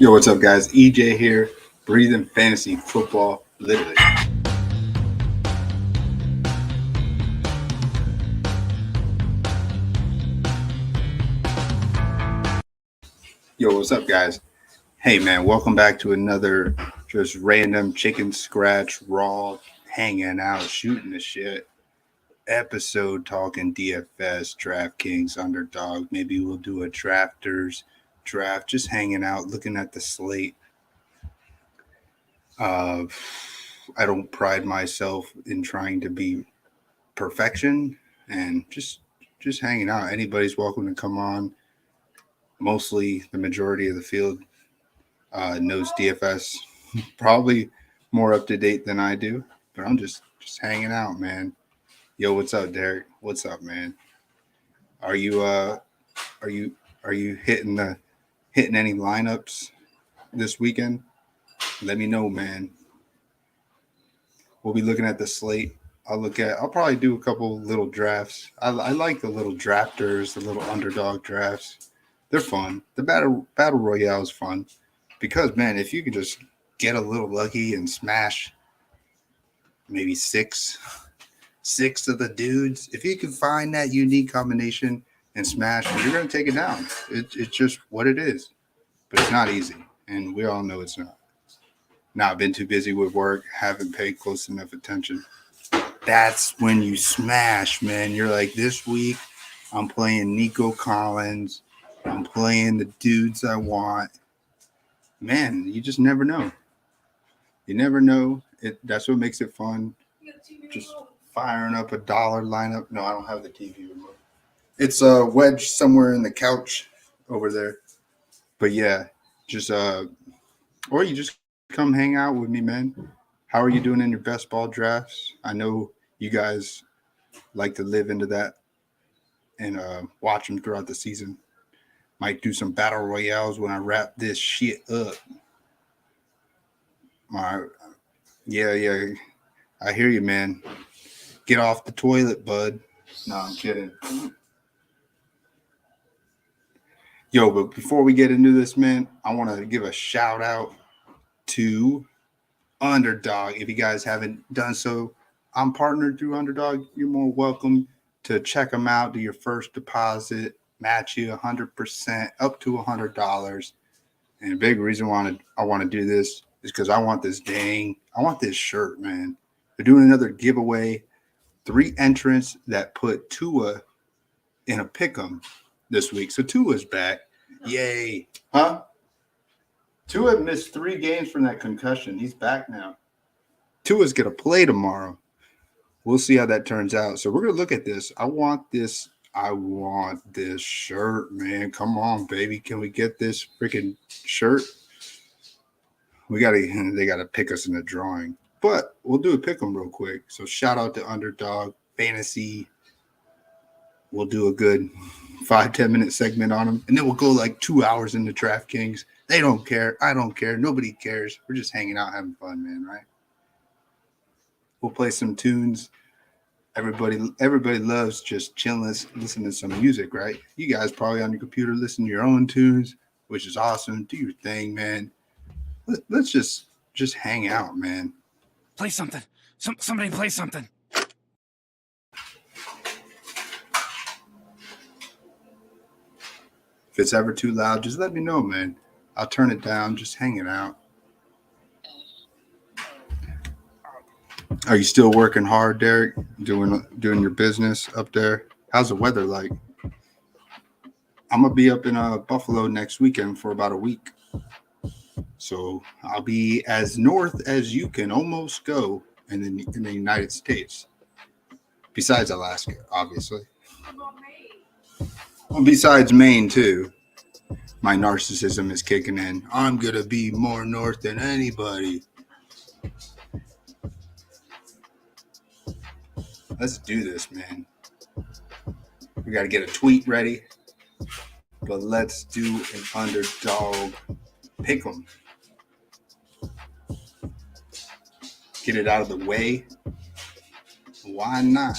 Yo, what's up, guys? EJ here, breathing fantasy football, literally. Yo, what's up, guys? Hey, man, welcome back to another just random chicken scratch, raw, hanging out, shooting the shit episode talking DFS, Draftkings Underdog. Maybe we'll do a drafters draft, just hanging out, looking at the slate. Uh, I don't pride myself in trying to be perfection and just hanging out. Anybody's welcome to come on. Mostly the majority of the field knows DFS, probably more up to date than I do. But I'm just hanging out, man. Yo, what's up, Derek? What's up, man? Are you are you are you hitting any lineups this weekend? Let me know, man. We'll be looking at the slate. I'll probably do a couple little drafts. I like the little drafters, the little underdog drafts. They're fun. The battle royale is fun because, man, if you can just get a little lucky and smash maybe six of the dudes, if you can find that unique combination and smash, you're gonna take it down. It's just what it is, but it's not easy, and we all know it's not. Now I've been too busy with work, haven't paid close enough attention. That's when you smash, man. You're like, this week I'm playing Nico Collins. I'm playing the dudes I want. Man, you just never know. You never know. That's what makes it fun. Just firing up a dollar lineup. No, I don't have the TV remote. It's wedged somewhere in the couch over there. But yeah, just or you just come hang out with me, man. How are you doing in your best ball drafts? I know you guys like to live into that and watch them throughout the season. Might do some battle royales when I wrap this shit up. My yeah, I hear you, man. Get off the toilet, bud. No, I'm kidding. Yo, but before we get into this, man, I want to give a shout out to Underdog. If you guys haven't done so, I'm partnered through Underdog. You're more welcome to check them out. Do your first deposit, match you 100% up to $100. And a big reason why I want to do this is because I want this shirt, man. They're doing another giveaway. 3 entrants that put Tua in a pick'em this week. So Tua's back. Yay. Huh? Tua missed 3 games from that concussion. He's back now. Tua's going to play tomorrow. We'll see how that turns out. So we're going to look at this. I want this shirt, man. Come on, baby. Can we get this freaking shirt? They got to pick us in the drawing. But we'll do a pick 'em real quick. So shout out to Underdog Fantasy. We'll do a good 5-10 minute segment on them. And then we'll go like 2 hours into DraftKings. They don't care. I don't care. Nobody cares. We're just hanging out, having fun, man, right? We'll play some tunes. Everybody loves just chilling, listening to some music, right? You guys probably on your computer listen to your own tunes, which is awesome. Do your thing, man. Let's just hang out, man. Play something. Somebody play something. If it's ever too loud, just let me know, man. I'll turn it down. Just hanging out. Are you still working hard, Derek? Doing your business up there? How's the weather like? I'm gonna be up in Buffalo next weekend for about a week, so I'll be as north as you can almost go in the United States. Besides Alaska, obviously. Well, besides Maine too. My narcissism is kicking in. I'm gonna be more north than anybody. Let's do this, man. We got to get a tweet ready, but let's do an underdog pick 'em. Get it out of the way. Why not?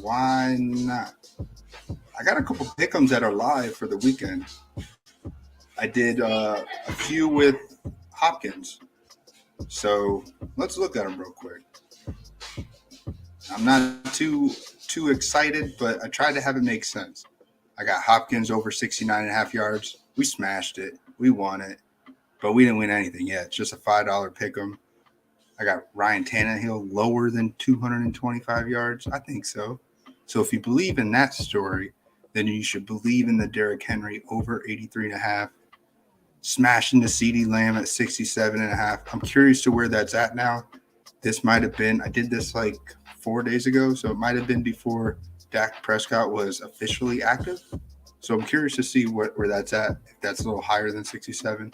Why not? I got a couple pick 'ems that are live for the weekend. I did a few with Hopkins. So let's look at them real quick. I'm not too excited, but I tried to have it make sense. I got Hopkins over 69.5 yards. We smashed it. We won it. But we didn't win anything yet. It's just a $5 pick 'em. I got Ryan Tannehill lower than 225 yards. I think so. So if you believe in that story, then you should believe in the Derrick Henry over 83.5. Smashing the CeeDee Lamb at 67.5. I'm curious to where that's at now. This might have been, I did this like 4 days ago, so it might have been before Dak Prescott was officially active. So I'm curious to see where that's at. If that's a little higher than 67,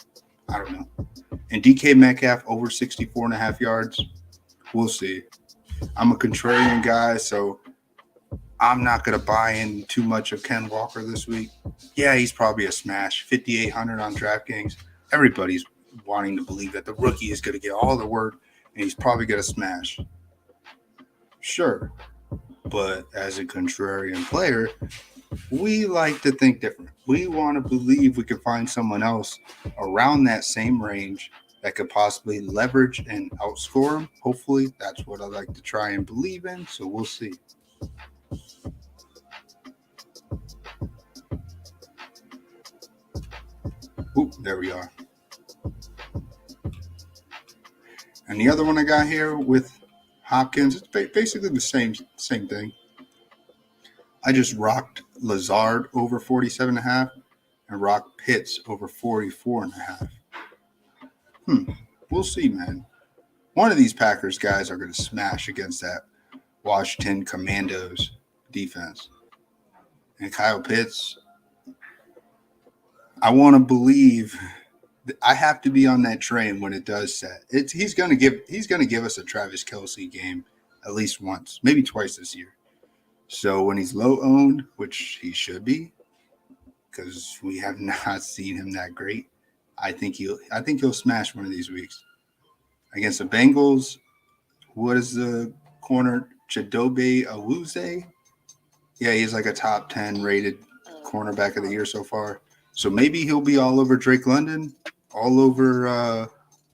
I don't know. And DK Metcalf over 64.5 yards. We'll see. I'm a contrarian guy, so I'm not going to buy in too much of Ken Walker this week. Yeah, he's probably a smash. 5,800 on DraftKings. Everybody's wanting to believe that the rookie is going to get all the work and he's probably going to smash. Sure. But as a contrarian player, we like to think different. We want to believe we can find someone else around that same range that could possibly leverage and outscore him. Hopefully, that's what I like to try and believe in. So we'll see. Oop, there we are. And the other one I got here with Hopkins, it's basically the same thing. I just rocked Lazard over 47.5 and rocked Pitts over 44.5. We'll see, man. One of these Packers guys are going to smash against that Washington Commandos defense. And Kyle Pitts, I want to believe I have to be on that train when it does set. He's going to give us a Travis Kelce game at least once, maybe twice this year. So when he's low owned, which he should be, because we have not seen him that great, I think he'll smash one of these weeks. Against the Bengals, what is the corner? Chidobe Awuzie? Yeah, he's like a top 10 rated cornerback of the year so far. So maybe he'll be all over Drake London, all over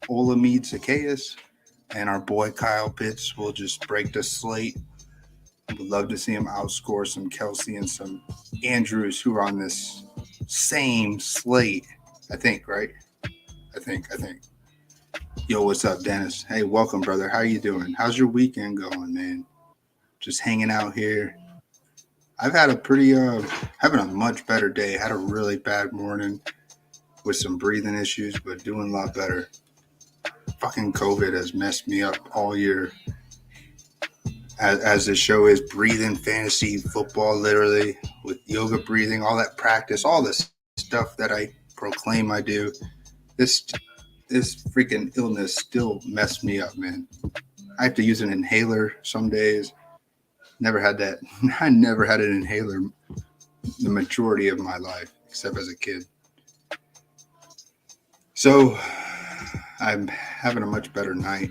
Olamide Zacchaeus, and our boy Kyle Pitts will just break the slate. Would love to see him outscore some Kelce and some Andrews who are on this same slate. I think, right? I think. Yo, what's up, Dennis? Hey, welcome, brother. How you doing? How's your weekend going, man? Just hanging out here. I've had a pretty, having a much better day. Had a really bad morning with some breathing issues, but doing a lot better. Fucking COVID has messed me up all year. As the show is Breathing Fantasy Football, literally, with yoga breathing, all that practice, all this stuff that I proclaim I do. This freaking illness still messed me up, man. I have to use an inhaler some days. Never had that. I never had an inhaler the majority of my life, except as a kid. So I'm having a much better night.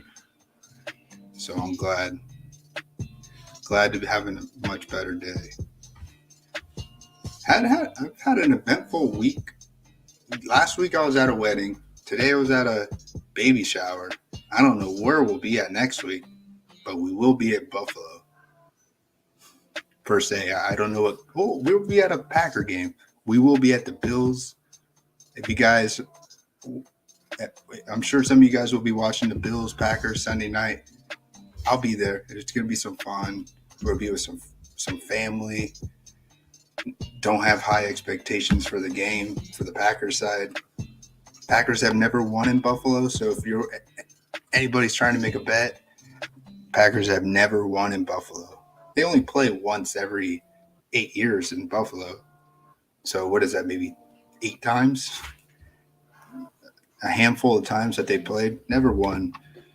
So I'm glad to be having a much better day. I've had an eventful week. Last week I was at a wedding. Today I was at a baby shower. I don't know where we'll be at next week, but we will be at Buffalo. Per se, I don't know what. Oh, we'll be at a Packer game. We will be at the Bills. If you guys, I'm sure some of you guys will be watching the Bills Packers Sunday night. I'll be there. It's gonna be some fun. We'll be with some family. Don't have high expectations for the game for the Packers side. Packers have never won in Buffalo, so if anybody's trying to make a bet, Packers have never won in Buffalo. They only play once every 8 years in Buffalo. So what is that, maybe 8 times? A handful of times that they played, never won.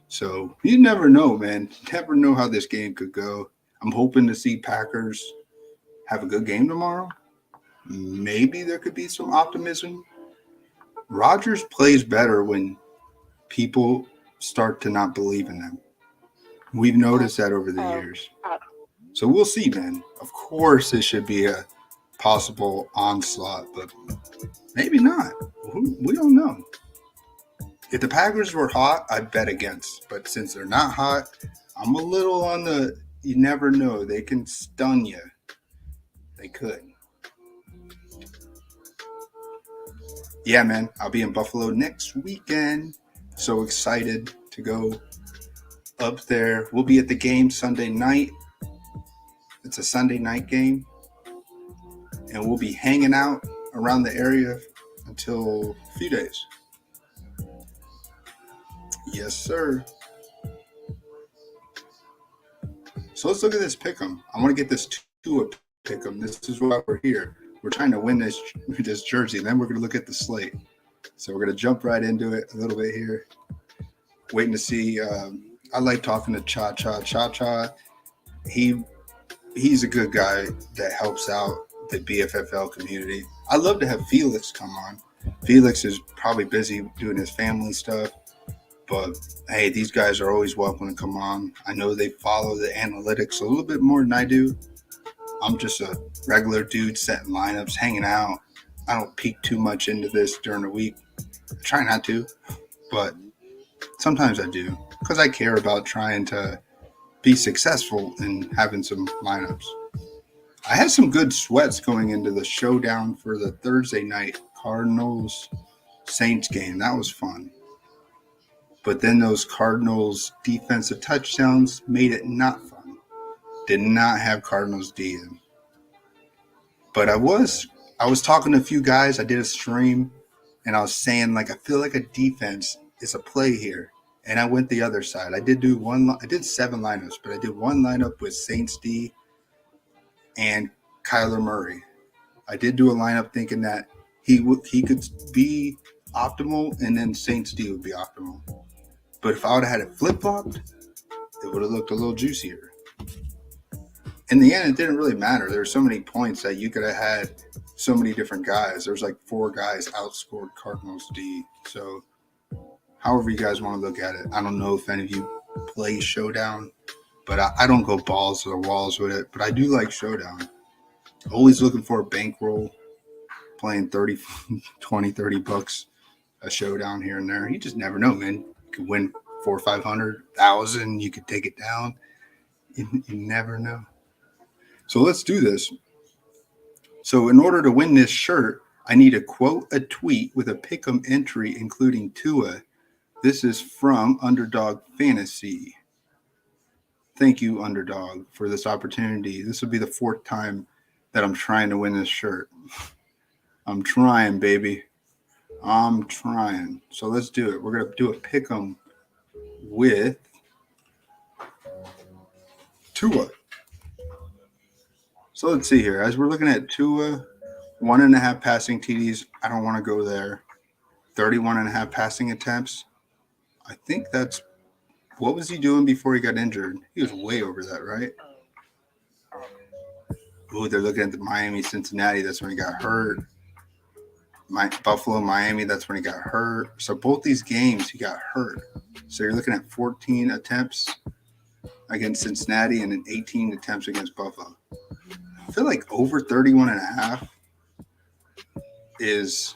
So you never know, man. Never know how this game could go. I'm hoping to see Packers have a good game tomorrow. Maybe there could be some optimism. Rodgers plays better when people start to not believe in them. We've noticed that over the years. So we'll see, man. Of course, it should be a possible onslaught, but maybe not. We don't know. If the Packers were hot, I'd bet against. But since they're not hot, I'm a little on the you never know. They can stun you. They could. Yeah, man. I'll be in Buffalo next weekend. So excited to go up there. We'll be at the game Sunday night. It's a Sunday night game. And we'll be hanging out around the area until a few days. Yes, sir. So let's look at this pick'em. I want to get this Tua pick'em. This is why we're here. We're trying to win this jersey. Then we're going to look at the slate. So we're going to jump right into it a little bit here. Waiting to see. I like talking to Cha. He's a good guy that helps out the BFFL community. I'd love to have Felix come on. Felix is probably busy doing his family stuff. But, hey, these guys are always welcome to come on. I know they follow the analytics a little bit more than I do. I'm just a regular dude setting lineups, hanging out. I don't peek too much into this during the week. I try not to, but sometimes I do because I care about trying to be successful in having some lineups. I had some good sweats going into the showdown for the Thursday night Cardinals-Saints game. That was fun. But then those Cardinals defensive touchdowns made it not fun. Did not have Cardinals D in. But I was talking to a few guys. I did a stream, and I was saying, like, I feel like a defense is a play here. And I went the other side. I did 7 lineups, but I did one lineup with Saints D and Kyler Murray. I did do a lineup thinking that he could be optimal, and then Saints D would be optimal. But if I would have had it flip-flopped, it would have looked a little juicier. In the end, it didn't really matter. There were so many points that you could have had so many different guys. There's like 4 guys outscored Cardinals D. So however you guys want to look at it. I don't know if any of you play Showdown, but I don't go balls to the walls with it. But I do like Showdown. Always looking for a bankroll, playing 30, 20, 30 bucks a Showdown here and there. You just never know, man. Could win 400 or 500,000. You could take it down. You never know. So let's do this. So in order to win this shirt, I need to quote a tweet with a pick'em entry, including Tua. This is from Underdog Fantasy. Thank you, Underdog, for this opportunity. This will be the 4th time that I'm trying to win this shirt. I'm trying, baby. I'm trying. So let's do it. We're going to do a pick'em with Tua. So let's see here. As we're looking at Tua, 1.5 passing TDs. I don't want to go there. 31.5 passing attempts. I think that's – what was he doing before he got injured? He was way over that, right? Ooh, they're looking at the Miami-Cincinnati. That's when he got hurt. Buffalo, Miami, that's when he got hurt. So both these games, he got hurt. So you're looking at 14 attempts against Cincinnati and then 18 attempts against Buffalo. I feel like over 31.5 is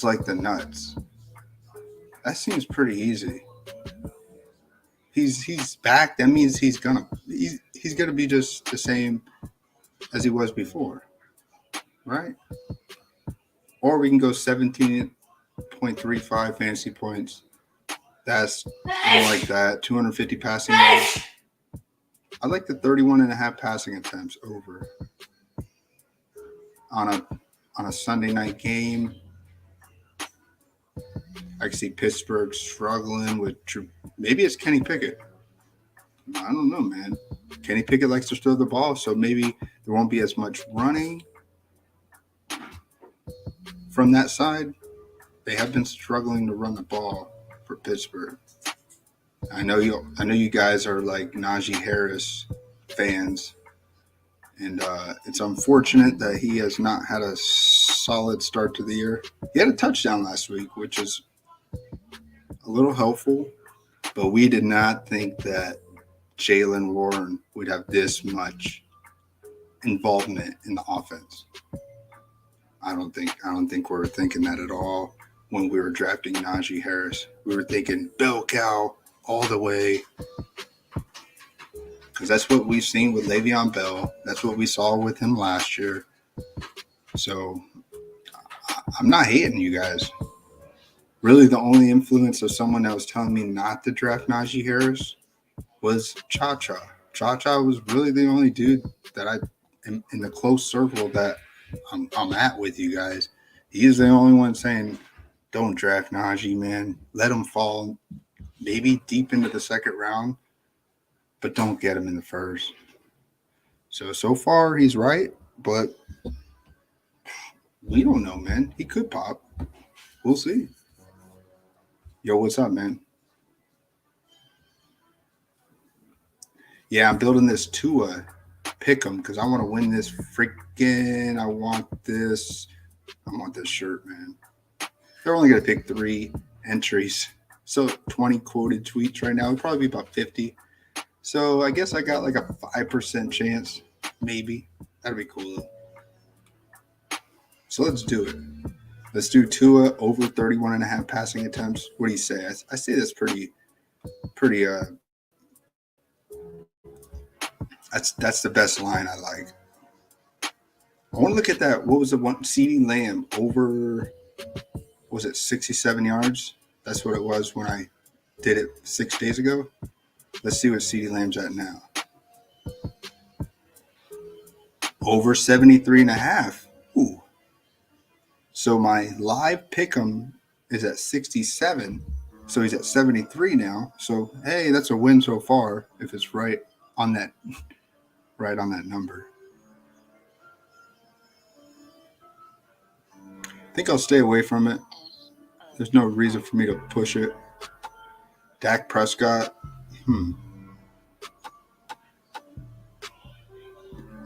like the nuts. That seems pretty easy. He's back. That means he's gonna be just the same as he was before, right? Or we can go 17.35 fantasy points. That's more like that. 250 passing yards. I like the 31.5 passing attempts over on a Sunday night game. I can see Pittsburgh struggling with maybe it's Kenny Pickett. I don't know, man. Kenny Pickett likes to throw the ball, so maybe there won't be as much running from that side. They have been struggling to run the ball for Pittsburgh. I know you guys are like Najee Harris fans, and it's unfortunate that he has not had a solid start to the year. He had a touchdown last week, which is a little helpful, but we did not think that Jaylen Warren would have this much involvement in the offense. I don't think we were thinking that at all when we were drafting Najee Harris. We were thinking bell cow all the way, because that's what we've seen with Le'Veon Bell. That's what we saw with him last year. So I'm not hating you guys. Really, the only influence of someone that was telling me not to draft Najee Harris was Cha Cha. Cha Cha was really the only dude that I, in the close circle that I'm at with you guys. He's the only one saying, don't draft Najee, man. Let him fall maybe deep into the second round, but don't get him in the first. So far, he's right, but we don't know, man. He could pop. We'll see. Yo, what's up, man? Yeah, I'm building this Tua pick'em because I want to win this freaking. I want this shirt, man. They're only gonna pick 3 entries, so 20 quoted tweets right now. It'd probably be about 50. So I guess I got like a 5% chance, maybe. That'd be cool. So let's do it. Let's do Tua over 31.5 passing attempts. What do you say? I say that's pretty. That's the best line I like. I want to look at that. What was the one? CeeDee Lamb over, was it 67 yards? That's what it was when I did it 6 days ago. Let's see what CeeDee Lamb's at now. Over 73.5. Ooh. So my live pick'em is at 67. So he's at 73 now. So hey, that's a win so far if it's right on that number. I think I'll stay away from it. There's no reason for me to push it. Dak Prescott.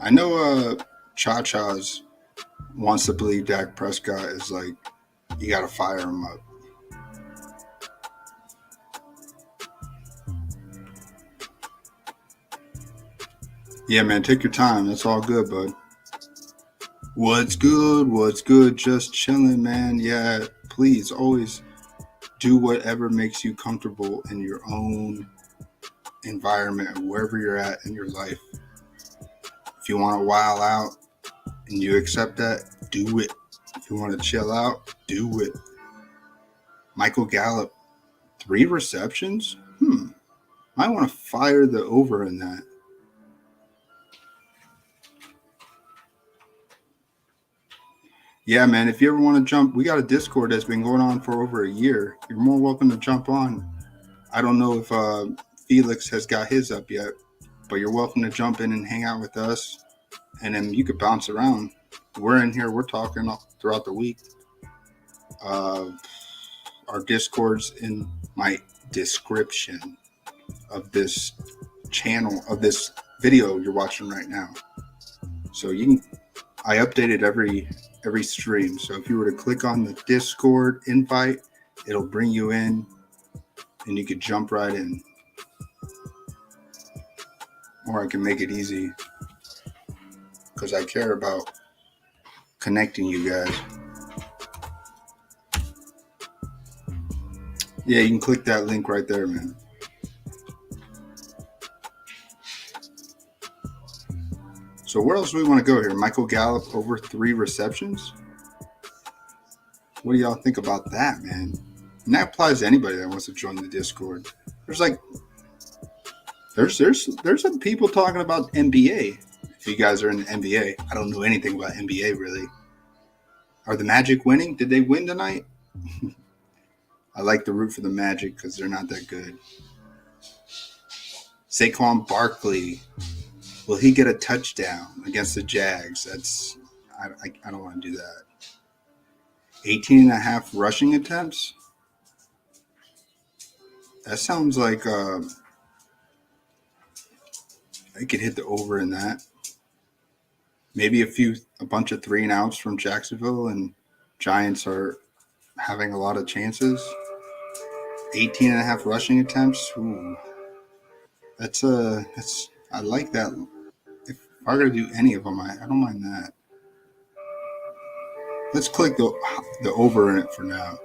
I know Cha Cha's wants to believe Dak Prescott is like, you got to fire him up. Yeah, man, take your time. That's all good, bud. What's good? What's good? Just chilling, man. Yeah, please always do whatever makes you comfortable in your own environment, wherever you're at in your life. If you want to while out and you accept that, do it. If you want to chill out, do it. Michael Gallup, 3 receptions? Might want to fire the over in that. Yeah, man, if you ever want to jump, we got a Discord that's been going on for over a year. You're more welcome to jump on. I don't know if Felix has got his up yet, but you're welcome to jump in and hang out with us. And then you could bounce around. We're in here. We're talking throughout the week. Our Discord's in my description of this channel, of this video you're watching right now. So I update it every stream. So if you were to click on the Discord invite, it'll bring you in and you could jump right in. Or I can make it easy because I care about connecting you guys. Yeah, you can click that link right there, man. So where else do we want to go here? Michael Gallup over 3 receptions? What do y'all think about that, man? And that applies to anybody that wants to join the Discord. There's some people talking about NBA. If you guys are in the NBA, I don't know anything about NBA really. Are the Magic winning? Did they win tonight? I like to root for the Magic because they're not that good. Saquon Barkley, will he get a touchdown against the Jags? I don't want to do that. 18.5 rushing attempts? That sounds like I could hit the over in that. Maybe a bunch of 3-and-outs from Jacksonville, and Giants are having a lot of chances. 18.5 rushing attempts. Ooh. I like that. If I were to do any of them, I don't mind that. Let's click the over in it for now.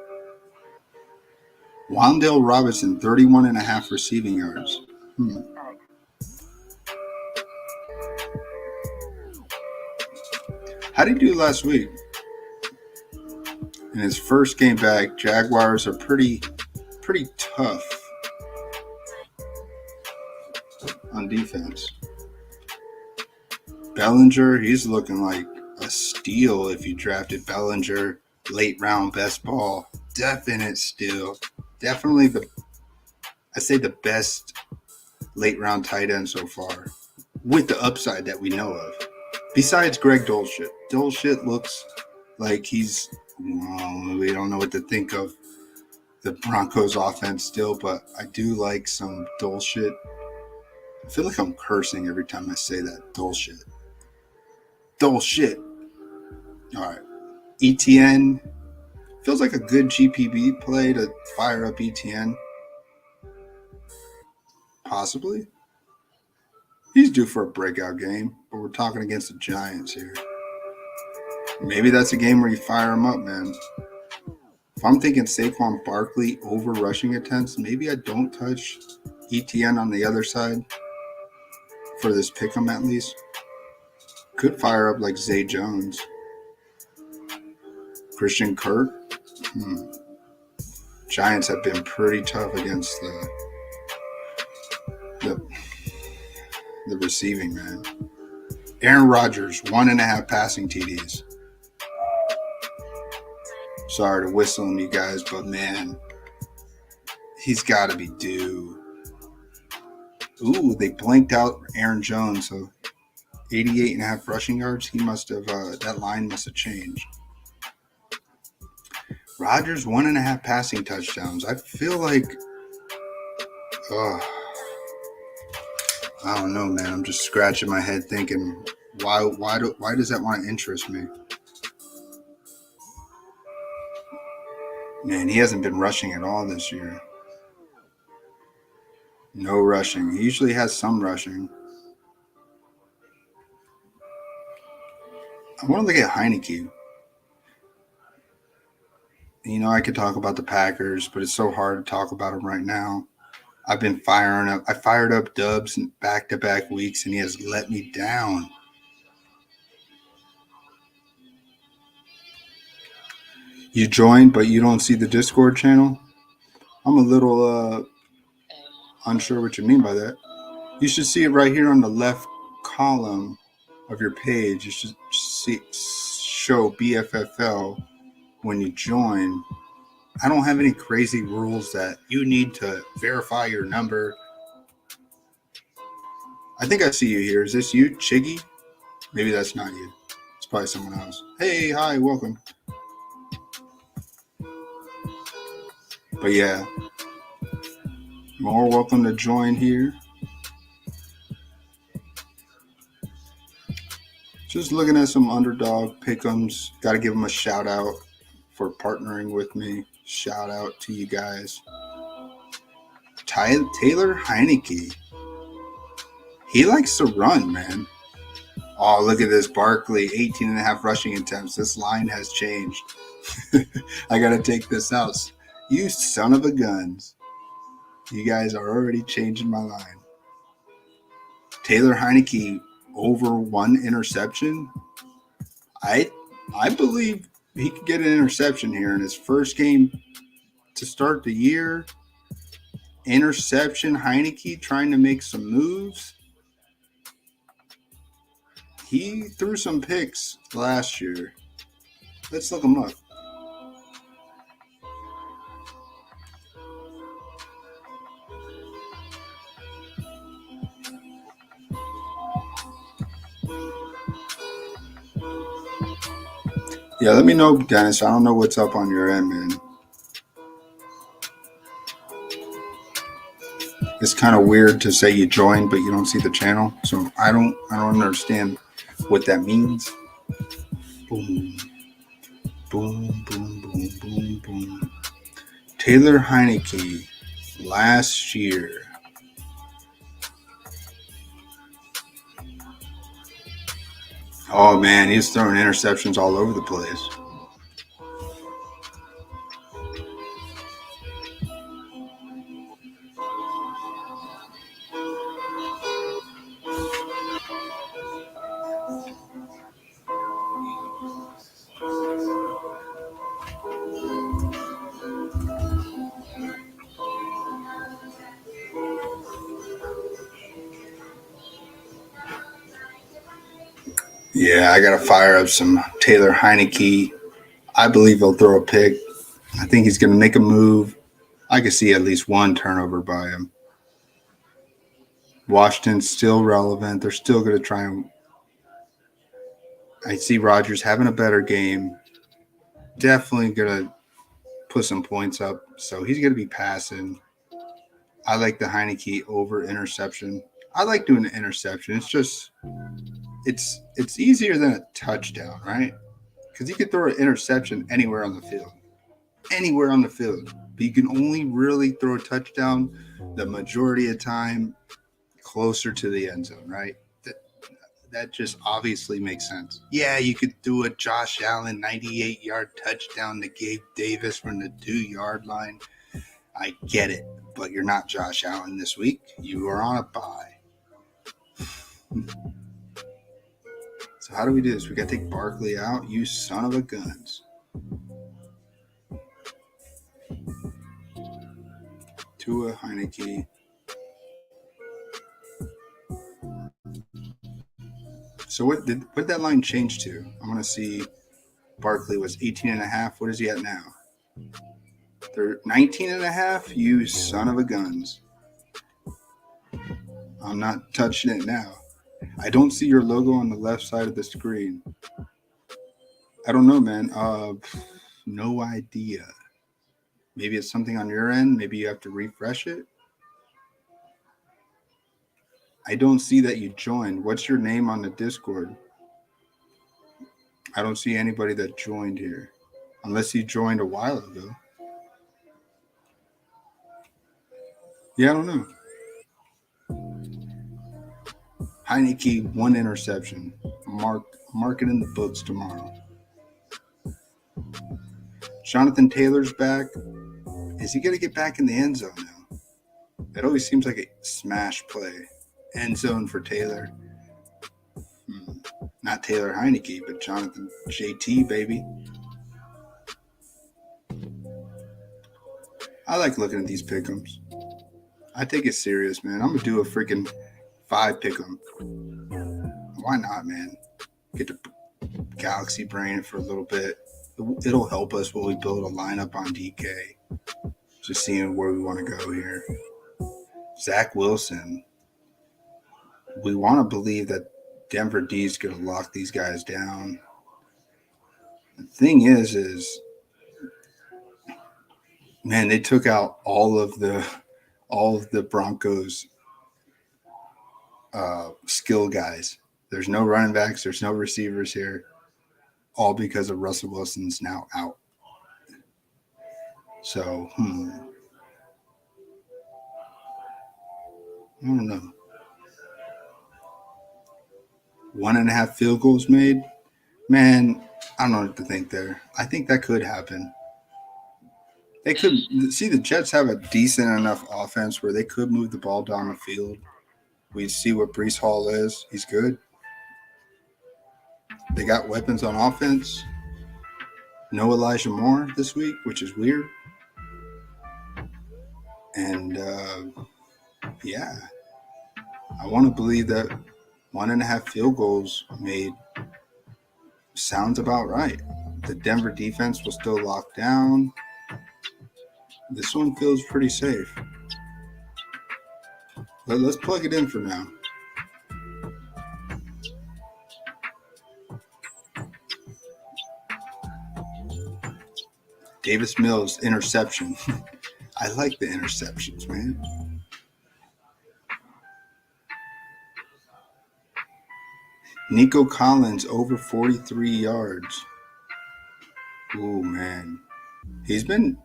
Wan'Dale Robinson, 31.5 receiving yards. How did he do last week? In his first game back, Jaguars are pretty tough on defense. Bellinger, he's looking like a steal if you drafted Bellinger late round best ball. Definite steal. Definitely I'd say the best late round tight end so far, with the upside that we know of. Besides Greg Dolshit. Dolshit looks like he's, we don't know what to think of the Broncos offense still, but I do like some Dolshit. I feel like I'm cursing every time I say that. Dolshit. All right. ETN feels like a good GPB play to fire up ETN. Possibly. He's due for a breakout game, but we're talking against the Giants here. Maybe that's a game where you fire him up, man. If I'm thinking Saquon Barkley over rushing attempts, maybe I don't touch ETN on the other side for this pick'em at least. Could fire up like Zay Jones. Christian Kirk. Giants have been pretty tough against the receiving, man. Aaron Rodgers, 1.5 passing TDs. Sorry to whistle on you guys, but man, he's got to be due. Ooh, they blanked out Aaron Jones, so 88.5 rushing yards. He must have, that line must have changed. Rodgers, 1.5 passing touchdowns. I feel like, I don't know, man. I'm just scratching my head thinking, why does that want to interest me? Man, he hasn't been rushing at all this year. No rushing. He usually has some rushing. I want to look at Heineke. You know, I could talk about the Packers, but it's so hard to talk about them right now. I've been firing up. I fired up Dubs in back-to-back weeks, and he has let me down. You joined, but you don't see the Discord channel? I'm a little unsure what you mean by that. You should see it right here on the left column of your page. You should show BFFL when you join. I don't have any crazy rules that you need to verify your number. I think I see you here. Is this you, Chiggy? Maybe that's not you. It's probably someone else. Hey, hi, welcome. But yeah, more welcome to join here. Just looking at some underdog pick'ems. Got to give them a shout out for partnering with me. Shout out to you guys. Taylor Heineke. He likes to run, man. Oh, look at this. Barkley, 18.5 rushing attempts. This line has changed. I got to take this out. You son of a guns. You guys are already changing my line. Taylor Heineke over 1 interception. I believe he could get an interception here in his first game to start the year. Interception, Heineke trying to make some moves. He threw some picks last year. Let's look him up. Yeah, let me know, Dennis. I don't know what's up on your end, man. It's kind of weird to say you joined, but you don't see the channel. So I don't understand what that means. Boom. Boom, boom, boom, boom, boom. Taylor Heineke last year. Oh, man, he's throwing interceptions all over the place. Yeah, I got to fire up some Taylor Heineke. I believe he'll throw a pick. I think he's going to make a move. I could see at least one turnover by him. Washington's still relevant. They're still going to try and. I see Rodgers having a better game. Definitely going to put some points up. So he's going to be passing. I like the Heineke over interception. I like doing the interception. It's just it's easier than a touchdown, right? Because you could throw an interception anywhere on the field. Anywhere on the field. But you can only really throw a touchdown the majority of time closer to the end zone, right? That just obviously makes sense. Yeah, you could do a Josh Allen 98-yard touchdown to Gabe Davis from the 2-yard line. I get it, but you're not Josh Allen this week. You are on a bye. So how do we do this? We got to take Barkley out. You son of a guns. Tua, Heineke. So what did that line change to? I want to see. Barkley was 18.5. What is he at now? They're 19.5. You son of a guns. I'm not touching it now. I don't see your logo on the left side of the screen. I don't know, man. No idea. Maybe it's something on your end. Maybe you have to refresh it. I don't see that you joined. What's your name on the Discord? I don't see anybody that joined here. Unless you joined a while ago. Yeah, I don't know. Heineke, 1 interception. Mark it in the books tomorrow. Jonathan Taylor's back. Is he going to get back in the end zone now? That always seems like a smash play. End zone for Taylor. Not Taylor Heineke, but Jonathan JT, baby. I like looking at these pick'ems. I take it serious, man. I'm going to do a freaking 5 pick'em. Why not, man? Get to galaxy brain for a little bit. It'll help us when we build a lineup on DK. Just seeing where we want to go here. Zach Wilson. We want to believe that Denver D is going to lock these guys down. The thing is man, they took out all of the Broncos skill guys. There's no running backs. There's no receivers here. All because of Russell Wilson's now out. So, I don't know. 1.5 field goals made. Man, I don't know what to think there. I think that could happen. They could see the Jets have a decent enough offense where they could move the ball down the field. We see what Breece Hall is. He's good. They got weapons on offense. No Elijah Moore this week, which is weird. And, yeah, I want to believe that 1.5 field goals made sounds about right. The Denver defense will still lock down. This one feels pretty safe. Let's plug it in for now. Davis Mills, interception. I like the interceptions, man. Nico Collins, over 43 yards. Ooh, man. He's been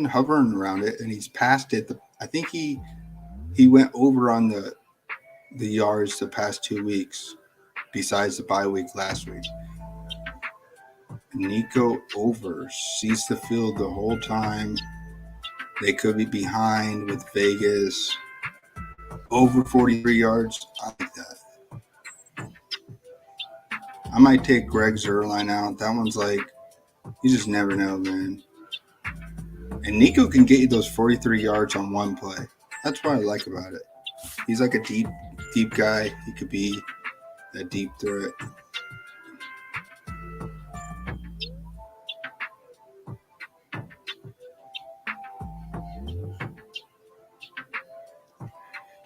hovering around it, and he's passed it. I think he went over on the yards the past 2 weeks, besides the bye week last week. Nico over, sees the field the whole time. They could be behind with Vegas. Over 43 yards, I like that. I might take Greg Zuerlein out. That one's like, you just never know, man. And Nico can get you those 43 yards on one play. That's what I like about it. He's like a deep guy. He could be a deep threat.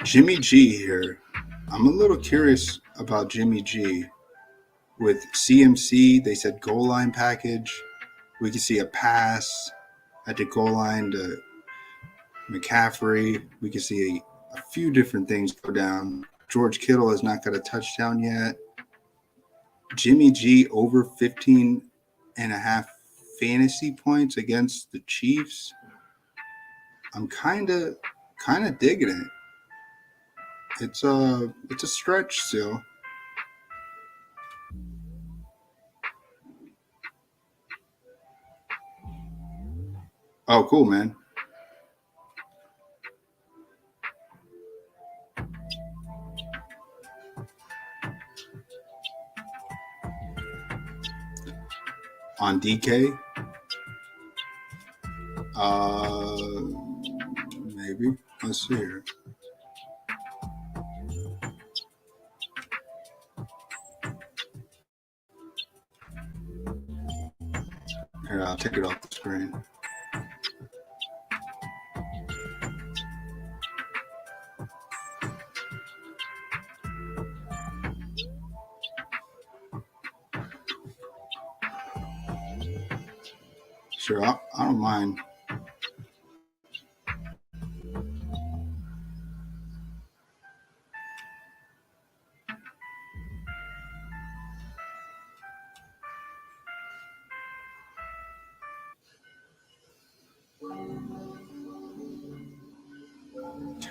Jimmy G here. I'm a little curious about Jimmy G. With CMC, they said goal line package. We could see a pass at the goal line to McCaffrey. We could see a few different things go down. George Kittle has not got a touchdown yet. Jimmy G over 15 and a half fantasy points against the Chiefs. I'm kind of digging it. It's a stretch still. Oh, cool, man. On DK, maybe. Let's see here. Here, I'll take it off the screen. Sure, I don't mind.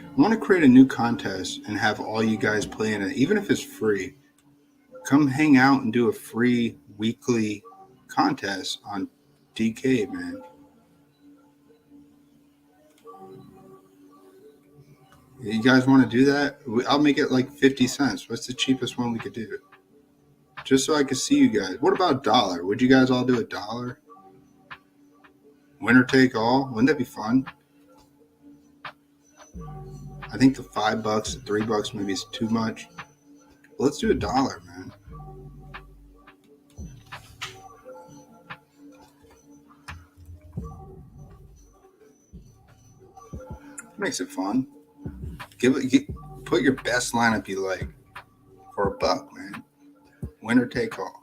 I want to create a new contest and have all you guys play in it, even if it's free. Come hang out and do a free weekly contest on DK, man. You guys want to do that? I'll make it like 50 cents. What's the cheapest one we could do? Just so I could see you guys. What about $1? Would you guys all do $1? Winner take all? Wouldn't that be fun? I think the $5, the $3 maybe is too much. Let's do $1, man. Makes it fun. Put your best lineup you like for $1, man. Winner take all.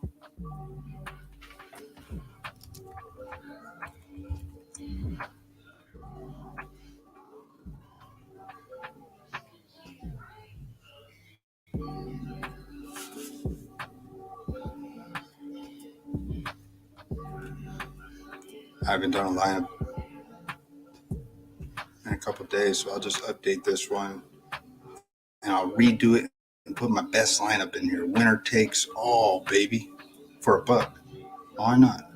I haven't done a lineup in a couple of days, so I'll just update this one and I'll redo it and put my best lineup in here. Winner takes all, baby, for $1. Why not?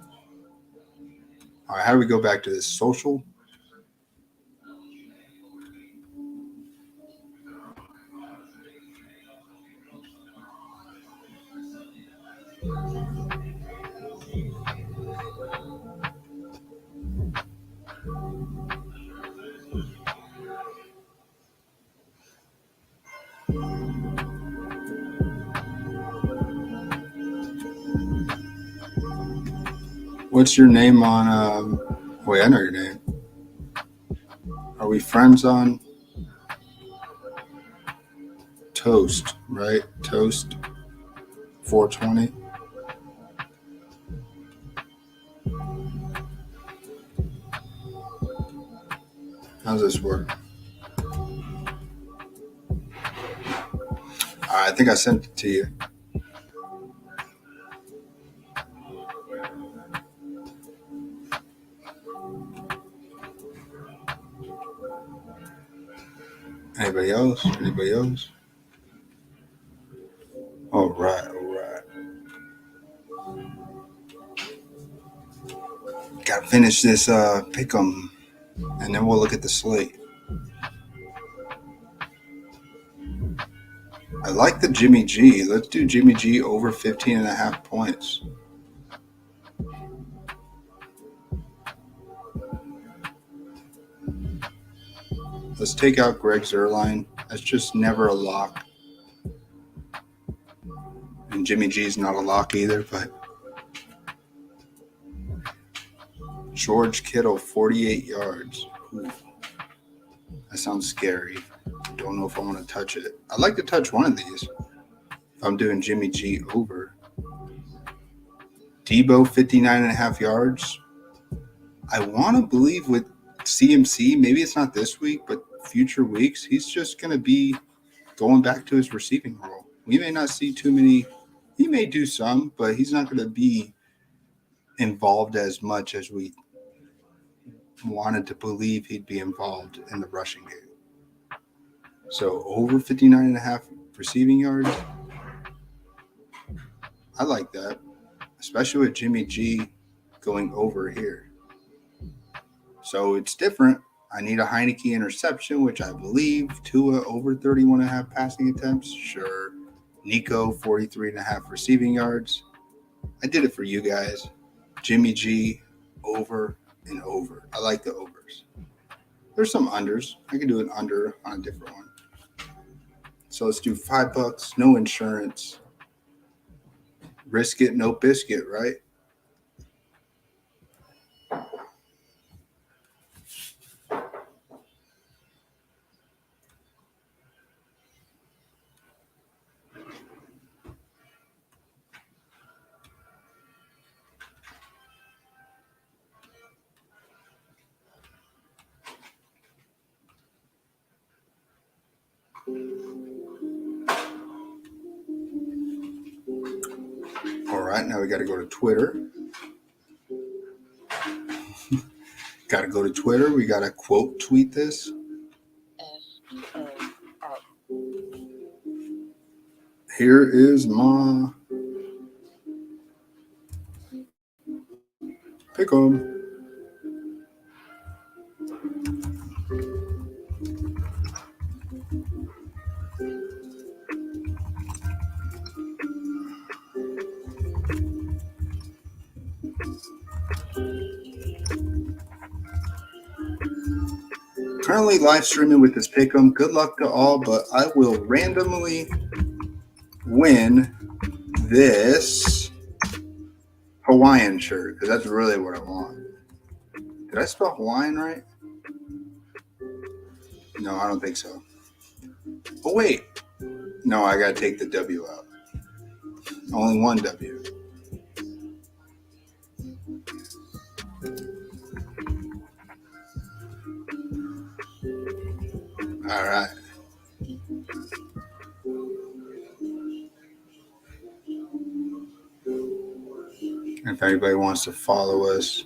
All right, how do we go back to this? Social? What's your name on wait, I know your name. Are we friends on Toast, right? Toast 420. How's this work? I think I sent it to you. Anybody else? Anybody else? All right. Got to finish this pick'em, and then we'll look at the slate. I like the Jimmy G. Let's do Jimmy G over 15 and a half points. Let's take out Greg Zuerlein. That's just never a lock. And Jimmy G's not a lock either, but George Kittle, 48 yards. Ooh. That sounds scary. Don't know if I want to touch it. I'd like to touch one of these. If I'm doing Jimmy G over. Debo, 59.5 yards. I want to believe with CMC, maybe it's not this week, but future weeks, he's just going to be going back to his receiving role. We may not see too many. He may do some, but he's not going to be involved as much as we wanted to believe he'd be involved in the rushing game. So over 59.5 receiving yards. I like that, especially with Jimmy G going over here. So it's different. I need a Heineke interception, which I believe. Tua over 31.5 passing attempts. Sure. Nico, 43.5 receiving yards. I did it for you guys. Jimmy G, over and over. I like the overs. There's some unders. I can do an under on a different one. So let's do $5. No insurance. Risk it, no biscuit, right? All right, now we got to go to Twitter. Got to go to Twitter. We got to quote tweet this. Here is my pick 'em. Currently live streaming with this pick 'em. Good luck to all, but I will randomly win this Hawaiian shirt because that's really what I want. Did I spell Hawaiian right? No, I don't think so. Oh, wait. No, I got to take the W out. Only one W. All right. If anybody wants to follow us,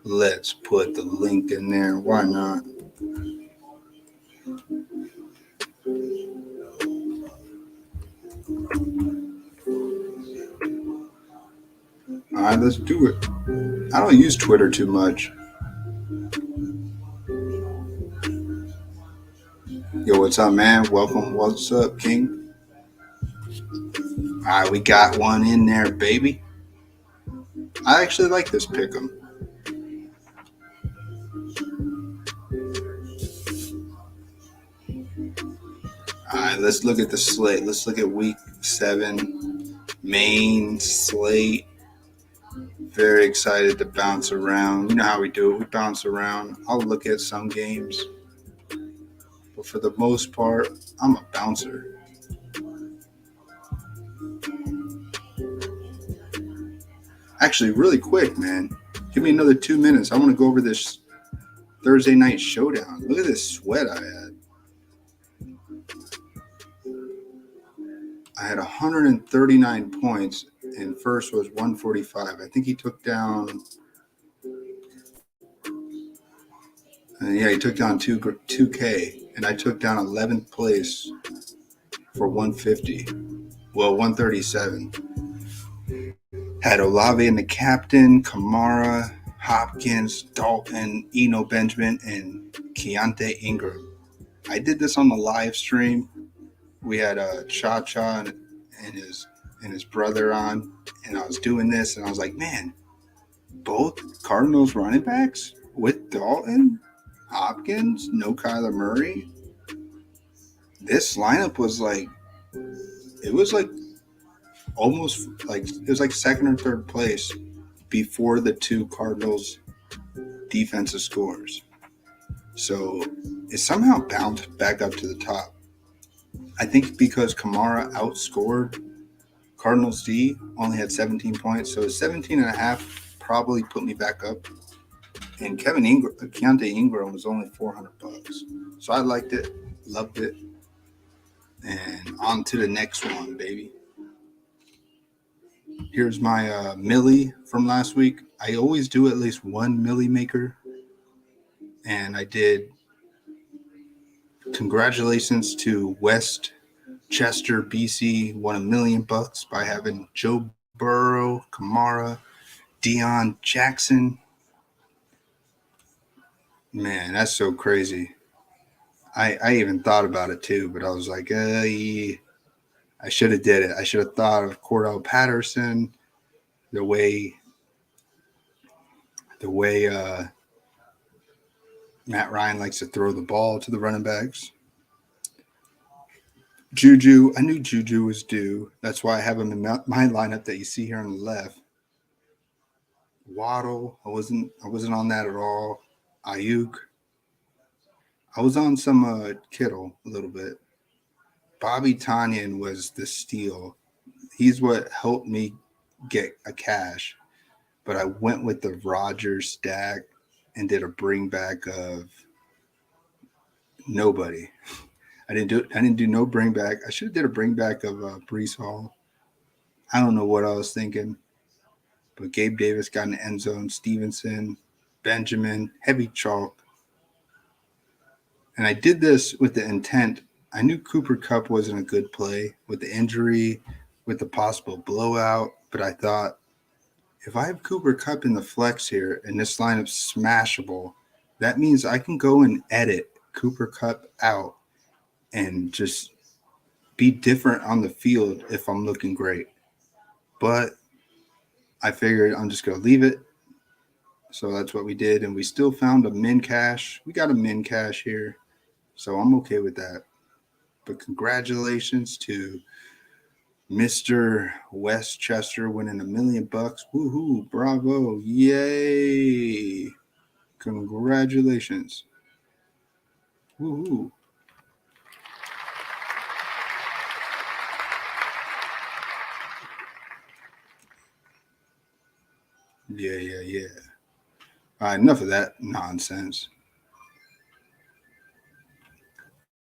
let's put the link in there. Why not? All right, let's do it. I don't use Twitter too much. Yo, what's up, man? Welcome. What's up, King? All right, we got one in there, baby. I actually like this pick'em. All right, let's look at the slate. Let's look at week 7, main slate. Very excited to bounce around. You know how we do it. We bounce around. I'll look at some games. But for the most part, I'm a bouncer. Actually, really quick, man. Give me another 2 minutes. I want to go over this Thursday night showdown. Look at this sweat I had. I had 139 points, and first was 145. I think he took down. He took down 2K, and I took down 11th place for 150. Well, 137. Had Olave and the captain, Kamara, Hopkins, Dalton, Eno Benjamin, and Keontae Ingram. I did this on the live stream. We had Cha-Cha and his brother on, and I was doing this, and I was like, man, both Cardinals running backs with Dalton, Hopkins, no Kyler Murray. This lineup was like, it was like almost like, it was like second or third place before the two Cardinals defensive scores. So it somehow bounced back up to the top. I think because Kamara outscored Cardinals D, only had 17 points. So 17 and a half probably put me back up. And Keontae Ingram was only $400. So I liked it, loved it. And on to the next one, baby. Here's my millie from last week. I always do at least one millie maker. And I did. Congratulations to Westchester, BC, won $1 million by having Joe Burrow, Kamara, Deion Jackson. Man, that's so crazy. I even thought about it too, but I was like, yeah, I should have did it. I should have thought of Cordell Patterson, the way Matt Ryan likes to throw the ball to the running backs. Juju, I knew Juju was due. That's why I have him in my lineup that you see here on the left. Waddle, I wasn't on that at all. Ayuk, I was on some Kittle a little bit. Bobby Tonyan was the steal. He's what helped me get a cash. But I went with the Rodgers stack and did a bring back of nobody. I didn't do no bring back. I should have did a bring back of Brees Hall. I don't know what I was thinking. But Gabe Davis got in the end zone. Stevenson, Benjamin, heavy chalk. And I did this with the intent. I knew Cooper Kupp wasn't a good play with the injury, with the possible blowout. But I thought, if I have Cooper Kupp in the flex here and this lineup's smashable, that means I can go and edit Cooper Kupp out and just be different on the field if I'm looking great. But I figured I'm just going to leave it. So that's what we did. And we still found a min cash. We got a min cash here. So I'm okay with that. But congratulations to Mr. Westchester winning $1 million. Woohoo. Bravo. Yay. Congratulations. Woohoo. Yeah. All right, enough of that nonsense.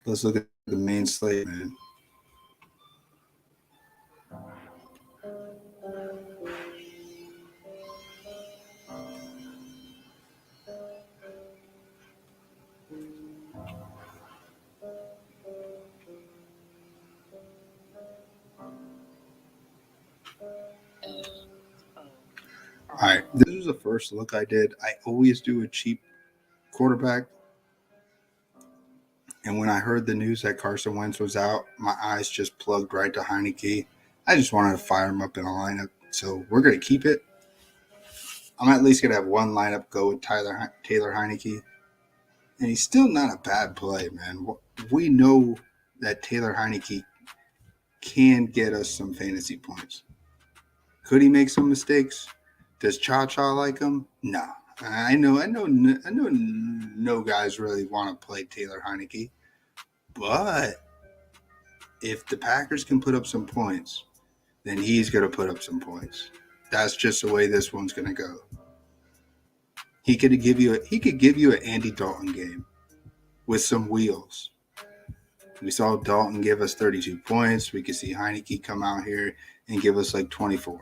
Let's look at the main slate, man. All right, this was the first look I did. I always do a cheap quarterback. And when I heard the news that Carson Wentz was out, my eyes just plugged right to Heineke. I just wanted to fire him up in a lineup. So we're going to keep it. I'm at least going to have one lineup go with Taylor Heineke. And he's still not a bad play, man. We know that Taylor Heineke can get us some fantasy points. Could he make some mistakes? Does Cha-Cha like him? No. I know no guys really want to play Taylor Heineke. But if the Packers can put up some points, then he's going to put up some points. That's just the way this one's going to go. He could give you an Andy Dalton game with some wheels. We saw Dalton give us 32 points. We could see Heineke come out here and give us like 24.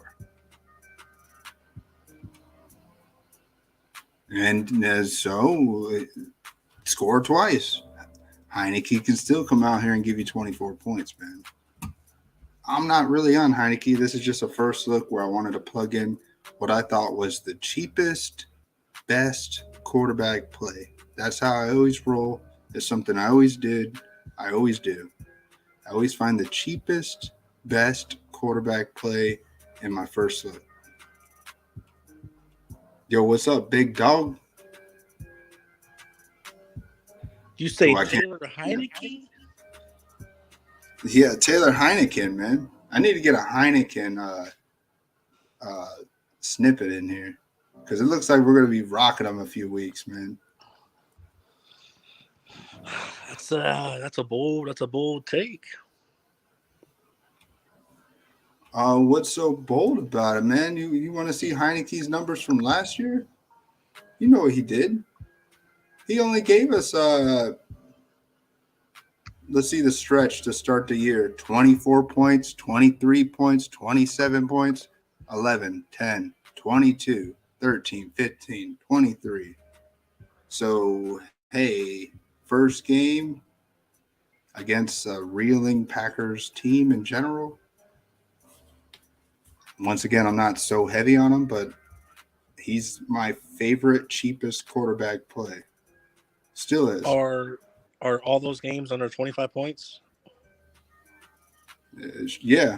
And so score twice. Heineke can still come out here and give you 24 points, man. I'm not really on Heineke. This is just a first look where I wanted to plug in what I thought was the cheapest, best quarterback play. That's how I always roll. It's something I always did. I always do. I always find the cheapest, best quarterback play in my first look. Yo, what's up, big dog? You say Taylor Heineke? Yeah, Taylor Heineken, man. I need to get a Heineken snippet in here because it looks like we're going to be rocking them a few weeks, man. That's a bold take. What's so bold about it, man? You want to see Heineke's numbers from last year? You know what he did. He only gave us let's see the stretch to start the year. 24 points, 23 points, 27 points, 11, 10, 22, 13, 15, 23. So, hey, first game against a reeling Packers team in general. Once again, I'm not so heavy on him, but he's my favorite, cheapest quarterback play. Still is. Are all those games under 25 points? Yeah.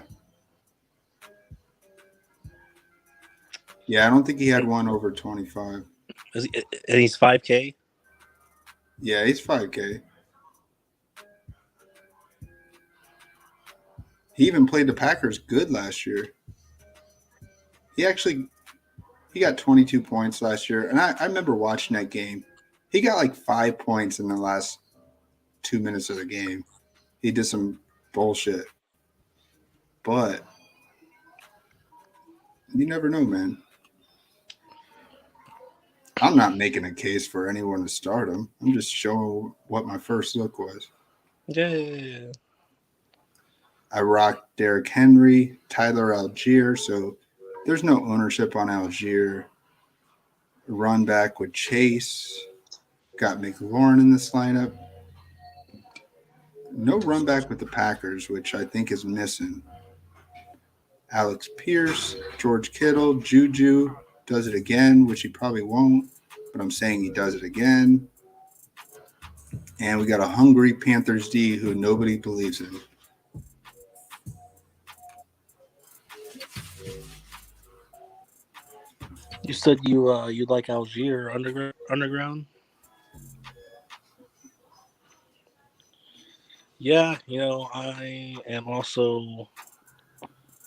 Yeah, I don't think he had one over 25. And he's 5K? Yeah, he's 5K. He even played the Packers good last year. He got 22 points last year. And I remember watching that game. He got like 5 points in the last 2 minutes of the game. He did some bullshit. But you never know, man. I'm not making a case for anyone to start him. I'm just showing what my first look was. Yeah. I rocked Derrick Henry, Tyler Algier, so there's no ownership on Algier. Run back with Chase. Got McLaurin in this lineup. No run back with the Packers, which I think is missing. Alex Pierce, George Kittle, Juju does it again, which he probably won't, but I'm saying he does it again. And we got a hungry Panthers D who nobody believes in. You said you like Algier underground? Yeah, I am also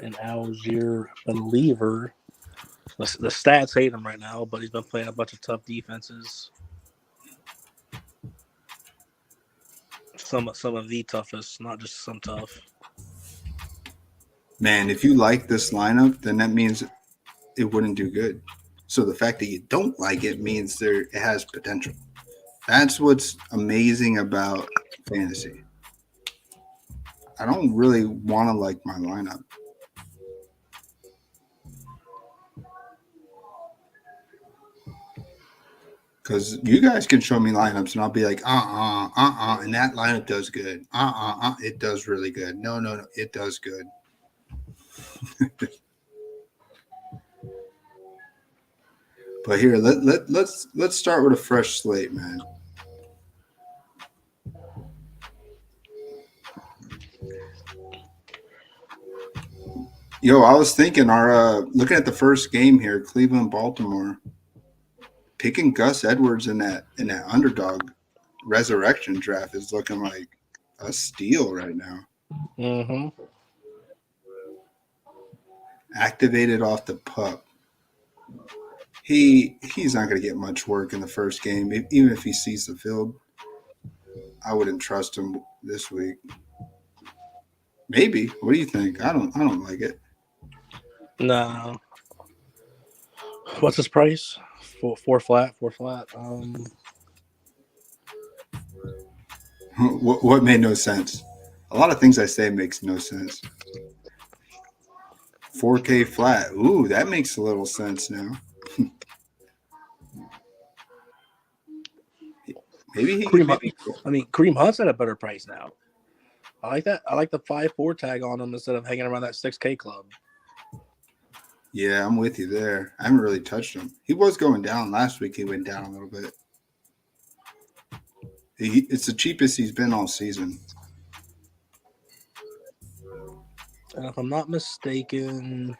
an Algier believer. The stats hate him right now, but he's been playing a bunch of tough defenses. Some of the toughest, not just some tough. Man, if you like this lineup, then that means it wouldn't do good. So the fact that you don't like it means it has potential. That's what's amazing about fantasy. I don't really want to like my lineup. Because you guys can show me lineups and I'll be like, and that lineup does good. It does really good. No, it does good. But here, let's start with a fresh slate, man. Yo, I was thinking, looking at the first game here, Cleveland, Baltimore, picking Gus Edwards in that underdog resurrection draft is looking like a steal right now. Mm-hmm. Activated off the pup. He's not going to get much work in the first game, even if he sees the field. I wouldn't trust him this week. Maybe. What do you think? I don't like it. No. What's his price? Four flat. What made no sense? A lot of things I say makes no sense. 4K flat. Ooh, that makes a little sense now. Maybe Kareem Hunt's at a better price now. I like that. I like the 5-4 tag on him instead of hanging around that 6K club. Yeah, I'm with you there. I haven't really touched him. He was going down last week. He went down a little bit. It's the cheapest he's been all season. And if I'm not mistaken,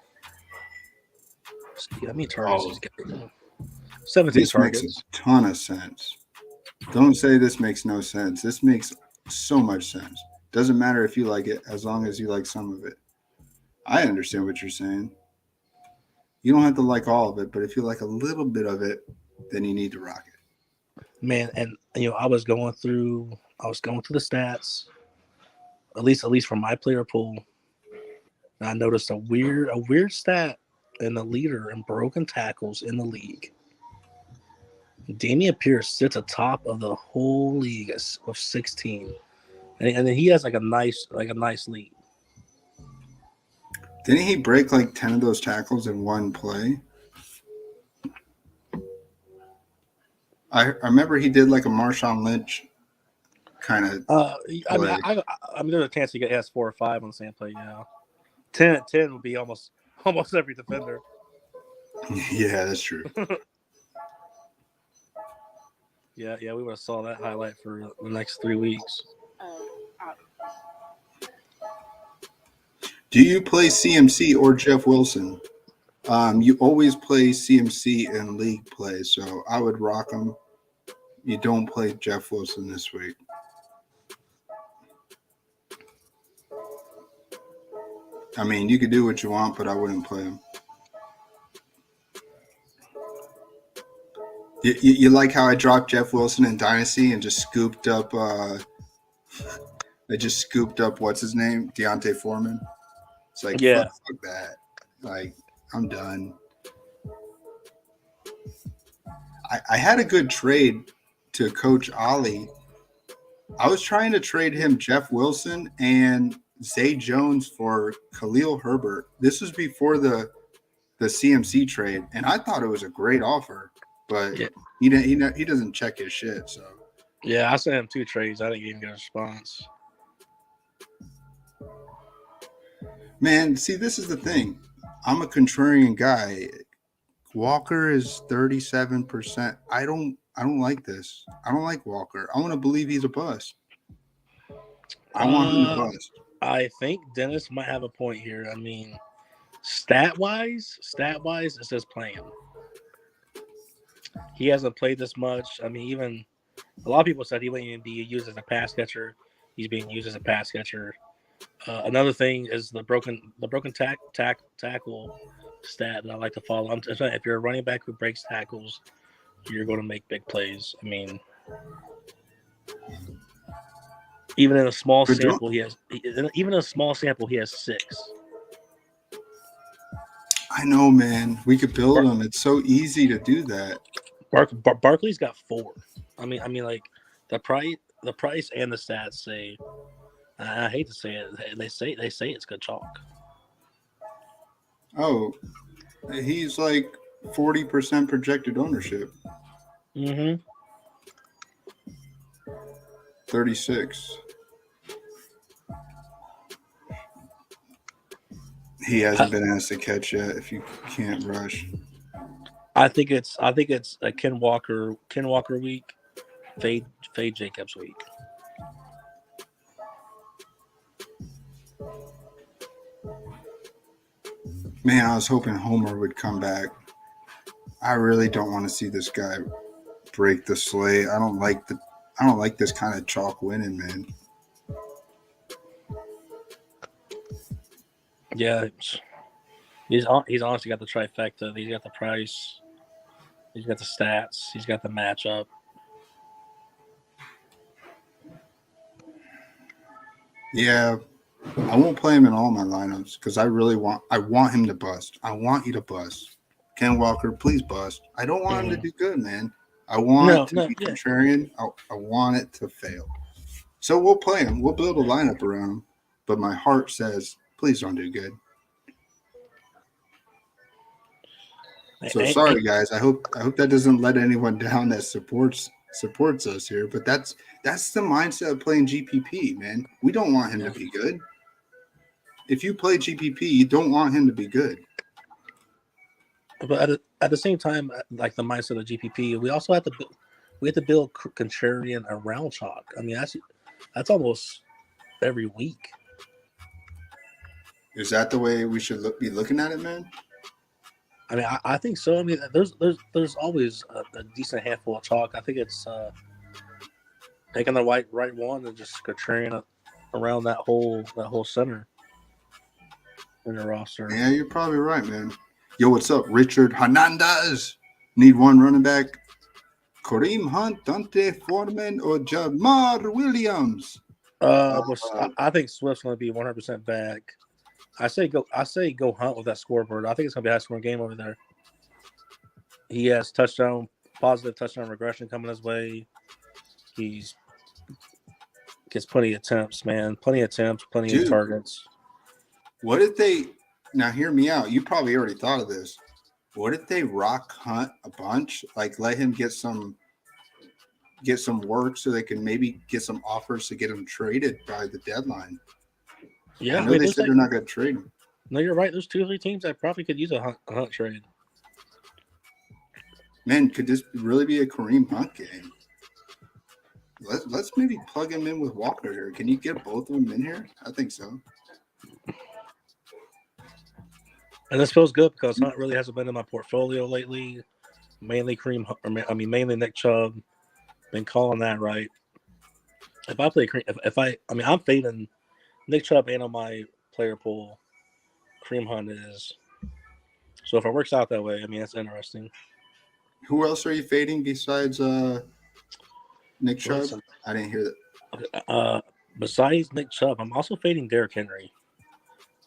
how many targets he's getting? 17 targets. This makes a ton of sense. Don't say this makes no sense. This makes so much sense. Doesn't matter if you like it, as long as you like some of it. I understand what you're saying. You don't have to like all of it, but if you like a little bit of it, then you need to rock it. Man, and I was going through I was going through the stats, at least from my player pool. And I noticed a weird stat in the leader in broken tackles in the league. Damian Pierce sits atop of the whole league with 16, and then he has like a nice lead. Didn't he break like 10 of those tackles in one play? I remember he did like a Marshawn Lynch kind of. I mean, there's a chance he has 4 or 5 on the same play. Yeah, 10 would be almost every defender. Yeah, that's true. Yeah, we would have saw that highlight for the next 3 weeks. Do you play CMC or Jeff Wilson? You always play CMC in league play, so I would rock him. You don't play Jeff Wilson this week. I mean, you could do what you want, but I wouldn't play him. You like how I dropped Jeff Wilson in Dynasty and just scooped up what's his name? Deontay Foreman. It's like, yeah, fuck that. Like, I'm done. I had a good trade to Coach Ollie. I was trying to trade him Jeff Wilson and Zay Jones for Khalil Herbert. This was before the CMC trade, and I thought it was a great offer, but he doesn't check his shit. So yeah, I sent him 2 trades. I didn't even get a response. Man, see, this is the thing. I'm a contrarian guy. Walker is 37%. I don't like this. I don't like Walker. I want to believe he's a bust. I want him to bust. I think Dennis might have a point here. I mean, stat wise, it's just playing. He hasn't played this much. I mean, even a lot of people said he wouldn't even be used as a pass catcher. He's being used as a pass catcher. Another thing is the broken tackle stat that I like to follow. I'm saying if you're a running back who breaks tackles, you're going to make big plays. I mean, even in a small sample, he has 6. I know, man. We could build him. It's so easy to do that. Barkley's got 4. I mean, like the price and the stats say. I hate to say it. They say it's good chalk. Oh, he's like 40% projected ownership. 36. He hasn't been asked to catch yet. If you can't rush, I think it's a Ken Walker week, Fade Jacobs week. Man, I was hoping Homer would come back. I really don't want to see this guy break the slate. I don't like this kind of chalk winning, man. Yeah, he's honestly got the trifecta. He's got the price. He's got the stats. He's got the matchup. Yeah, I won't play him in all my lineups because I want him to bust. I want you to bust. Ken Walker, please bust. I don't want him to do good, man. I want to be contrarian. I want it to fail. So we'll play him. We'll build a lineup around him. But my heart says, please don't do good. So sorry, guys. I hope that doesn't let anyone down that supports us here. But that's the mindset of playing GPP, man. We don't want him to be good. If you play GPP, you don't want him to be good. But at the same time, like the mindset of GPP, we also have to build contrarian around chalk. I mean, that's almost every week. Is that the way we should be looking at it, man? I mean, I think so. I mean, there's always a decent handful of chalk. I think it's taking the right one and just contrarian around that whole center in the roster. Yeah, you're probably right, man. Yo, what's up, Richard Hernandez? Need one running back. Kareem Hunt, Dante Foreman, or Jamar Williams? I think Swift's going to be 100% back. I say go Hunt with that scoreboard. I think it's going to be a high scoring game over there. He has positive touchdown regression coming his way. He's gets plenty of attempts, man. Plenty of targets. What if they now hear me out? You probably already thought of this. What if they rock Hunt a bunch? Like let him get some work so they can maybe get some offers to get him traded by the deadline. Yeah, I know they said they're not going to trade him. No, you're right. There's 2 or 3 teams that probably could use a Hunt trade. Man, could this really be a Kareem Hunt game? Let's maybe plug him in with Walker here. Can you get both of them in here? I think so. And this feels good because Hunt really hasn't been in my portfolio lately. Mainly mainly Nick Chubb. Been calling that right. If I play Kareem, I'm fading Nick Chubb ain't on my player pool. Kareem Hunt is. So if it works out that way, I mean that's interesting. Who else are you fading besides Nick Chubb? I didn't hear that. Besides Nick Chubb, I'm also fading Derrick Henry.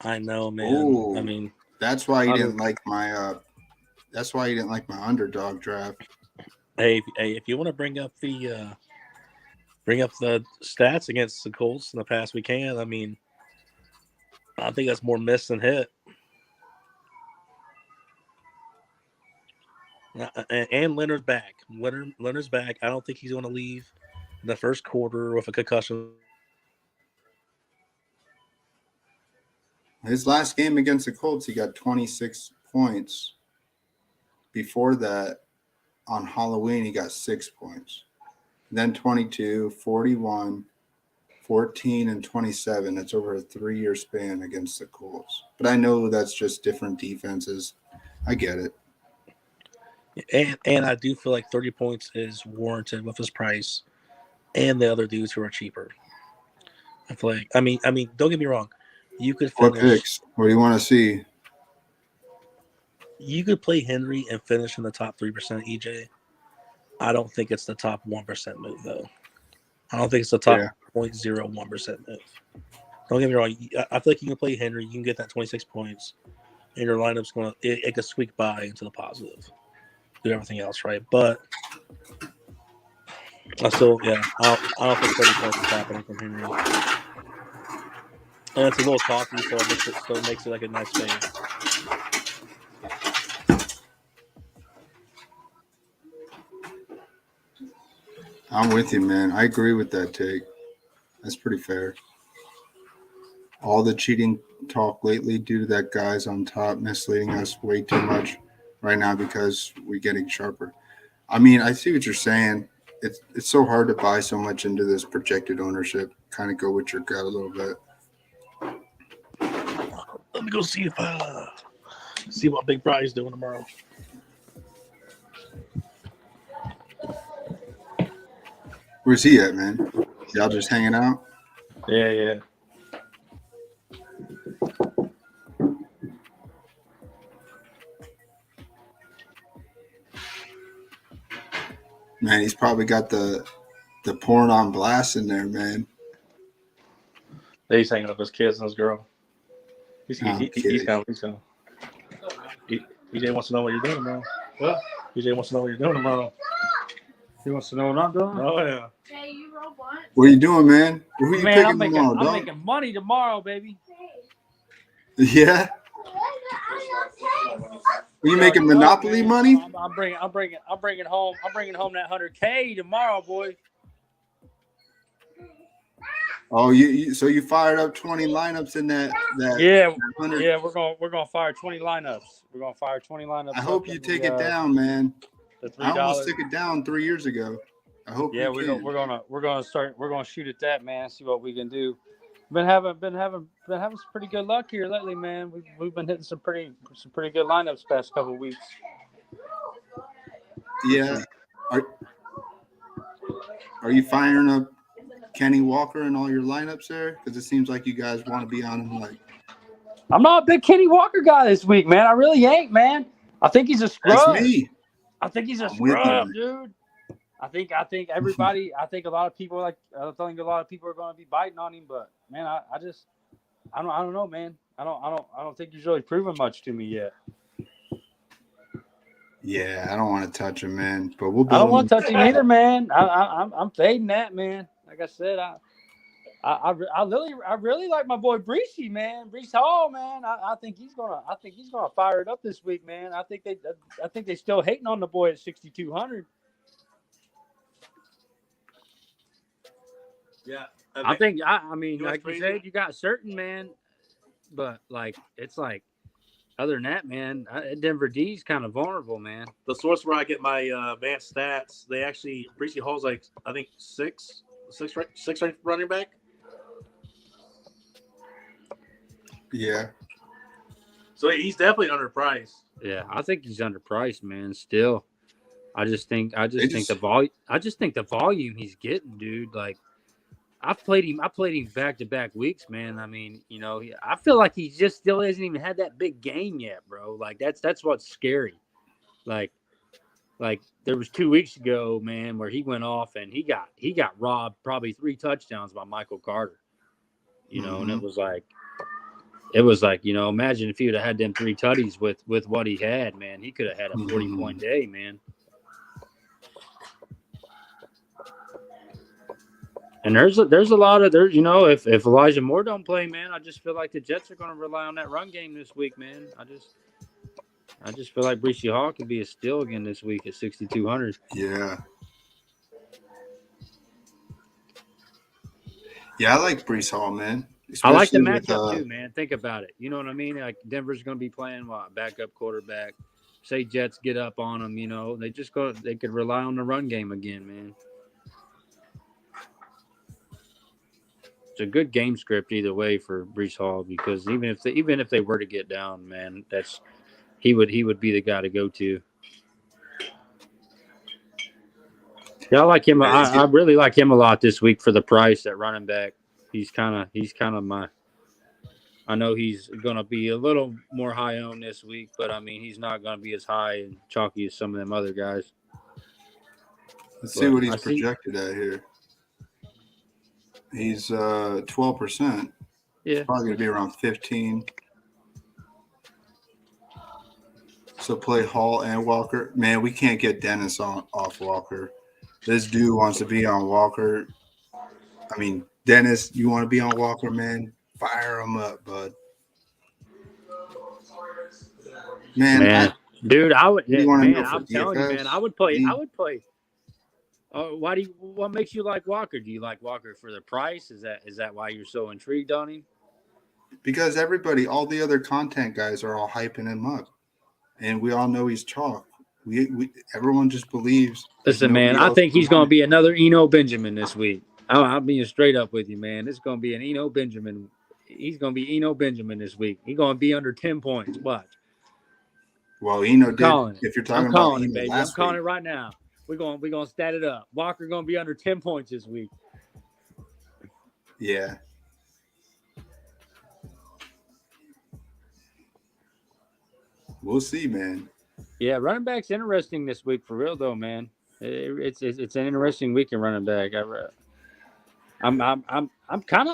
I know, man. Ooh, I mean, that's why you didn't like my. That's why you didn't like my underdog draft. Hey, if you want to bring up the stats against the Colts in the past, we can. I mean, I think that's more miss than hit. And Leonard's back. Leonard's back. I don't think he's going to leave in the first quarter with a concussion. His last game against the Colts, he got 26 points. Before that, on Halloween, he got 6 points. Then 22, 41, 14, and 27. That's over a 3-year span against the Colts. But I know that's just different defenses. I get it. And I do feel like 30 points is warranted with his price and the other dudes who are cheaper. I feel like I mean, don't get me wrong. You could finish. What picks? What do you want to see? You could play Henry and finish in the top 3%, EJ. I don't think it's the top 1% move, though. I don't think it's the top 0.01% move. Don't get me wrong. I feel like you can play Henry. You can get that 26 points, and your lineup's going to it could squeak by into the positive. Do everything else right, but I don't think 30 points is happening from Henry. And it's a little chalky, so it makes it like a nice fade. I'm with you, man. I agree with that take. That's pretty fair. All the cheating talk lately due to that guy's on top misleading us way too much right now because we're getting sharper. I mean, I see what you're saying. It's so hard to buy so much into this projected ownership. Kind of go with your gut a little bit. Let me go see what Big Bry's doing tomorrow. Where's he at, man? Y'all just hanging out? Yeah. Man, he's probably got the porn on blast in there, man. He's hanging up his kids and his girl. He's coming. EJ wants to know what you're doing tomorrow. What? EJ wants to know what you're doing tomorrow. He wants to know what I'm doing? Oh, yeah. Hey, you robot. What are you doing, man? Who are you Man, picking I'm tomorrow, dog? making money tomorrow, baby. Yeah? Are you making Monopoly money? I'm bringing home that 100K tomorrow, boy. Oh, so you fired up 20 lineups in that Yeah, 100. yeah, we're gonna fire 20 lineups. We're gonna fire 20 lineups. I hope you take it down, man. The I almost $3. took it down 3 years ago. I hope. Yeah, we're gonna shoot at that, man. See what we can do. Been having some pretty good luck here lately, man. We've been hitting some pretty good lineups past couple of weeks. Yeah. Are you firing up Kenny Walker in all your lineups there? Because it seems like you guys want to be on him. Like, I'm not a big Kenny Walker guy this week, man. I really ain't, man. I think he's a scrub. that's me. I think he's a I'm with scrub, you. dude. I think everybody. I think a lot of people I think a lot of people are going to be biting on him. But man, I don't know, man. I don't think he's really proven much to me yet. Yeah, I don't want to touch him, man. But we'll I build don't want him. to touch him either, man. I'm fading that, man. Like I said, I really like my boy Breesy, man. Brees Hall, man. I think he's gonna fire it up this week, man. I think they still hating on the boy at 6,200. Yeah. I mean, You know what's like you crazy? said, you got certain, man, but like it's like other than that, man, Denver D's kind of vulnerable, man. The source where I get my advanced stats, they actually Breesy Hall's like I think six ranked running back. Yeah. So he's definitely underpriced. Yeah, I think he's underpriced, man. Still, I just think the volume he's getting, dude. Like, I played him back to back weeks, man. I mean, you know, I feel like he just still hasn't even had that big game yet, bro. Like that's what's scary. Like there was 2 weeks ago, man, where he went off and he got robbed probably 3 touchdowns by Michael Carter. You know, and it was like, you know, imagine if he would have had them 3 tutties with what he had, man. He could have had a 40-point day, man. And there's a lot of you know, if Elijah Moore don't play, man, I just feel like the Jets are going to rely on that run game this week, man. I just feel like Breesy Hall could be a steal again this week at 6,200. Yeah. Yeah, I like Brees Hall, man. I like the Especially matchup too, man. Think about it. You know what I mean? Like Denver's going to be playing backup quarterback. Say Jets get up on them, you know, they could rely on the run game again, man. It's a good game script either way for Brees Hall because even if they were to get down, man, he would be the guy to go to. Yeah, I like him. I really like him a lot this week for the price at running back. He's kind of my. I know he's going to be a little more high owned this week, but I mean he's not going to be as high and chalky as some of them other guys. Let's see what he's projected at here. He's 12%. Yeah, probably going to be around 15. So play Hall and Walker. Man, we can't get Dennis off Walker. This dude wants to be on Walker. I mean, Dennis, you want to be on Walker, man? Fire him up, bud. Man. Dude, I would. Man, I'm DFS? telling you, man, I would play. What makes you like Walker? Do you like Walker for the price? Is that why you're so intrigued on him? Because all the other content guys are all hyping him up, and we all know he's chalk. Everyone just believes. Listen, man, I think he's going to be another Eno Benjamin this week. I'm being straight up with you, man. It's going to be an Eno Benjamin. He's going to be Eno Benjamin this week. He's going to be under 10 points. Watch. Well, Eno did. If you're talking about Eno, baby, I'm calling it right now. We're going to stat it up. Walker going to be under 10 points this week. Yeah. We'll see, man. Yeah, running back's interesting this week for real though, man. It's an interesting week in running back. I'm kind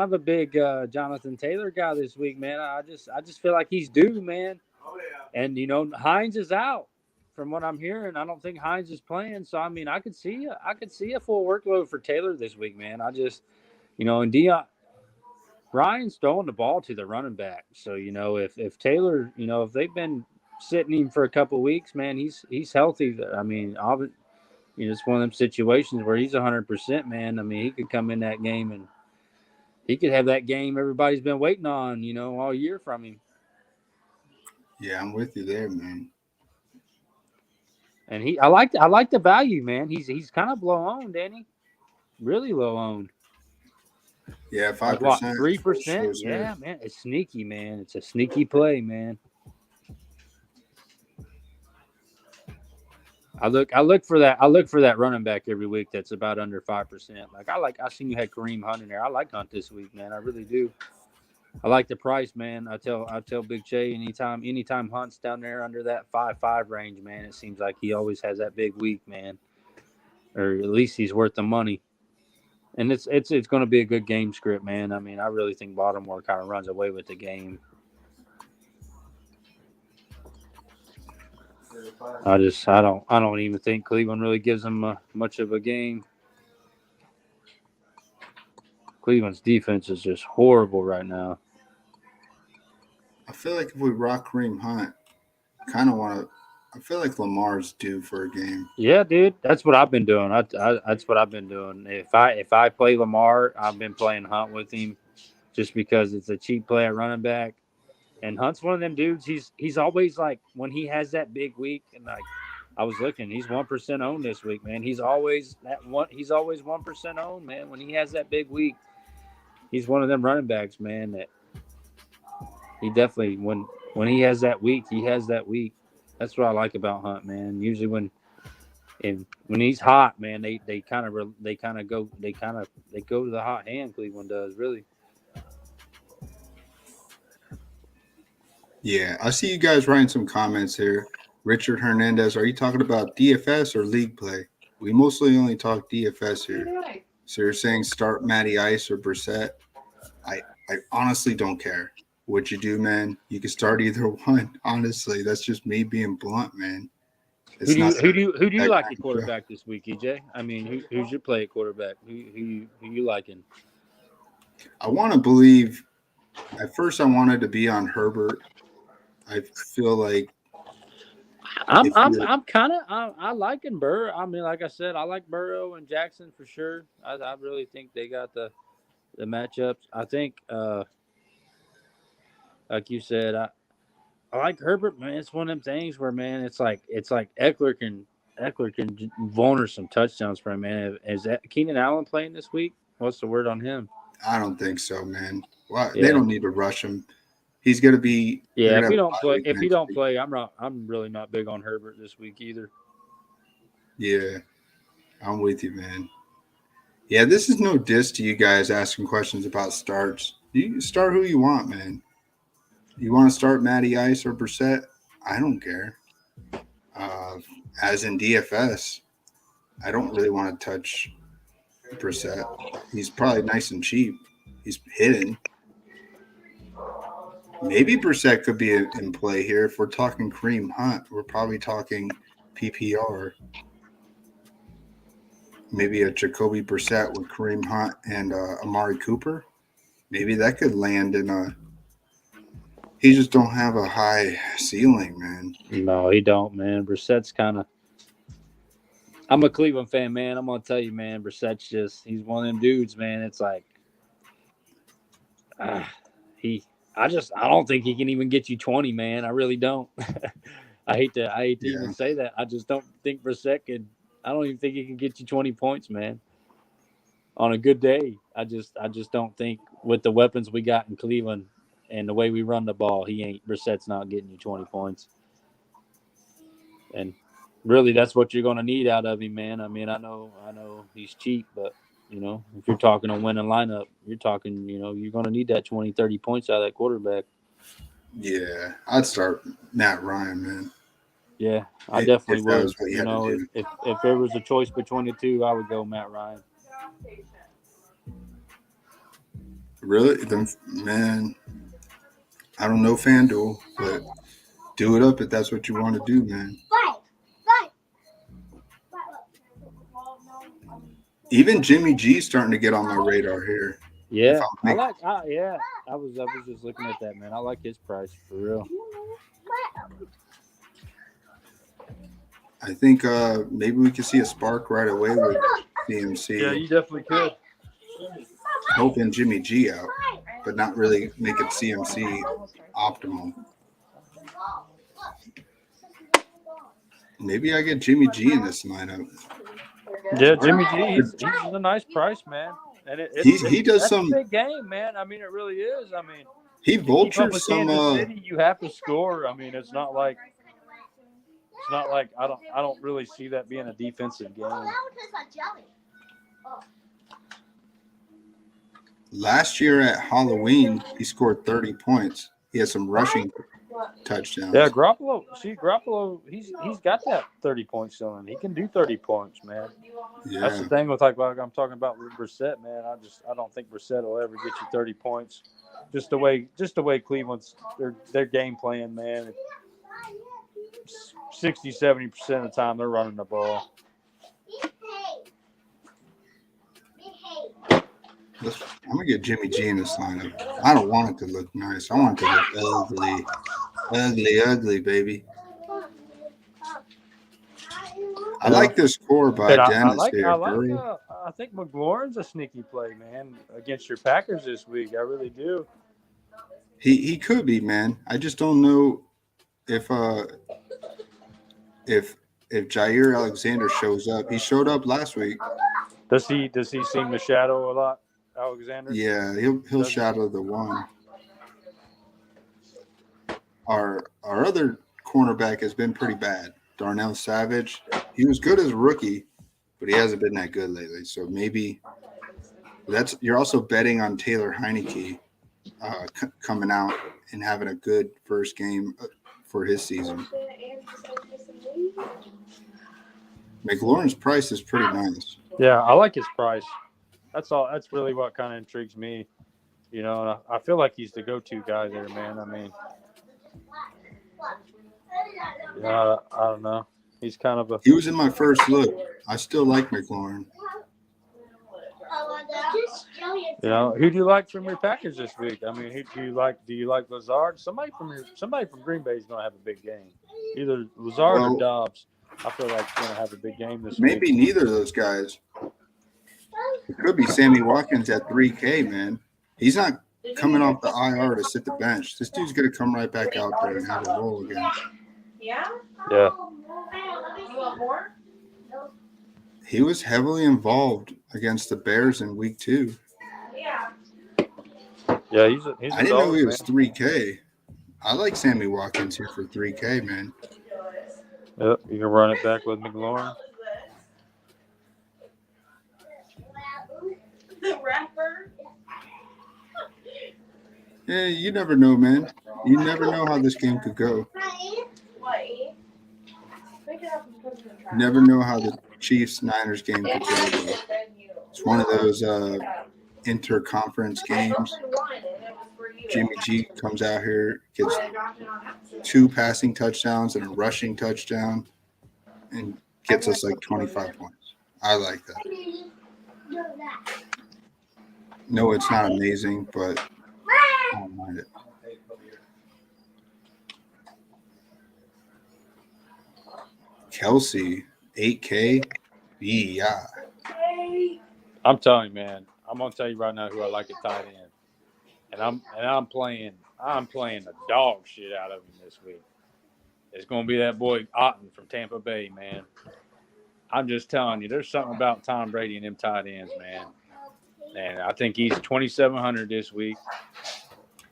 of a big Jonathan Taylor guy this week, man. I just feel like he's due, man. Oh yeah. And you know, Hines is out from what I'm hearing. I don't think Hines is playing, so I mean, I could see a full workload for Taylor this week, man. I just, you know, and Ryan's throwing the ball to the running back. So, you know, if Taylor, you know, if they've been sitting him for a couple of weeks, man, he's healthy. I mean, you know, it's one of them situations where he's 100%, man. I mean, he could come in that game and he could have that game everybody's been waiting on, you know, all year from him. Yeah, I'm with you there, man. And I like the value, man. He's kind of low owned, ain't he? Really low owned. Yeah, 5%. 3%. Yeah, man. It's sneaky, man. It's a sneaky play, man. I look for that running back every week that's about under 5%. I seen you had Kareem Hunt in there. I like Hunt this week, man. I really do. I like the price, man. I tell Big J anytime Hunt's down there under that 5-5 range, man, it seems like he always has that big week, man. Or at least he's worth the money. And it's going to be a good game script, man. I mean, I really think Baltimore kind of runs away with the game. I don't even think Cleveland really gives them much of a game. Cleveland's defense is just horrible right now. I feel like if we rock Kareem Hunt, kind of want to. I feel like Lamar's due for a game. Yeah, dude, that's what I've been doing. That's what I've been doing. If I play Lamar, I've been playing Hunt with him, just because it's a cheap play at running back. And Hunt's one of them dudes. He's always like when he has that big week, and like I was looking, he's 1% owned this week, man. He's always that one. He's always 1% owned, man. When he has that big week, he's one of them running backs, man. That he definitely when he has that week, he has that week. That's what I like about Hunt, man. Usually when he's hot, man, they go to the hot hand. Cleveland does really. Yeah, I see you guys writing some comments here. Richard Hernandez, are you talking about DFS or league play? We mostly only talk DFS here. So you're saying start Matty Ice or Brissett? I honestly don't care what you do, man. You can start either one. Honestly, that's just me being blunt, man. Who do you like at quarterback this week, EJ? I mean, who's your play at quarterback? Who you liking? I want to believe. At first, I wanted to be on Herbert. I feel like I'm liking Burrow. I mean, like I said, I like Burrow and Jackson for sure. I really think they got the matchups. I think, like you said, I like Herbert, man. It's one of them things where, man, it's like Eckler can Warner some touchdowns for him, man. Is that Keenan Allen playing this week? What's the word on him? I don't think so, man. Well, Yeah. They don't need to rush him. He's going to be. Yeah, if he don't play, I'm really not big on Herbert this week either. Yeah, I'm with you, man. Yeah, this is no diss to you guys asking questions about starts. You start who you want, man. You want to start Matty Ice or Brissett? I don't care. As in DFS, I don't really want to touch Brissett. He's probably nice and cheap. He's hidden. Maybe Brissett could be in play here. If we're talking Kareem Hunt, we're probably talking PPR. Maybe a Jacoby Brissett with Kareem Hunt and Amari Cooper. Maybe that could land in a. He just don't have a high ceiling, man. No, he don't, man. Brissett's kind of. I'm a Cleveland fan, man. I'm gonna tell you, man. Brissett's he's one of them dudes, man. It's like, I don't think he can even get you 20, man. I really don't. I hate to even say that. I just don't think Brissett could. I don't even think he can get you 20 points, man. On a good day, I just don't think with the weapons we got in Cleveland and the way we run the ball, Brissett's not getting you 20 points. And really, that's what you're going to need out of him, man. I mean, I know he's cheap, but if you're talking a winning lineup, you're talking, you're going to need that 20, 30 points out of that quarterback. Yeah, I'd start Matt Ryan, man. Yeah, I definitely would. If there was a choice between the two, I would go Matt Ryan. Really? Man, I don't know FanDuel, but do it up if that's what you want to do, man. Even Jimmy G's starting to get on my radar here. Yeah, I was just looking at that, man. I like his price for real. I think maybe we could see a spark right away with CMC. Yeah, you definitely could. Hoping Jimmy G out, but not really making CMC optimal. Maybe I get Jimmy G in this lineup. Yeah, Jimmy G, he's a nice price, man. And he does some a big game, man. I mean, it really is. I mean, he vultures some. Kansas City, you have to score. I mean, it's not like I don't really see that being a defensive game. last year at Halloween, he scored 30 points. He had some rushing touchdowns. Yeah, Garoppolo. See, Garoppolo, he's got that 30 points still in. He can do 30 points, man. Yeah. That's the thing with like I'm talking about with Brissett, man. I don't think Brissett will ever get you 30 points. Just the way Cleveland's their game plan, man. 60-70% of the time they're running the ball. I'm gonna get Jimmy G in this lineup. I don't want it to look nice. I want it to look ugly, baby. I like this score by Dennis here. I think McLaurin's a sneaky play, man, against your Packers this week. I really do. He could be, man. I just don't know if Jair Alexander shows up. He showed up last week. Does he seem to shadow a lot, Alexander? Yeah, he'll shadow the one. Our other cornerback has been pretty bad. Darnell Savage. He was good as a rookie, but he hasn't been that good lately. So maybe you're also betting on Taylor Heineke coming out and having a good first game for his season. McLaurin's price is pretty nice. Yeah, I like his price. That's all. That's really what kind of intrigues me. You know, I feel like he's the go-to guy there, man. I mean, I don't know. He's kind of He was in my first look. I still like McLaurin. You know, who do you like from your Packers this week? I mean, who do you like? Do you like Lazard? Somebody from Green Bay is going to have a big game. Either Lazard or Dobbs. I feel like he's going to have a big game this week. Maybe neither of those guys. It could be Sammy Watkins at 3K, man. He's not coming off the IR to sit the bench. This dude's going to come right back out there and have a roll again. Yeah? Yeah. You want more? He was heavily involved against the Bears in week 2. Yeah. Yeah, he's I didn't know he was 3K. I like Sammy Watkins here for 3K, man. Yep, you can run it back with McLaurin. The rapper. Yeah, you never know, man. You never know how this game could go. What? Pick it up and put it in the trash. Never know how the Chiefs-Niners game could go. It's one of those interconference games. Jimmy G comes out here, gets 2 passing touchdowns and a rushing touchdown, and gets us like 25 points. I like that. No, it's not amazing, but I don't mind it. Kelsey, 8K. Yeah. I'm telling you, man. I'm gonna tell you right now who I like at tight end, and I'm playing the dog shit out of him this week. It's gonna be that boy Otten from Tampa Bay, man. I'm just telling you, there's something about Tom Brady and them tight ends, man. And I think he's 2,700 this week.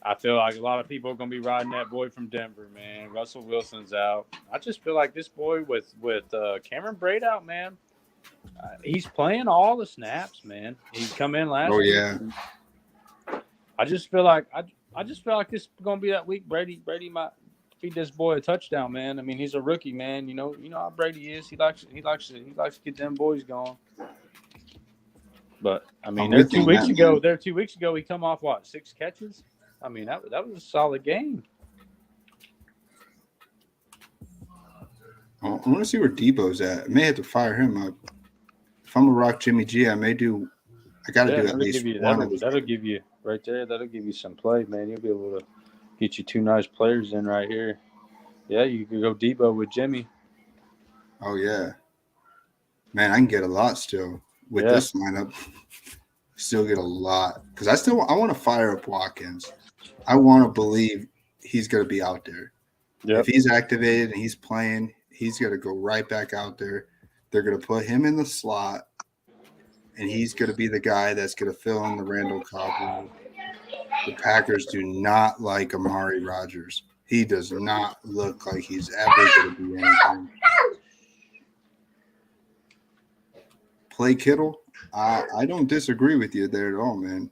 I feel like a lot of people are going to be riding that boy from Denver, man. Russell Wilson's out. I just feel like this boy with Cameron Braid out, man, he's playing all the snaps, man. He come in last week. Yeah. I just feel like this is going to be that week. Brady might feed this boy a touchdown, man. I mean, he's a rookie, man. You know how Brady is. He likes to get them boys going. But I mean, there 2 weeks ago, he come off 6 catches. I mean, that was a solid game. I want to see where Debo's at. I may have to fire him up. If I'm gonna rock Jimmy G, I got to do at least one of these. That'll give you right there. That'll give you some play, man. You'll be able to get you 2 nice players in right here. Yeah, you can go Debo with Jimmy. Oh yeah, man, I can get a lot still with this lineup. Still get a lot because I want to fire up Watkins. I want to believe he's going to be out there. Yep. If he's activated and he's playing, he's going to go right back out there. They're going to put him in the slot, and he's going to be the guy that's going to fill in the Randall Cobb role. The Packers do not like Amari Rodgers. He does not look like he's ever going to be anything. Play Kittle. I don't disagree with you there at all, man.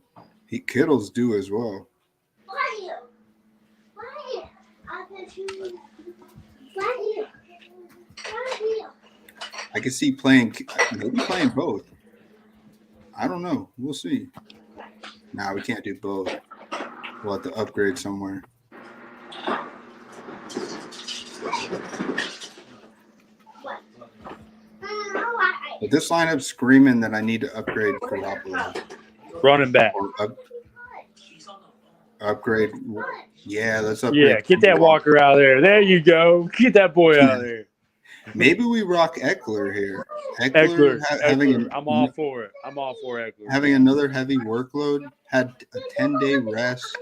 Kittle's due as well. I can see maybe playing both. I don't know. We'll see. Nah, we can't do both. We'll have to upgrade somewhere. But this lineup's screaming that I need to upgrade Garoppolo. Running back. Or upgrade. Yeah, let's upgrade. Yeah, get that Walker out of there. There you go. Get that boy out of there. Maybe we rock Eckler here. Eckler. Having I'm all for it. I'm all for Eckler. Having another heavy workload, had a 10-day rest.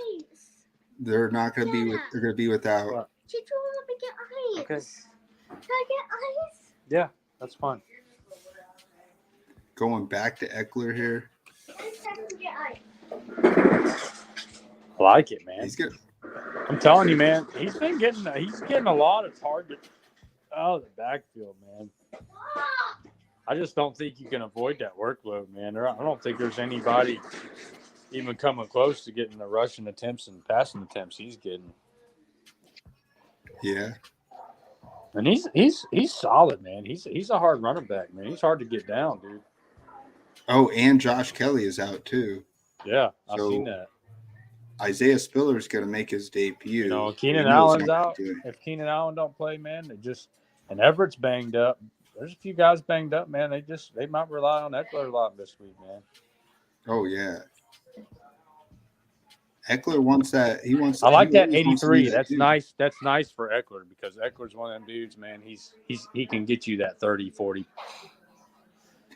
They're not going to be they're going to be without. What? She told me to get ice. Okay. Can I get ice? Yeah, that's fine. Going back to Eckler here. It's time to get ice. I like it, man. He's good. I'm telling you, man. He's getting a lot of targets out of the backfield, man. I just don't think you can avoid that workload, man. I don't think there's anybody even coming close to getting the rushing attempts and passing attempts he's getting. Yeah. And he's solid, man. He's a hard running back, man. He's hard to get down, dude. Oh, and Josh Kelly is out too. Yeah, I've So, seen that. Isaiah Spiller's going to make his debut. You know, He Keenan knows Allen's what out. to do. If Keenan Allen don't play, man, and Everett's banged up. There's a few guys banged up, man. They might rely on Eckler a lot this week, man. Oh yeah. Eckler wants that. He wants. I like he that always wants to 83. be that That's dude. nice. That's nice for Eckler because Eckler's one of them dudes, man. He can get you that 30, 40.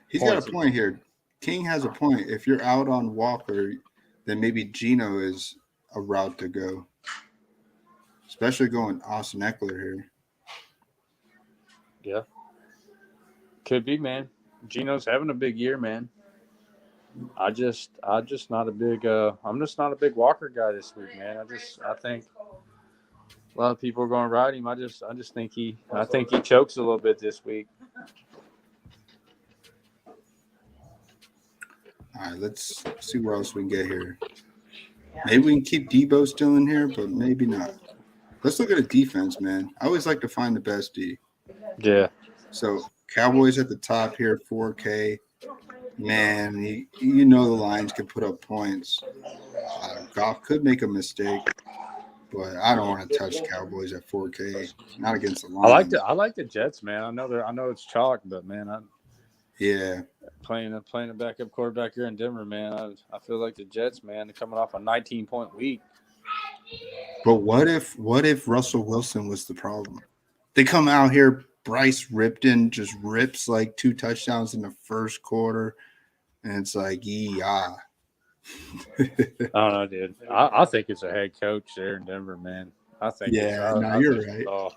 He's got points. a point here. King has a point. If you're out on Walker, then maybe Geno is a route to go. Especially going Austin Eckler here. Yeah. Could be, man. Geno's having a big year, man. I'm just not a big Walker guy this week, man. I think a lot of people are going to ride him. I just think he chokes a little bit this week. All right, let's see where else we can get here. Maybe we can keep Debo still in here, but maybe not. Let's look at a defense, man. I always like to find the best D. Yeah. So Cowboys at the top here, 4K. Man, you know the Lions can put up points. Goff could make a mistake, but I don't want to touch Cowboys at 4K. Not against the Lions. I like the Jets, man. I know it's chalk, but man, Yeah. playing a backup quarterback here in Denver, man. I feel like the Jets, man, they're coming off a 19-point week. But what if Russell Wilson was the problem? They come out here, Bryce Ripton just rips like 2 touchdowns in the first quarter, and it's like, yeah. I don't know, dude. I think it's a head coach there in Denver, man. I think you're right.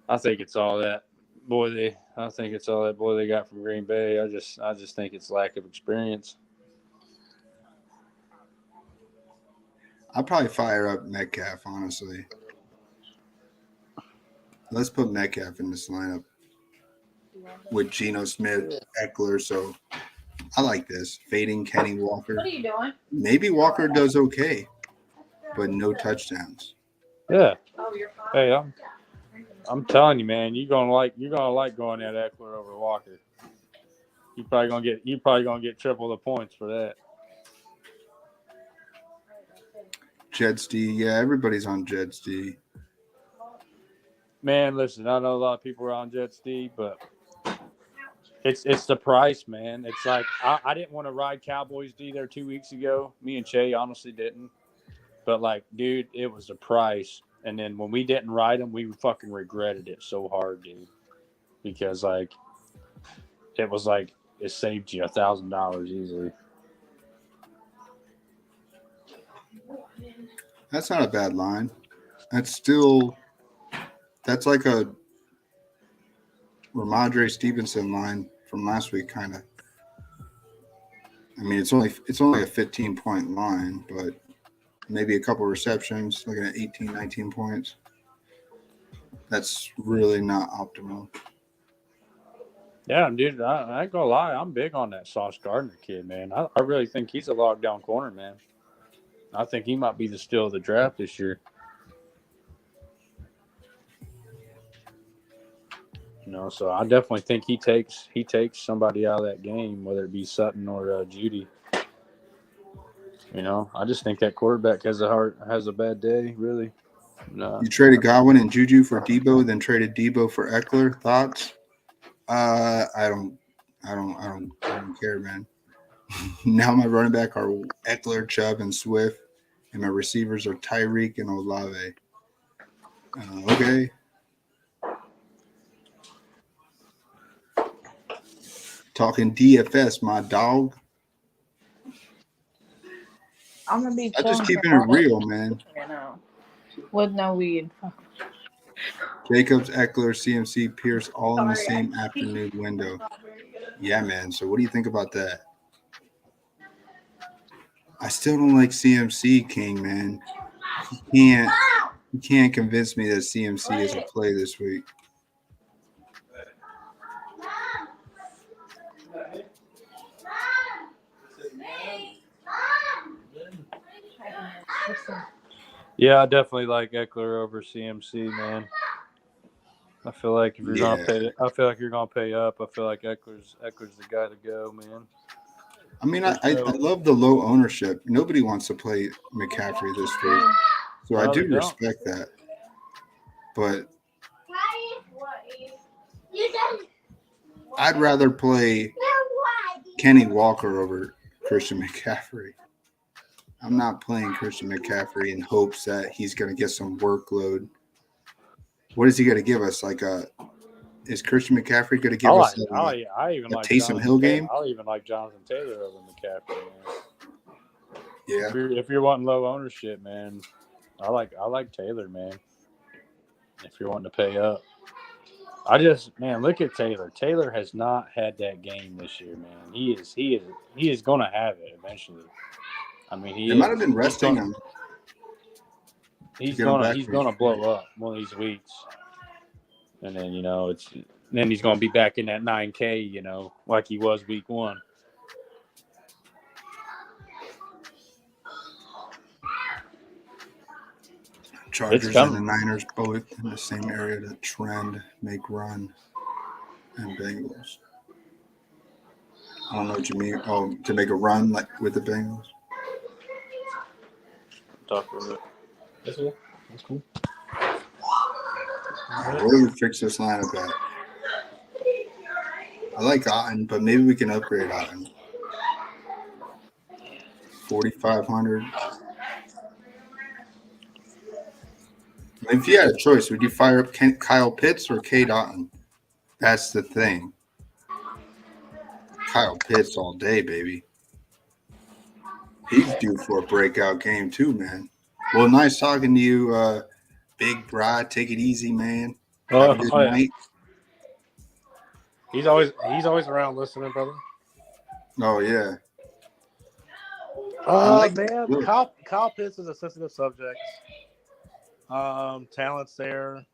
I think it's all that boy they got from Green Bay. I just think it's lack of experience. I'll probably fire up Metcalf, honestly. Let's put Metcalf in this lineup with Geno Smith, Eckler. So I like this. Fading Kenny Walker. What are you doing? Maybe Walker does okay, but no touchdowns. Yeah. Oh, you're fine. Hey, I'm telling you, man, you're gonna like going at Eckler over Walker. You're probably gonna get triple the points for that. Jets D, yeah, everybody's on Jets D. Man, listen, I know a lot of people are on Jets D, but it's the price, man. It's like I didn't want to ride Cowboys D there 2 weeks ago. Me and Che honestly didn't. But like, dude, it was the price. And then when we didn't ride them, we fucking regretted it so hard, dude. Because like it was like it saved you $1,000 easily. That's not a bad line. That's like a Ramondre Stevenson line from last week, kind of. I mean, it's only a 15-point line, but maybe a couple receptions, looking at 18, 19 points. That's really not optimal. Yeah, dude, I ain't gonna lie. I'm big on that Sauce Gardner kid, man. I really think he's a lockdown corner, man. I think he might be the steal of the draft this year. So I definitely think he takes somebody out of that game, whether it be Sutton or Judy. I just think that quarterback has a bad day, really. No. You traded Godwin and Juju for Debo, then traded Debo for Eckler. Thoughts? I don't care, man. Now my running back are Eckler, Chubb, and Swift, and my receivers are Tyreek and Olave. Okay. Talking DFS, my dog. I'm gonna be I'm chilling. just keeping it real, man. With no weed. Jacobs, Eckler, CMC, Pierce, all in the same afternoon window. Yeah, man. So what do you think about that? I still don't like CMC, King, man. You can't convince me that CMC is a play this week. Yeah, I definitely like Eckler over CMC, man. I feel like if you're gonna pay, I feel like you're gonna pay up. I feel like Eckler's the guy to go, man. I mean, I love the low ownership. Nobody wants to play McCaffrey this week, so I do respect that. But I'd rather play Kenny Walker over Christian McCaffrey. I'm not playing Christian McCaffrey in hopes that he's going to get some workload. What is he going to give us? Is Christian McCaffrey going to give us a Taysom Hill game? I'll even like Jonathan Taylor over McCaffrey, man. Yeah. If you're wanting low ownership, man, I like Taylor, man. If you're wanting to pay up. Look at Taylor. Taylor has not had that game this year, man. He is going to have it eventually. I mean, they might have been resting him. He's gonna blow up one of these weeks, and then then he's gonna be back in that 9K, like he was week 1. Chargers and the Niners both in the same area to trend, make run, and Bengals. I don't know what you mean. Oh, to make a run like with the Bengals. Talk a little bit. That's cool. Where do we fix this lineup at? I like Otten, but maybe we can upgrade Otten. 4,500. If you had a choice, would you fire up Kyle Pitts or Cade Otton? That's the thing. Kyle Pitts all day, baby. He's due for a breakout game too, man. Well, nice talking to you, Big Brad. Take it easy, man. Have a good night. He's always around listening, brother. Oh yeah. Man, Kyle Pitts is a sensitive subject. Talent's there.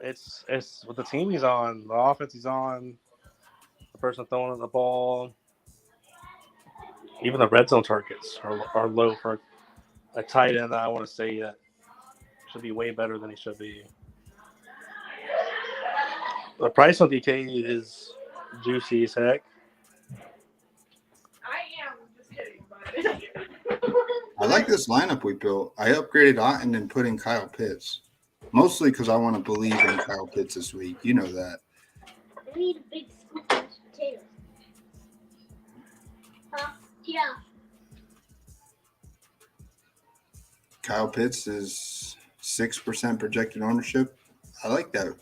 It's with the team he's on, the offense he's on, the person throwing the ball. Even the red zone targets are low for a tight end that I want to say that should be way better than he should be. The price on DK is juicy as heck. I like this lineup we built. I upgraded Otten and put in Kyle Pitts. Mostly because I want to believe in Kyle Pitts this week. You know that. I need a big scoop of potatoes. Yeah. Kyle Pitts is 6% projected ownership. I like that.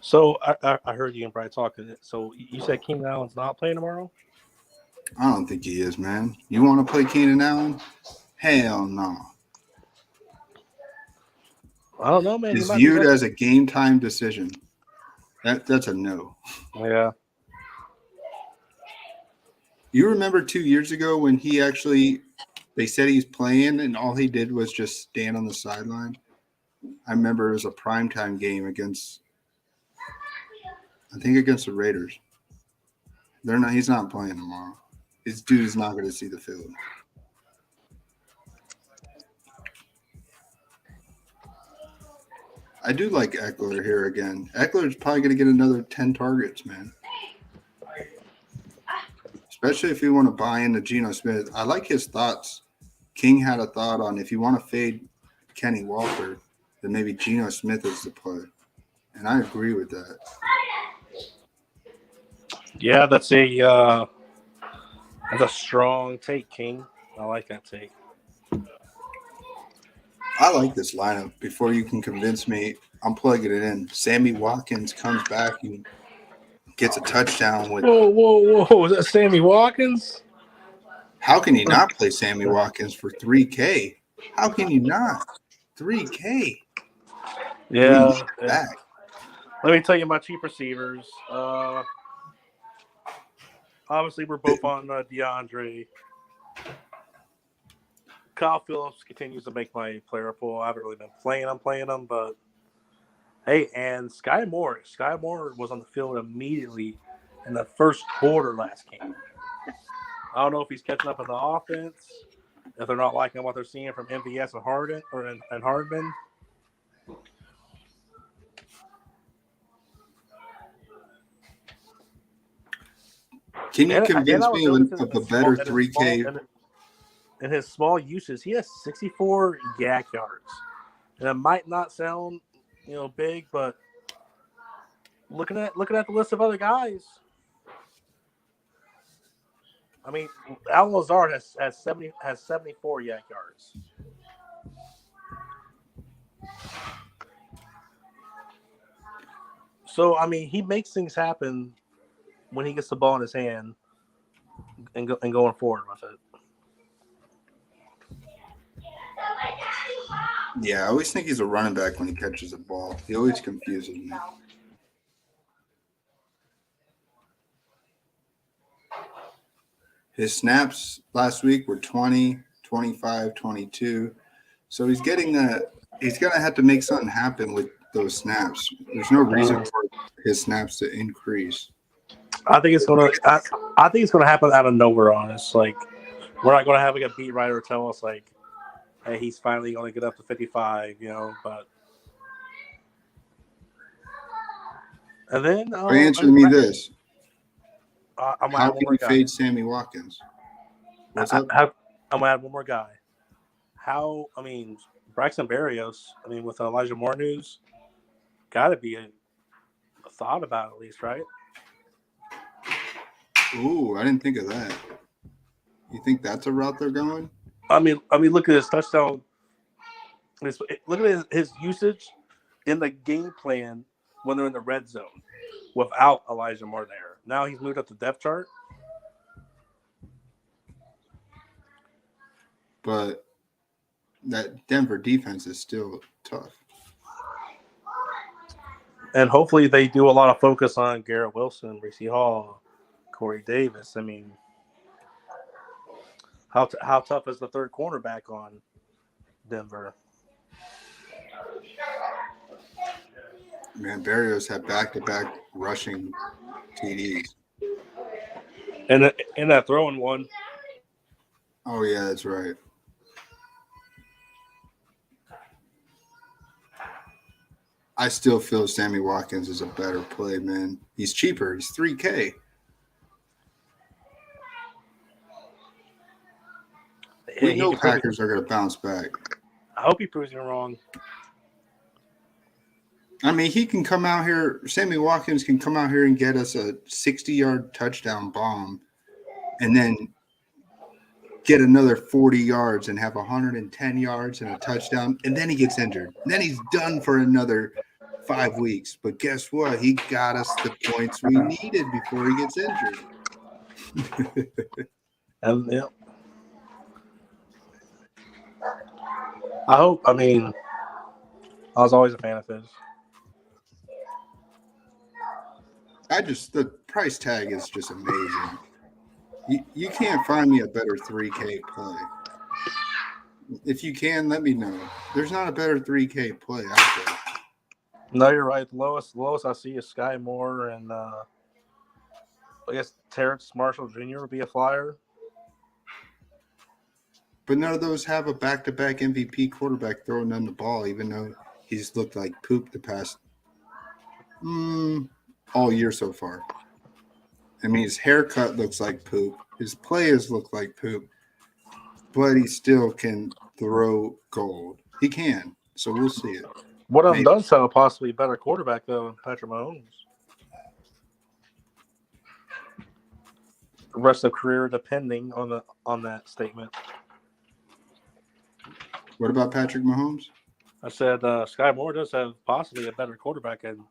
So I heard you and Brian talking. So you said Keenan Allen's not playing tomorrow? I don't think he is, man. You want to play Keenan Allen? Hell no. I don't know, man. It's viewed as a game time decision. That's a no. Yeah. You remember 2 years ago when they said he's playing and all he did was just stand on the sideline? I remember it was a primetime game against the Raiders. He's not playing tomorrow. This dude is not going to see the field. I do like Eckler here again. Eckler's probably going to get another 10 targets, man. Especially if you want to buy into Geno Smith. I like his thoughts. King had a thought on if you want to fade Kenny Walker, then maybe Geno Smith is the play. And I agree with that. Yeah, that's a strong take, King. I like that take. I like this lineup. Before you can convince me, I'm plugging it in. Sammy Watkins comes back and gets a touchdown with. Whoa! Was that Sammy Watkins? How can you not play Sammy Watkins for $3K? How can you not? $3K. Yeah. Back. Let me tell you my cheap receivers. Obviously, we're both on DeAndre. Kyle Phillips continues to make my player pool. I haven't really been playing him, but hey, and Sky Moore. Sky Moore was on the field immediately in the first quarter last game. I don't know if he's catching up in the offense, if they're not liking what they're seeing from MVS and Hardman. Can you convince me of a better 3K? In his small uses, he has 64 yak yards. And it might not sound, big, but looking at the list of other guys, I mean, Alan Lazard has 74 yak yards. So I mean, he makes things happen when he gets the ball in his hand and going forward with it. Yeah, I always think he's a running back when he catches a ball. He always confuses me. His snaps last week were 20, 25, 22. So he's getting that. He's going to have to make something happen with those snaps. There's no reason for his snaps to increase. I think it's going to. I think it's going to happen out of nowhere. Honest, like we're not going to have like a beat writer tell us like, "Hey, he's finally going to get up to 55," But and then answer me this: how can you fade Sammy Watkins? What's up? I'm going to add one more guy. Braxton Berrios. With Elijah Moore news, got to be a thought about at least, right? Ooh, I didn't think of that. You think that's a route they're going? Look at his touchdown. Look at his usage in the game plan when they're in the red zone without Elijah Moore there. Now he's moved up the depth chart. But that Denver defense is still tough. And hopefully they do a lot of focus on Garrett Wilson, Reese Hall, Corey Davis. How tough is the third cornerback on Denver? Man, Berrios had back-to-back rushing TDs. And that throwing one. Oh, yeah, that's right. I still feel Sammy Watkins is a better play, man. He's cheaper. He's $3K. We know Packers are going to bounce back. I hope he proves me wrong. He can come out here. Sammy Watkins can come out here and get us a 60-yard touchdown bomb and then get another 40 yards and have 110 yards and a touchdown, and then he gets injured. And then he's done for another 5 weeks. But guess what? He got us the points we needed before he gets injured. Yeah. I hope. I was always a fan of his. The price tag is just amazing. You can't find me a better 3K play. If you can, let me know. There's not a better 3K play out there. No, you're right. The lowest I see is Sky Moore and I guess Terrence Marshall Jr. would be a flyer. But none of those have a back-to-back MVP quarterback throwing them the ball, even though he's looked like poop the past all year so far. I mean, his haircut looks like poop. His players look like poop. But he still can throw gold. He can. So we'll see it. One of them does have a possibly better quarterback, though, than Patrick Mahomes. The rest of career depending on that statement. What about Patrick Mahomes? I said Sky Moore does have possibly a better quarterback than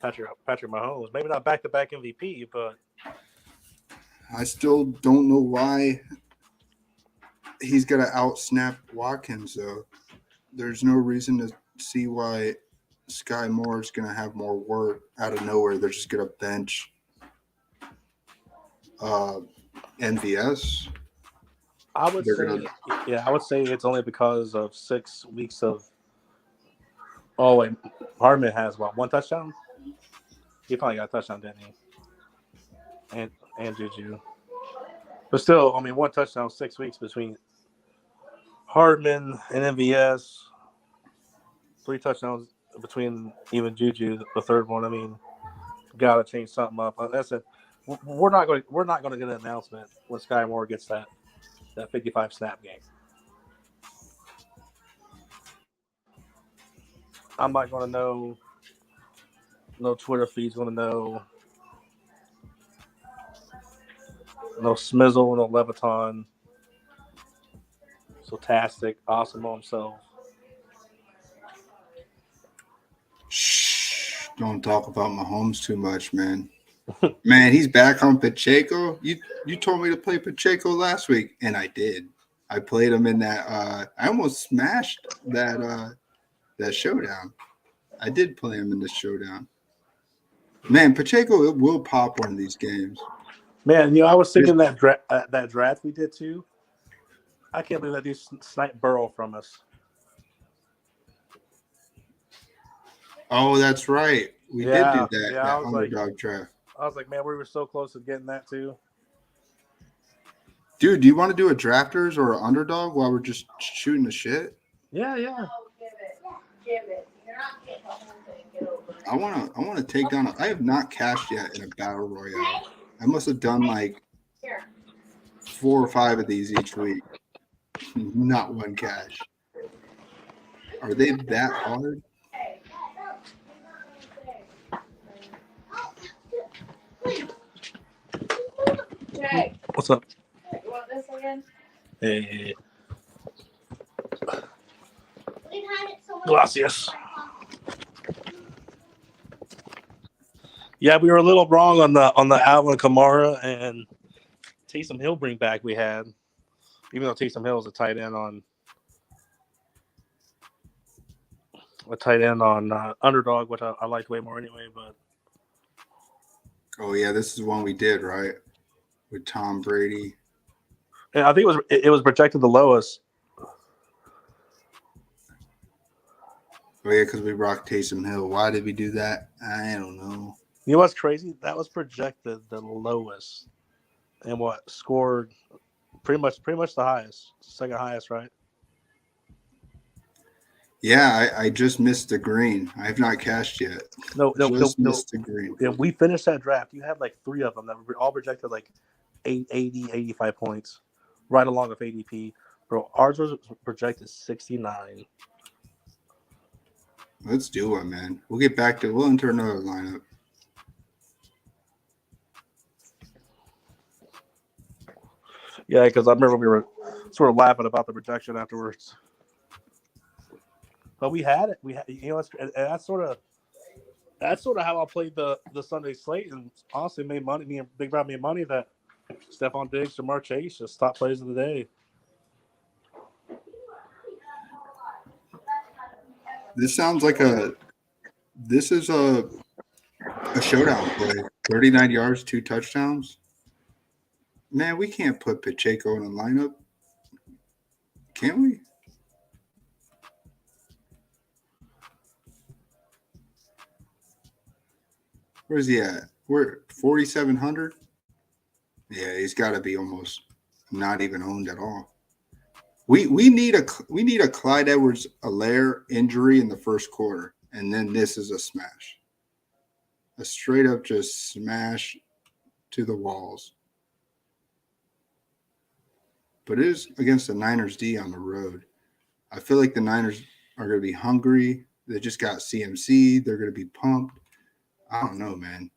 Patrick Mahomes. Maybe not back-to-back MVP, but I still don't know why he's got to out-snap Watkins, though. There's no reason to see why Sky Moore is going to have more work out of nowhere. They're just going to bench NVS. I would say it's only because of 6 weeks of. Oh wait, Hardman has one touchdown. He probably got a touchdown, didn't he? And Juju, but still, I mean, one touchdown, 6 weeks between Hardman and MVS. 3 touchdowns between even Juju, the third one. I mean, got to change something up. That's it. We're not going to get an announcement when Sky Moore gets that 55 snap game. I'm not going to know. No Twitter feed's going to know. No Smizzle, no Leviton. So Tastic, awesome on himself. Shh, don't talk about Mahomes too much, man. Man, he's back on Pacheco. You told me to play Pacheco last week, and I did. I played him in that. I almost smashed that showdown. I did play him in the showdown. Man, Pacheco will pop one of these games. Man, I was thinking that draft we did too. I can't believe that dude sniped Burrow from us. Oh, that's right. We did do that. Yeah, that underdog draft. I was like, man, we were so close to getting that too. Dude, do you want to do a drafters or an underdog while we're just shooting the shit? Yeah. Give it. You're not getting the whole thing. Get over it. I want to take down. I have not cashed yet in a battle royale. I must have done like 4 or 5 of these each week. Not one cash. Are they that hard? Jay, What's up? you want this again? Hey. Gracias. Yeah, we were a little wrong on the Alvin Kamara and Taysom Hill bring back we had, even though Taysom Hill is a tight end on underdog, which I like way more anyway. But Oh yeah, this is one we did right with Tom Brady. yeah, I think it was projected the lowest. Oh yeah, because we rocked Taysom Hill. Why did we do that? I don't know. You know what's crazy? That was projected the lowest, and what scored pretty much the highest, second highest, right? Yeah, I just missed the green. I have not cashed yet. No. Missed the green. Yeah, we finished that draft. You had like 3 of them that were all projected like 80, 85 points, right along with ADP. Bro, ours was projected 69. Let's do it, man. We'll enter another lineup. Yeah, because I remember we were sort of laughing about the projection afterwards. But we had it. And that's sort of how I played the Sunday slate, and honestly made money. Me and Big Brown made money that Stephon Diggs, Jamar Chase, just top plays of the day. This sounds like this is a showdown play. 39 yards, 2 touchdowns. Man, we can't put Pacheco in a lineup. Can we? Where's he at? We're 4,700. Yeah, he's got to be almost not even owned at all. We need a Clyde Edwards-Helaire injury in the first quarter, and then this is a smash. A straight up just smash to the walls. But it is against the Niners D on the road. I feel like the Niners are going to be hungry. They just got CMC. They're going to be pumped. I don't know, man.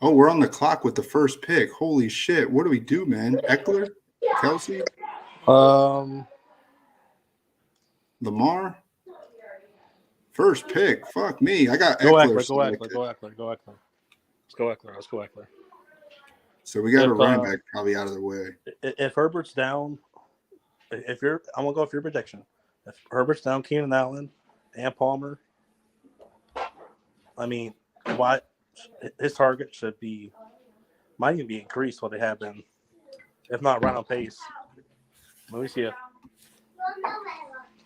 Oh, we're on the clock with the first pick. Holy shit. What do we do, man? Eckler? Kelsey? Lamar? First pick. Fuck me. I got Eckler. Go Eckler. Let's go Eckler. So we got a running back probably out of the way. If Herbert's down, I'm gonna go with your prediction. If Herbert's down, Keenan Allen and Palmer, I mean, why his target might even be increased what they have been, if not right on pace. Let me see it.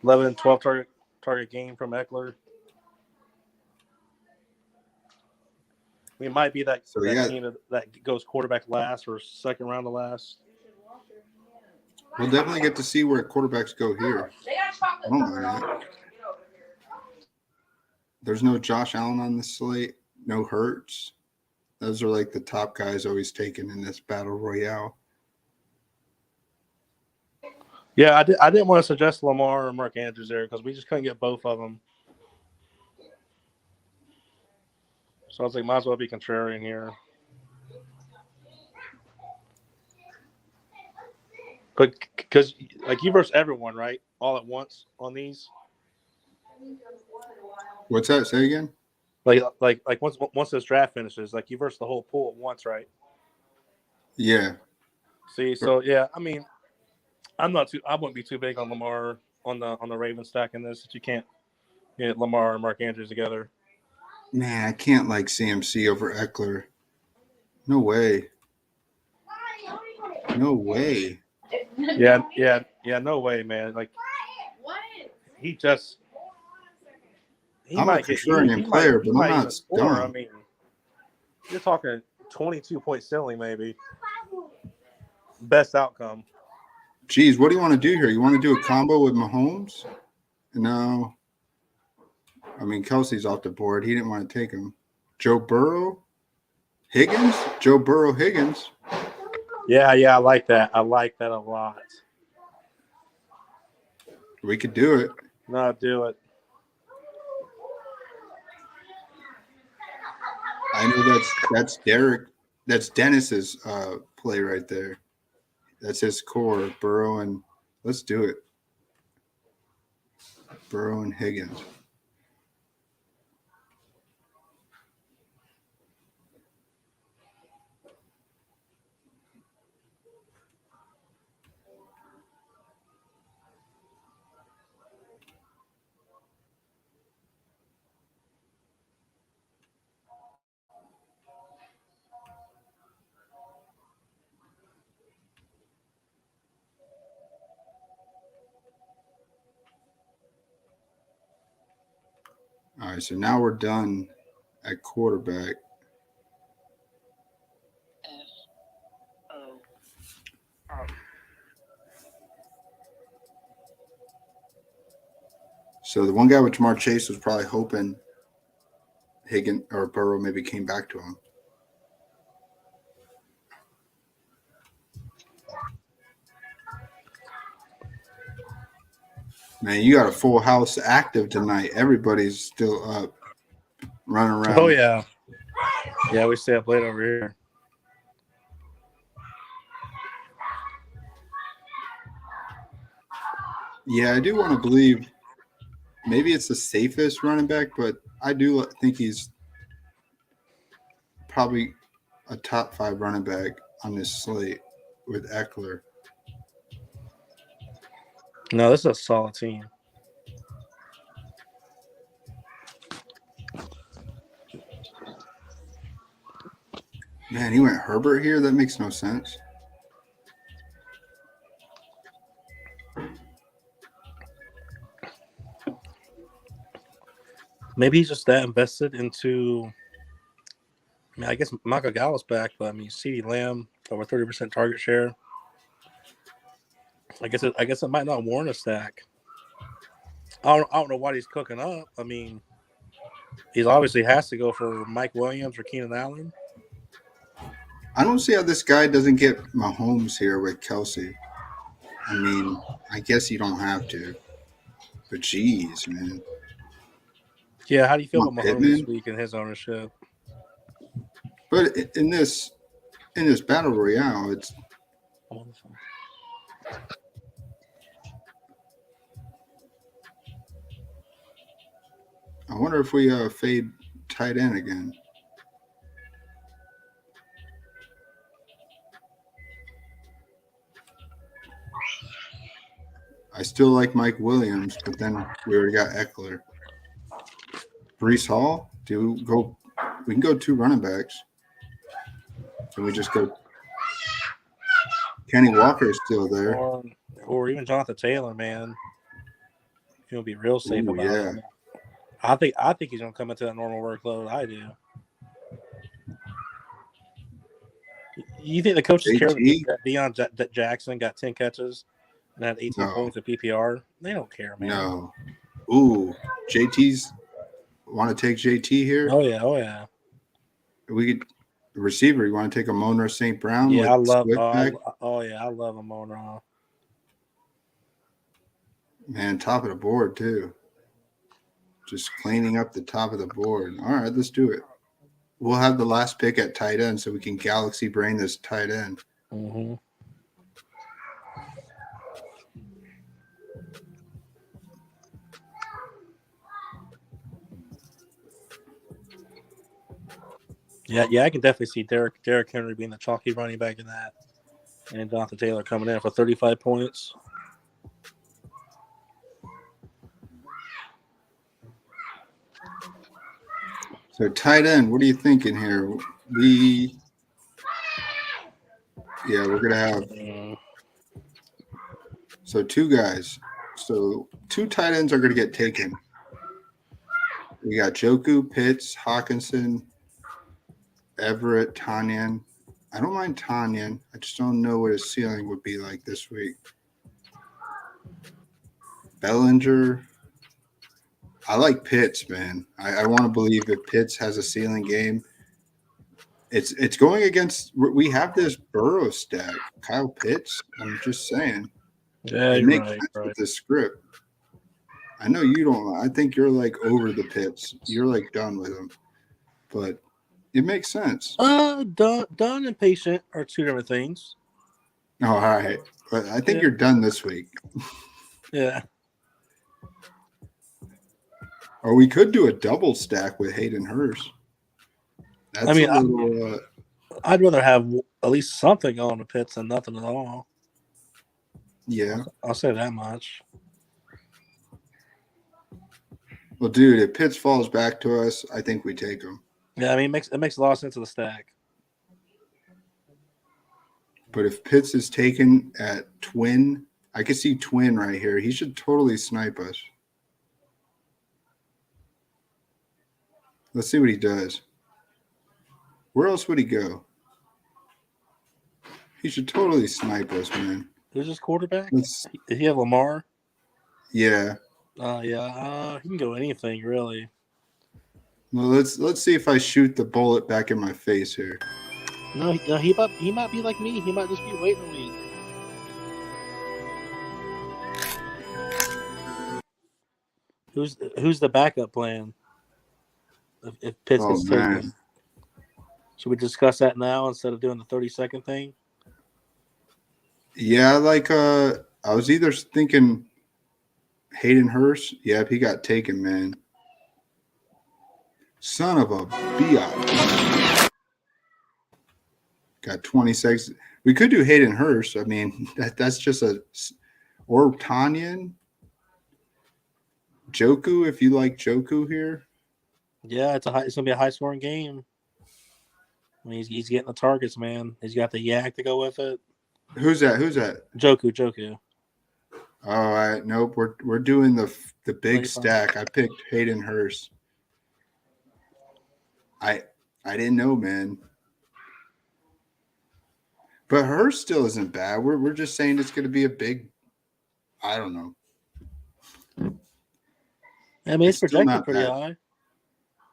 11, 12 target game from Eckler. It might be that team that goes quarterback last or second round to last. We'll definitely get to see where quarterbacks go here. I don't mind that. There's no Josh Allen on the slate. No Hurts. Those are like the top guys always taken in this battle royale. Yeah, I didn't want to suggest Lamar or Mark Andrews there because we just couldn't get both of them. So I was like, might as well be contrarian here. But because like you versus everyone, right? All at once on these. What's that? Say again? Like once this draft finishes, like you versus the whole pool at once, right? Yeah. See, so yeah, I mean, I wouldn't be too big on Lamar on the Ravens stack in this. That you can't get Lamar and Mark Andrews together. Man, I can't like CMC over Eckler. No way. No way. Yeah, no way, man. Like I'm a contrarian player, but I'm not dumb. I mean, you're talking 22-point ceiling, maybe. Best outcome. Geez, what do you want to do here? You want to do a combo with Mahomes? No. I mean, Kelsey's off the board. He didn't want to take him. Joe Burrow? Higgins? Joe Burrow Higgins. Yeah, I like that. I like that a lot. We could do it. No, do it. I know that's Derek. That's Dennis's play right there. That's his core. Burrow and let's do it. Burrow and Higgins. All right, so now we're done at quarterback. So the one guy with Jamar Chase was probably hoping Higgins or Burrow maybe came back to him. Man, you got a full house active tonight. Everybody's still up, running around. Oh, yeah. Yeah, we stay up late over here. Yeah, I do want to believe maybe it's the safest running back, but I do think he's probably a top 5 running back on this slate with Eckler. No, this is a solid team. Man, he went Herbert here? That makes no sense. Maybe he's just that invested into. I mean, I guess Michael Gallup's back, but I mean, CeeDee Lamb over 30% target share. I guess it might not warrant a stack. I don't know what he's cooking up. I mean, he obviously has to go for Mike Williams or Keenan Allen. I don't see how this guy doesn't get Mahomes here with Kelsey. I mean, I guess you don't have to. But geez, man. Yeah, how do you feel Come about on, Mahomes this Pittman. week and his ownership? But in this battle royale, it's I'm on the phone. I wonder if we fade tight end again. I still like Mike Williams, but then we already got Eckler. Brees Hall? We can go 2 running backs. Can we just go? Kenny Walker is still there. Or even Jonathan Taylor, man. He'll be real safe Ooh, about yeah. him. I think he's gonna come into that normal workload. I do. You think the coaches care that Deion Jackson got 10 catches and had 18 points in PPR? They don't care, man. No. Ooh, JT's want to take JT here? Oh yeah. We could receiver. You want to take a Monroe St. Brown? Yeah, I love. back? I love a Monroe. Man, top of the board too. Just cleaning up the top of the board. All right, let's do it. We'll have the last pick at tight end so we can galaxy brain this tight end. Mm-hmm. Yeah, I can definitely see Derrick Henry being the chalky running back in that, and Jonathan Taylor coming in for 35 points. So tight end, what are you thinking here? We're gonna have so 2 guys. So 2 tight ends are gonna get taken. We got Joku, Pitts, Hawkinson, Everett, Tanyan. I don't mind Tanyan. I just don't know what his ceiling would be like this week. Bellinger. I like Pitts, man. I want to believe that Pitts has a ceiling game. It's going against. We have this Burrow stack. Kyle Pitts. I'm just saying. Yeah, it makes sense right. with the script. I know you don't. I think you're like over the Pitts. You're like done with him, but it makes sense. Done and patient are 2 different things. Oh, all right. But I think you're done this week. Yeah. Or we could do a double stack with Hayden Hurst. That's I'd rather have at least something on the Pitts than nothing at all. Yeah. I'll say that much. Well, dude, if Pitts falls back to us, I think we take him. Yeah, I mean, it makes a lot of sense of the stack. But if Pitts is taken at twin, I could see twin right here. He should totally snipe us. Let's see what he does. Where else would he go? He should totally snipe us, man. Who's his quarterback? Does he have Lamar? Yeah. He can go anything, really. Well, let's see if I shoot the bullet back in my face here. No, he might be like me. He might just be waiting a week. Who's the backup plan? If Pitts gets taken, should we discuss that now instead of doing the 30-second thing? Yeah, I was either thinking Hayden Hurst. Yep, he got taken, man. Son of a biatch. Got 20 seconds. We could do Hayden Hurst. I mean, that's just or Tanyan. Joku, if you like Joku here. Yeah, it's gonna be a high scoring game. I mean, he's getting the targets, man. He's got the yak to go with it. Who's that? Joku. All right, nope. We're doing the big 25. stack. I picked Hayden Hurst. I didn't know, man. But Hurst still isn't bad. We're just saying it's going to be a big. I don't know. I mean, it's still projected not pretty bad. high.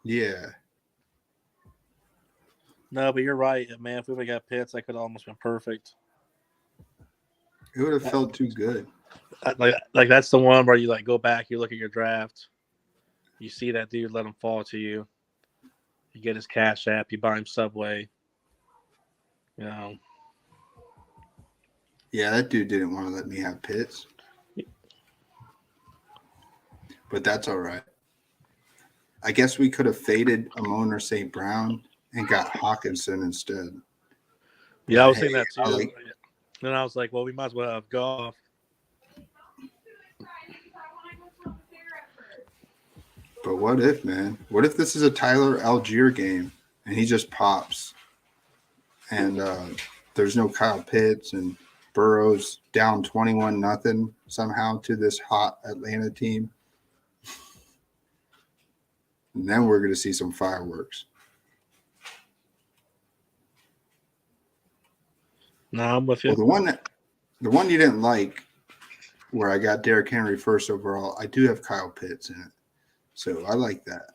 Yeah. No, but you're right, man. If we would have got Pitts, that could have almost been perfect. It would have felt too good. Like that's the one where you like go back, you look at your draft, you see that dude, let him fall to you. You get his Cash App, you buy him Subway. You know. Yeah, that dude didn't want to let me have Pitts. But that's all right. I guess we could have faded Amon or St. Brown and got Hawkinson instead. Yeah, I was Hey, thinking that too. like- Then I was like, well, we might as well have Goff. But what if, man? What if this is a Tyler Algier game and he just pops and there's no Kyle Pitts and Burrow's down 21-0 somehow to this hot Atlanta team? And then we're going to see some fireworks. No, I'm with you. Well, the one you didn't like, where I got Derrick Henry first overall, I do have Kyle Pitts in it. So I like that.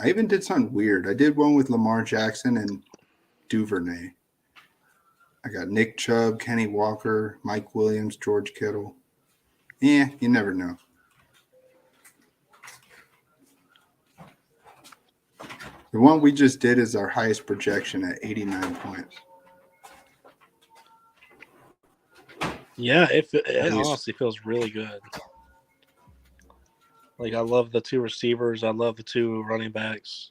I even did something weird. I did one with Lamar Jackson and Duvernay. I got Nick Chubb, Kenny Walker, Mike Williams, George Kittle. Yeah, you never know. The one we just did is our highest projection at 89 points. Yeah, it least- honestly feels really good. Like, I love the two receivers. I love the two running backs.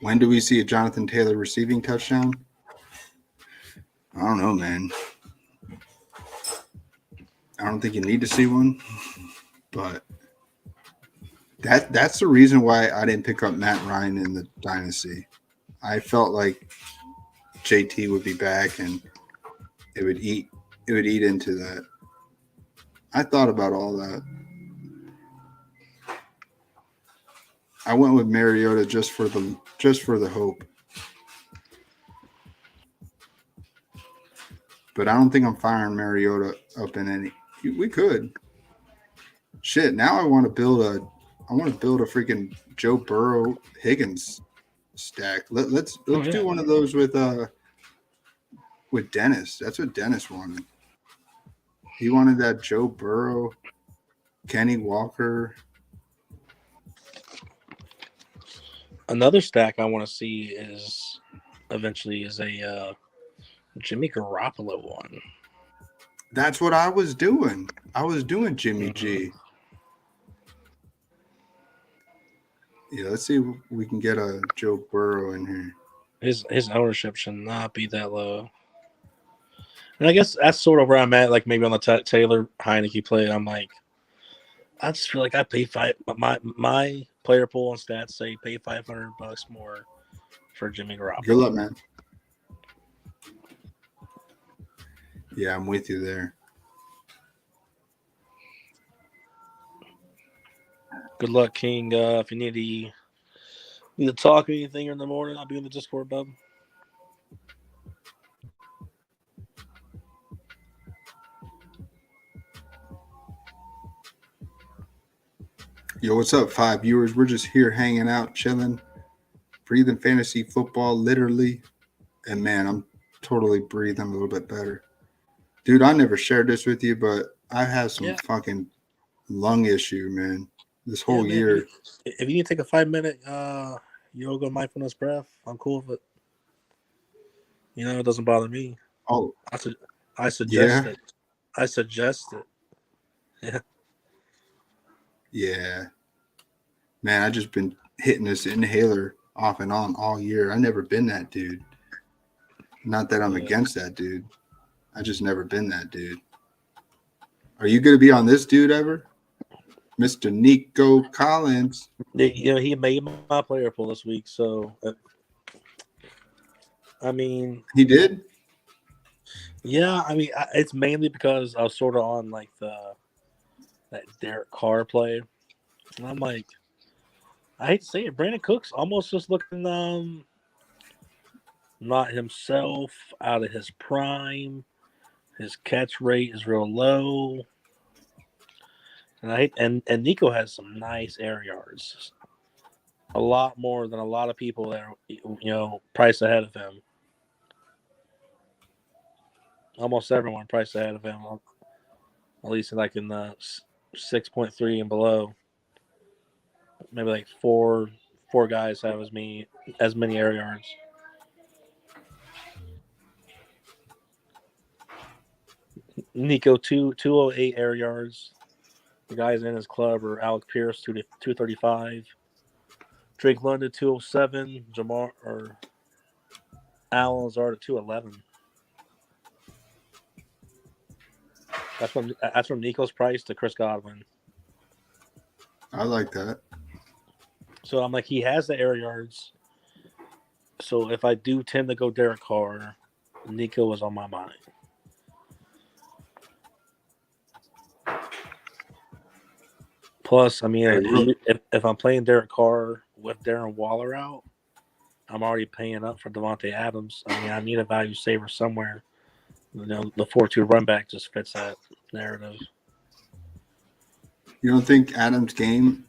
When do we see a Jonathan Taylor receiving touchdown? I don't know, man. I don't think you need to see one, but that's the reason why I didn't pick up Matt Ryan in the dynasty. I felt like JT would be back and it would eat into that. I thought about all that. I went with Mariota just for the hope. But I don't think I'm firing Mariota up in any. We could. Shit. Now I want to build a freaking Joe Burrow Higgins stack. Let's do one of those with Dennis. That's what Dennis wanted. He wanted that Joe Burrow, Kenny Walker. Another stack I want to see is eventually is a Jimmy Garoppolo one. That's what I was doing. I was doing Jimmy G. Yeah, let's see if we can get a Joe Burrow in here. His ownership should not be that low. And I guess that's sort of where I'm at. Like maybe on the Taylor Heineke play, I'm like, I just feel like I pay my player pool and stats say pay $500 more for Jimmy Garoppolo. Good luck, man. Yeah, I'm with you there. Good luck, King. If you need to talk or anything in the morning, I'll be in the Discord, bub. Yo, what's up, 5 viewers? We're just here hanging out, chilling, breathing fantasy football, literally. And man, I'm totally breathing a little bit better. Dude, I never shared this with you, but I have some fucking lung issue, man. This whole year. If you need to take a 5-minute yoga mindfulness breath, I'm cool with it. You know, it doesn't bother me. Oh, I suggest it. I suggest it. Yeah. Yeah. Man, I just been hitting this inhaler off and on all year. I never been that dude. Not that I'm against that dude. I just never been that dude. Are you going to be on this dude ever? Mr. Nico Collins. He made my player pool this week, so I mean, He did? yeah. I mean, it's mainly because I was sort of on like that Derek Carr play, and I'm like, I hate to say it, Brandon Cooks almost just looking not himself, out of his prime. His catch rate is real low. And Nico has some nice air yards. A lot more than a lot of people that are, priced ahead of him. Almost everyone priced ahead of him. At least like in the 6.3 and below. Maybe like four guys have as many air yards. Nico 208 air yards. The guys in his club are Alec Pierce 235. Drake London 207. Jamar or Alan Lazard at 211. That's from Nico's price to Chris Godwin. I like that. So I'm like, he has the air yards. So if I do tend to go Derek Carr, Nico was on my mind. Plus, I mean, if I'm playing Derek Carr with Darren Waller out, I'm already paying up for Devontae Adams. I mean, I need a value saver somewhere. The 4-2 run back just fits that narrative. You don't think Adams' game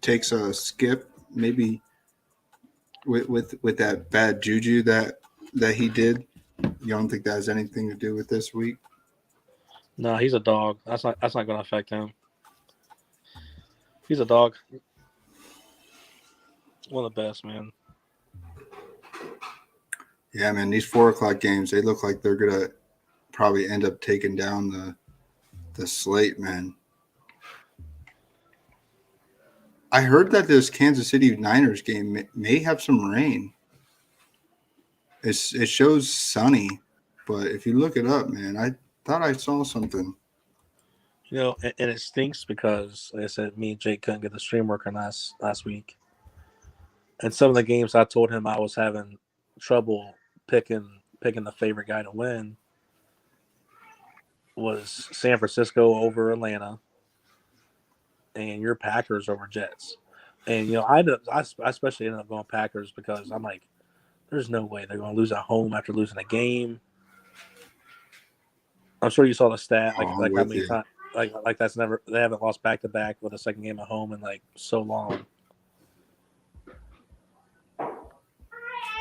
takes a skip, maybe with that bad juju that he did? You don't think that has anything to do with this week? No, he's a dog. That's not going to affect him. He's a dog. One of the best, man. Yeah, man. These 4:00 games, they look like they're gonna probably end up taking down the slate, man. I heard that this Kansas City Niners game may have some rain. It shows sunny, but if you look it up, man, I thought I saw something. And it stinks because, like I said, me and Jake couldn't get the stream working last week. And some of the games I told him I was having trouble picking the favorite guy to win was San Francisco over Atlanta and your Packers over Jets. And, I especially ended up going Packers because I'm like, there's no way they're going to lose at home after losing a game. I'm sure you saw the stat, like how many times. Like that's never, they haven't lost back to back with a second game at home in like so long.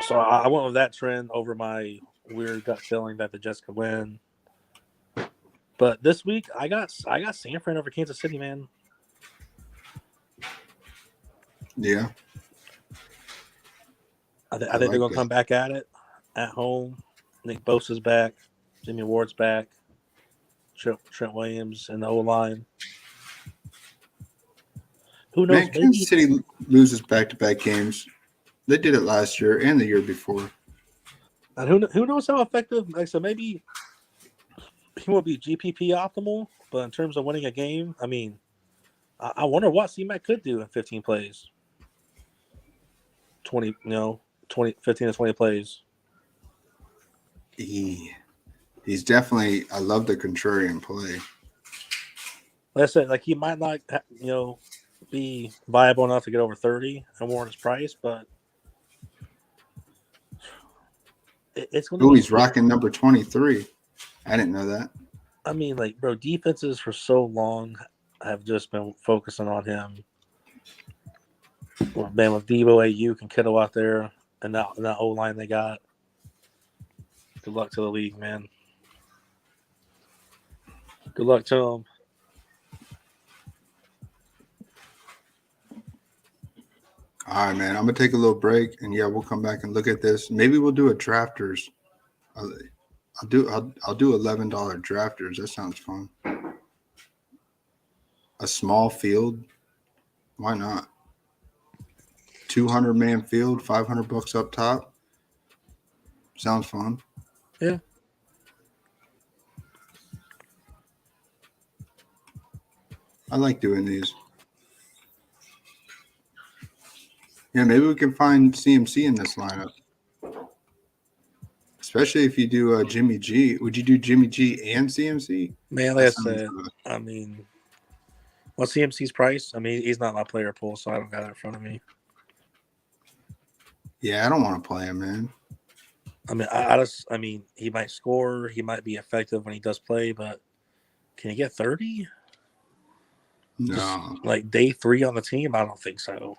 So I went with that trend over my weird gut feeling that the Jets could win. But this week I got San Fran over Kansas City, man. Yeah. I think they're gonna come back at it at home. Nick Bosa's back, Jimmy Ward's back, Trent Williams and the O line. Who knows? Man, Kansas City loses back-to-back games. They did it last year and the year before. And who knows how effective? Like, so maybe he won't be GPP optimal, but in terms of winning a game, I mean, I wonder what C-Mac could do in 15 plays. 15 to 20 plays. He's definitely. I love the contrarian play. Like I said, like he might not, be viable enough to get over 30 and warrant his price, but it's going to. He's rocking number 23. I didn't know that. I mean, like, bro, defenses for so long have just been focusing on him. Well, man, with Debo, Ayuk, and Kittle out there, and that O-line they got. Good luck to the league, man. Good luck to them. All right, man. I'm gonna take a little break, and we'll come back and look at this. Maybe we'll do a drafters. I'll do $11 drafters. That sounds fun. A small field, why not? 200-man field, $500 up top. Sounds fun. Yeah. I like doing these. Yeah, maybe we can find CMC in this lineup. Especially if you do Jimmy G. Would you do Jimmy G and CMC? Man, like I said, I mean, what's CMC's price? I mean, he's not my player pool, so I don't got it in front of me. Yeah, I don't want to play him, man. I mean, he might score. He might be effective when he does play, but can he get 30? No. Just like day 3 on the team? I don't think so.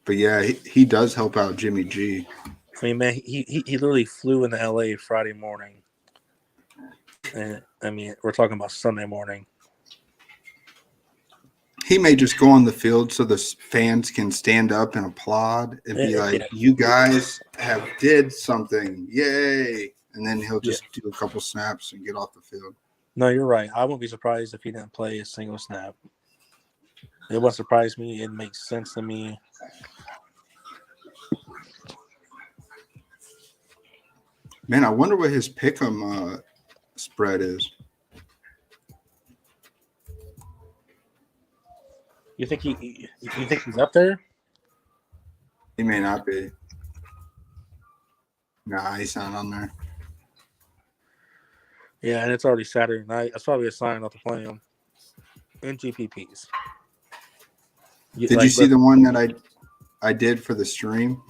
But yeah, he does help out Jimmy G. I mean, man, he literally flew into LA Friday morning. And I mean, we're talking about Sunday morning. He may just go on the field so the fans can stand up and applaud and be like, "You guys have did something, yay!" And then he'll just do a couple snaps and get off the field. No, you're right. I wouldn't be surprised if he didn't play a single snap. It wouldn't surprise me. It makes sense to me. Man, I wonder what his pick'em spread is. You think he's up there? He may not be. Nah, he's not on there. Yeah, and it's already Saturday night. That's probably a sign not to play him in GPPs. Did you see the one that I did for the stream?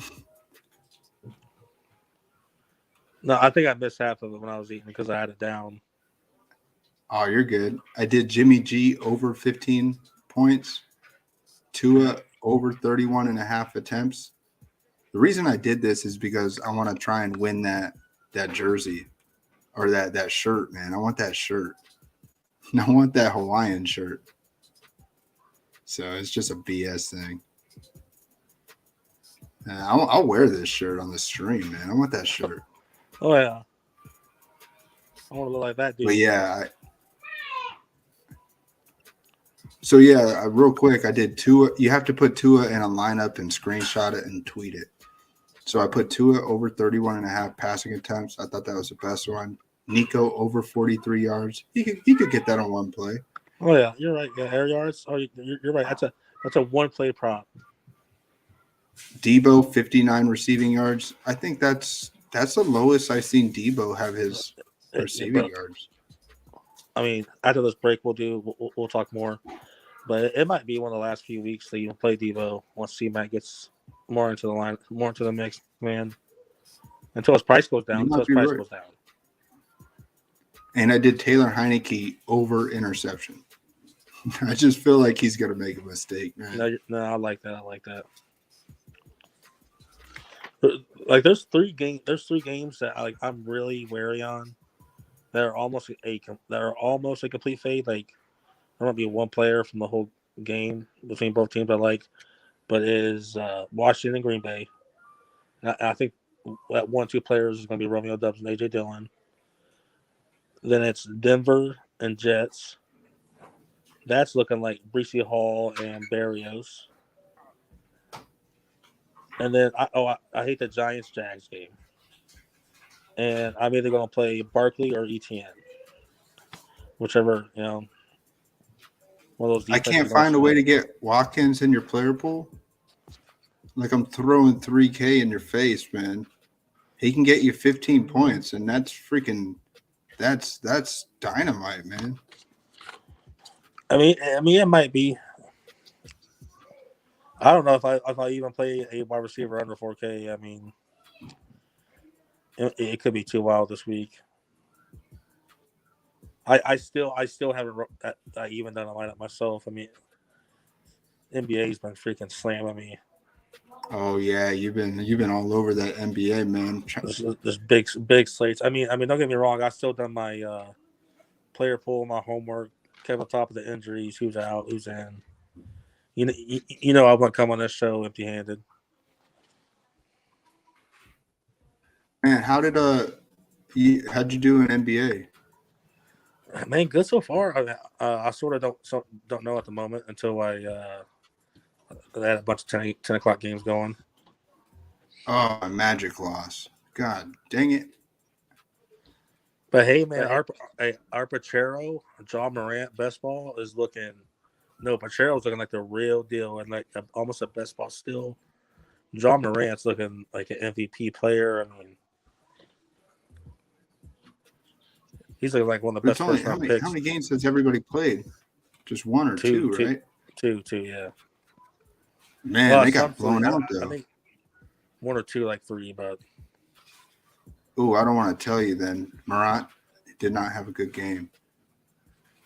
No, I think I missed half of it when I was eating because I had it down. Oh, you're good. I did Jimmy G over 15 points. Tua over 31 and a half attempts. The reason I did this is because I want to try and win that jersey or that shirt, man. I want that shirt. I want that Hawaiian shirt. So it's just a BS thing. I'll wear this shirt on the stream, man. I want that shirt. Oh, yeah. I want to look like that dude. But yeah, real quick, I did Tua. You have to put Tua in a lineup and screenshot it and tweet it. So I put Tua over 31 and a half passing attempts. I thought that was the best one. Nico over 43 yards. He could get that on one play. Oh yeah, you're right. Yeah, air yards. Oh, you're right. That's a one play prop. Debo 59 receiving yards. I think that's the lowest I've seen Debo have his receiving yards. I mean, after this break, we'll talk more. But it might be one of the last few weeks that you play Debo once C-Mac gets more into the line, more into the mix, man. Until his price goes down. And I did Taylor Heineke over interception. I just feel like he's going to make a mistake, man. No, I like that. Like there's three games that I'm really wary on. That are almost a complete fade. Like there might be one player from the whole game between both teams I like, but it is Washington and Green Bay. I think that 1-2 players is going to be Romeo Doubs and AJ Dillon. Then it's Denver and Jets. That's looking like Breece Hall and Barrios. And then I hate the Giants-Jags game. And I'm either going to play Barkley or ETN. Whichever, one of those. I can't find a way to get Watkins in your player pool. Like I'm throwing 3K in your face, man. He can get you 15 points, and that's dynamite, man. I mean, it might be. I don't know if I even play a wide receiver under 4K. I mean, it could be too wild this week. I still haven't even done a lineup myself. I mean, NBA's been freaking slamming me. Oh yeah, you've been all over that NBA, man. There's big slates. I mean, don't get me wrong. I still done my player pool, my homework, kept on top of the injuries, who's out, who's in. You know, I won't come on this show empty-handed. Man, how'd you do in NBA? Man, good so far. I sort of don't know at the moment until I had a bunch of 10 o'clock games going. Oh, Magic loss. God dang it. But hey, man, our Pachero, John Morant best ball is looking. No, Pachero's looking like the real deal and like almost a best ball still. John Morant's looking like an MVP player. I mean, he's like one of the But it's best only first round picks. how many games has everybody played? Just one or two, right? Two, yeah. Man, Well, they some got blown three. out I though. think one or two, like three, but Oh, I don't want to tell you then. Morant did not have a good game.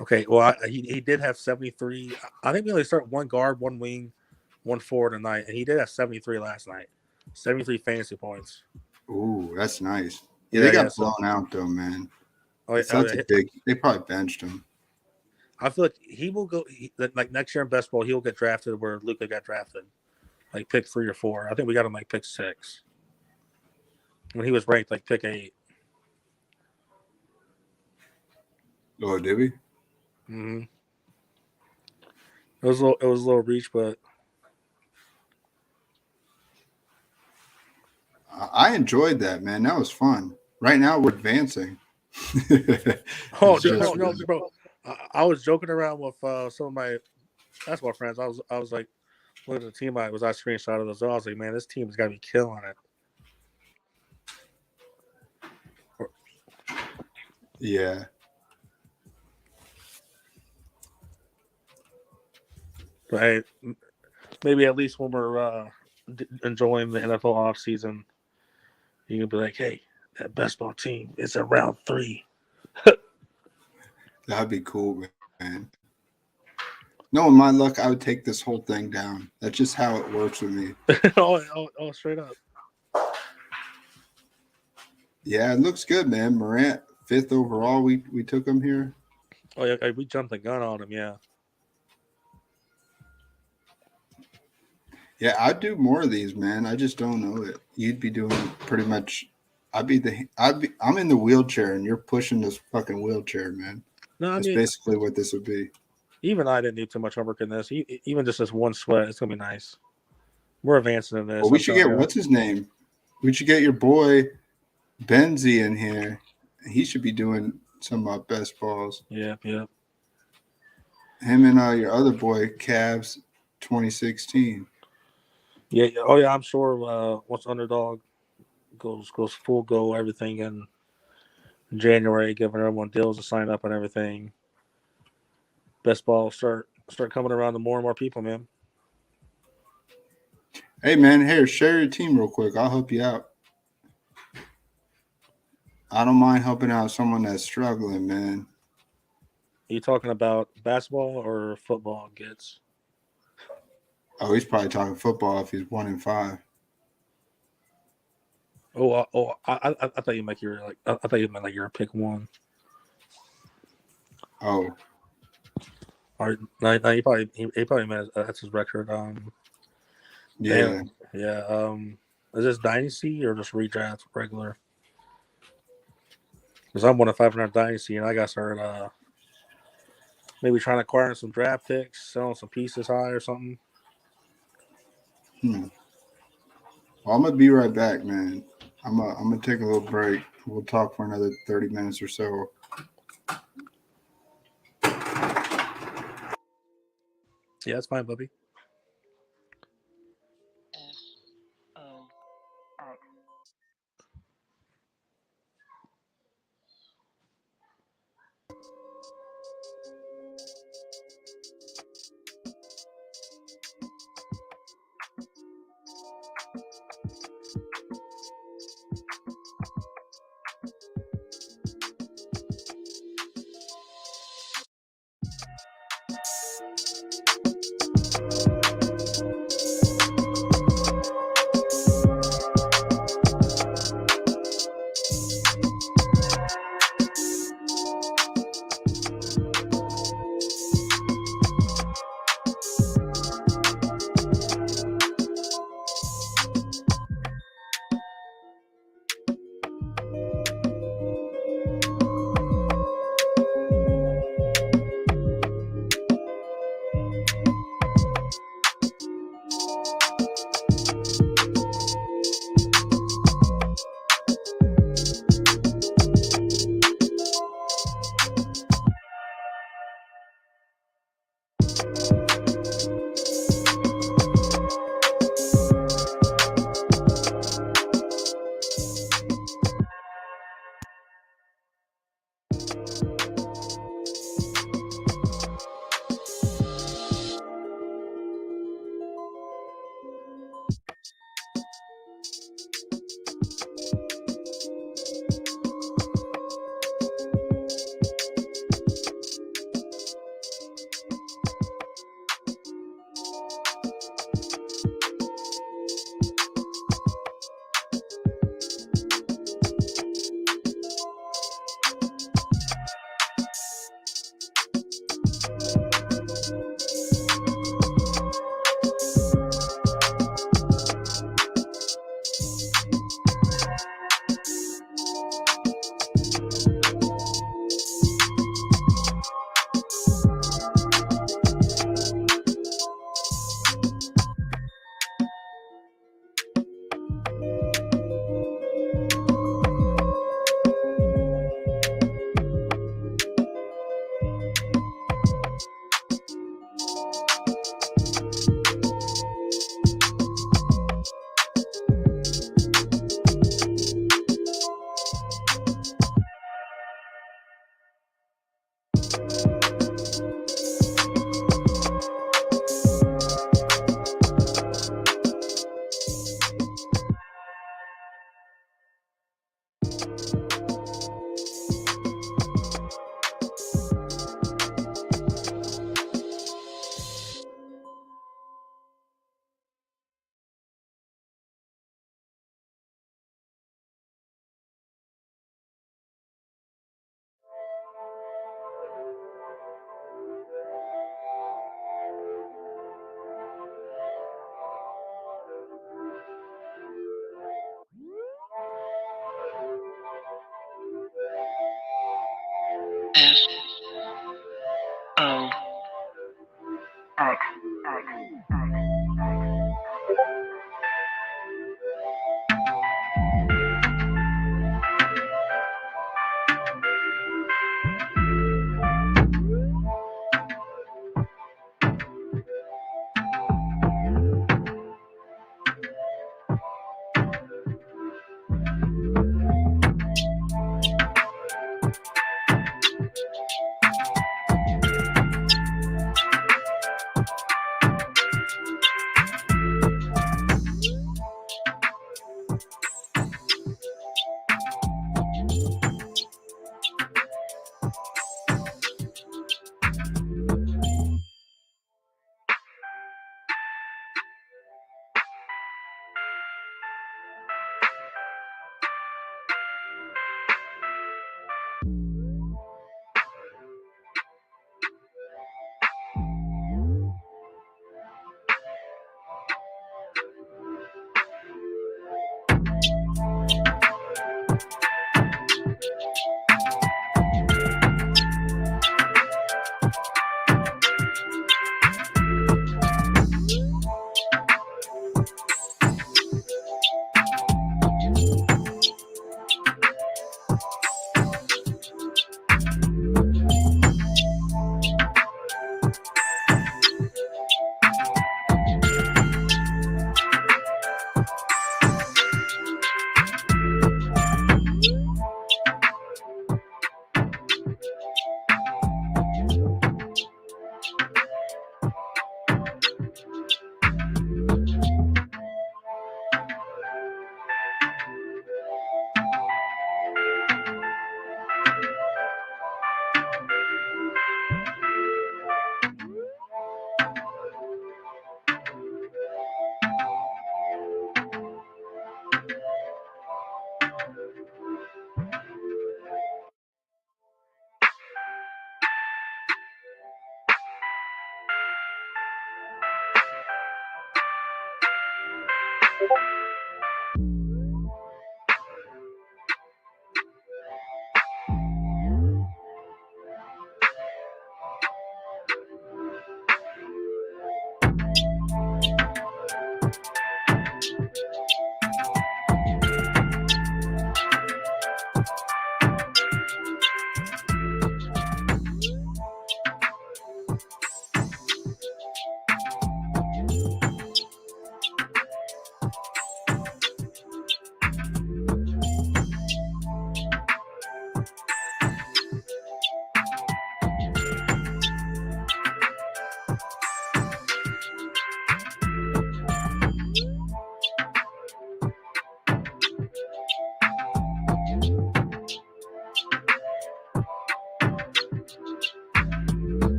okay. Well, he did have 73. I think we only start one guard, one wing, one forward tonight, and he did have 73 last night. 73 fantasy points. Ooh, that's nice. Yeah, they got blown out though, man. That's a big. They probably benched him. I feel like he will go like next year in best ball. He'll get drafted where Luka got drafted, like pick 3 or 4. I think we got him like pick 6 when he was ranked like pick 8. Oh, did we? Mm-hmm. It was a little reach, but I enjoyed that, man. That was fun. Right now, we're advancing. no, bro. I was joking around with some of my basketball friends. I was like, looking at the team. I screenshot of those. I was like, man, this team's got to be killing it. Yeah. But hey, maybe at least when we're enjoying the NFL offseason, you can be like, hey, that best ball team is at round 3. That'd be cool, man. Knowing my luck, I would take this whole thing down. That's just how it works with me. oh, straight up. Yeah, it looks good, man. Morant, 5th overall. We took him here. Oh yeah, we jumped the gun on him. Yeah. Yeah, I'd do more of these, man. I just don't know it. You'd be doing pretty much. I'm in the wheelchair, and you're pushing this fucking wheelchair, man. No, That's basically what this would be. Even I didn't need too much homework in this. Even just this one sweat, it's gonna be nice. We're advancing in this. Well, we should get what's his name? We should get your boy Benzie in here. He should be doing some best balls. Yeah. Him and your other boy Cavs 2016. Yeah. Oh yeah, I'm sure. Once Underdog goes full go everything in January, giving everyone deals to sign up and everything. Best ball start coming around to more and more people, man. Hey man, here, share your team real quick. I'll help you out. I don't mind helping out someone that's struggling, man. Are you talking about basketball or football, Gets? Oh, he's probably talking football if he's 1-5. I thought you meant you were like I thought you meant like you're a pick 1. Oh. Or no, he probably meant that's his record. Yeah. Yeah. Is this dynasty or just redraft regular? Because I'm 1-500 dynasty, and I got started maybe trying to acquire some draft picks, selling some pieces high or something. Well, I'm gonna be right back, man. I'm gonna take a little break. We'll talk for another 30 minutes or so. Yeah, that's fine, Bubby.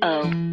FOX.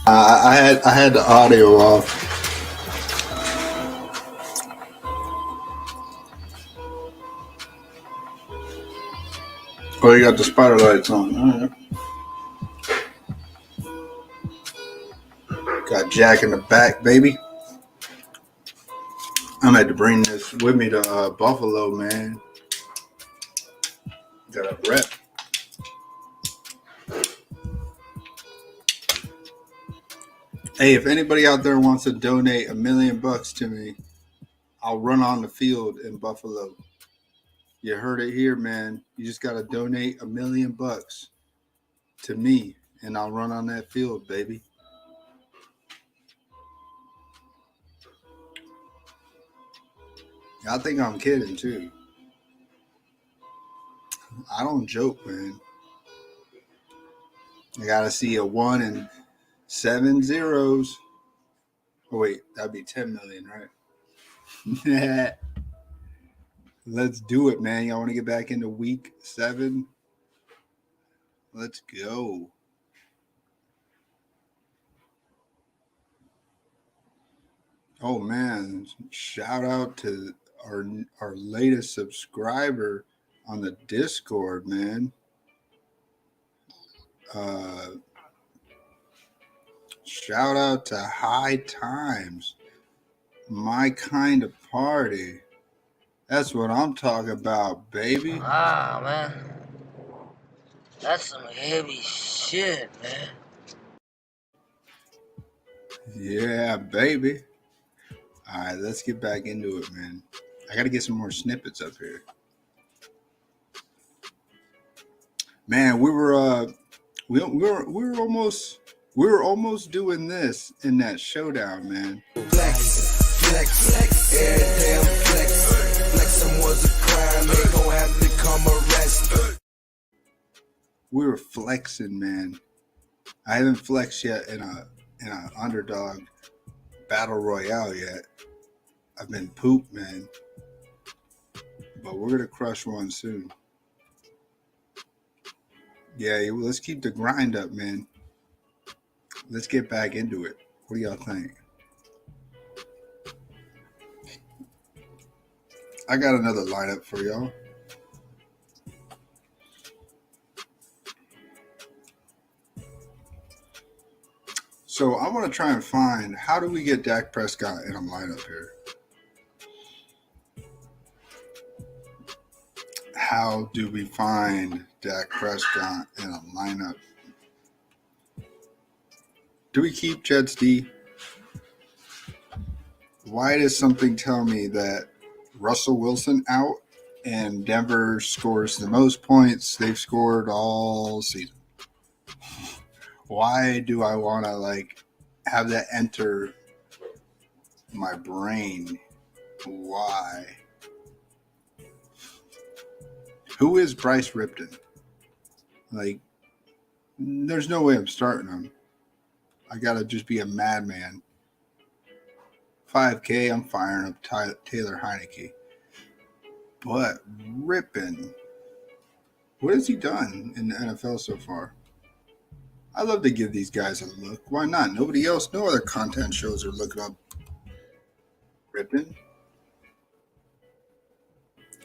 I had the audio off. Oh, you got the spider lights on. All right. Got Jack in the back, baby. I'm had to bring this with me to Buffalo, man. Got a rep. Hey, if anybody out there wants to donate $1 million to me, I'll run on the field in Buffalo. You heard it here, man. You just gotta donate $1 million to me, and I'll run on that field, baby. I think I'm kidding too. I don't joke, man. I gotta see a 1 and 7 zeros. Oh wait, that'd be 10 million, right? Let's do it, man. Y'all want to get back into week 7? Let's go. Oh man, shout out to our latest subscriber on the Discord, man. Shout out to High Times, my kind of party. That's what I'm talking about, baby. Ah, man. That's some heavy shit, man. Yeah, baby. All right, let's get back into it, man. I got to get some more snippets up here. Man, we were almost doing this in that showdown, man. Flex, every damn flex. Flexing was a crime, they gon' have to come arrest. We were flexing, man. I haven't flexed yet in a underdog battle royale yet. I've been pooped, man. But we're gonna crush one soon. Yeah, let's keep the grind up, man. Let's get back into it. What do y'all think? I got another lineup for y'all. So I want to try and find, how do we get Dak Prescott in a lineup here? How do we find Dak Prescott in a lineup? Do we keep Jets D? Why does something tell me that Russell Wilson out and Denver scores the most points they've scored all season? Why do I want to have that enter my brain? Why? Who is Bryce Ripton? There's no way I'm starting him. I got to just be a madman. 5K, I'm firing up Taylor Heineke. But Ripon, what has he done in the NFL so far? I love to give these guys a look. Why not? Nobody else, no other content shows are looking up Ripon.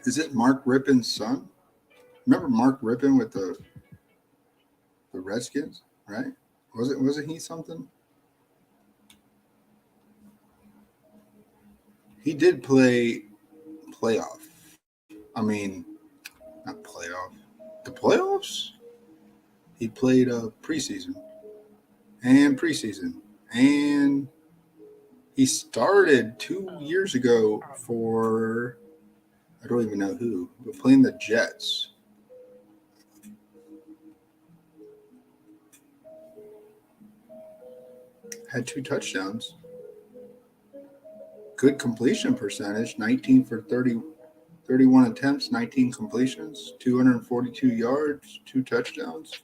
Is it Mark Rippon's son? Remember Mark Ripon with the Redskins, right? Wasn't he something? He did play playoff. I mean, not playoff. The playoffs? He played preseason. And he started 2 years ago for, I don't even know who, but playing the Jets. Had 2 touchdowns. Good completion percentage, 19 for 31 attempts, 19 completions, 242 yards, 2 touchdowns.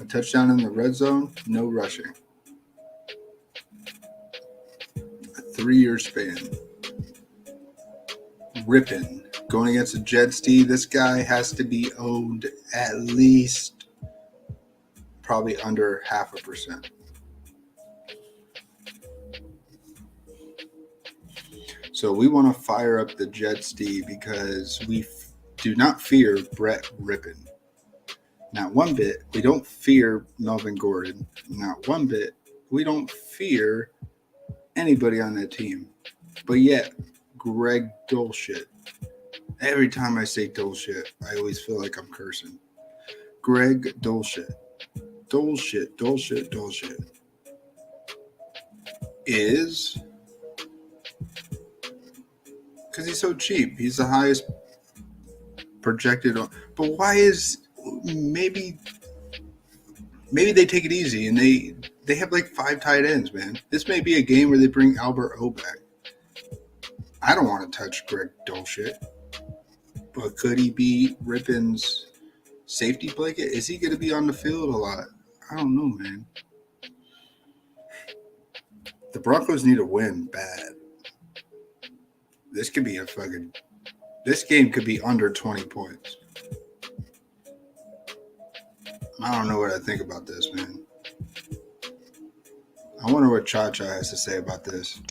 A touchdown in the red zone, no rushing. A 3-year span. Ripping. Going against the Jets D, this guy has to be owned at least probably under 0.5%. So we want to fire up the Jets D because we do not fear Brett Rippon. Not one bit. We don't fear Melvin Gordon. Not one bit. We don't fear anybody on that team. But yet, Greg Dulshit. Every time I say Dulshit, I always feel like I'm cursing. Greg Dulshit. Dulshit. Is because he's so cheap. He's the highest projected. But why is maybe they take it easy and they have like 5 tight ends, man. This may be a game where they bring Albert O back. I don't want to touch Greg Dulshit. But could he be Rippon's safety blanket? Is he going to be on the field a lot? I don't know, man. The Broncos need a win bad. This game could be under 20 points. I don't know what I think about this, man. I wonder what Cha-Cha has to say about this.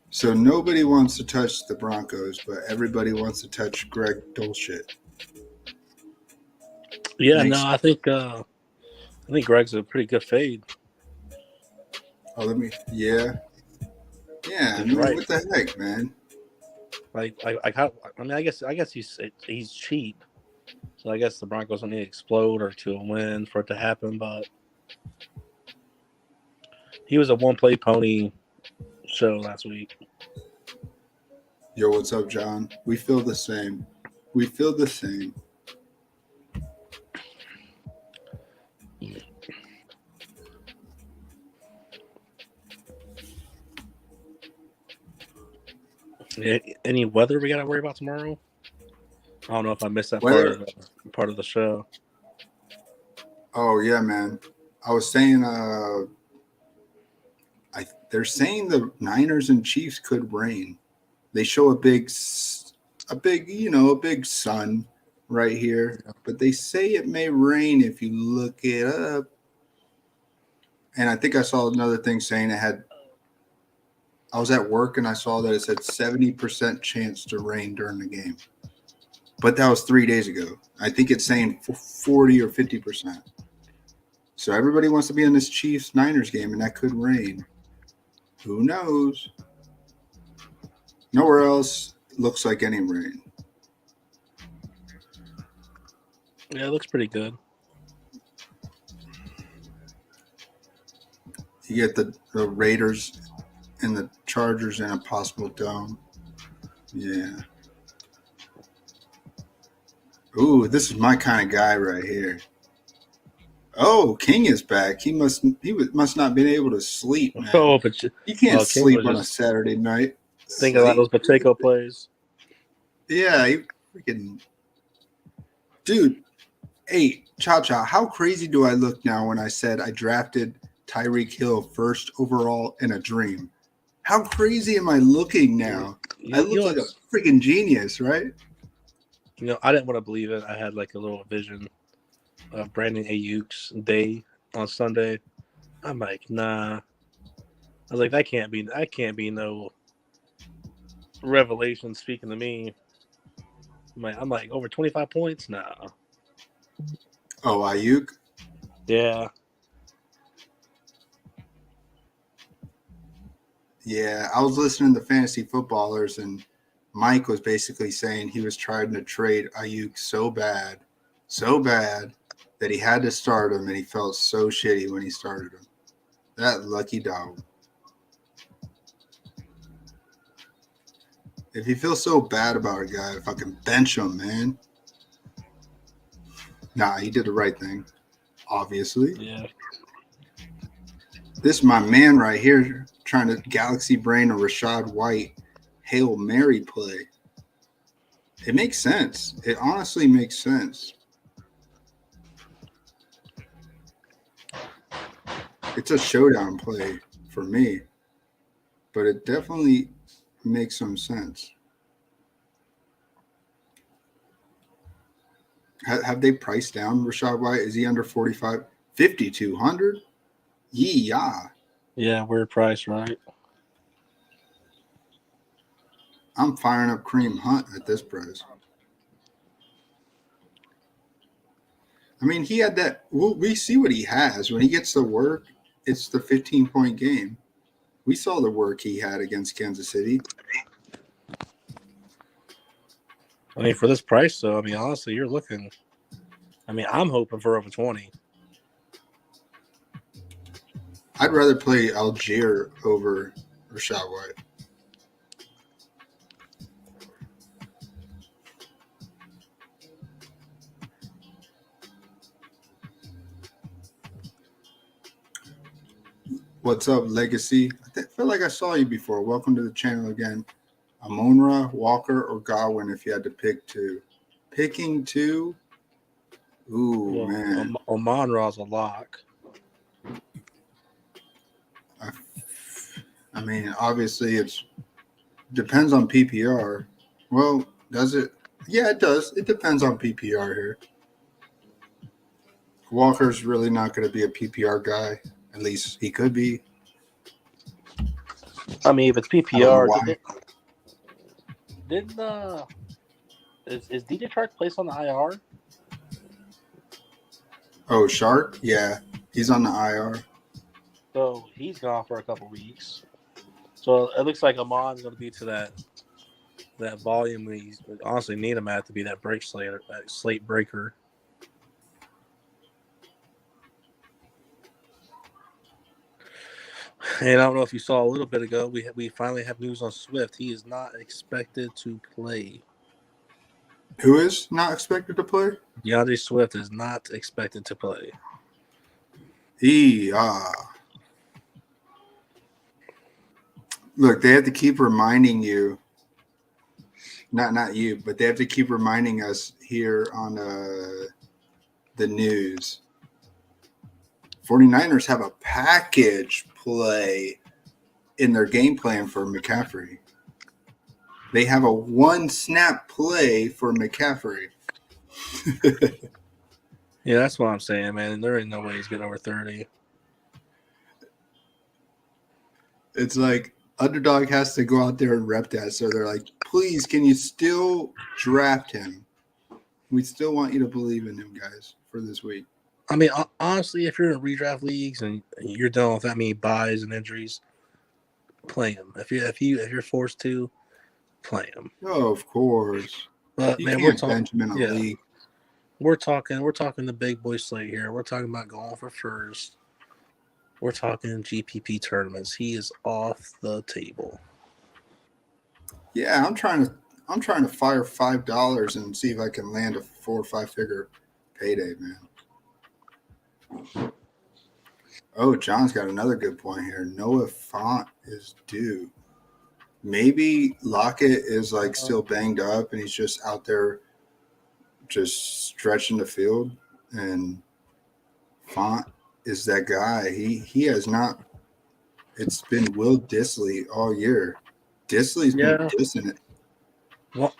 So nobody wants to touch the Broncos, but everybody wants to touch Greg Dulshit. Yeah, I think Greg's a pretty good fade. Oh, yeah. I mean, right. What the heck, man? I guess he's cheap, so I guess the Broncos don't need to explode or to win for it to happen. But he was a one-play pony show last week. Yo, what's up, John? We feel the same. Any weather we got to worry about tomorrow? I don't know if I missed that part of the show. Oh yeah, man. I was saying, they're saying the Niners and Chiefs could rain. They show a big sun right here, but they say it may rain if you look it up. And I think I saw another thing saying I was at work and I saw that it said 70% chance to rain during the game. But that was 3 days ago. I think it's saying 40 or 50%. So everybody wants to be in this Chiefs-Niners game, and that could rain. Who knows? Nowhere else looks like any rain. Yeah, it looks pretty good. You get the Raiders and the Chargers in a possible dome. Yeah. Ooh, this is my kind of guy right here. Oh, King is back. He must not been able to sleep, man. Oh, but you can't sleep on a Saturday night. Think about those Pacheco plays. Yeah, he freaking dude. Hey, Cha-Cha, how crazy do I look now when I said I drafted Tyreek Hill first overall in a dream? How crazy am I looking now? I look like a freaking genius, right? I didn't want to believe it. I had like a little vision of Brandon Ayuk's day on Sunday. I'm like, nah. I was like, that can't be no revelation speaking to me. I'm like over 25 points? Nah. Oh, Ayuk? Yeah. Yeah, I was listening to Fantasy Footballers, and Mike was basically saying he was trying to trade Ayuk so bad that he had to start him, and he felt so shitty when he started him. That lucky dog. If you feel so bad about a guy, fucking bench him, man. Nah, he did the right thing, obviously. Yeah. This is my man right here trying to galaxy brain a Rachaad White Hail Mary play. It makes sense. It honestly makes sense. It's a showdown play for me, but it definitely makes some sense. Have they priced down Rachaad White? Is he under 45 $5,200. Yeah. Yeah, weird price, right? I'm firing up Kareem Hunt at this price. I mean, he had that. We see what he has. When he gets to work, it's the 15-point game. We saw the work he had against Kansas City. I mean, for this price, though, I mean, honestly, you're looking. I mean, I'm hoping for over 20. I'd rather play Algier over Rashad White. What's up, Legacy? I feel like I saw you before. Welcome to the channel again. Amonra, Walker, or Godwin if you had to pick two. Picking two? Ooh, Well, man. Amon Ra's a lock. I mean, obviously it depends on PPR. Well, does it? Yeah, it does. It depends on PPR here. Walker's really not going to be a PPR guy. At least he could be. I mean, if it's I don't know PPR, why. is DJ Chark placed on the IR? Oh, Shark? Yeah, he's on the IR. So he's gone for a couple weeks. So it looks like Amon's going to be to that volume we honestly need him at to be that slate breaker. And I don't know if you saw a little bit ago, we finally have news on Swift. He is not expected to play. Who is not expected to play? DeAndre Swift is not expected to play. Look, they have to keep reminding you. Not you, but they have to keep reminding us here on the news. 49ers have a package play in their game plan for McCaffrey. They have a one snap play for McCaffrey. Yeah, that's what I'm saying, man. There ain't no way he's getting over 30. It's like Underdog has to go out there and rep that. So they're like, please, can you still draft him? We still want you to believe in him, guys, for this week. I mean, honestly, if you're in redraft leagues and you're dealing with that many buys and injuries, play him. If you're forced to, play him. Oh, of course. But You man, can't bench him in a league. We're talking the big boy slate here. We're talking about going for first. We're talking GPP tournaments. He is off the table. Yeah, I'm trying to fire $5 and see if I can land a 4 or 5 figure payday, man. Oh, John's got another good point here. Noah Font is due. Maybe Lockett is like still banged up and he's just out there just stretching the field, and Font is that guy. He has not. It's been Will Dissly all year. Disley's been dissing it. Well,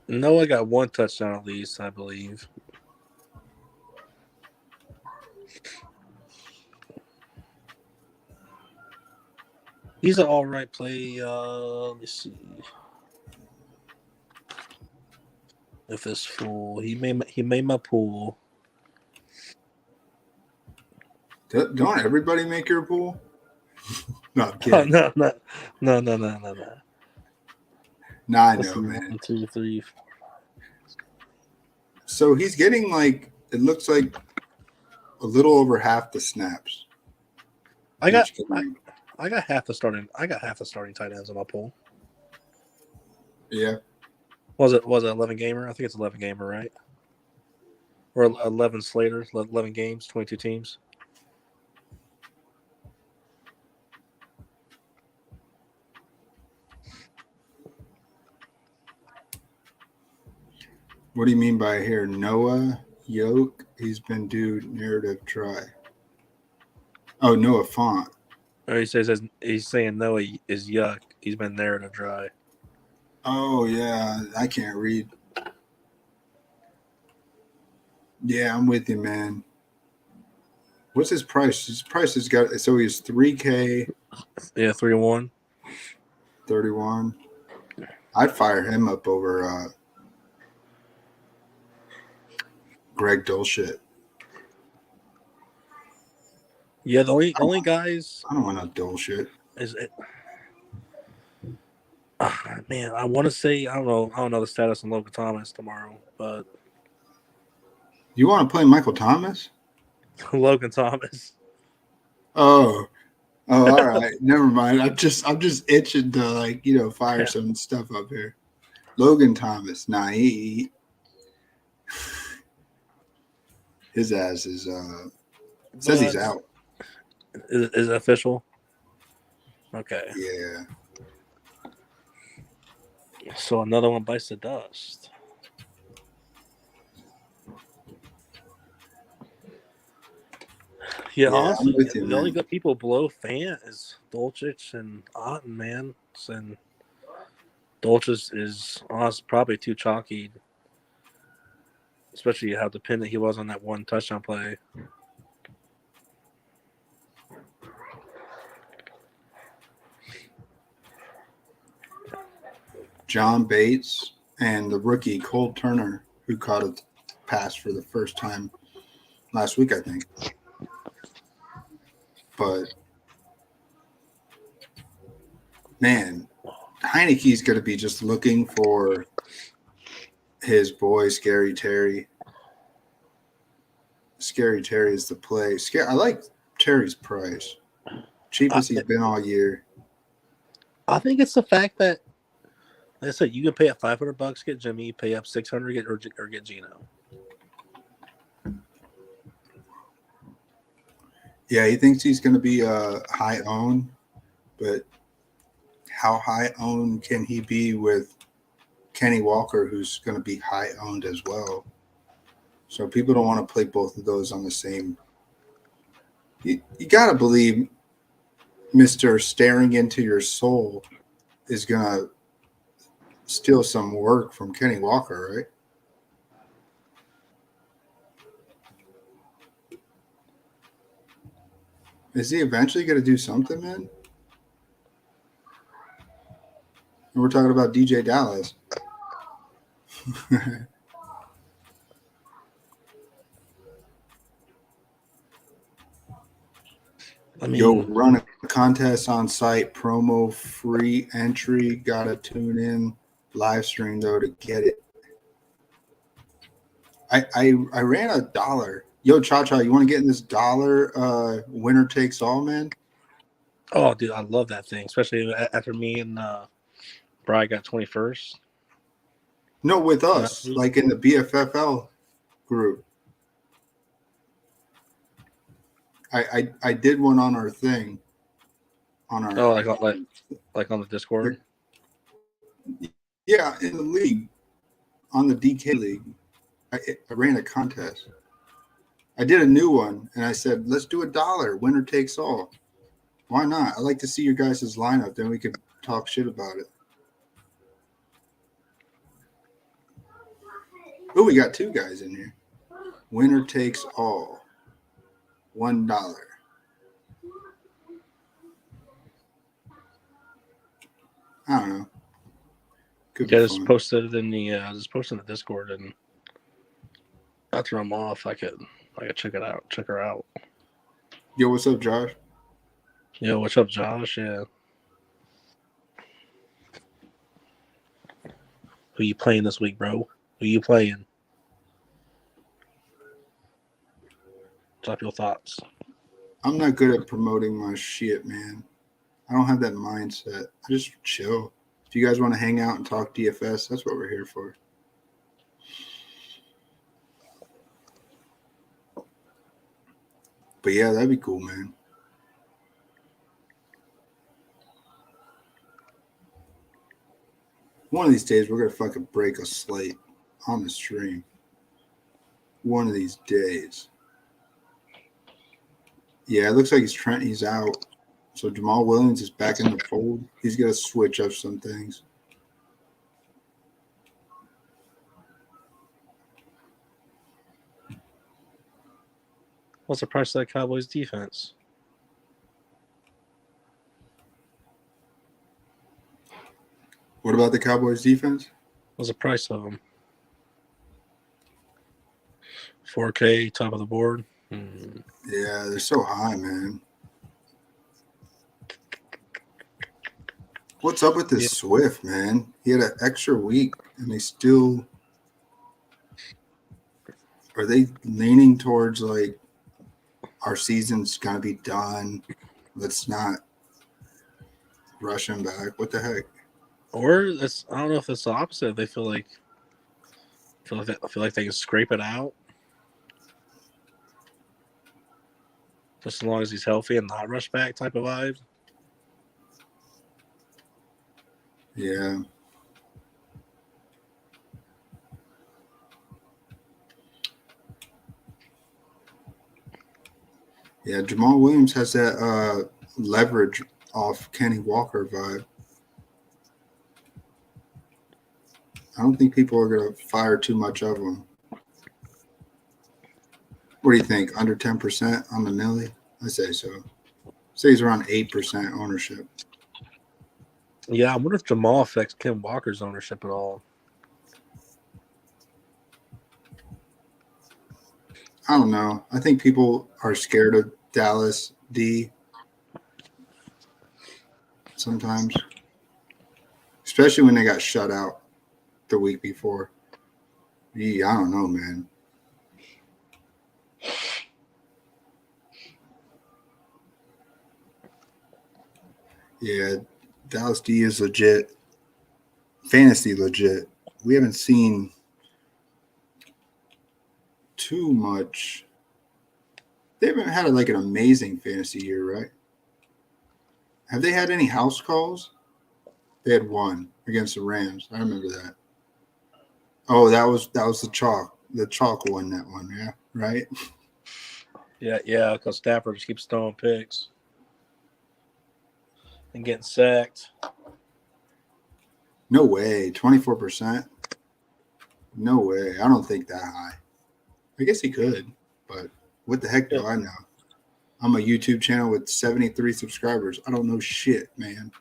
Noah got one touchdown at least, I believe. He's an all right play. Let me see. If it's full, he made my pool. Don't everybody make your pool? No, I'm kidding. No. No, I know, man. 1, 2, 3, 4. So he's getting like, it looks like a little over half the snaps. I got half the starting tight ends on my pool. Yeah. Was it 11 gamer? I think it's 11 gamer, right? Or 11 Slater, 11 games, 22 teams. What do you mean by here? Noah Yoke, he's been due narrative try. Oh, Noah Font. Or he's saying Noah is yuck. He's been narrative dry. Oh yeah, I can't read. Yeah, I'm with you, man. What's his price? His price has got so he's 3K. Yeah, 3-1. 31. I'd fire him up over Greg Dolshit. Yeah, the only guys I don't want no Dolshit. is it. Man, I want to say I don't know the status on Logan Thomas tomorrow, but You want to play Michael Thomas? Logan Thomas. Oh, all right. Never mind. I'm just itching to fire some stuff up here. Logan Thomas. Nah, his ass is says he's out. Is it official? Okay. Yeah. So another one bites the dust. Yeah, honestly, I'm with you, the only man. good people below Fant is Dolchich and Otten, man. And Dolchich is honestly probably too chalky, especially how dependent he was on that one touchdown play. John Bates and the rookie Cole Turner, who caught a pass for the first time last week, I think. But man, Heineke's going to be just looking for his boy Scary Terry. Scary Terry is the play. I like Terry's price. Cheapest he's been all year. I think it's the fact that, like I said, you can pay up $500, get Jimmy, pay up $600, or get Gino. Yeah, he thinks he's going to be high owned, but how high owned can he be with Kenny Walker, who's going to be high owned as well? So people don't want to play both of those on the same. You got to believe Mr. Staring Into Your Soul is going to steal some work from Kenny Walker, right? Is he eventually going to do something, man? And we're talking about DJ Dallas. Yo, run a contest on site, promo, free entry. Gotta tune in, live stream though to get it. I ran $1. Yo, Cha, you want to get in this $1 winner takes all, man? Oh, dude, I love that thing, especially after me and Brian got 21st. No, with us, like in the BFFL group. I did one on our thing. On our like on the Discord. Yeah, in the league, on the DK league, I ran a contest. I did a new one, and I said, let's do $1, winner takes all. Why not? I like to see your guys' lineup. Then we could talk shit about it. Oh, we got 2 guys in here. Winner takes all. $1. I don't know. Could be just fun. posted in the Discord, and after I'm off, I could check it out. Check her out. Yo, what's up, Josh? Yo, what's up, Josh? Yeah. Who you playing this week, bro? Who you playing? Drop your thoughts. I'm not good at promoting my shit, man. I don't have that mindset. I just chill. If you guys want to hang out and talk DFS, that's what we're here for. But yeah, that'd be cool, man. One of these days, we're going to fucking break a slate on the stream. One of these days. Yeah, it looks like he's out. So Jamal Williams is back in the fold. He's going to switch up some things. What's the price of that Cowboys defense? What about the Cowboys defense? What's the price of them? 4K, top of the board. Yeah, they're so high, man. What's up with this Swift, man? He had an extra week, and they still are they leaning towards like our season's gonna be done. Let's not rush him back. What the heck? Or that's I don't know if it's the opposite. They feel like they can scrape it out. Just as long as he's healthy and not rush back type of vibe. Yeah. Yeah, Jamal Williams has that leverage off Kenny Walker vibe. I don't think people are going to fire too much of him. What do you think? Under 10% on the Millie? I say so. Say he's around 8% ownership. Yeah, I wonder if Jamal affects Ken Walker's ownership at all. I don't know. I think people are scared of Dallas D sometimes, especially when they got shut out the week before. Yeah, I don't know, man. Yeah, Dallas D is legit. Fantasy legit. We haven't seen too much. They haven't had like an amazing fantasy year, right? Have they had any house calls? They had one against the Rams. I remember that. Oh, that was the chalk. The chalk won that one, yeah, right? Yeah, because Stafford just keeps throwing picks and getting sacked. No way. 24%? No way. I don't think that high. I guess he could, but what the heck do I know? I'm a YouTube channel with 73 subscribers. I don't know shit, man.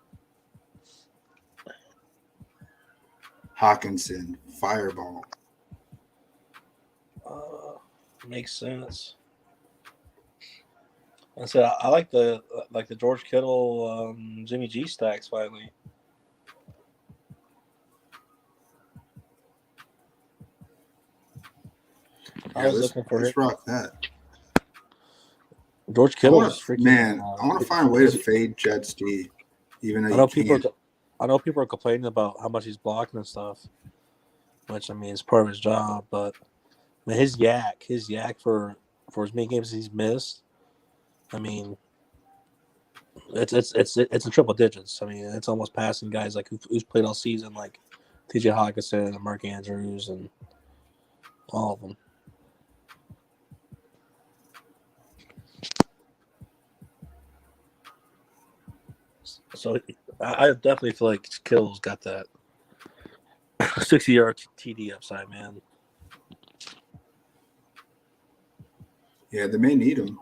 Hawkinson, fireball. Makes sense. I said I like the George Kittle, Jimmy G stacks finally. Yeah, let's rock that. George Kittle is freaking. Man, I want to find a way to fade Jets D. Even though I know people are complaining about how much he's blocking and stuff, which I mean is part of his job. But I mean, his yak for as many games as he's missed, I mean, it's in triple digits. I mean, it's almost passing guys like who's played all season, like T.J. Hawkinson and Mark Andrews and all of them. So I definitely feel like Kittle's got that 60-yard TD upside, man. Yeah, they may need him.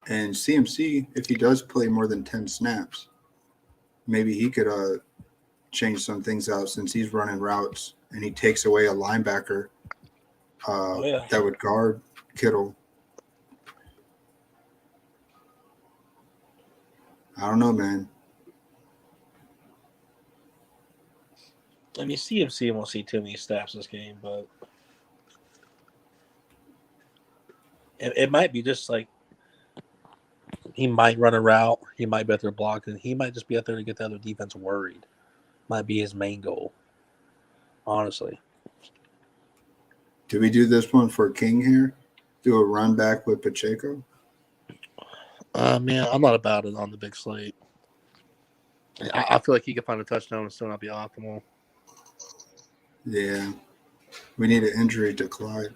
And CMC, if he does play more than 10 snaps, maybe he could change some things out since he's running routes and he takes away a linebacker that would guard Kittle. I don't know, man. I mean, CMC won't see too many snaps this game, but it might be just like he might run a route, he might be out there blocking, he might just be out there to get the other defense worried. Might be his main goal, honestly. Do we do this one for King here? Do a run back with Pacheco? Man, I'm not about it on the big slate. I feel like he could find a touchdown and still not be optimal. Yeah. We need an injury to Clyde.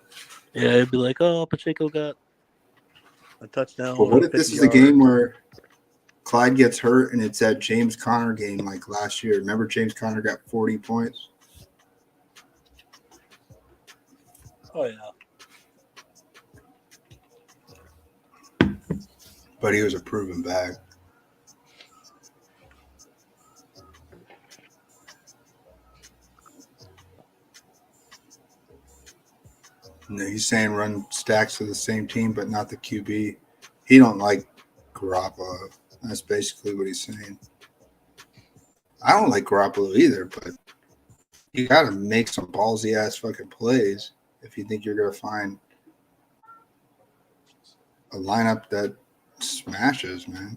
Yeah, it'd be like, oh, Pacheco got a touchdown. But what if this is a game where Clyde gets hurt and it's that James Conner game like last year? Remember James Conner got 40 points? Oh yeah. But he was a proven back. No, he's saying run stacks with the same team, but not the QB. He don't like Garoppolo. That's basically what he's saying. I don't like Garoppolo either, but you got to make some ballsy ass fucking plays if you think you're going to find a lineup that smashes, man.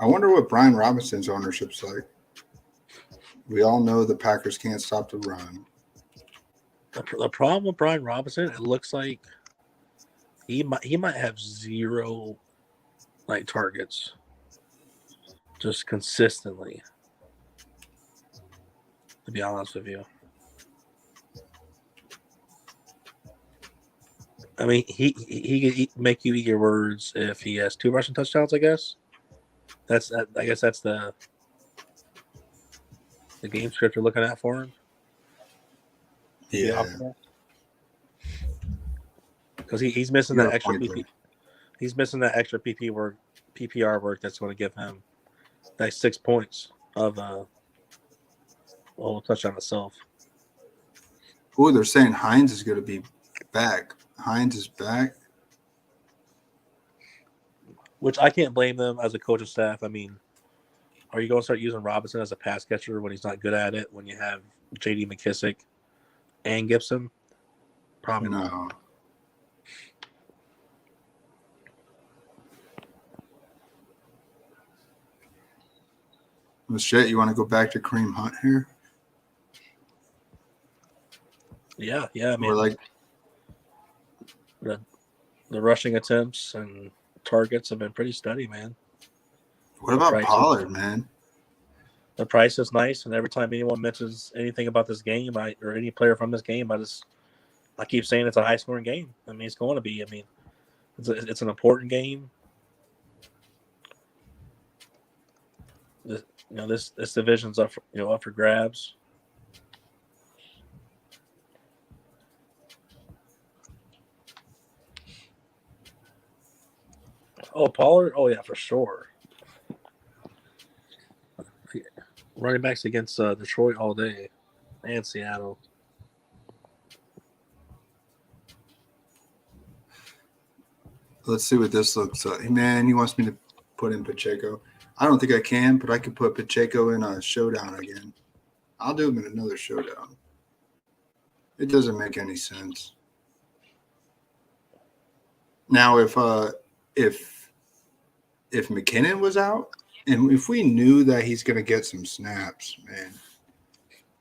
I wonder what Brian Robinson's ownership's like. We all know the Packers can't stop the run. The problem with Brian Robinson, it looks like he might have 0 like targets just consistently. To be honest with you, I mean he could make you eat your words if he has 2 rushing touchdowns. I guess that's the game script you're looking at for him. Yeah. Because he's missing that extra point, PP. He's missing that extra PPR work that's going to give him that 6 points of touchdown itself. Oh, they're saying Hines is going to be back. Hines is back. Which I can't blame them as a coaching staff. I mean, are you going to start using Robinson as a pass catcher when he's not good at it? When you have J.D. McKissick and Gibson? Probably not. No. Well, shit, you want to go back to Kareem Hunt here? Yeah. I mean, Or like the rushing attempts and targets have been pretty steady, man. What about Pollard, man? The price is nice, and every time anyone mentions anything about this game, or any player from this game, I keep saying it's a high-scoring game. I mean, it's going to be. I mean, it's an important game. This division's up for grabs. Oh, Pollard. Oh yeah, for sure. Running backs against Detroit all day, and Seattle. Let's see what this looks like. Man, he wants me to put in Pacheco. I don't think I can, but I could put Pacheco in a showdown again. I'll do him in another showdown. It doesn't make any sense. Now, if McKinnon was out, and if we knew that he's going to get some snaps, man,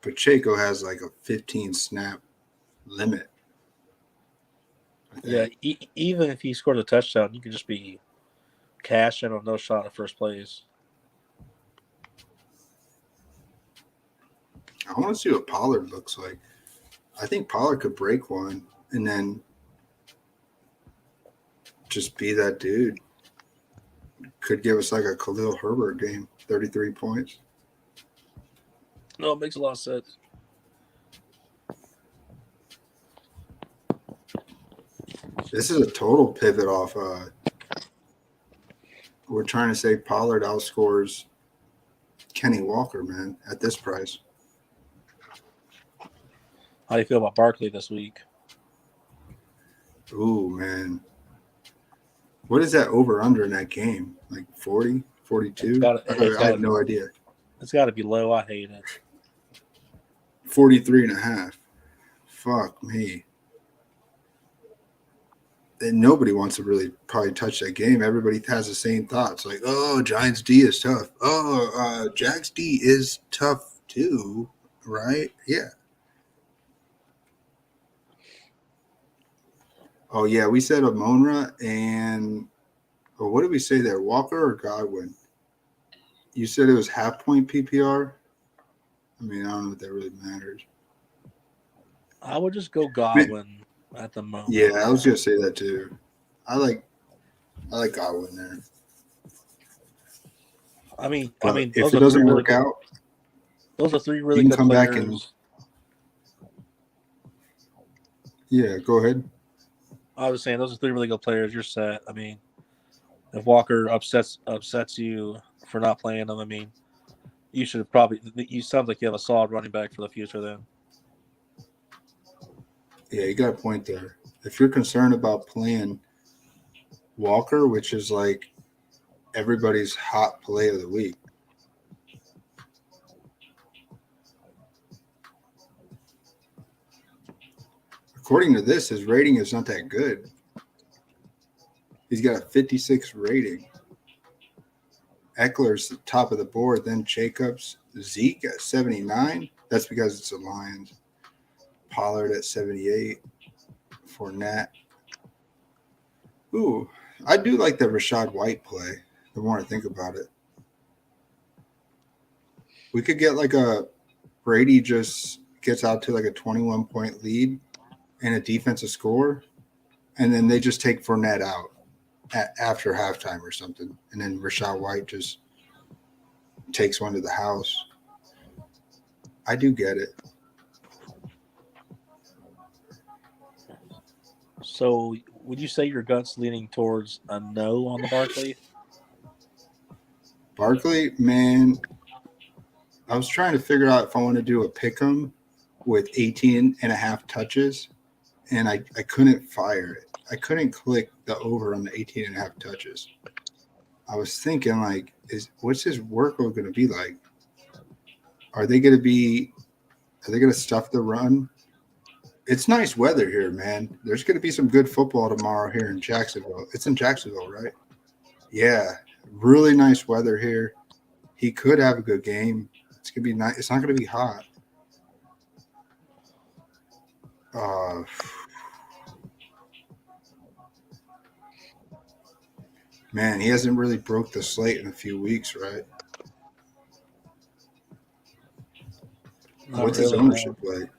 Pacheco has like a 15-snap limit. Yeah, even if he scored a touchdown, you could just be cashing on no shot at first place. I want to see what Pollard looks like. I think Pollard could break one and then just be that dude. Could give us like a Khalil Herbert game, 33 points. No, it makes a lot of sense. This is a total pivot off. We're trying to say Pollard outscores Kenny Walker, man, at this price. How do you feel about Barkley this week? Ooh, man. What is that over-under in that game? Like 40, 42? I have no idea. It's got to be low. I hate it. 43 and a half. Fuck me. And nobody wants to really probably touch that game. Everybody has the same thoughts. Like, oh, Giants D is tough. Oh, Jags D is tough too, right? Yeah. Oh, yeah, we said Amonra and what did we say there? Walker or Godwin? You said it was half-point PPR? I mean, I don't know if that really matters. I would just go Godwin at the moment. Yeah, I was going to say that too. I like Godwin there. I mean, if it doesn't work out, Those are three really You can good come back players. and yeah, go ahead. I was saying those are three really good players. You're set. I mean, if Walker upsets you for not playing them, I mean, you should probably. You sounds like you have a solid running back for the future. Then Yeah, you got a point there. If you're concerned about playing Walker, which is like everybody's hot play of the week, according to this, his rating is not that good. He's got a 56 rating. Eckler's the top of the board, then Jacobs, Zeke at 79. That's because it's the Lions. Pollard at 78. Fournette. Ooh, I do like the Rashad White play, the more I think about it. We could get like a Brady just gets out to like a 21-point lead and a defensive score, and then they just take Fournette out after halftime or something, and then Rashad White just takes one to the house. I do get it. so would you say your gut's leaning towards a no on the Barkley? Barkley, man, I was trying to figure out if I want to do a pick 'em with 18 and a half touches, and I couldn't fire it. I couldn't click the over on the 18 and a half touches. I was thinking, like, what's his workload going to be like? Are they going to stuff the run? It's nice weather here, man. There's going to be some good football tomorrow here in Jacksonville. It's in Jacksonville, right? Yeah, really nice weather here. He could have a good game. It's going to be nice. It's not going to be hot. Man, he hasn't really broke the slate in a few weeks, right? What's his ownership like?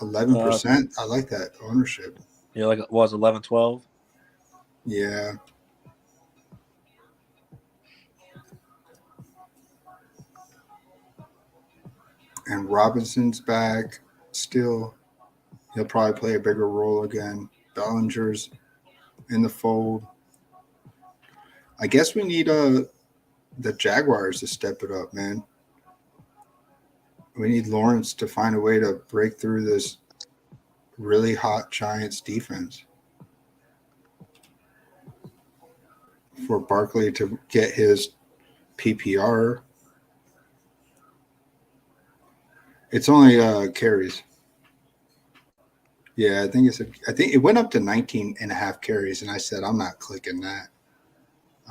11%. I like that ownership. Yeah, like it was 11, 12. Yeah. And Robinson's back still. He'll probably play a bigger role again. Bellinger's in the fold. I guess we need the Jaguars to step it up, man. We need Lawrence to find a way to break through this really hot Giants defense for Barkley to get his PPR. It's only carries. Yeah, I think it went up to 19 and a half carries, and I said, I'm not clicking that.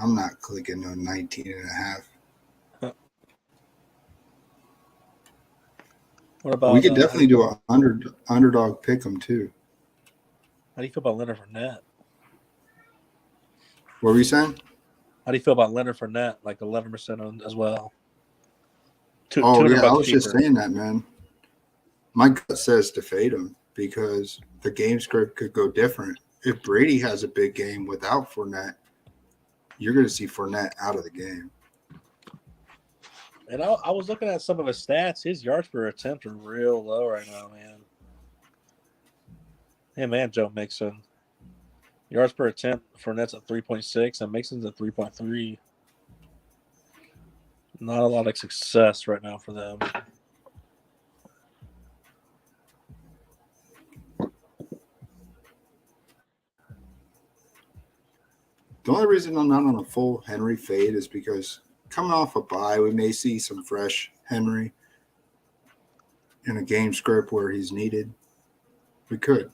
I'm not clicking on 19 and a half. What about we could definitely do an underdog pick 'em too. How do you feel about Leonard Fournette? What were you saying? How do you feel about Leonard Fournette? Like 11% on as well. Yeah, I was just saying that, man. My gut says to fade him because the game script could go different. If Brady has a big game without Fournette, you're going to see Fournette out of the game. And I was looking at some of his stats. His yards per attempt are real low right now, man. Him and Joe Mixon. Yards per attempt, Fournette's at 3.6 and Mixon's at 3.3. Not a lot of success right now for them. The only reason I'm not on a full Henry fade is because coming off a bye, we may see some fresh Henry in a game script where he's needed. We could.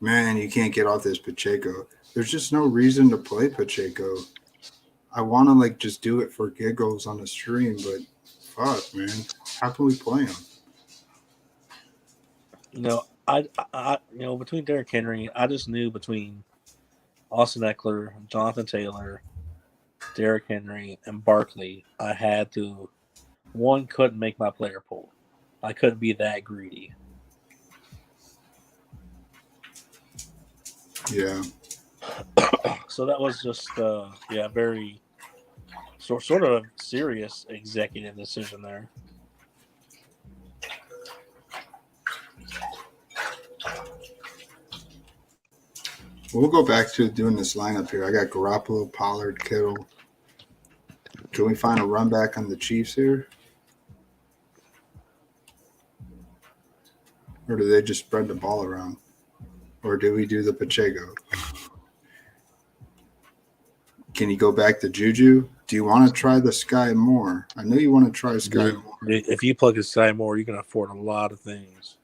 Man, you can't get off this Pacheco. There's just no reason to play Pacheco. I want to just do it for giggles on the stream, but fuck, man, how can we play him? I between Derrick Henry, I just knew between Austin Eckler, Jonathan Taylor, Derrick Henry, and Barkley, I had to. One couldn't make my player pool. I couldn't be that greedy. Yeah. So that was just very sort of a serious executive decision there. We'll go back to doing this lineup here. I got Garoppolo, Pollard, Kittle. Can we find a run back on the Chiefs here? Or do they just spread the ball around? Or do we do the Pacheco? Can you go back to Juju? Do you want to try the Sky Moore? I know you want to try Sky Moore. If you plug in Sky Moore, you can afford a lot of things.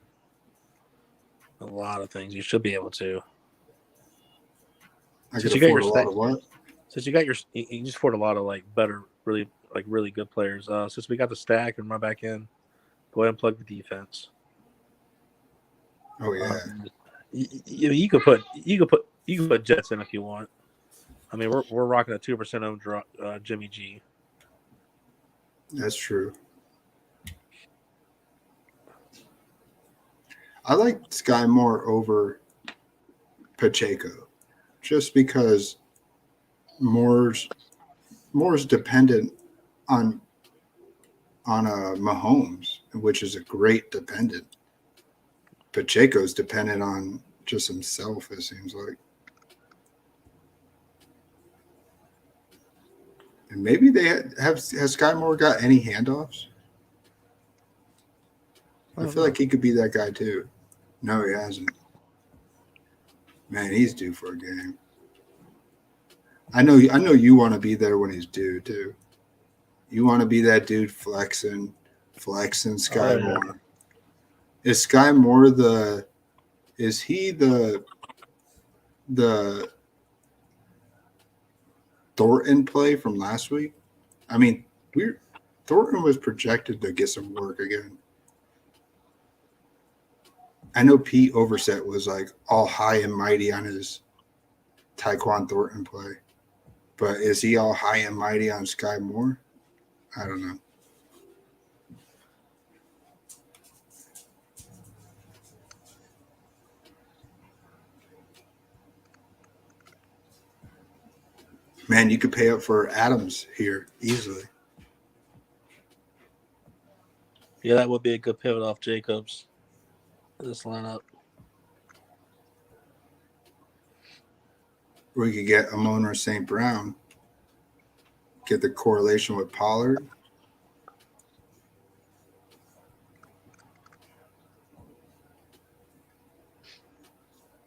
A lot of things. You should be able to. I could afford a lot of what? Since you got you just afford a lot of better, really good players. Since we got the stack and run back in, go ahead and plug the defense. Oh yeah. You could put Jets in if you want. I mean, we're rocking a 2% owned Jimmy G. That's true. I like Sky Moore over Pacheco, just because Moore's dependent on Mahomes, which is a great dependent. Pacheco's dependent on just himself, it seems like. And maybe they has Sky Moore got any handoffs? I feel like he could be that guy too. No, he hasn't. Man, he's due for a game. I know you want to be there when he's due too. You want to be that dude flexing Sky Moore. Is Sky Moore is he the Thornton play from last week? I mean, Thornton was projected to get some work again. I know Pete Overset was all high and mighty on his Tyquan Thornton play, but is he all high and mighty on Sky Moore? I don't know. Man, you could pay up for Adams here easily. Yeah, that would be a good pivot off Jacobs. This lineup. We could get Amon or St. Brown. Get the correlation with Pollard.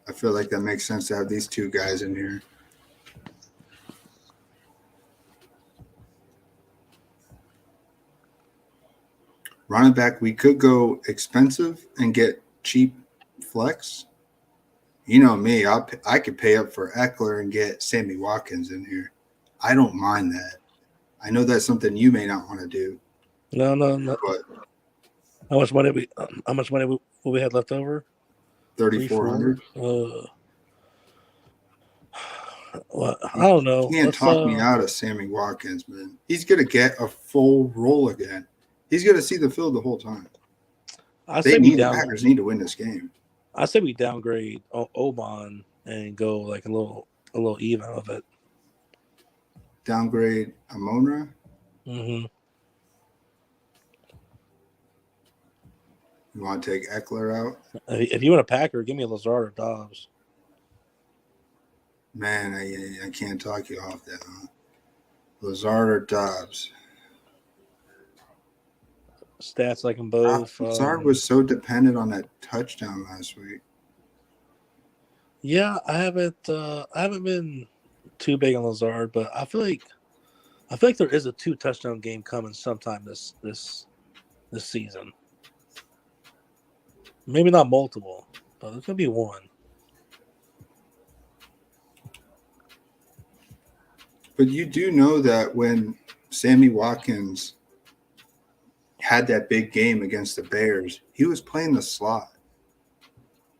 I feel like that makes sense to have these two guys in here. Running back, we could go expensive and get cheap flex. You know me, I could pay up for Eckler and get Sammy Watkins in here. I don't mind that. I know that's something you may not want to do. No. But How much money will we have left over? 3,400. Well, I don't know. You can't talk me out of Sammy Watkins, man. He's gonna get a full role again. He's gonna see the field the whole time. The Packers need to win this game. I say we downgrade Oban and go a little even of it. Downgrade Amon-Ra. Mm-hmm. You want to take Eckler out? If you want a Packer, give me a Lazard or Dobbs. Man, I can't talk you off that. Huh? Lazard or Dobbs? Stats like them both. Lazard was so dependent on that touchdown last week. Yeah, I haven't been too big on Lazard, but I feel like there is a 2-touchdown game coming sometime this season. Maybe not multiple, but there's gonna be one. But you do know that when Sammy Watkins had that big game against the Bears, he was playing the slot.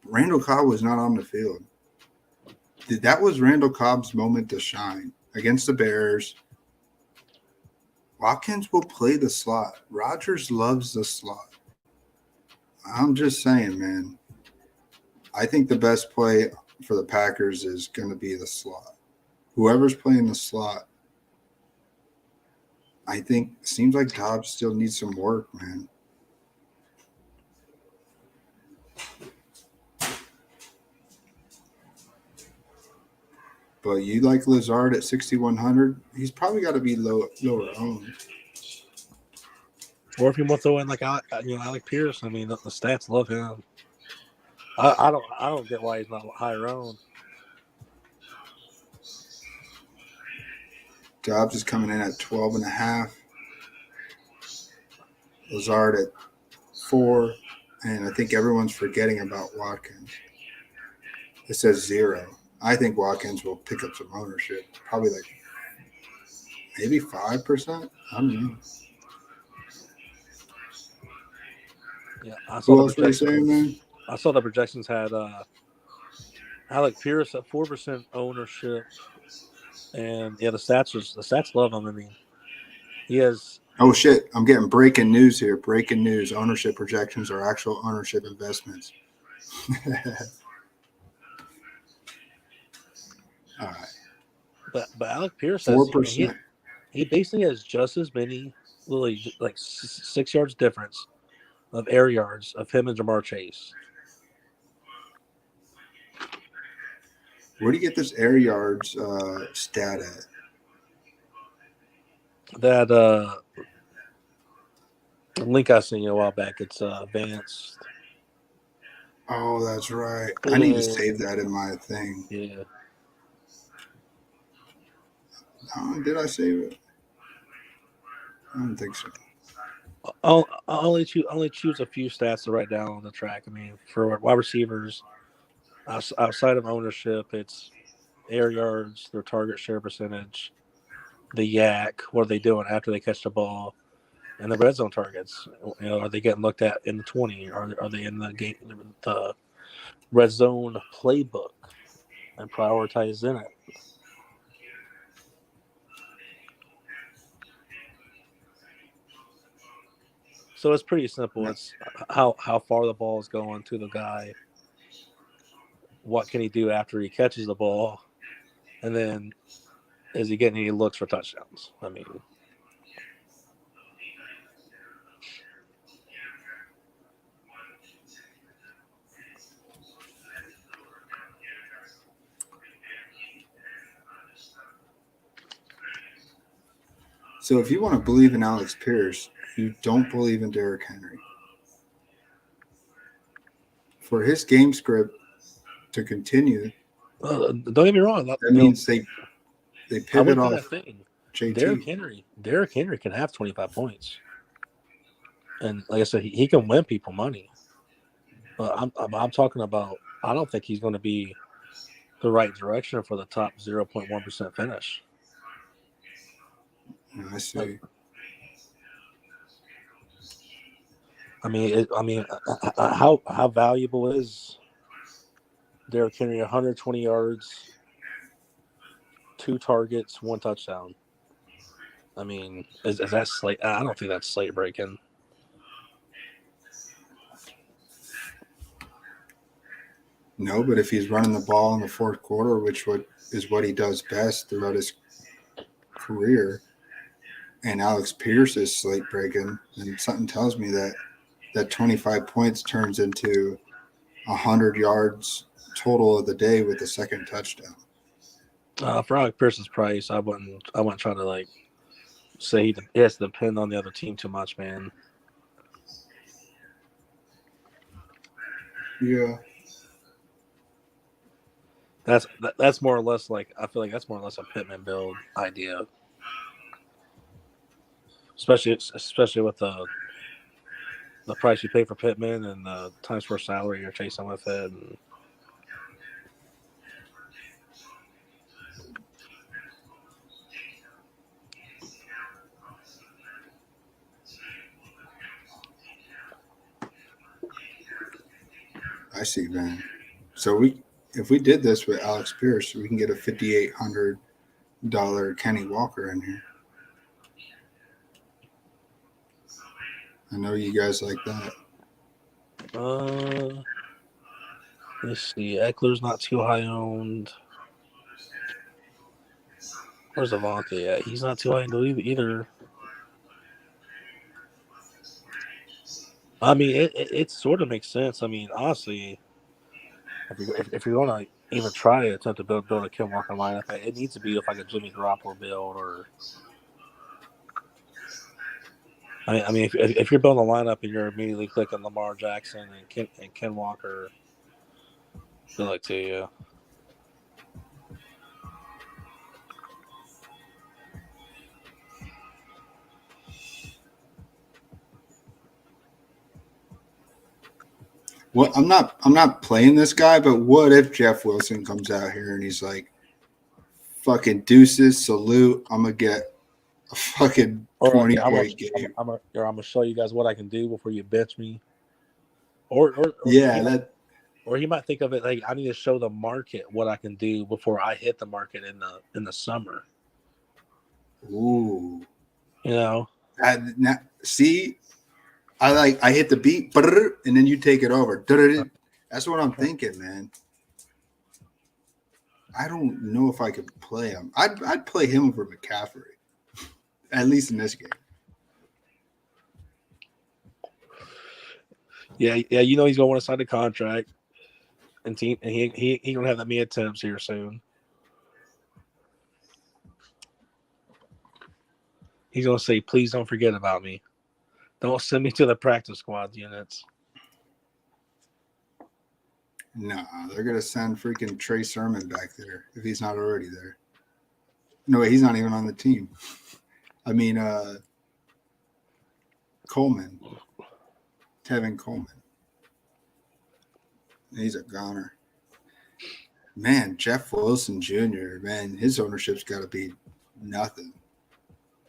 Randall Cobb was not on the field. That was Randall Cobb's moment to shine against the Bears. Watkins will play the slot. Rodgers loves the slot. I'm just saying, man. I think the best play for the Packers is going to be the slot. Whoever's playing the slot, I think seems like Dobbs still needs some work, man. But you like Lazard at 6,100? He's probably got to be lower owned. Or if you want to throw in like Alec Pierce, I mean the stats love him. I don't get why he's not higher owned. Dobbs is coming in at 12.5. Lazard at 4, and I think everyone's forgetting about Watkins. It says 0. I think Watkins will pick up some ownership, probably like maybe 5%. I don't know. Yeah, I saw Who the else were you saying, man? I saw the projections had Alec Pierce at 4% ownership, and yeah, the stats love him. I mean, he has. Oh shit! I'm getting breaking news here. Breaking news: ownership projections are actual ownership investments. All right. But Alec Pierce has 4%. he basically has just as many, literally like 6 yards difference of air yards of him and Jamar Chase. Where do you get this air yards stat at? That link I seen you a while back. It's advanced. Oh, that's right. I need to save that in my thing. Yeah. Did I save it? I don't think so. I'll only choose a few stats to write down on the track. I mean, for wide receivers, outside of ownership, it's air yards, their target share percentage, the yak, what are they doing after they catch the ball, and the red zone targets. You know, are they getting looked at in the 20? Are they in the game, the red zone playbook, and prioritize in it? So it's pretty simple. It's how far the ball is going to the guy. What can he do after he catches the ball? And then is he getting any looks for touchdowns? I mean, So if you want to believe in Alex Pierce, you don't believe in Derrick Henry. For his game script to continue, don't get me wrong. That means they pivot off JT. Derrick Henry can have 25 points, and like I said, he can win people money. But I'm talking about. I don't think he's going to be the right direction for the top 0.1% finish. I see. How valuable is Derrick Henry? 120 yards, 2 targets, 1 touchdown. I mean, is that slate? I don't think that's slate breaking. No, but if he's running the ball in the fourth quarter, which is what he does best throughout his career, and Alex Pierce is slate breaking, then something tells me that 25 points turns into 100 yards total of the day with a second touchdown. For Alex Pierce's price, I wouldn't try to like say he has to depend on the other team too much, man. Yeah. That's more or less like I feel like that's more or less a Pittman build idea, especially with the price you pay for Pittman and the times per salary you're chasing with it. And I see, man. So if we did this with Alex Pierce, we can get a $5,800 Kenny Walker in here. I know you guys like that. Let's see. Eckler's not too high owned. Where's Avante at? He's not too high owned either. I mean, it sort of makes sense. I mean, honestly, if you're going to even try to attempt to build a Ken Walker lineup, it needs to be like a Jimmy Garoppolo build or. I mean, if you're building a lineup and you're immediately clicking Lamar Jackson and Ken Walker, good luck to you. Well, I'm not playing this guy, but what if Jeff Wilson comes out here and he's like, "Fucking deuces, salute. I'm gonna get a fucking 20-point game." I'm gonna show you guys what I can do before you bench me. Or he might think of it like I need to show the market what I can do before I hit the market in the summer. Ooh, you know. See, I hit the beat, and then you take it over. That's what I'm thinking, man. I don't know if I could play him. I'd play him over McCaffrey, at least in this game. Yeah, you know he's gonna want to sign a contract, and he gonna have that many attempts here soon. He's gonna say, "Please don't forget about me. Don't send me to the practice squad units." Nah, they're gonna send freaking Trey Sermon back there if he's not already there. No, wait, he's not even on the team. I mean, Coleman, Tevin Coleman. He's a goner. Man, Jeff Wilson Jr., man, his ownership's got to be nothing.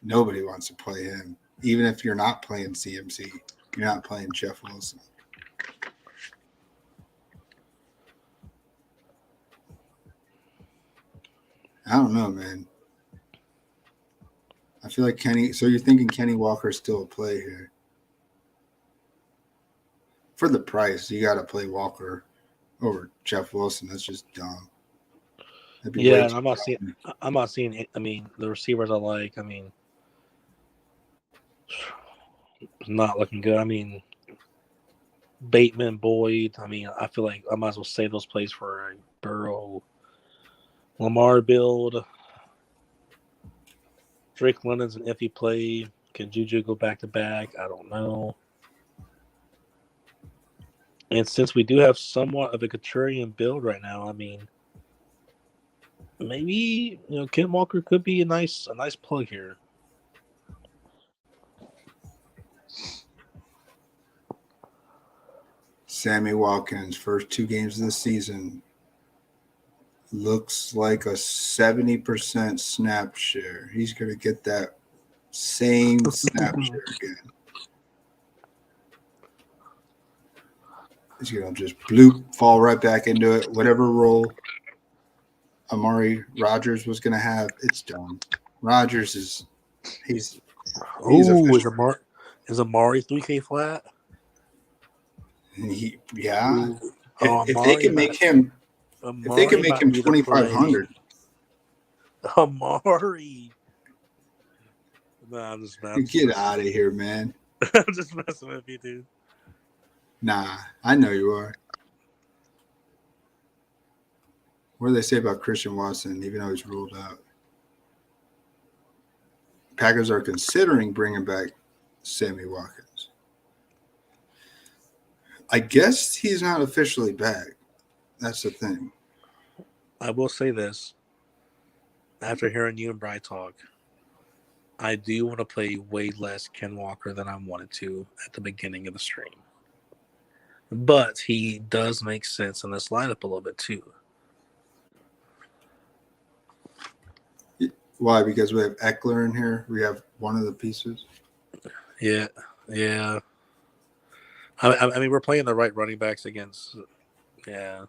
Nobody wants to play him. Even if you're not playing CMC, you're not playing Jeff Wilson. I don't know, man. I feel like Kenny. So you're thinking Kenny Walker's still a play here? For the price, you got to play Walker over Jeff Wilson. That's just dumb. Yeah, and I'm not seeing. I mean, the receivers I like. I mean, not looking good. I mean, Bateman, Boyd. I mean, I feel like I might as well save those plays for a Burrow, Lamar build. Drake London's an iffy play. Can Juju go back to back? I don't know. And since we do have somewhat of a contrarian build right now, I mean, maybe Ken Walker could be a nice plug here. Sammy Watkins, first 2 games of the season, looks like a 70% snap share. He's going to get that same snap share again. He's going to just bloop, fall right back into it. Whatever role Amari Rodgers was going to have, it's done. Rodgers is he's is Amari 3K flat? If they can make him 2,500. Amari. Nah, I'm just messing. Get out of here, man. I'm just messing with you, dude. Nah, I know you are. What do they say about Christian Watson, even though he's ruled out? Packers are considering bringing back Sammy Watkins. I guess he's not officially back. That's the thing. I will say this. After hearing you and Bri talk, I do want to play way less Ken Walker than I wanted to at the beginning of the stream. But he does make sense in this lineup a little bit too. Why? Because we have Eckler in here. We have one of the pieces. Yeah. I mean, we're playing the right running backs against. Yeah.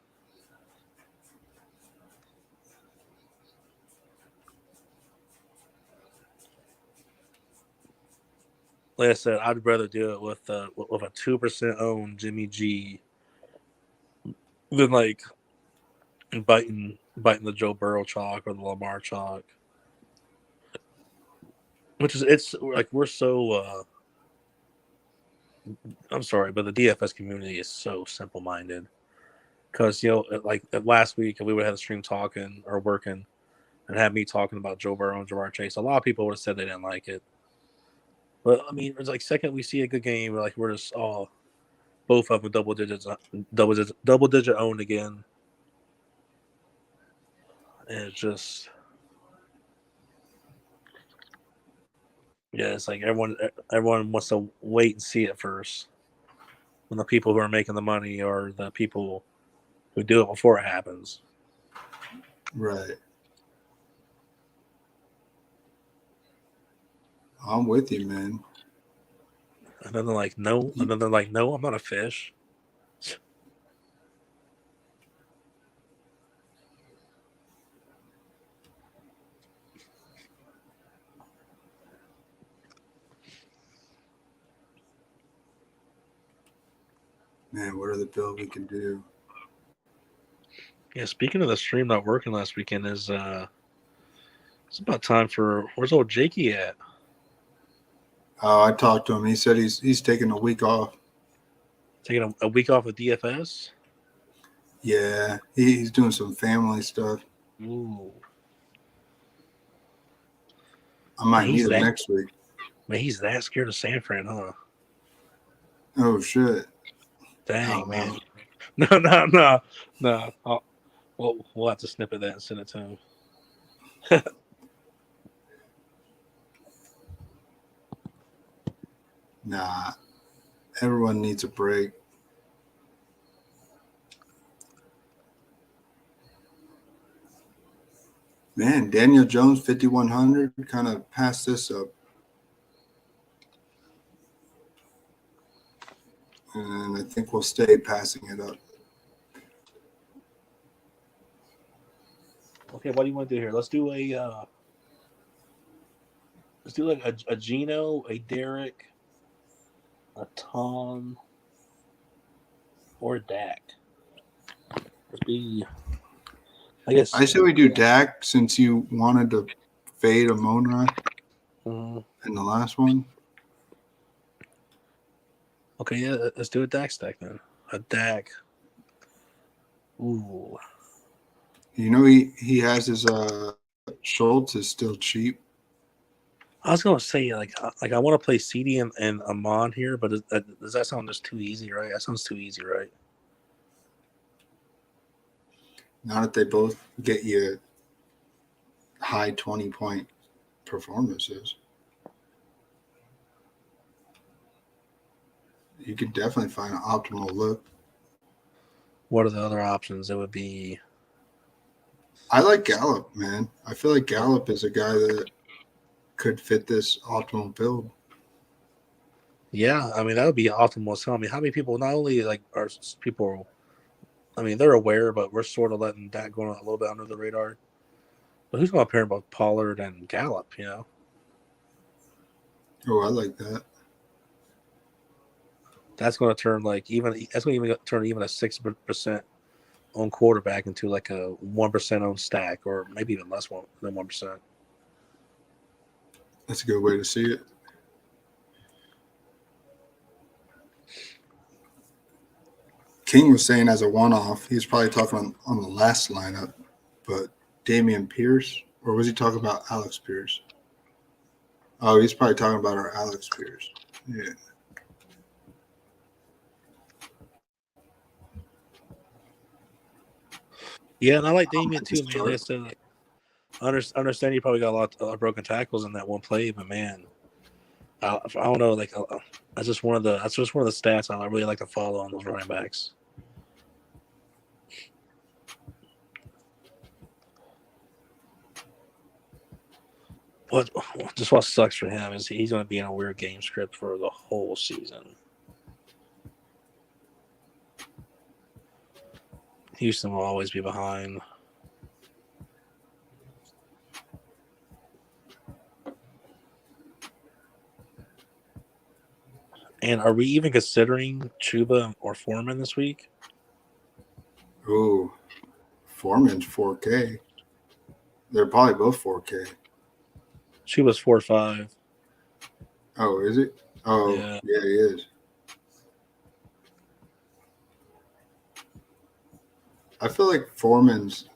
Like I said, I'd rather do it with a 2% owned Jimmy G than like biting the Joe Burrow chalk or the Lamar chalk. Which is, it's like we're so I'm sorry, but the DFS community is so simple minded. Because, like last week, we would have had a stream talking or working and had me talking about Joe Burrow and Jamar Chase. A lot of people would have said they didn't like it. But, I mean, it's like second we see a good game, we're just all both of them double digit owned again. And it's just, yeah, it's like everyone wants to wait and see it first. When the people who are making the money are the people who do it before it happens. Right. I'm with you, man. And then they're like, no. And then they're like, no, I'm not a fish. Man, what are the builds we can do? Yeah, speaking of the stream not working last weekend, it's about time for, where's old Jakey at? Oh, I talked to him. He said he's taking a week off. Taking a week off of DFS? Yeah, he's doing some family stuff. Ooh. I might need him next week. Man, he's that scared of San Fran, huh? Oh, shit. Dang, man. No. We'll have to snippet that and send it to him. Nah. Everyone needs a break. Man, Daniel Jones, 5,100, kind of passed this up. And I think we'll stay passing it up. Okay, what do you want to do here? Let's do like a Gino, a Derek, a Tom, or a Dak. I guess. I say we do Dak since you wanted to fade Amon-Ra in the last one. Okay, yeah, let's do a Dak stack then. A Dak. Ooh. You know he has his Schultz is still cheap. I was gonna say like I want to play CD and Amon here, but does that sound just too easy, right? That sounds too easy, right? Not that they both get you high 20-point performances. You could definitely find an optimal look. What are the other options? It would be. I like Gallup, man. I feel like Gallup is a guy that could fit this optimal build. Yeah, I mean that would be optimal. So I mean, how many people? Not only like are people, I mean they're aware, but we're sort of letting that go a little bit under the radar. But who's going to pair both Pollard and Gallup? You know. Oh, I like that. That's going to turn turn even a 6% on quarterback into like a 1% on stack, or maybe even less than 1%. That's a good way to see it. King was saying as a one-off, he's probably talking on the last lineup, but Dameon Pierce, or was he talking about Alex Pierce? Oh, he's probably talking about our Alex Pierce. Yeah. Yeah, and I like Dameon too, man. Like I said, I understand you probably got a lot of broken tackles in that one play, but man, I don't know. Like that's just one of the stats I really like to follow on those running backs. What sucks for him is he's going to be in a weird game script for the whole season. Houston will always be behind. And are we even considering Chuba or Foreman this week? Ooh, Foreman's 4K. They're probably both 4K. She was 4.5. Oh, is it? Oh, Yeah. yeah, he is. I feel like Foreman's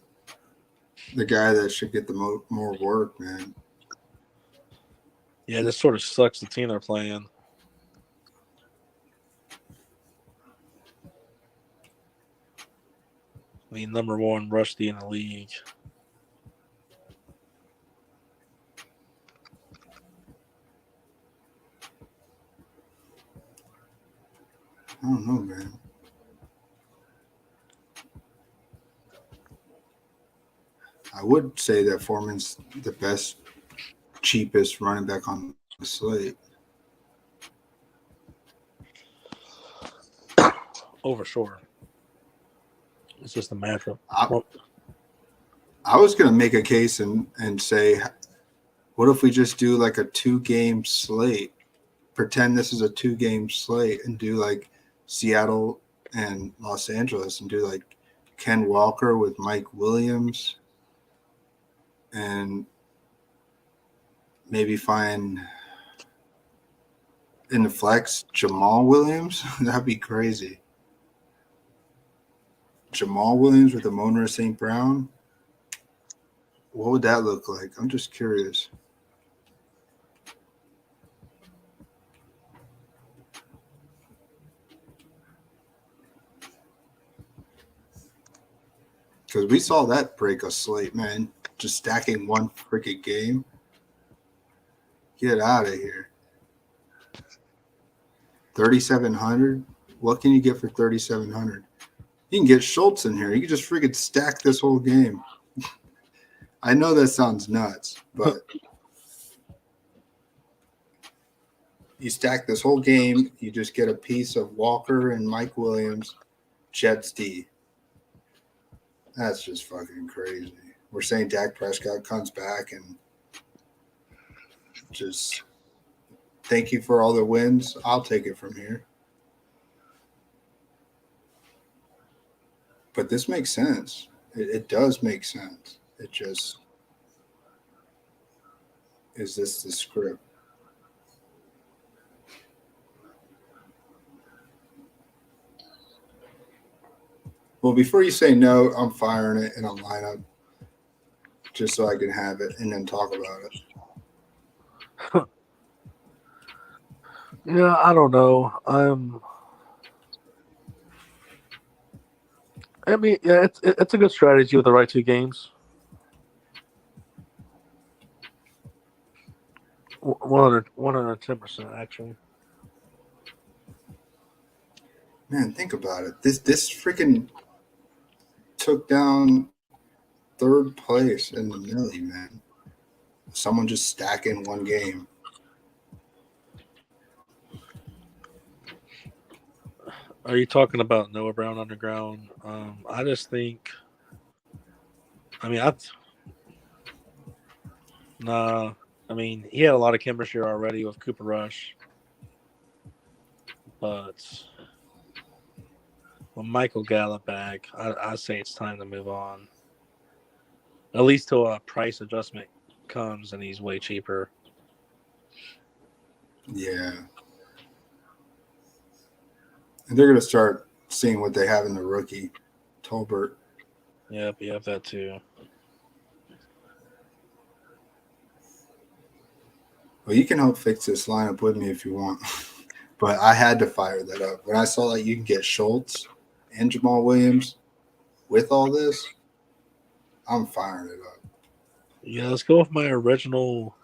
the guy that should get the more work, man. Yeah, this sort of sucks the team they're playing. I mean, number one rusty in the league. I don't know, man. I would say that Foreman's the best, cheapest running back on the slate. Oh, for sure. It's just a matter of. I was going to make a case and say, what if we just do like a 2-game slate? Pretend this is a 2-game slate and do like Seattle and Los Angeles and do like Ken Walker with Mike Williams and maybe find in the flex Jamal Williams. That'd be crazy. Jamal Williams with Amon-Ra St. Brown. What would that look like? I'm just curious. Because we saw that break a slate, man. Just stacking one freaking game. Get out of here. 3,700. What can you get for 3,700? You can get Schultz in here. You can just freaking stack this whole game. I know that sounds nuts, but you stack this whole game. You just get a piece of Walker and Mike Williams, Jets D. That's just fucking crazy. We're saying Dak Prescott comes back and just thank you for all the wins. I'll take it from here. But this makes sense. It does make sense. It just is this the script? Well, before you say no, I'm firing it in a lineup just so I can have it and then talk about it. Yeah, I don't know. I mean, yeah, it's a good strategy with the right 2 games. 110% actually. Man, think about it. This freaking took down 3rd place in the millie, man. Someone just stacking one game. Are you talking about Noah Brown Underground? I just think. I mean, nah. I mean, he had a lot of chemistry already with Cooper Rush, but with Michael Gallup back, I say it's time to move on. At least till a price adjustment comes and he's way cheaper. Yeah. And they're going to start seeing what they have in the rookie, Tolbert. Yep, that too. Well, you can help fix this lineup with me if you want. But I had to fire that up. When I saw that you can get Schultz and Jamal Williams with all this, I'm firing it up. Yeah, let's go with my original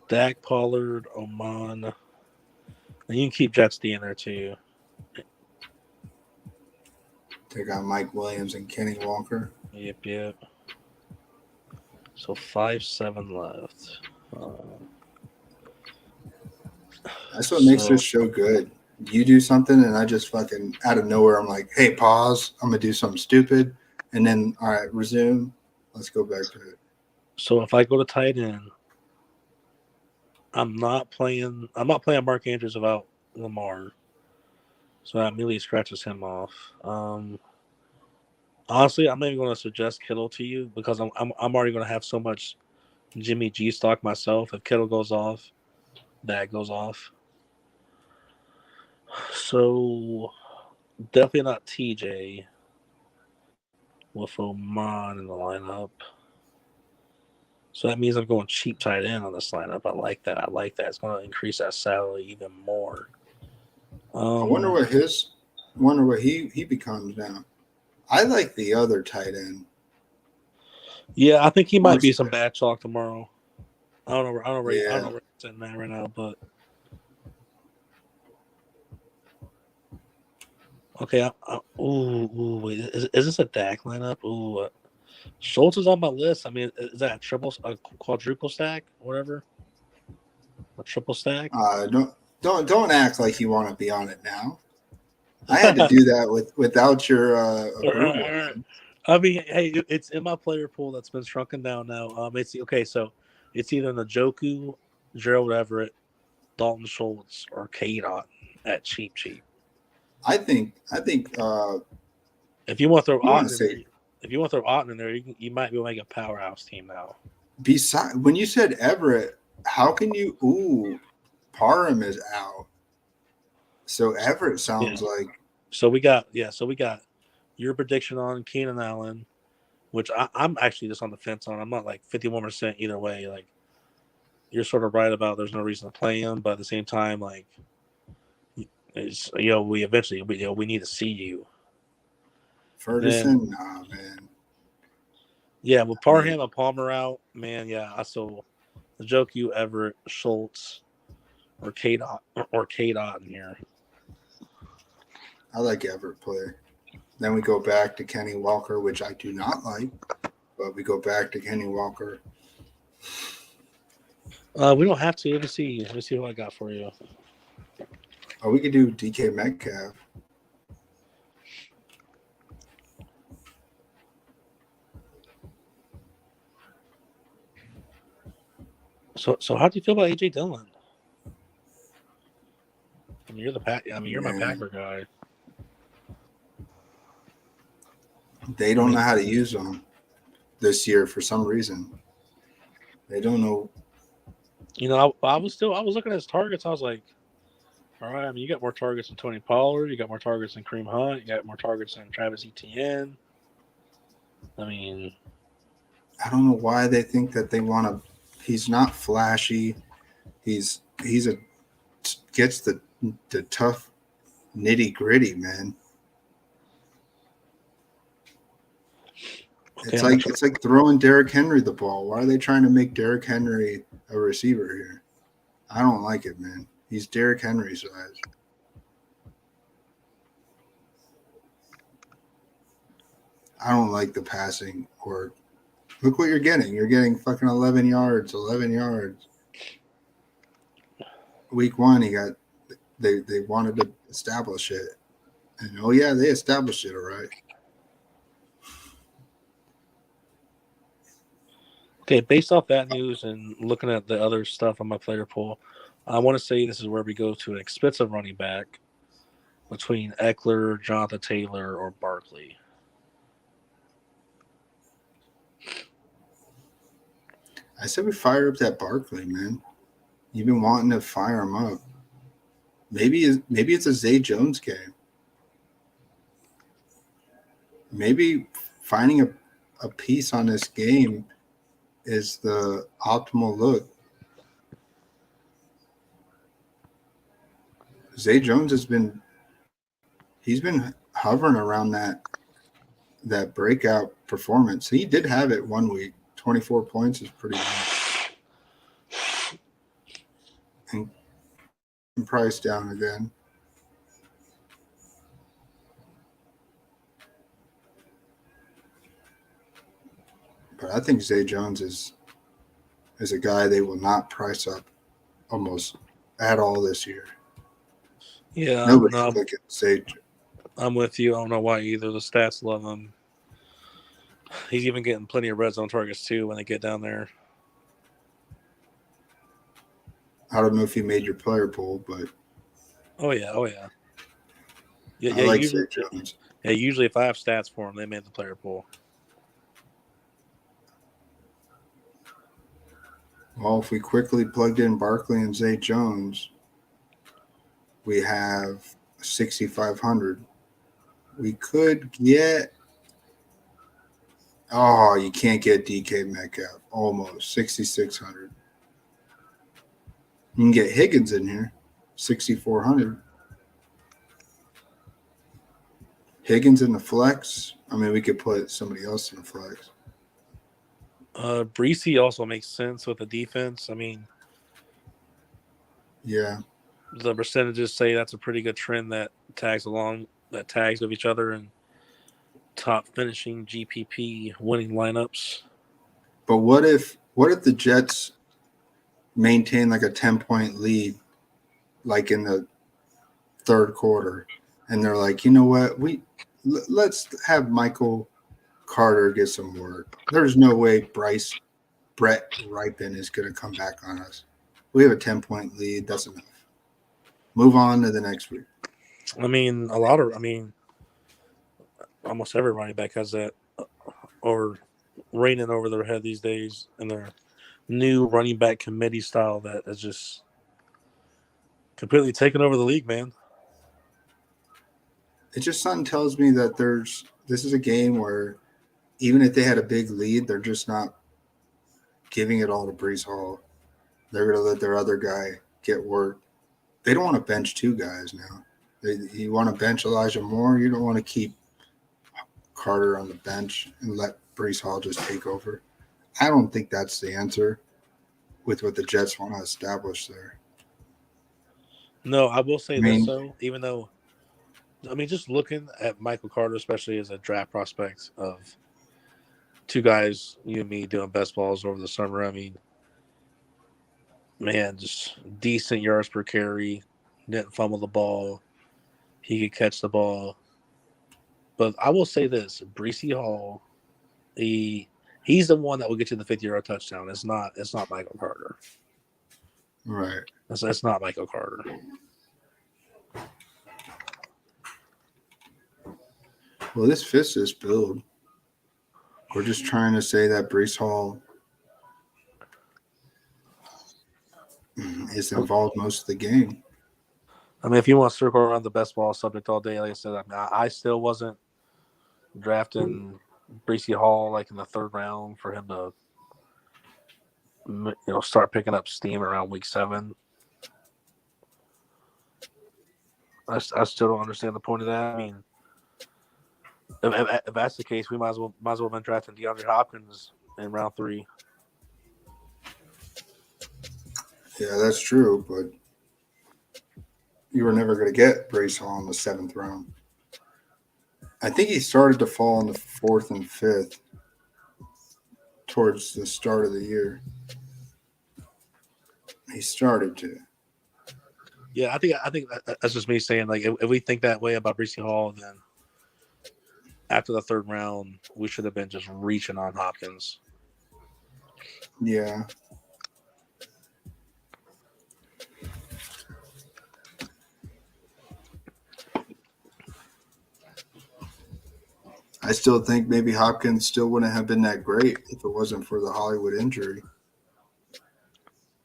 Dak, Pollard, Oman. And you can keep Jets D in there too. Take out Mike Williams and Kenny Walker. Yep. So 5-7 left. That's what makes this show good. You do something, and I just fucking out of nowhere, I'm like, hey, pause. I'm going to do something stupid. And then, all right, resume. Let's go back to it. So if I go to tight end, I'm not playing Mark Andrews without Lamar. So that immediately scratches him off. Honestly, I'm not even going to suggest Kittle to you because I'm already going to have so much Jimmy G stock myself. If Kittle goes off, that goes off. So definitely not TJ with Oman in the lineup. So that means I'm going cheap tight end on this lineup. I like that. It's going to increase that salary even more. I wonder what he becomes now. I like the other tight end. Yeah, I think he might be some bad chalk tomorrow. I don't know where Yeah. it's in that right now, but okay. Wait, is this a Dak lineup? Ooh, Schultz is on my list. I mean, is that a quadruple stack, whatever? A triple stack? Don't act like you want to be on it now. I had to do that without your approval. I mean, hey, it's in my player pool that's been shrunken down now. It's okay, so it's either Njoku, Gerald Everett, Dalton Schultz, or Kadon at cheap. I think if you want to throw Otten in there, you might be able to make a powerhouse team now. Besides, when you said Everett, how can you? Ooh, Parham is out. So Everett sounds like. So we got your prediction on Keenan Allen, which I'm actually just on the fence on. I'm not like 51% either way. Like you're sort of right about there's no reason to play him, but at the same time, like it's, we eventually we need to see you. Ferguson, nah, man. Yeah, with Parham and Palmer out, man. Yeah, I saw Njoku, Everett, Schultz, or Kadon in here. I like Everett play. Then we go back to Kenny Walker, which I do not like, but we go back to Kenny Walker. We don't have to. Let me see what I got for you. Oh, we could do DK Metcalf. So how do you feel about AJ Dillon? I mean, you're my Packer guy. They don't know how to use them this year for some reason. They don't know. I was looking at his targets. I was like, all right. I mean, you got more targets than Tony Pollard. You got more targets than Kareem Hunt. You got more targets than Travis Etienne. I mean, I don't know why they think that they want to. He's not flashy. He's gets the tough nitty gritty, man. Okay, it's like throwing Derrick Henry the ball. Why are they trying to make Derrick Henry a receiver here? I don't like it, man. He's Derrick Henry size. I don't like the passing or look what you're getting. You're getting fucking 11 yards. Week 1, they wanted to establish it. And they established it, all right. Okay, based off that news and looking at the other stuff on my player pool, I want to say this is where we go to an expensive running back between Eckler, Jonathan Taylor, or Barkley. I said we fire up that Barkley, man. You've been wanting to fire him up. Maybe it's a Zay Jones game. Maybe finding a piece on this game is the optimal look. Zay Jones has been hovering around that breakout performance. He did have it one week. 24 points is pretty nice. And price down again. But I think Zay Jones is a guy they will not price up almost at all this year. Yeah, nobody's looking at Zay. I'm with you. I don't know why either. The stats love him. He's even getting plenty of red zone targets too when they get down there. I don't know if you made your player pool, but oh yeah. I like Zay Jones. Yeah, usually if I have stats for them, they made the player pool. Well, if we quickly plugged in Barkley and Zay Jones, we have 6,500. We could get. Oh, you can't get DK Metcalf. Almost 6,600. You can get Higgins in here, 6,400. Higgins in the flex. I mean, we could put somebody else in the flex. Breesy also makes sense with the defense. I mean, yeah, the percentages say that's a pretty good trend that tags with each other and top finishing GPP winning lineups. but what if the Jets maintain like a 10-point lead, like in the third quarter, and they're like, you know what, let's have Michael Carter get some work. There's no way Brett Ripon is going to come back on us. We have a 10-point lead. That's enough. Move on to the next week. I mean, almost every running back has that, or reigning over their head these days, and their new running back committee style that is just completely taken over the league, man. It just something tells me that this is a game where even if they had a big lead, they're just not giving it all to Breece Hall. They're going to let their other guy get work. They don't want to bench two guys now. You want to bench Elijah Moore. You don't want to keep Carter on the bench and let Breece Hall just take over. I don't think that's the answer with what the Jets want to establish there. No, I will say this, though, even though, just looking at Michael Carter, especially as a draft prospect of two guys, you and me, doing best balls over the summer, I mean, man, just decent yards per carry, didn't fumble the ball. He could catch the ball. But I will say this, Breece Hall, he's the one that will get you the 50-yard touchdown. It's not Michael Carter. Right. It's not Michael Carter. Well, this fits this build. We're just trying to say that Breece Hall is involved most of the game. I mean, if you want to circle around the best ball subject all day, like I said, I still wasn't drafting Breece Hall like in the third round for him to, start picking up steam around week 7. I still don't understand the point of that. I mean, if that's the case, we might as well have been drafting DeAndre Hopkins in round 3. Yeah, that's true, but you were never going to get Breece Hall in the 7th round. I think he started to fall in the 4th and 5th towards the start of the year. He started to. Yeah, I think that's just me saying, like, if we think that way about Breece Hall, then after the 3rd round, we should have been just reaching on Hopkins. Yeah. I still think maybe Hopkins still wouldn't have been that great if it wasn't for the Hollywood injury.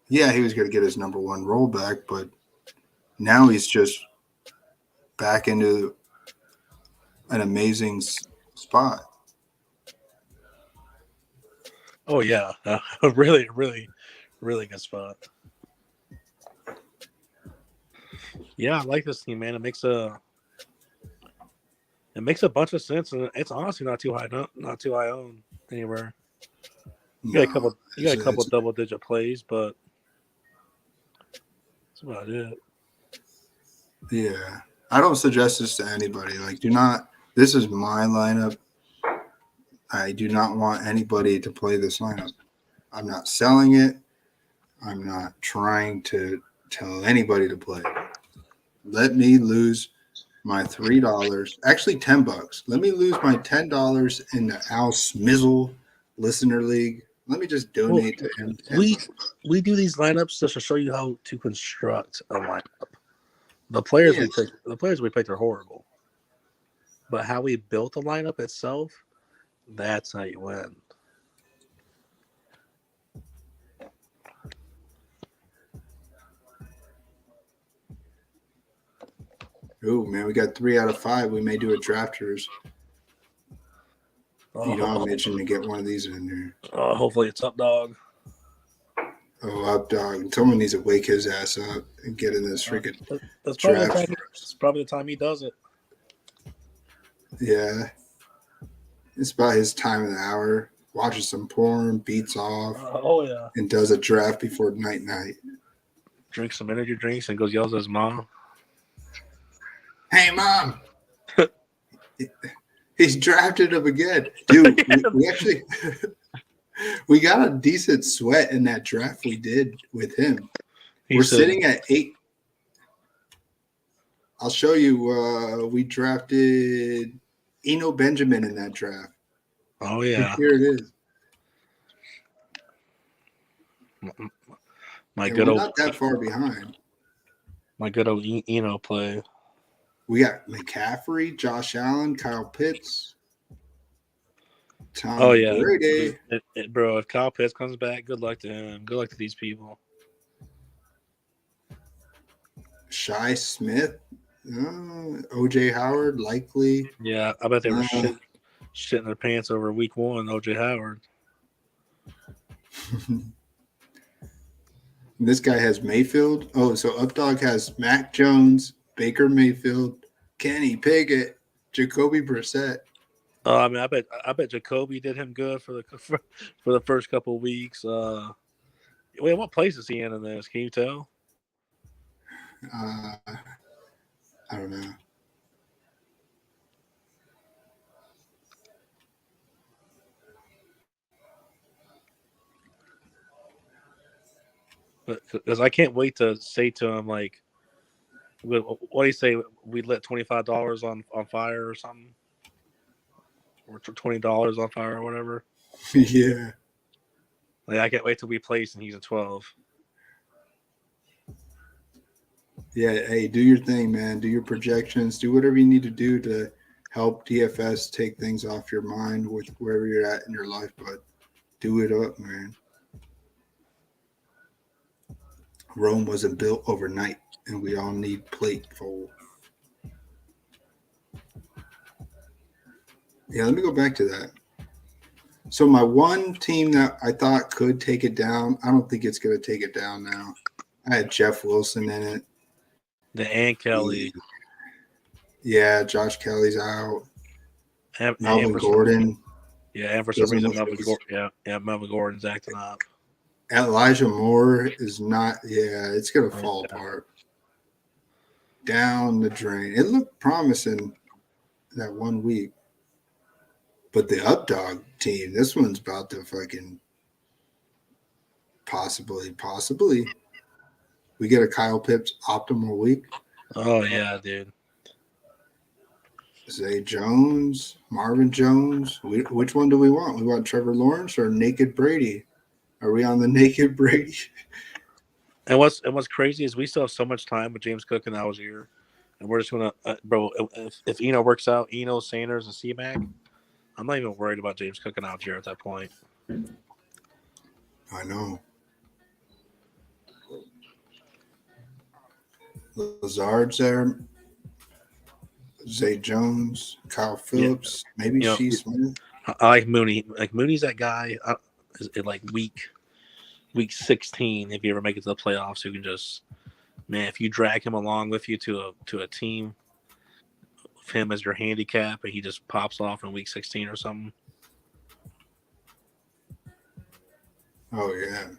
Yeah, he was going to get his number 1 rollback, but now he's just back into an amazing spot. Oh, yeah. A really, really, really good spot. Yeah, I like this team, man. It makes a bunch of sense, and it's honestly not too high owned anywhere. You got a couple double-digit plays, but that's about it. Yeah. I don't suggest this to anybody. Like, this is my lineup. I do not want anybody to play this lineup. I'm not selling it. I'm not trying to tell anybody to play it. Let me lose my $3, actually $10. Let me lose my $10 in the Al Smizzle Listener League. Let me just donate to him. We do these lineups just to show you how to construct a lineup. The players we picked are horrible. But how we built the lineup itself, that's how you win. Ooh, man, we got 3 out of 5. We may do a drafters. You know, I'm itching to get one of these in there. Hopefully it's up, dog. Oh, up, dog. Someone needs to wake his ass up and get in this freaking That's draft. probably the time he does it. Yeah. It's about his time of the hour. Watches some porn, beats off, Yeah. and does a draft before night. Drinks some energy drinks and goes yells at his mom. Hey, Mom. He's drafted him again. Dude, we actually we got a decent sweat in that draft we did with him. We're sitting at 8. I'll show you. We drafted Eno Benjamin in that draft. Oh, yeah. Here it is. We're not that far behind. My good old Eno play. We got McCaffrey, Josh Allen, Kyle Pitts, Tom Brady. Bro, if Kyle Pitts comes back, good luck to him. Good luck to these people. Shy Smith, OJ Howard, likely. Yeah, I bet they were shitting their pants over week 1, OJ Howard. This guy has Mayfield. Oh, so Updog has Mac Jones, Baker Mayfield, Kenny Pickett, Jacoby Brissett. I mean, I bet Jacoby did him good for the first couple of weeks. Wait, what place is he in this? Can you tell? I don't know. Because I can't wait to say to him, like, what do you say? We lit $25 on fire or something, or $20 on fire or whatever. Yeah. Like, I can't wait till we place and he's at 12. Yeah. Hey, do your thing, man. Do your projections. Do whatever you need to do to help DFS take things off your mind with wherever you're at in your life. But do it up, man. Rome wasn't built overnight, and we all need plateful. Yeah, let me go back to that. So my one team that I thought could take it down, I don't think it's going to take it down now. I had Jeff Wilson in it. And Kelly. Yeah, Josh Kelly's out. Melvin Gordon. Yeah, and for some reason, Melvin Gordon's acting up. Elijah Moore is not. Yeah, it's going to fall apart. Down the drain. It looked promising that 1 week. But the Updog team, this one's about to fucking possibly. We get a Kyle Pitts optimal week. Oh, yeah, dude. Zay Jones, Marvin Jones. Which one do we want? We want Trevor Lawrence or Naked Brady? Are we on the Naked Brady? And what's crazy is we still have so much time with James Cook and Algier. And we're just going to, bro, if Eno works out, Eno, Sanders, and C-Mac, I'm not even worried about James Cook and Algier at that point. I know. Lazard's there. Zay Jones, Kyle Phillips, maybe Shea Smith. I like Mooney. Like Mooney's that guy in like week 16. If you ever make it to the playoffs, you can just if you drag him along with you to a team, with him as your handicap, and he just pops off in week 16 or something. Oh yeah.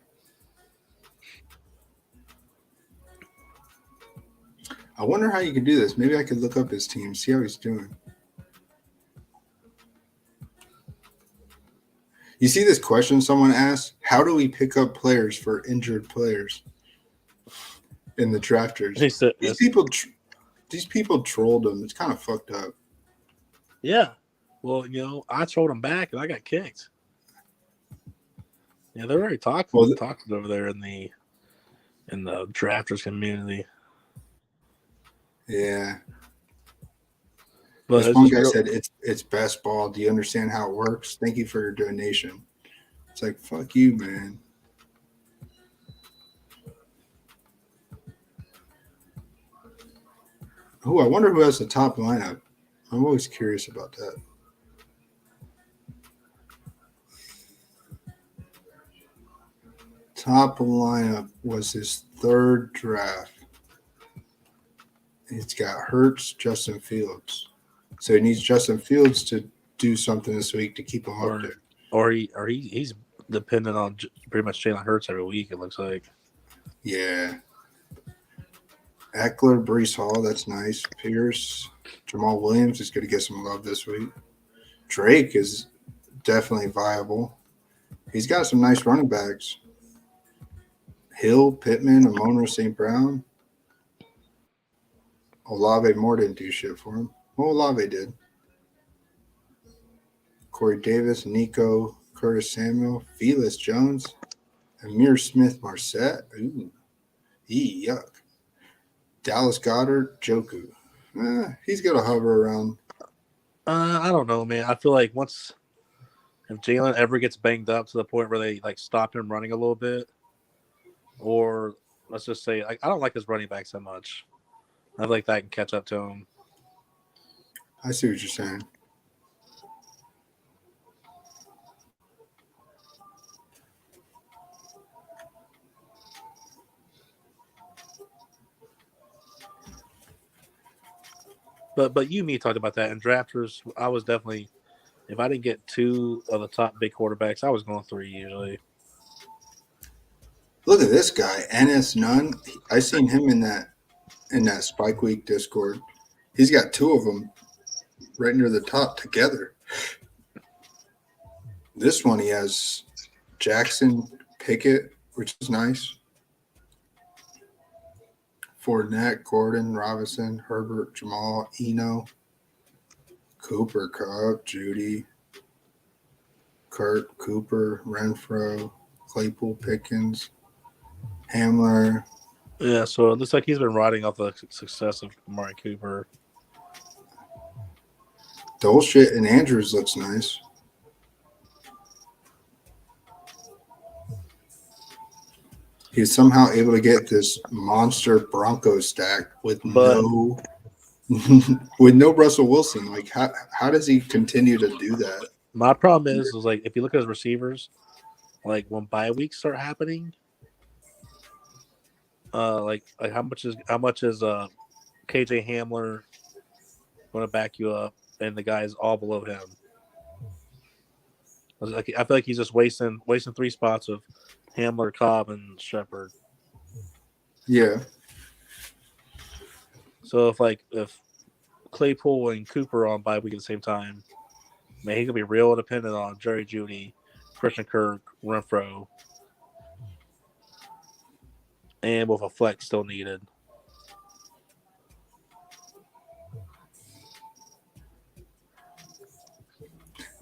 I wonder how you can do this. Maybe I could look up his team, see how he's doing. You see this question someone asked? How do we pick up players for injured players in the drafters? These people trolled them. It's kind of fucked up. Yeah. Well, I trolled them back and I got kicked. Yeah, they're very talkative over there in the drafters community. Yeah. But This it's one just guy real. said it's best ball. Do you understand how it works? Thank you for your donation. It's like, fuck you, man. Oh, I wonder who has the top lineup. I'm always curious about that. Top lineup was his third draft. It's got Hurts, Justin Fields. So he needs Justin Fields to do something this week to keep him up there. Or he's dependent on pretty much Jalen Hurts every week. It looks like. Yeah. Eckler, Brees Hall, that's nice. Pierce, Jamal Williams is going to get some love this week. Drake is definitely viable. He's got some nice running backs. Hill, Pittman, Amon St. Brown. Olave Moore didn't do shit for him. Well, Olave did. Corey Davis, Nico, Curtis Samuel, Felix Jones, Amir Smith-Marset. Ooh, yuck. Dallas Goedert, Joku. He's got to hover around. I don't know, man. I feel like if Jalen ever gets banged up to the point where they like stop him running a little bit, or let's just say, like, I don't like his running back so much. I feel like that can catch up to him. I see what you're saying. But you and me talked about that in drafters. I was definitely, if I didn't get 2 of the top big quarterbacks, I was going 3 usually. Look at this guy, NS Nunn. I seen him in that Spike Week Discord. He's got 2 of them right near the top together. This one he has Jackson Pickett, which is nice. Fournette, Gordon, Robinson, Herbert, Jamal, Eno, Cooper, Cobb, Judy, Kurt, Cooper, Renfro, Claypool, Pickens, Hamler. Yeah, so it looks like he's been riding off the success of Amari Cooper. Dolshit and Andrews looks nice. He's somehow able to get this monster Broncos stack with no Russell Wilson. Like, how does he continue to do that? My problem is like, if you look at his receivers, like when bye weeks start happening, like how much is KJ Hamler going to back you up, and the guys all below him? I feel like he's just wasting 3 spots of Hamler, Cobb, and Shepard. Yeah. So if Claypool and Cooper are on bye week at the same time, man, he could be real dependent on Jerry Jeudy, Christian Kirk, Renfro, and with a flex still needed.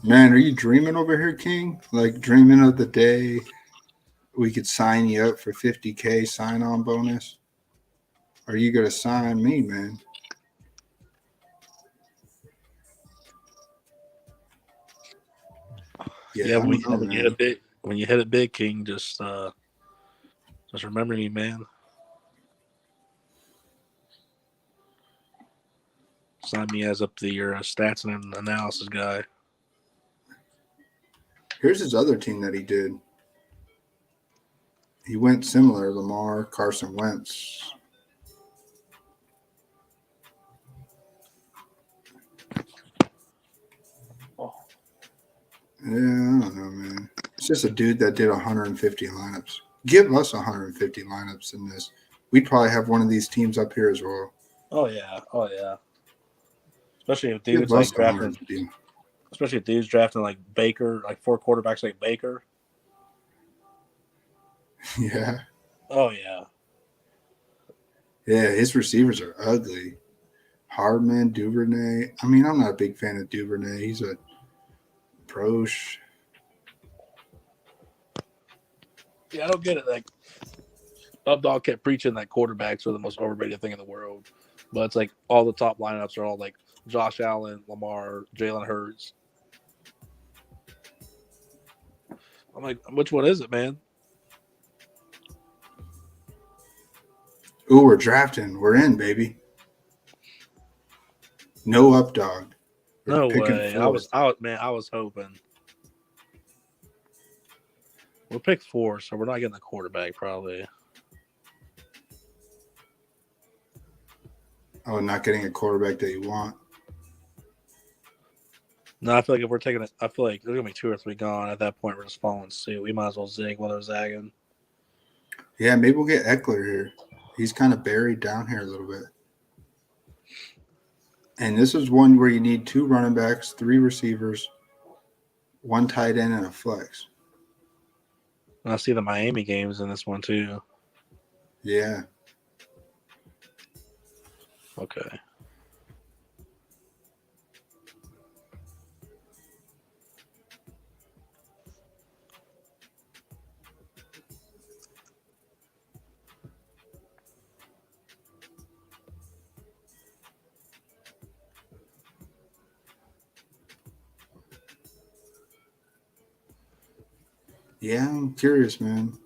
Man, are you dreaming over here, King? Like, dreaming of the day we could sign you up for $50K sign-on bonus? Or are you going to sign me, man? Yeah, when you hit it big, King, just remember me, man. Sign me as up to your stats and analysis guy. Here's his other team that he did. He went similar, Lamar, Carson Wentz. Yeah, I don't know, man. It's just a dude that did 150 lineups. Give us 150 lineups in this. We'd probably have one of these teams up here as well. Oh yeah. Especially if dudes like drafting. Especially if dudes drafting like Baker, like 4 quarterbacks like Baker. Yeah. Oh yeah. Yeah, his receivers are ugly. Hardman, Duvernay. I mean, I'm not a big fan of Duvernay. He's a Prosh. Yeah, I don't get it. Like, Updog kept preaching that quarterbacks are the most overrated thing in the world, but it's like all the top lineups are all like Josh Allen, Lamar, Jalen Hurts. I'm like, which one is it, man? Ooh, we're drafting. We're in, baby. No up dog. We're No picking way. fourth. I was hoping. We'll pick 4, so we're not getting the quarterback probably. Oh, not getting a quarterback that you want. No, I feel like if we're taking it, I feel like there's gonna be 2 or 3 gone. At that point, we're just following suit. We might as well zig while they're zagging. Yeah, maybe we'll get Eckler here. He's kind of buried down here a little bit. And this is one where you need 2 running backs, 3 receivers, 1 tight end, and a flex. And I see the Miami games in this one too. Yeah. Okay. Yeah, I'm curious, man.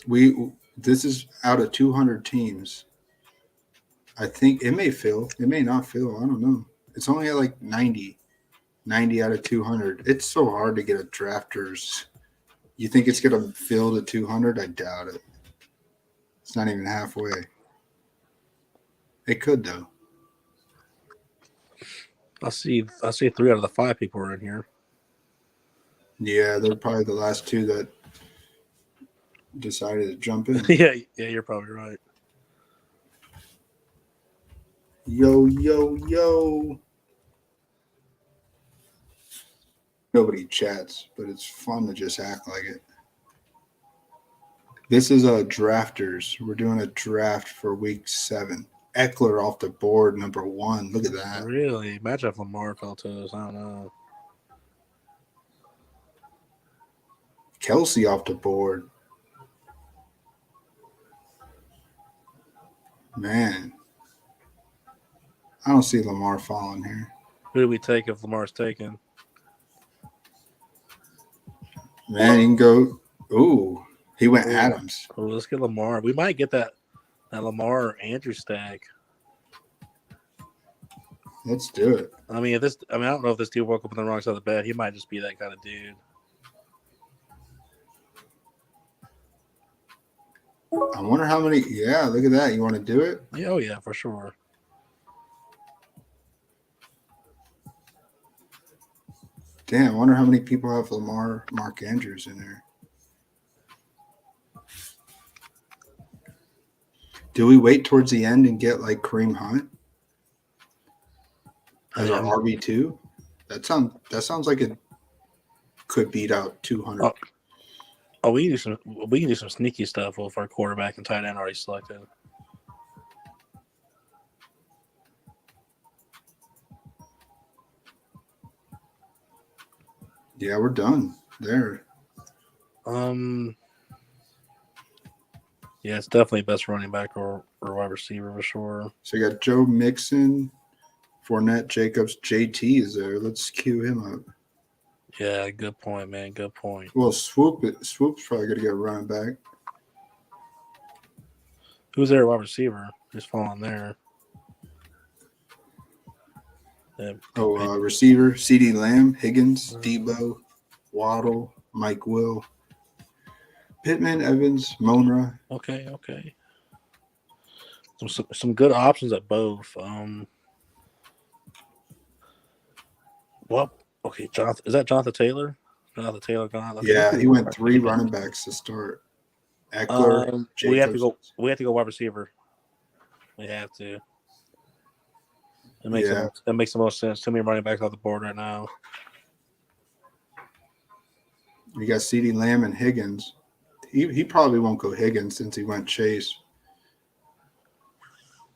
This is out of 200 teams. I think it may fill. It may not fill. I don't know. It's only at like 90 out of 200. It's so hard to get a drafters. You think it's going to fill to 200? I doubt it. It's not even halfway. It could, though. I see 3 out of the 5 people are in here. Yeah, they're probably the last 2 that decided to jump in. yeah, you're probably right. Yo. Nobody chats, but it's fun to just act like it. This is a drafters. We're doing a draft for week 7. Eckler off the board, number 1. Look at that. Really? Imagine if Lamar fell to us. I don't know. Kelsey off the board. Man. I don't see Lamar falling here. Who do we take if Lamar's taken? Man, you can go. Ooh, he went Adams. Oh, let's get Lamar. We might get that Lamar or Andrew stack. Let's do it. I mean, I don't know if this dude woke up on the wrong side of the bed. He might just be that kind of dude. I wonder how many. Yeah, look at that. You want to do it? Yeah, oh yeah, for sure. Damn, I wonder how many people have Mark Andrews in there. Do we wait towards the end and get like Kareem Hunt as our RB2? That sounds like it could beat out 200. Oh, we can do some sneaky stuff with our quarterback and tight end already selected. Yeah, we're done there. Yeah, it's definitely best running back or wide receiver for sure. So you got Joe Mixon, Fournette, Jacobs, JT is there. Let's cue him up. Yeah, good point, man. Good point. Well, Swoop's probably going to get a running back. Who's their wide receiver? Just falling there. Yeah. Receiver, CeeDee Lamb, Higgins, Debo, Waddle, Mike Will, Pittman, Evans, Monra. Okay. Some good options at both. Well, okay, Jonathan. Is that Jonathan Taylor? Jonathan Taylor gone. Yeah, he went 3 running backs to start. Eckler, we have to go wide receiver. We have to. It makes the most sense. Too many running backs off the board right now. You got CeeDee Lamb and Higgins. He probably won't go Higgins since he went Chase.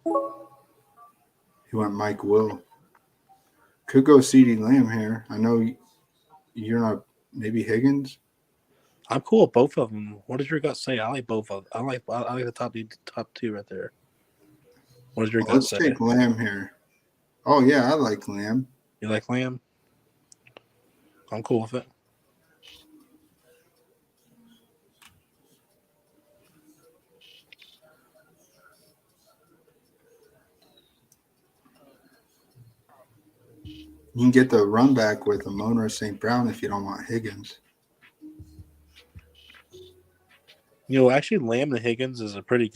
He went Mike Will. Could go CeeDee Lamb here. I know you're not. Maybe Higgins. I'm cool with both of them. What does your gut say? I like both of them. I like the top 2 right there. What does your gut say? Let's take Lamb here. Oh yeah, I like Lamb. You like Lamb? I'm cool with it. You can get the run back with Amon or St. Brown if you don't want Higgins. You know, actually, Lamb and Higgins is a pretty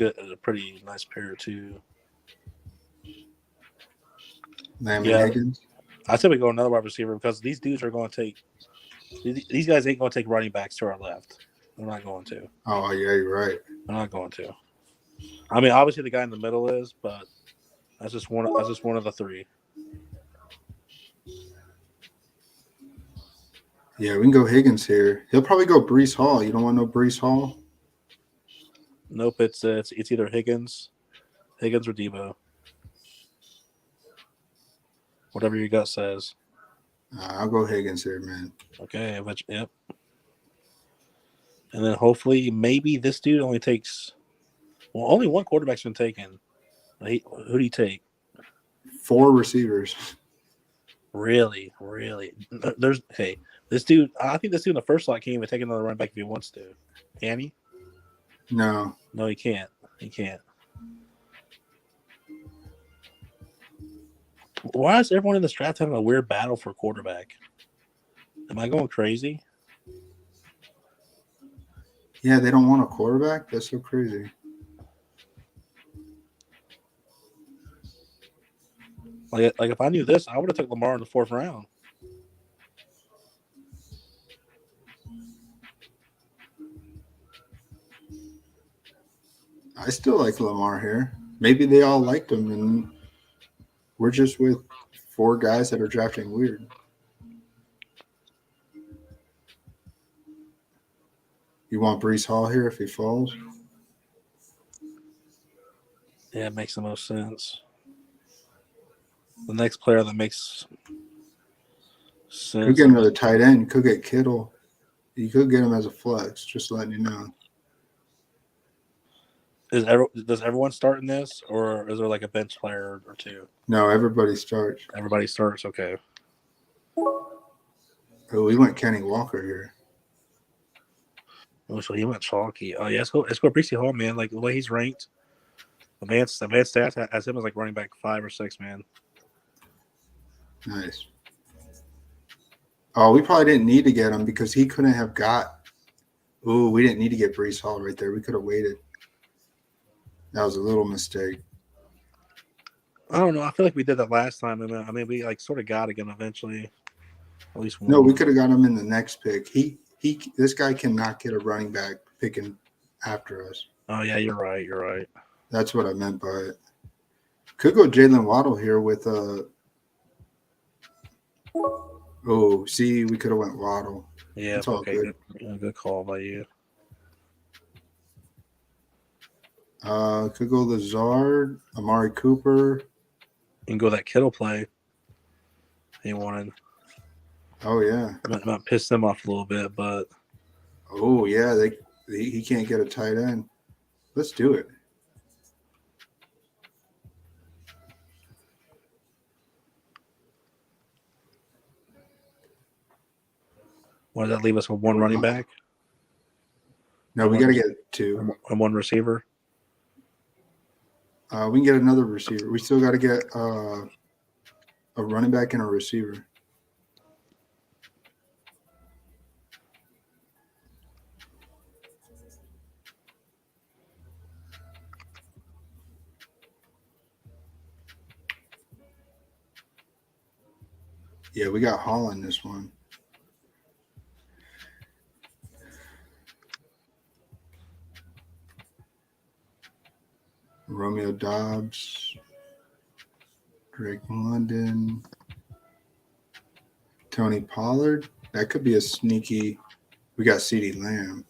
nice pair too. Lamb Yeah. and Higgins. I said we go another wide receiver because these dudes are going to take. These guys ain't going to take running backs to our left. They're not going to. Oh yeah, you're right. They're not going to. I mean, obviously the guy in the middle is, but that's just one of the three. Yeah, we can go Higgins here. He'll probably go Brees Hall. You don't want no Brees Hall? Nope, it's either Higgins or Debo. Whatever your gut says. I'll go Higgins here, man. Okay, yep. And then hopefully, maybe this dude only takes. Well, only one quarterback's been taken. Who do you take? 4 receivers. Really? This dude. I think this dude in the first slot can't even take another running back if he wants to. Can he? No, he can't. He can't. Why is everyone in this draft having a weird battle for quarterback? Am I going crazy? Yeah, they don't want a quarterback? That's so crazy. Like if I knew this, I would have took Lamar in the 4th round. I still like Lamar here. Maybe they all liked him, and we're just with 4 guys that are drafting weird. You want Brees Hall here if he falls? Yeah, it makes the most sense. The next player that makes sense. Could get another tight end. Could get Kittle. You could get him as a flex, just letting you know. Does everyone start in this, or is there like a bench player or two? No, everybody starts. Everybody starts, okay. Oh, we went Kenny Walker here. Oh, so he went chalky. Oh yeah, let's go Brees Hall, man. Like the way he's ranked, advanced stats has him as like running back 5 or 6, man. Nice. Oh, we probably didn't need to get him because he couldn't have got. Ooh, we didn't need to get Brees Hall right there. We could have waited. That was a little mistake. I don't know. I feel like we did that last time, and I mean, we like sort of got again eventually. At least one. No, we could have got him in the next pick. This guy cannot get a running back picking after us. Oh yeah, you're right. That's what I meant by it. Could go Jalen Waddle here with Oh, see, we could have went Waddle. Yeah, it's all okay. Good call by you. Could go Lazard, Amari Cooper. You can go that Kittle play. He wanted. Oh yeah, might piss them off a little bit, but. Oh yeah, he can't get a tight end. Let's do it. What does that leave us with one running back? No, we got to get 2 and 1 receiver. We can get another receiver. We still got to get a running back and a receiver. Yeah, we got Hall in this one. Romeo Dobbs, Drake London, Tony Pollard. That could be a sneaky. We got CeeDee Lamb.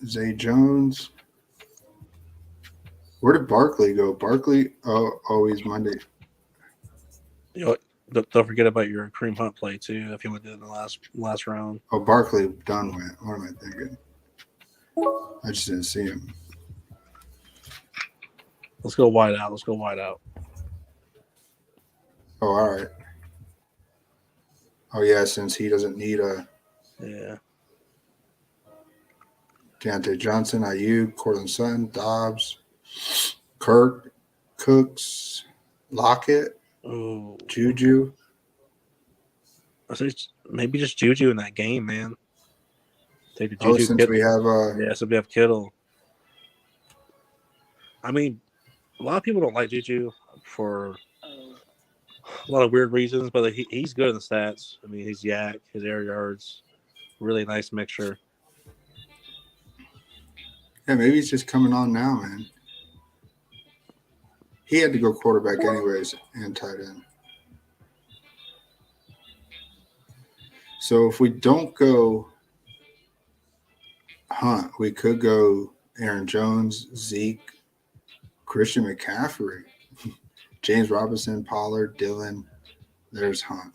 Zay Jones. Where did Barkley go? Barkley, he's Monday. You know, don't forget about your Kareem Hunt play too. If you went in the last round. Oh, Barkley done went. What am I thinking? I just didn't see him. Let's go wide out. Let's go wide out. Oh, all right. Oh, yeah, since he doesn't need a Yeah. Deontay Johnson, Ayuk, Cortland Sutton, Dobbs, Kirk, Cooks, Lockett, Ooh. Juju. I say maybe just Juju in that game, man. Take the Oh, Juju. since we have Yeah, so we have Kittle. I mean, a lot of people don't like Juju for a lot of weird reasons, but he's good in the stats. I mean, he's yak, his air yards, really nice mixture. yeah, maybe he's just coming on now, man. He had to go quarterback anyways and tight end. So if we don't go Hunt, we could go Aaron Jones, Zeke, Christian McCaffrey, James Robinson, Pollard, Dillon. There's Hunt.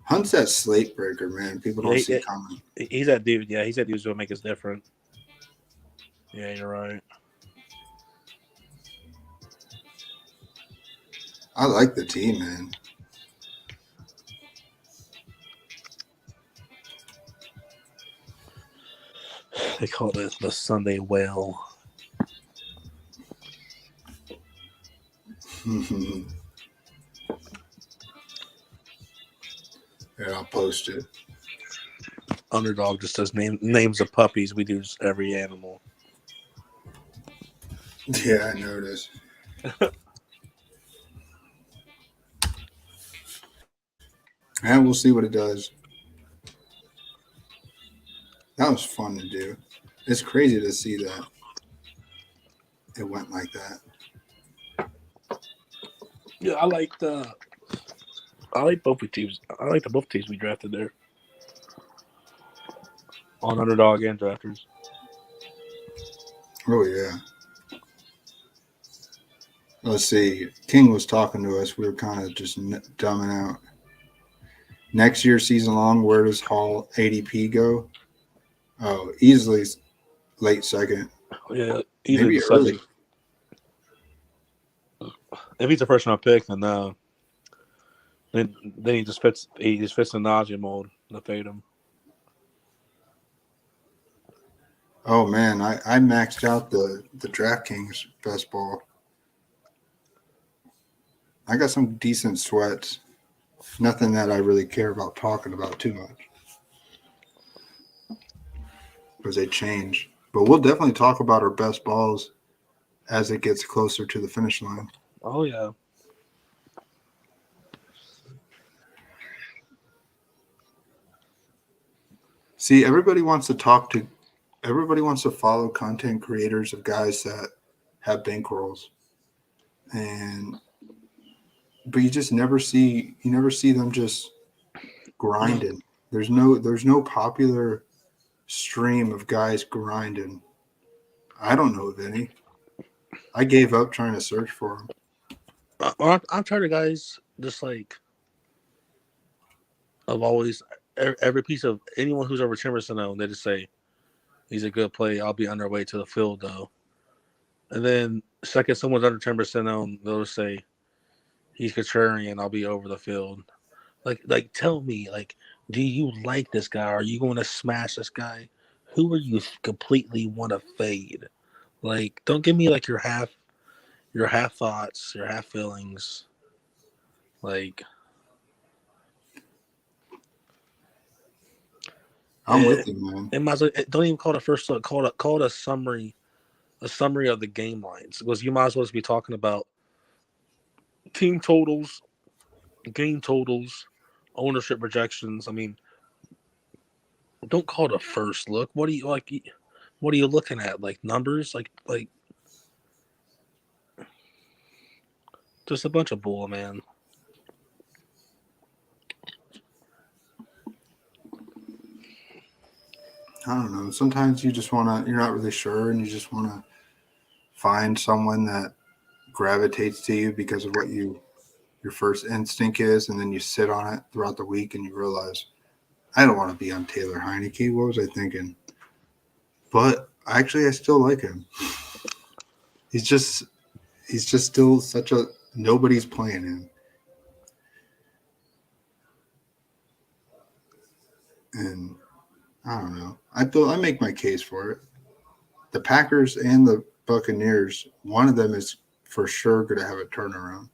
Hunt's that slate breaker, man. People don't see coming. He's that dude. Yeah, he's that dude who's going to make us different. Yeah, you're right. I like the team, man. They call it the Sunday whale. Yeah, I'll post it. Underdog just does names of puppies. We do just every animal. Yeah, I noticed. And we'll see what it does. That was fun to do. It's crazy to see that it went like that. Yeah, I like both teams. I like the both teams we drafted there on Underdog and Drafters. Oh yeah. Let's see. King was talking to us. We were kind of just dumbing out. Next year, season long, where does Hall ADP go? Oh, easily late second. Yeah, maybe early. If he's a first round pick, then he just fits. He just fits the nausea mold. To fade him. Oh man, I maxed out the Draftkings best ball. I got some decent sweats. Nothing that I really care about talking about too much because they change. But we'll definitely talk about our best balls as it gets closer to the finish line. Oh yeah. See, everybody wants to follow content creators of guys that have bankrolls, but you just never see them just grinding. There's no popular stream of guys grinding. I don't know of any. I gave up trying to search for them. I'm tired of guys just like of always every piece of anyone who's over 10% owned. They just say he's a good play. I'll be underweight to the field though, and then second someone's under 10% owned, they'll just say he's contrarian. I'll be over the field. Like tell me, like, do you like this guy? Are you going to smash this guy? Who are you completely want to fade? Like, don't give me like your half thoughts, your half feelings. Like, I'm with you, man. It might as well, don't even call it a first look. Call it a summary of the game lines, because you might as well just be talking about team totals, game totals, ownership projections. I mean, don't call it a first look. What are you like? What are you looking at? Like numbers? Like just a bunch of bull, man. I don't know. Sometimes you just want to, you're not really sure, and you just want to find someone that gravitates to you because of what your first instinct is, and then you sit on it throughout the week and you realize, I don't want to be on Taylor Heineke. What was I thinking? But actually, I still like him. He's just still such a nobody's playing him. And I don't know. I make my case for it. The Packers and the Buccaneers, one of them is for sure going to have a turnaround.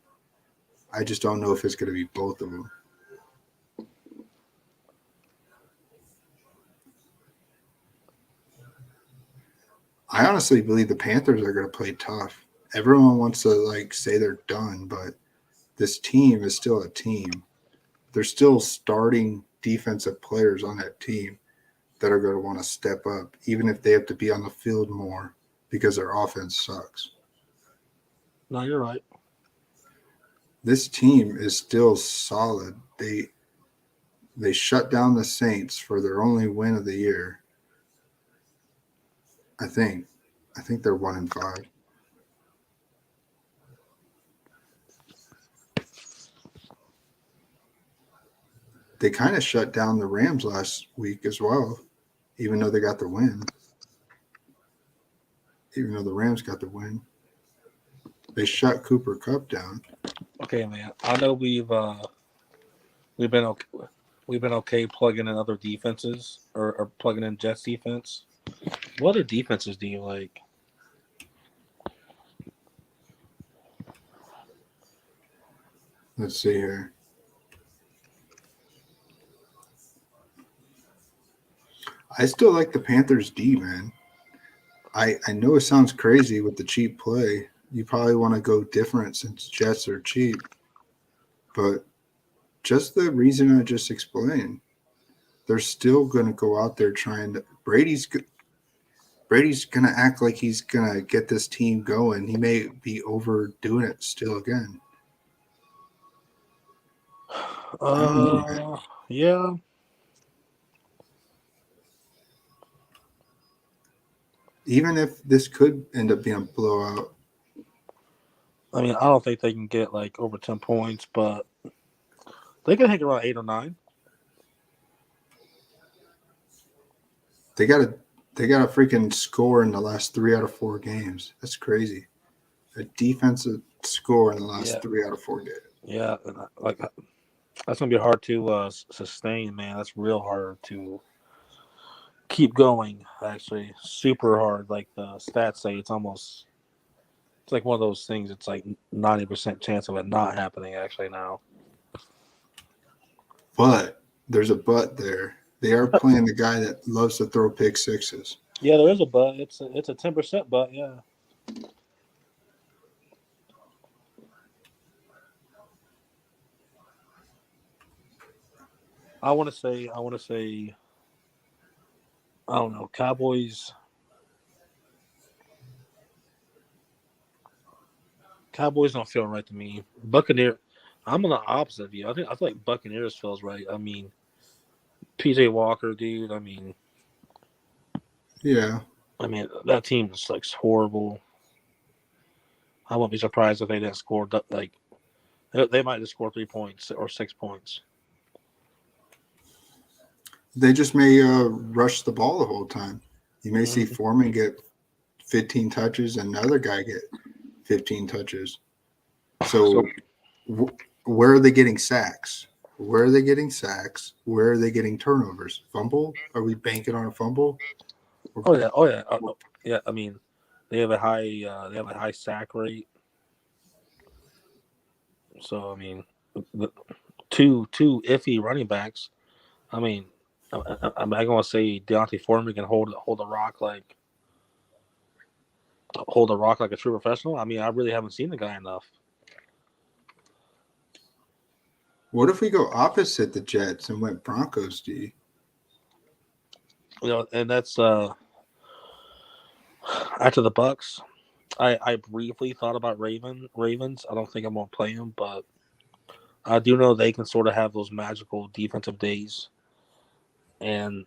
I just don't know if it's going to be both of them. I honestly believe the Panthers are going to play tough. Everyone wants to say they're done, but this team is still a team. There's still starting defensive players on that team that are going to want to step up, even if they have to be on the field more because their offense sucks. No, you're right. This team is still solid. They shut down the Saints for their only win of the year. I think they're 1-5. They kind of shut down the Rams last week as well, even though they got the win. Even though the Rams got the win, they shut Cooper Kupp down. Okay, man. I know we've been okay plugging in other defenses or plugging in Jets defense. What other defenses do you like? Let's see here. I still like the Panthers D, man. I know it sounds crazy with the cheap play. You probably want to go different since Jets are cheap. But just the reason I just explained, they're still going to go out there trying to – Brady's going to act like he's going to get this team going. He may be overdoing it still again. Yeah. Even if this could end up being a blowout. I mean, I don't think they can get over 10 points, but they can hang around 8 or 9. They got a freaking score in the last 3 out of 4 games. That's crazy. A defensive score in the last 3 out of 4 games. Yeah, that's gonna be hard to sustain, man. That's real hard to keep going. Actually, super hard. Like the stats say, it's like one of those things. It's like 90% chance of it not happening. Actually, now. But there's a but there. They are playing the guy that loves to throw pick sixes. Yeah, there is a but. It's a 10% but. Yeah. I want to say. I don't know. Cowboys don't feel right to me. Buccaneers. I'm on the opposite of you. I feel like Buccaneers feels right. I mean, PJ Walker, dude. I mean, yeah. I mean that team is horrible. I won't be surprised if they didn't score. They might just score 3 points or 6 points. They just may rush the ball the whole time. You may see Foreman get 15 touches and another guy get 15 touches. So where are they getting sacks? Where are they getting sacks? Where are they getting turnovers? Fumble? Are we banking on a fumble? Oh yeah. I mean, they have a high sack rate. So I mean, two iffy running backs. I mean, I'm not going to say Deontay Foreman can hold a rock like a true professional. I mean, I really haven't seen the guy enough. What if we go opposite the Jets and went Broncos, D? And that's after the Bucks. I briefly thought about Ravens. I don't think I'm going to play them, but I do know they can sort of have those magical defensive days, and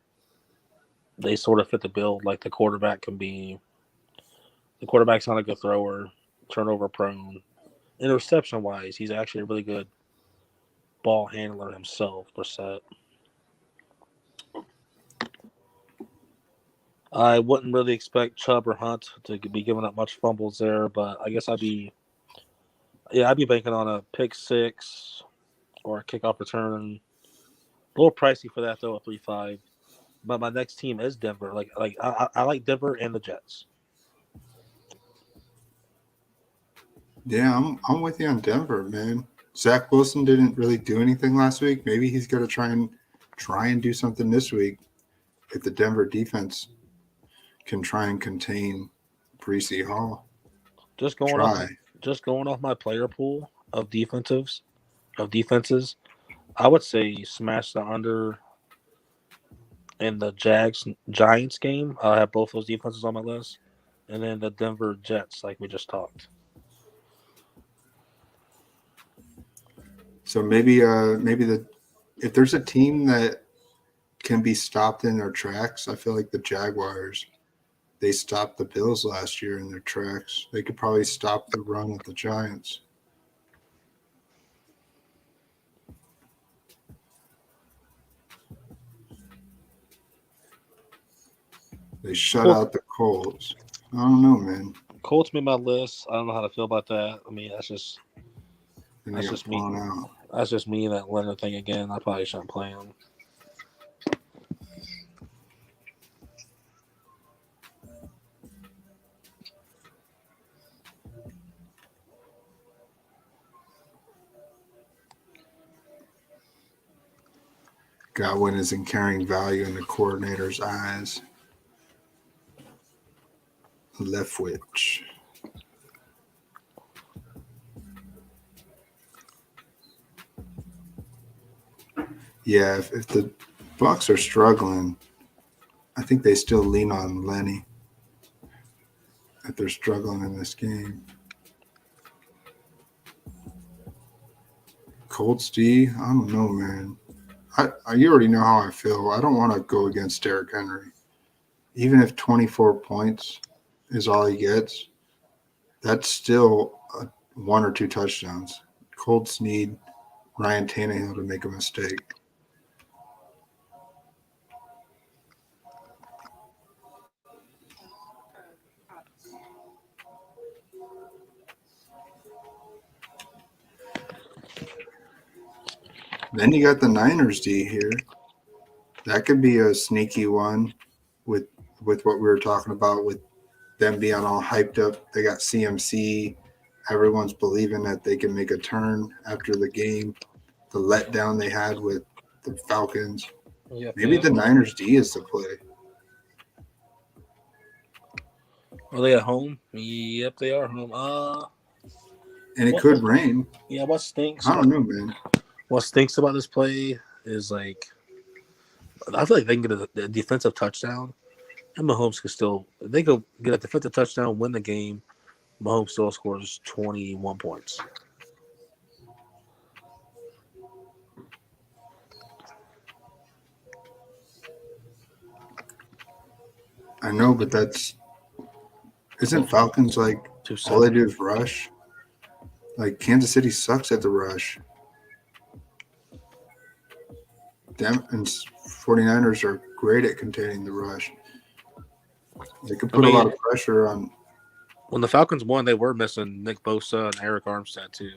they sort of fit the bill. Like the quarterback's not a good thrower, turnover prone. Interception wise, he's actually a really good ball handler himself, Brissett. I wouldn't really expect Chubb or Hunt to be giving up much fumbles there, but I guess I'd be banking on a pick six or a kickoff return. A little pricey for that though at 3.5. But my next team is Denver. I like Denver and the Jets. Yeah, I'm with you on Denver, man. Zach Wilson didn't really do anything last week. Maybe he's gonna try and do something this week if the Denver defense can try and contain Breece Hall. Just going off my player pool of defenses, I would say smash the under in the Giants game. I have both those defenses on my list, and then the Denver Jets, like we just talked. So maybe if there's a team that can be stopped in their tracks, I feel like the Jaguars. They stopped the Bills last year in their tracks. They could probably stop the run of the Giants. They shut out the Colts. I don't know, man. Colts made my list. I don't know how to feel about that. I mean, that's just me. Out. That's just me. That Leonard thing again. I probably shouldn't play him. Godwin isn't carrying value in the coordinator's eyes. Leftwich. Yeah, if the Bucs are struggling, I think they still lean on Lenny if they're struggling in this game. Colts D, I don't know, man. You already know how I feel. I don't want to go against Derrick Henry. Even if 24 points is all he gets, that's still 1 or 2 touchdowns. Colts need Ryan Tannehill to make a mistake. Then you got the Niners D here. That could be a sneaky one with what we were talking about with them being all hyped up. They got CMC. Everyone's believing that they can make a turn after the game. The letdown they had with the Falcons. Yeah, maybe the Niners D is the play. Are they at home? Yep, they are home. And it could rain. Yeah, what stinks? I don't know, man. What stinks about this play is I feel like they can get a defensive touchdown, and Mahomes they could get a defensive touchdown, win the game. Mahomes still scores 21 points. I know, but isn't Falcons all they do is rush? Kansas City sucks at the rush. Them and 49ers are great at containing the rush. They could put a lot of pressure on. When the Falcons won, they were missing Nick Bosa and Eric Armstead too.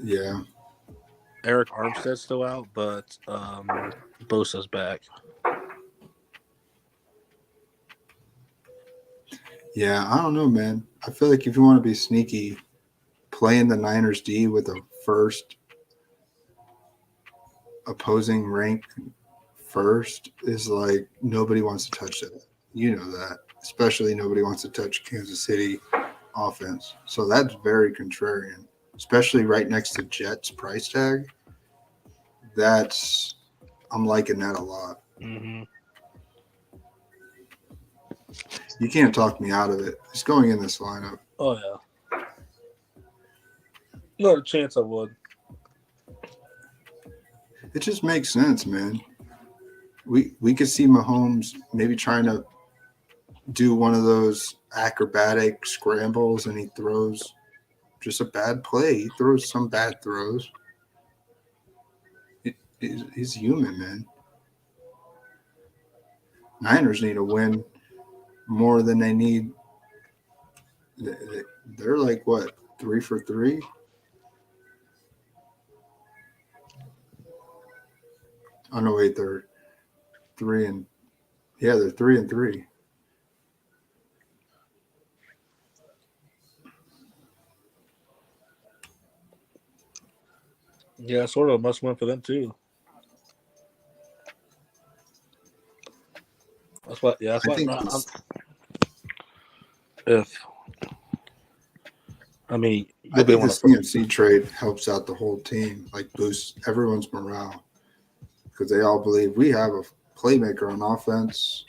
Yeah. Eric Armstead's still out, but Bosa's back. Yeah, I don't know, man. I feel like if you want to be sneaky, playing the Niners D with a first opposing rank first is nobody wants to touch that. You know that. Especially nobody wants to touch Kansas City offense. So that's very contrarian, especially right next to Jets price tag. I'm liking that a lot. Mm-hmm. You can't talk me out of it. It's going in this lineup. Oh, yeah. Not a chance I would. It just makes sense, man. We could see Mahomes maybe trying to do one of those acrobatic scrambles, and he throws just a bad play. He throws some bad throws. He's human, man. Niners need a win more than they need. They're like, what, 3 for 3? Oh, no, wait, they're 3 and – yeah, they're 3 and 3. Yeah, sort of a must win for them too. That's what. Yeah, that's I what. think I think the CMC trade helps out the whole team, like boosts everyone's morale because they all believe we have a playmaker on offense.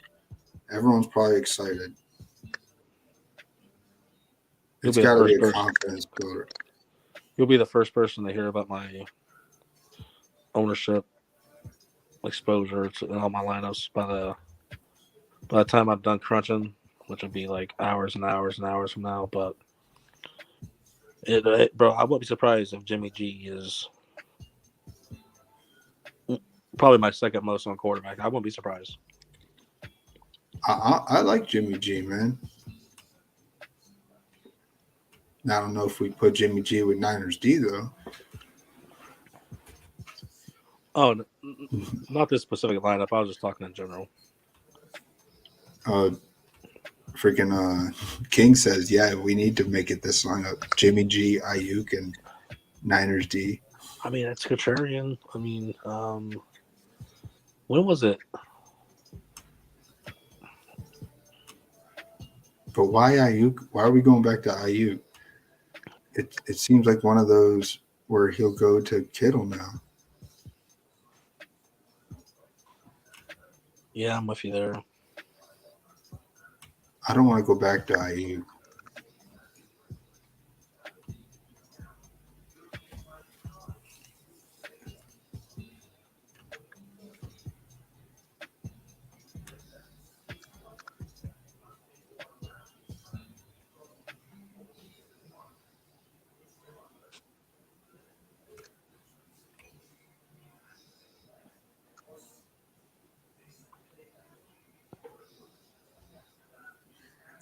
Everyone's probably excited. It's got to be a confidence builder. You'll be the first person to hear about my ownership exposure to all my lineups by the time I'm done crunching, which would be like hours and hours and hours from now. But bro, I wouldn't be surprised if Jimmy G is probably my second most on quarterback. I wouldn't be surprised. I like Jimmy G, man. I don't know if we put Jimmy G with Niners D though. Oh, not this specific lineup. I was just talking in general. King says, yeah, we need to make it this lineup. Jimmy G, Ayuk, and Niners D. I mean, it's contrarian. I mean, when was it? But why Ayuk? Why are we going back to Ayuk? It seems like one of those where he'll go to Kittle now. Yeah, I'm with you there. I don't want to go back to Ayuk.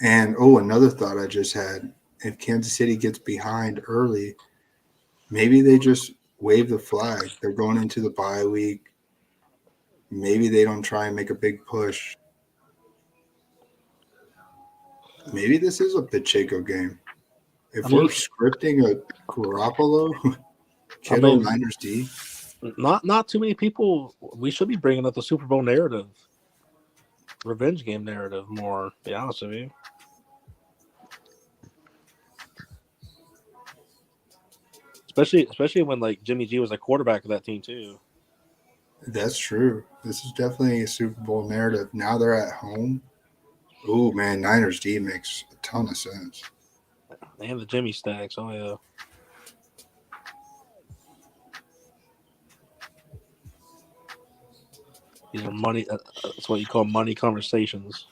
And, another thought I just had. If Kansas City gets behind early, maybe they just wave the flag. They're going into the bye week. Maybe they don't try and make a big push. Maybe this is a Pacheco game. If we're scripting a Garoppolo, Kittle, Niners D. Not too many people. We should be bringing up the Super Bowl narrative. Revenge game narrative more, to be honest with you. Especially when like Jimmy G was a quarterback of that team too. That's true. This is definitely a Super Bowl narrative. Now they're at home. Oh man, Niners D makes a ton of sense. And the Jimmy stacks. Oh yeah. These are money. That's what you call money conversations.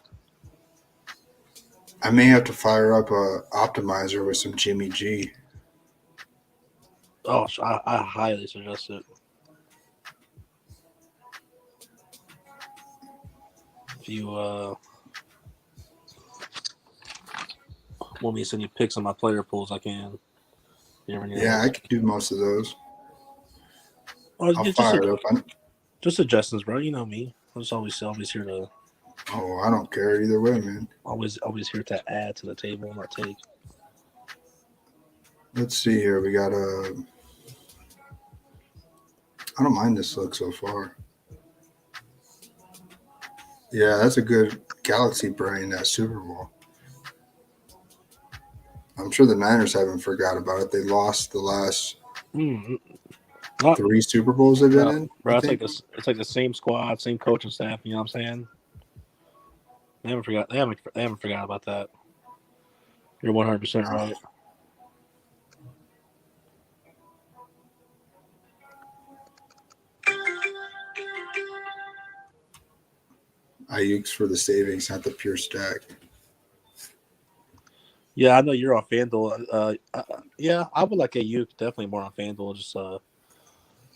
I may have to fire up a optimizer with some Jimmy G. Oh, I highly suggest it. If you want me to send you pics on my player pools, I can. Yeah, I can do most of those. I'll fire it up. Just suggestions, bro. You know me. I'm just always here to. Oh, I don't care either way, man. Always here to add to the table, not take. Let's see here. We got I don't mind this look so far. Yeah, that's a good Galaxy brain, that Super Bowl. I'm sure the Niners haven't forgot about it. They lost the last 3 Super Bowls they've been in. Bro, it's like the same squad, same coaching staff. You know what I'm saying? They haven't forgot about that. You're 100% right. Ayuk's for the savings, not the pure stack. Yeah, I know you're on FanDuel. Yeah, I would like Ayuk definitely more on FanDuel. Just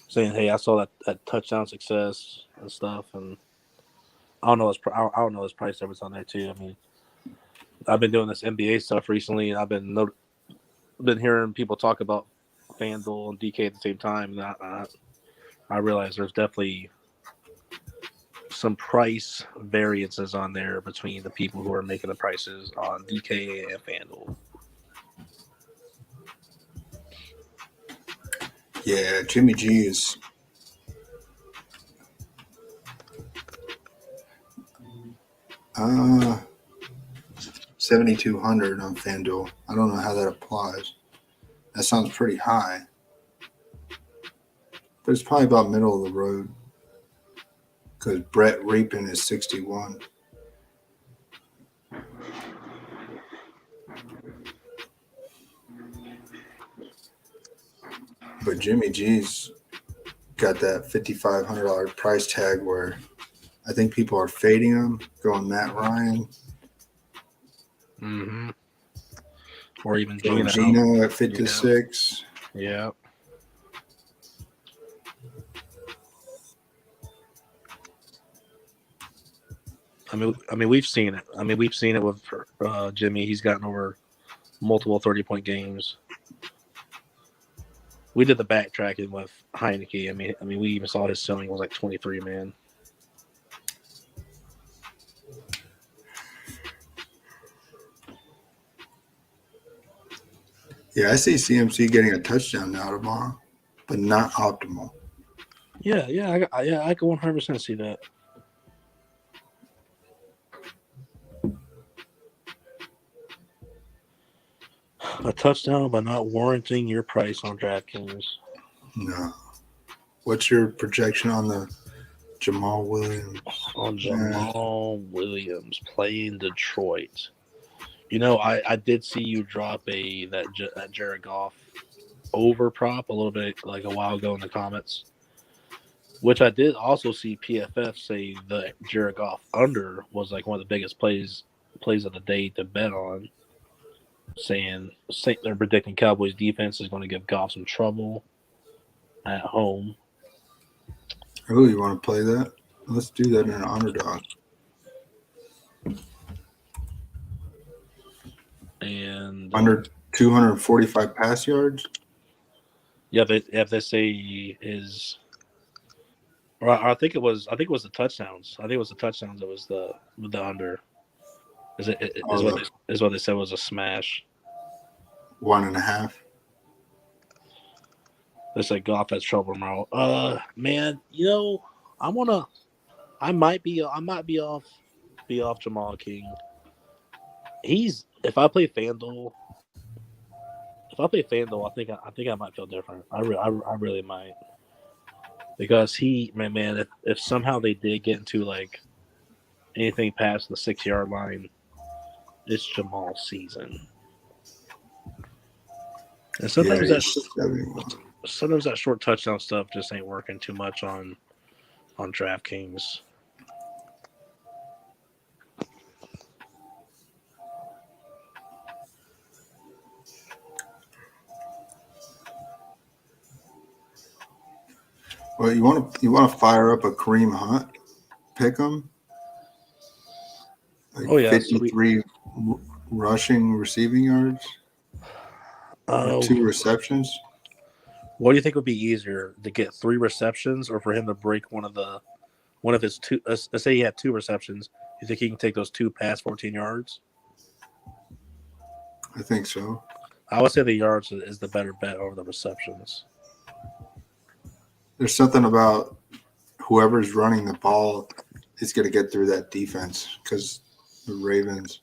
saying, hey, I saw that touchdown success and stuff, and I don't know I don't know his price difference on there too. I mean, I've been doing this NBA stuff recently, and I've been hearing people talk about FanDuel and DK at the same time. And I realize there's definitely some price variances on there between the people who are making the prices on DK and FanDuel. Yeah, Jimmy G is. Uh, 7,200 on FanDuel. I don't know how that applies. That sounds pretty high. But it's probably about middle of the road. Because Brett Rapin is 61. But Jimmy G's got that $5,500 price tag where I think people are fading him, going Matt Ryan. Mm-hmm. Or even Gino at 56. Yeah. I mean, we've seen it. I mean, we've seen it with Jimmy. He's gotten over multiple 30-point games. We did the backtracking with Heineke. I mean, we even saw his ceiling was like 23, man. Yeah, I see CMC getting a touchdown now tomorrow, but not optimal. Yeah, I can 100% see that. A touchdown, but not warranting your price on DraftKings. No. What's your projection on the Jamal Williams? On Jamal Williams playing Detroit. You know, I did see you drop that Jared Goff over prop a little bit like a while ago in the comments, which I did also see PFF say the Jared Goff under was like one of the biggest plays of the day to bet on, saying they're predicting Cowboys defense is going to give Goff some trouble at home. Oh, you want to play that? Let's do that in an underdog. And under 245 pass yards. Yeah, they say is, or I think it was the touchdowns. I think it was the touchdowns that was the under. Is what they said was a smash. 1.5. They said Goff has trouble tomorrow. Man, you know, I might be off Jamal King. If I play FanDuel, I think I might feel different. I really might, because if somehow they did get into like anything past the 6-yard line, it's Jamal's season. And sometimes that short touchdown stuff just ain't working too much on DraftKings. Well, you want to fire up a Kareem Hunt, pick him. Like 53 rushing receiving yards. 2 receptions. What do you think would be easier, to get 3 receptions or for him to break one of his 2? Let's say he had 2 receptions. You think he can take those 2 past 14 yards? I think so. I would say the yards is the better bet over the receptions. There's something about whoever's running the ball is going to get through that defense, because the Ravens,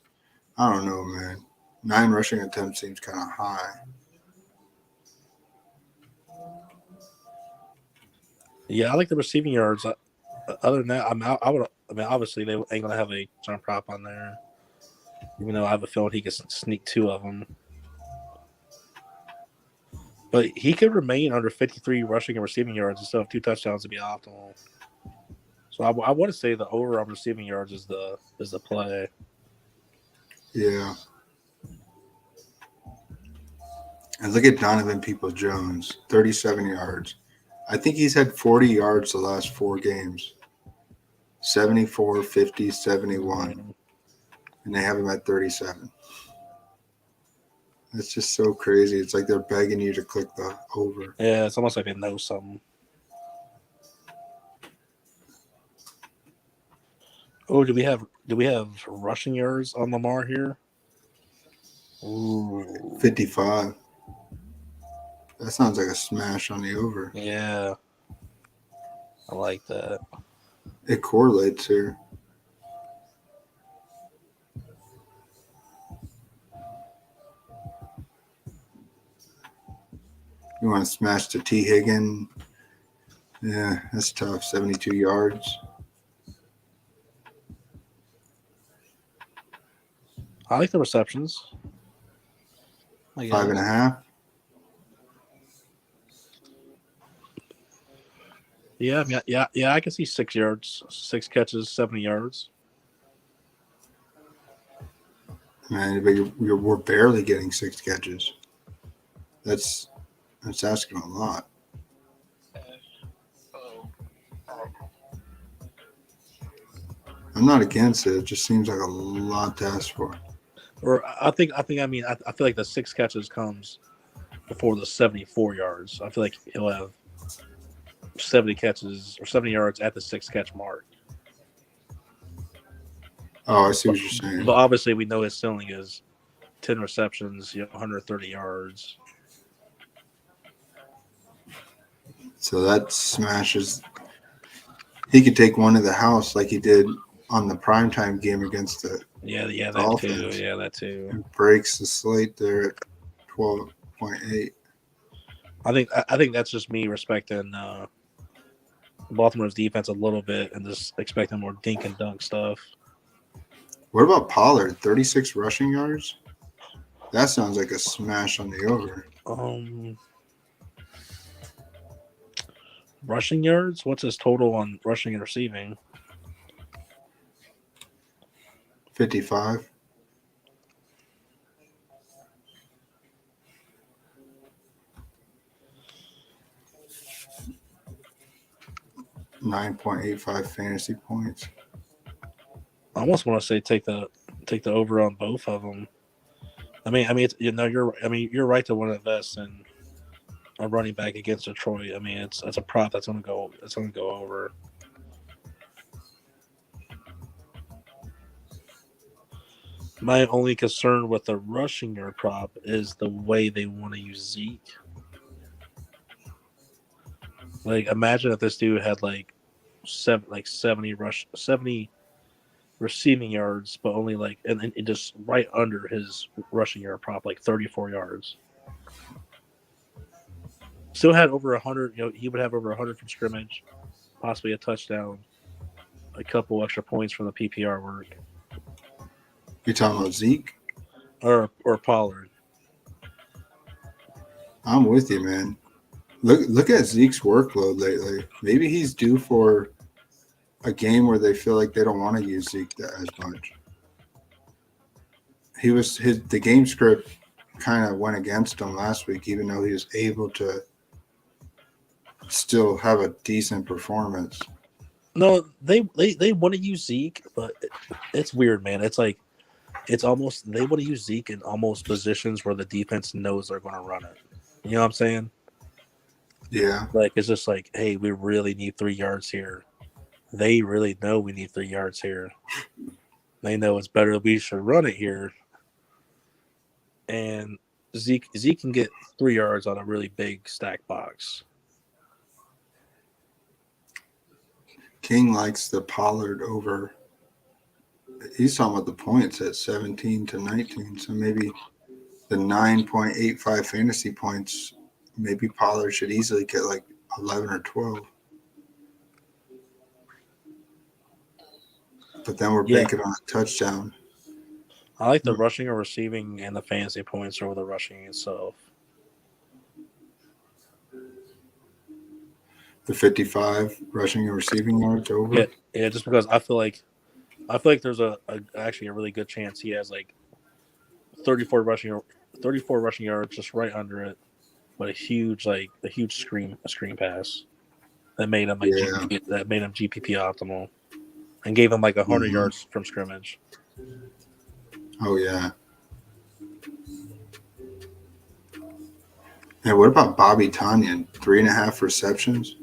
I don't know, man. 9 rushing attempts seems kind of high. Yeah, I like the receiving yards. Other than that, obviously they ain't gonna have a turn prop on there, even though I have a feeling he can sneak 2 of them. But he could remain under 53 rushing and receiving yards instead of 2 touchdowns to be optimal. So I want to say the over on receiving yards is the play. Yeah. And look at Donovan Peoples-Jones, 37 yards. I think he's had 40 yards the last 4 games. 74, 50, 71. And they have him at 37. It's just so crazy. It's like they're begging you to click the over. Yeah, it's almost like they know something. Oh, do we have rushing yards on Lamar here? Ooh. 55. That sounds like a smash on the over. Yeah. I like that. It correlates here. You want to smash to T. Higgin? Yeah, that's tough. 72 yards. I like the receptions. 5.5. Yeah, yeah. I can see 6 yards, 6 catches, 70 yards. Man, but we're barely getting 6 catches. That's asking a lot. I'm not against it. It just seems like a lot to ask for. Or I feel like the 6 catches comes before the 74 yards. I feel like he'll have 70 catches or 70 yards at the 6 catch mark. Oh, I see what you're saying. But obviously, we know his ceiling is 10 receptions, 130 yards. So that smashes. He could take one to the house like he did on the primetime game against the that Dolphins. too. Yeah, that too. And breaks the slate there at 12.8. I think that's just me respecting Baltimore's defense a little bit and just expecting more dink and dunk stuff. What about Pollard? 36 rushing yards? That sounds like a smash on the over. Rushing yards? What's his total on rushing and receiving? 55. .85 fantasy points. I almost want to say take the over on both of them. I mean, it's, you're right to want to invest in a running back against Detroit. I mean, it's a prop that's going to go over. My only concern with the rushing yard prop is the way they want to use Zeke. Like, imagine if this dude had 70 receiving yards, but only and just right under his rushing yard prop, 34 yards. Still had over 100. He would have over 100 from scrimmage, possibly a touchdown, a couple extra points from the PPR work. You talking about Zeke or Pollard? I'm with you, man. Look at Zeke's workload lately. Maybe he's due for a game where they feel like they don't want to use Zeke as much. The game script kind of went against him last week, even though he was able to still have a decent performance. No, they want to use Zeke, but it's weird, man. It's almost they want to use Zeke in almost positions where the defense knows they're going to run it. You know what I'm saying? Yeah. It's just hey, we really need 3 yards here. They really know we need 3 yards here. They know it's better we should run it here. And Zeke can get 3 yards on a really big stack box. King likes the Pollard over. He's talking about the points at 17 to 19. So maybe the 9.85 fantasy points, maybe Pollard should easily get 11 or 12. But then we're banking on a touchdown. I like the rushing or receiving and the fantasy points over the rushing itself. The 55 rushing and receiving yards over. Yeah, just because I feel like there's actually a really good chance he has 34 rushing yards just right under it, but a huge screen pass that made him GPP optimal. and gave him like 100 Mhm. yards from scrimmage. Oh yeah. Hey, what about Bobby Tonyan? 3.5 receptions.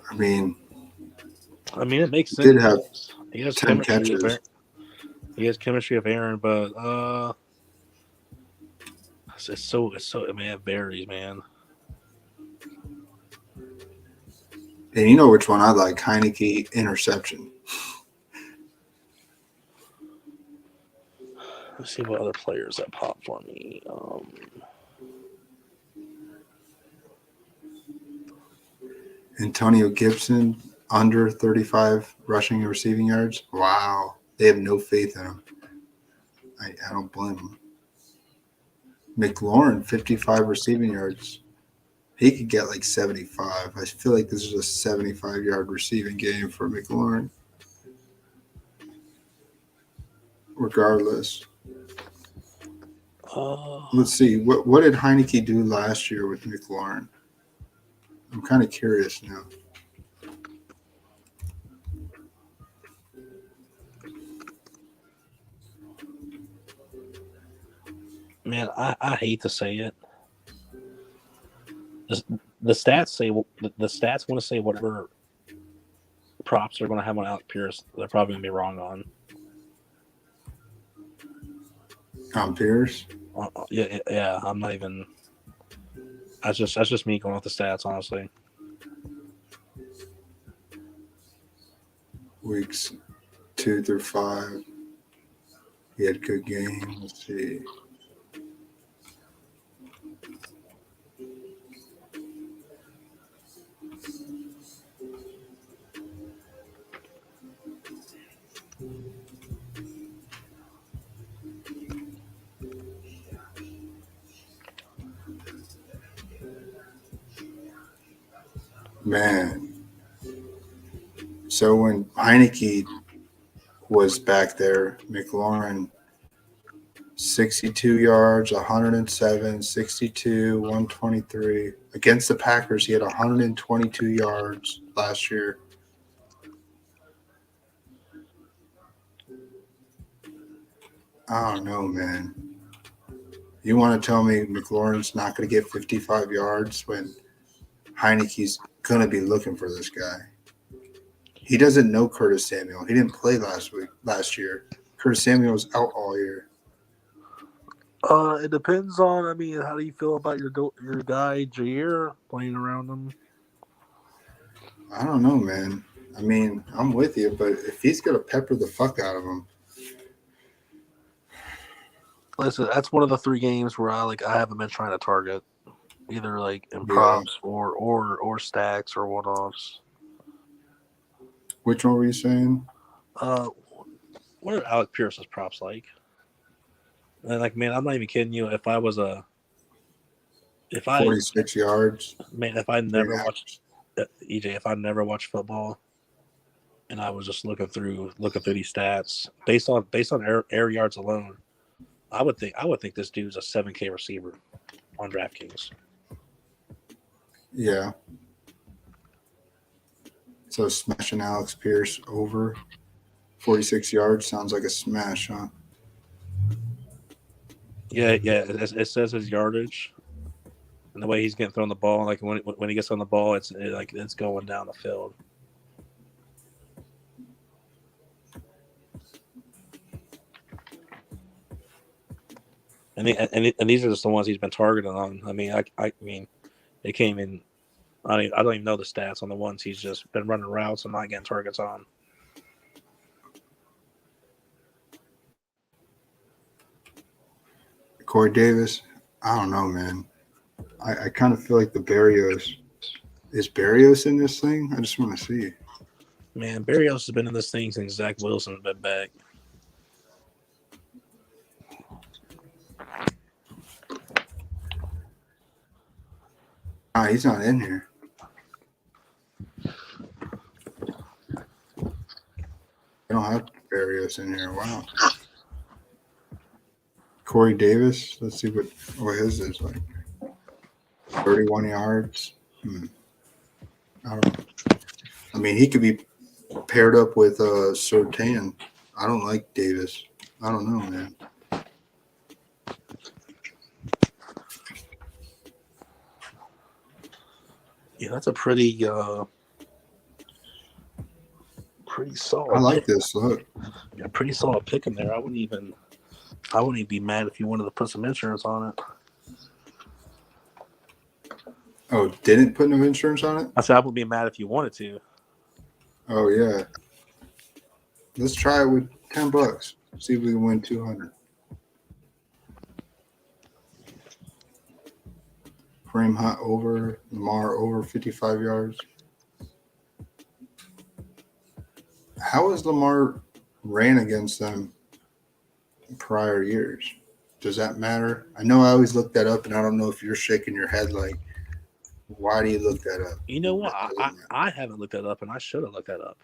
I mean, it makes he sense. did have He has 10 chemistry with catches. Aaron. He has chemistry with Aaron, but it's so it varies, man. And you know which one I like? Heineke interception. Let's see what other players that pop for me. Antonio Gibson under 35 rushing and receiving yards. Wow. They have no faith in him. I don't blame them. McLaurin, 55 receiving yards. He could get like 75. I feel like this is a 75-yard receiving game for McLaurin. Regardless. Let's see. What did Heineke do last year with McLaurin? I'm kind of curious now. Man, I hate to say it. The stats say the stats want to say whatever props are going to have on Alec Pierce. They're probably going to be wrong on. On Pierce? Yeah. I'm not even. That's just me going with the stats, honestly. Weeks 2 through 5. He had a good game. Let's see. Man. So when Heineke was back there, McLaurin 62 yards, 107, 62, 123. Against the Packers, he had 122 yards last year. I don't know, man. You want to tell me McLaurin's not going to get 55 yards when Heineke's going to be looking for this guy? He doesn't know Curtis Samuel. He didn't play last year. Curtis Samuel was out all year. It depends on. How do you feel about your guy Jair playing around him? I don't know, man. I'm with you, but if he's going to pepper the fuck out of him. Listen, that's one of the 3 games where I haven't been trying to target either like in props or stacks or one-offs. Which one were you saying? What are Alec Pierce's props like? And man, I'm not even kidding you. If 46 yards. Man, if I never watched EJ, if I never watched football, and I was just looking through these stats based on air yards alone, I would think this dude's a 7K receiver on DraftKings. Yeah. So smashing Alex Pierce over 46 yards sounds like a smash, huh? Yeah. It says his yardage and the way he's getting thrown the ball. Like when he gets on the ball, it's going down the field. And these are just the ones he's been targeting on. I mean, it came in. I don't even know the stats on the ones he's just been running routes and not getting targets on. Corey Davis, I don't know, man. I kind of feel like the Berrios. Is Berrios in this thing? I just want to see. Man, Berrios has been in this thing since Zach Wilson's been back. He's not in here. I don't have Berrios in here. Wow. Corey Davis. Let's see what his is like. 31 yards. I don't know. mean, he could be paired up with Surtain. I don't like Davis. I don't know, man. Yeah, that's a pretty solid. I like pick. this. Look. Yeah, pretty solid pick in there. I wouldn't even be mad if you wanted to put some insurance on it. Oh, didn't put no insurance on it? I said I wouldn't be mad if you wanted to. Oh, yeah. Let's try it with $10. See if we can win 200. Kareem Hunt over, Lamar over 55 yards. How has Lamar ran against them prior years? Does that matter? I know I always look that up, and I don't know if you're shaking your head like, why do you look that up? You know what? I haven't looked that up, and I should have looked that up.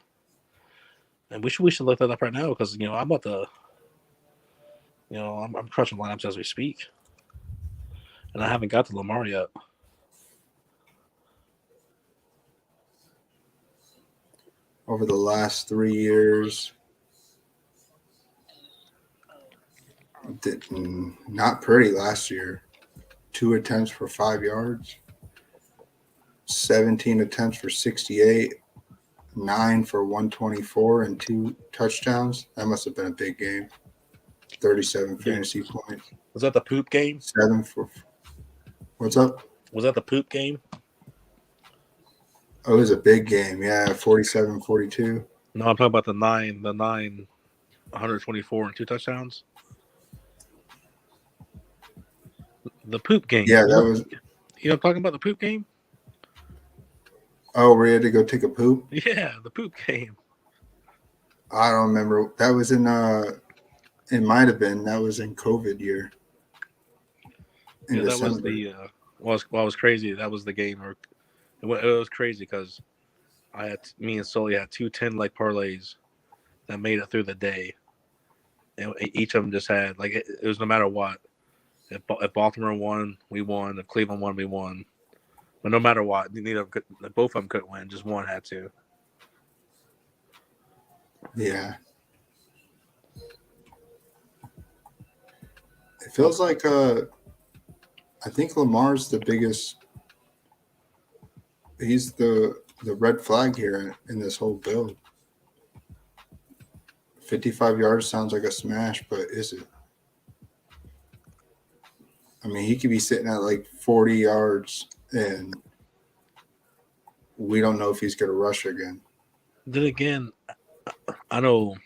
And we should look that up right now because I'm about to. I'm crushing lineups as we speak, and I haven't got to Lamar yet. Over the last 3 years, not pretty last year. 2 attempts for 5 yards, 17 attempts for 68, 9 for 124, and 2 touchdowns. That must have been a big game. 37 fantasy points. Was that the poop game? 7 for. What's up? Was that the poop game? Oh, it was a big game. Yeah, 47-42. No, I'm talking about the 124 and 2 touchdowns. The poop game. Yeah, that was. I'm talking about the poop game? Oh, we had to go take a poop? Yeah, the poop game. I don't remember. That was in it might have been. That was in COVID year. That was the what was crazy. That was the game where it was crazy because me and Sully had 2 10-leg parlays that made it through the day. And each of them just had it was no matter what. If Baltimore won, we won. If Cleveland won, we won. But no matter what, both of them couldn't win. Just one had to. Yeah. It feels like I think Lamar's the biggest. He's the red flag here in this whole build. 55 yards sounds like a smash, but is it? I mean, he could be sitting at 40 yards, and we don't know if he's going to rush again. Then again, I know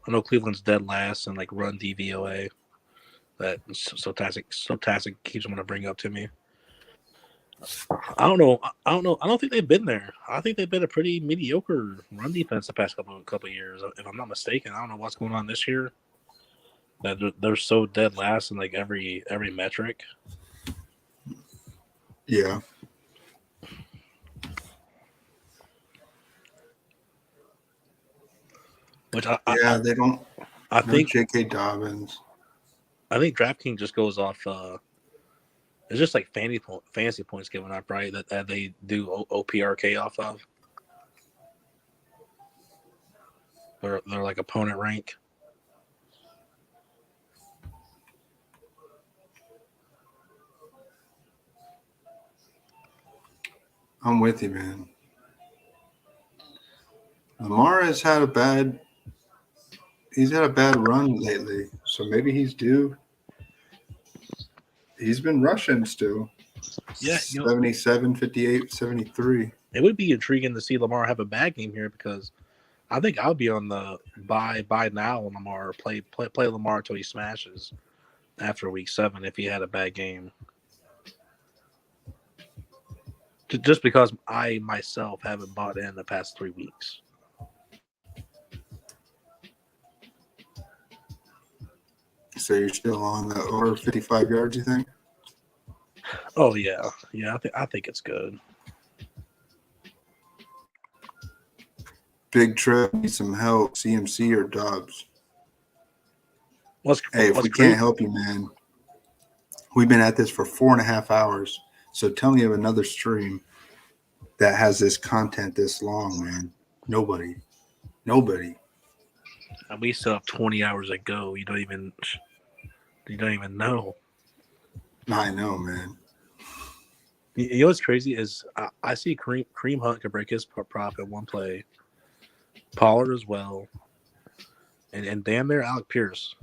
Cleveland's dead last in run DVOA. That Sotastic keeps wanting to bring up to me. I don't know. I don't think they've been there. I think they've been a pretty mediocre run defense the past couple of years. If I'm not mistaken, I don't know what's going on this year. That they're so dead last in every metric. Yeah. Which they don't. I think J.K. Dobbins. I think DraftKings just goes off. It's just fantasy points given up, right? That they do OPRK off of. They're opponent rank. I'm with you, man. Lamar has had a bad run lately, so maybe he's due. He's been rushing still. Yeah, 77, 58, 73. It would be intriguing to see Lamar have a bad game here because I think I'll be on the buy now on Lamar. Play Lamar until he smashes after week 7 if he had a bad game. Just because I myself haven't bought in the past 3 weeks. So you're still on the over 55 yards, you think? Oh yeah. I think it's good. Big Trip needs some help. CMC or Dobbs? If we can't help you, man, we've been at this for 4.5 hours. So tell me of another stream. that has this content this long, man. Nobody. And we still have 20 hours to go. You don't even know. I know, man. You know what's crazy is I see Kareem Hunt could break his prop in one play. Pollard as well. And damn near Alec Pierce.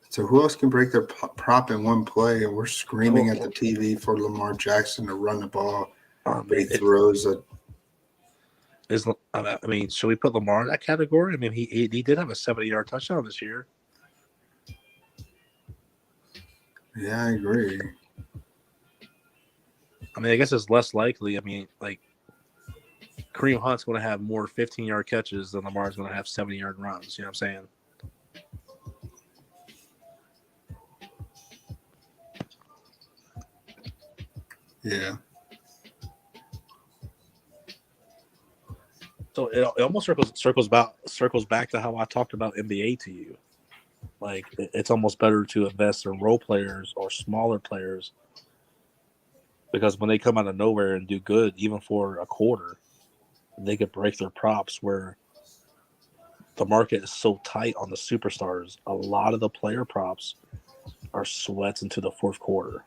So who else can break their prop in one play? And we're screaming at the TV for Lamar Jackson to run the ball. But he throws a. I mean, should we put Lamar in that category? I mean, he did have a 70-yard touchdown this year. Yeah, I agree. I mean, I guess it's less likely. I mean, like, Kareem Hunt's going to have more 15-yard catches than Lamar's going to have 70-yard runs. You know what I'm saying? Yeah. So it almost circles back to how I talked about NBA to you. Like, it's almost better to invest in role players or smaller players because when they come out of nowhere and do good, even for a quarter, they could break their props where the market is so tight on the superstars. A lot of the player props are sweats into the fourth quarter.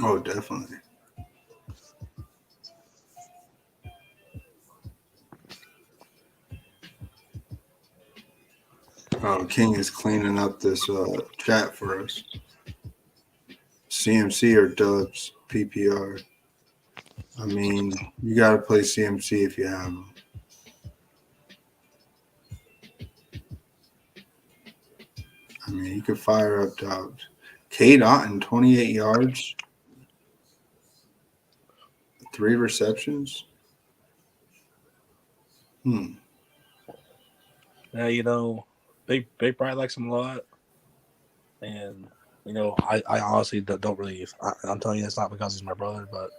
Oh, definitely. King is cleaning up this chat for us. CMC or Dubs PPR? I mean, you got to play CMC if you have them. I mean, you could fire up Dubs. Cade Otton, 28 yards, 3 receptions. Yeah, you know, they probably likes him a lot, and you know, I honestly don't really. I'm telling you, it's not because he's my brother, but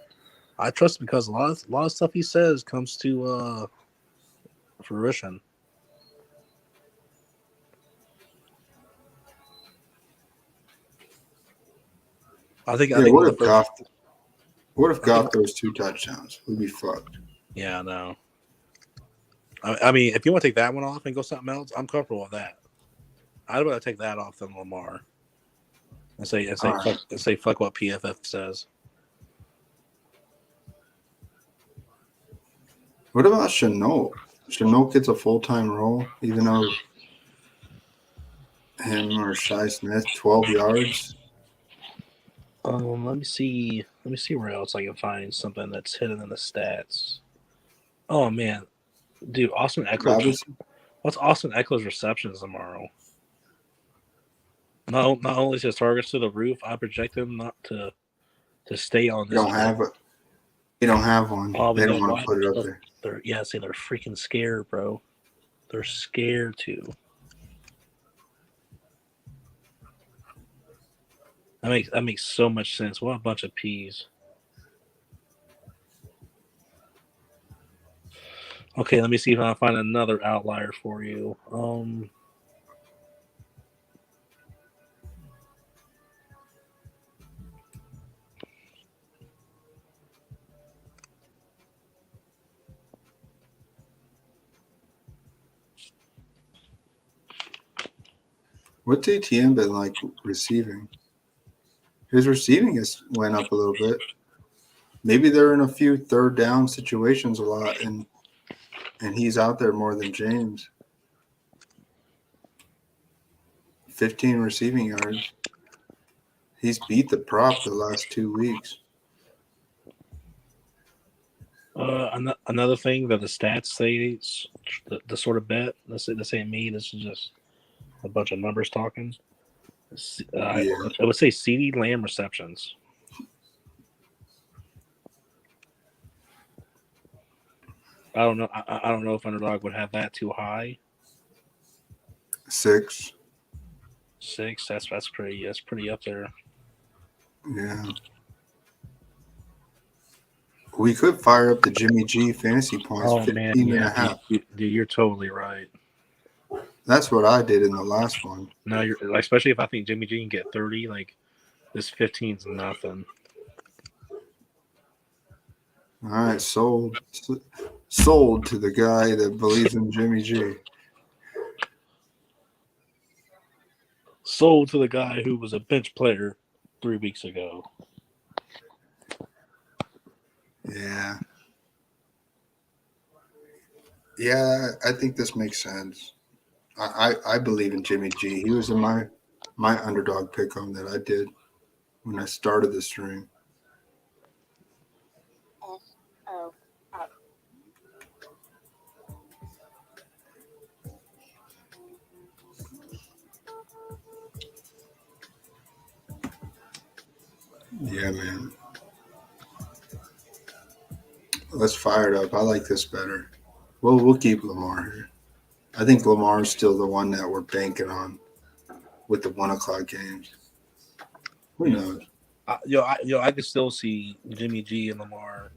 I trust him because a lot of stuff he says comes to fruition. I think what if Goff throws 2 touchdowns? We'd be fucked. Yeah, no. I mean, if you want to take that one off and go something else, I'm comfortable with that. I'd rather take that off than Lamar. And say fuck what PFF says. What about Shenault? Shenault gets a full-time role, even though him or Shai Smith, 12 yards. Let me see where else I can find something that's hidden in the stats. Oh man, dude, Austin Eckler. What's Austin Eckler's receptions tomorrow? Not only is his targets to the roof, I project him not to stay on this. You don't have one. Oh, they don't want to put it up there. They're freaking scared, bro. They're scared to. That makes so much sense. What a bunch of peas. Okay, let me see if I can find another outlier for you. What's ATM been like receiving? His receiving has went up a little bit. Maybe they're in a few third down situations a lot, and he's out there more than James. 15 receiving yards. He's beat the prop the last 2 weeks. Another thing that the stats say, the sort of bet, this ain't me, this is just a bunch of numbers talking. I would say CeeDee Lamb receptions. I don't know. I don't know if Underdog would have that too high. 6. That's pretty up there. Yeah. We could fire up the Jimmy G fantasy points. Oh 15 man, and yeah, a half. dude, you're totally right. That's what I did in the last one. No, you're especially if I think Jimmy G can get 30. Like this 15's nothing. All right, sold to the guy that believes in Jimmy G. Sold to the guy who was a bench player 3 weeks ago. Yeah. Yeah, I think this makes sense. I believe in Jimmy G. He was in my underdog pick on that I did when I started the stream. Yeah, man. Let's fire it up. I like this better. We'll keep Lamar here. I think Lamar's still the one that we're banking on with the 1:00 games. Who knows? I can still see Jimmy G and Lamar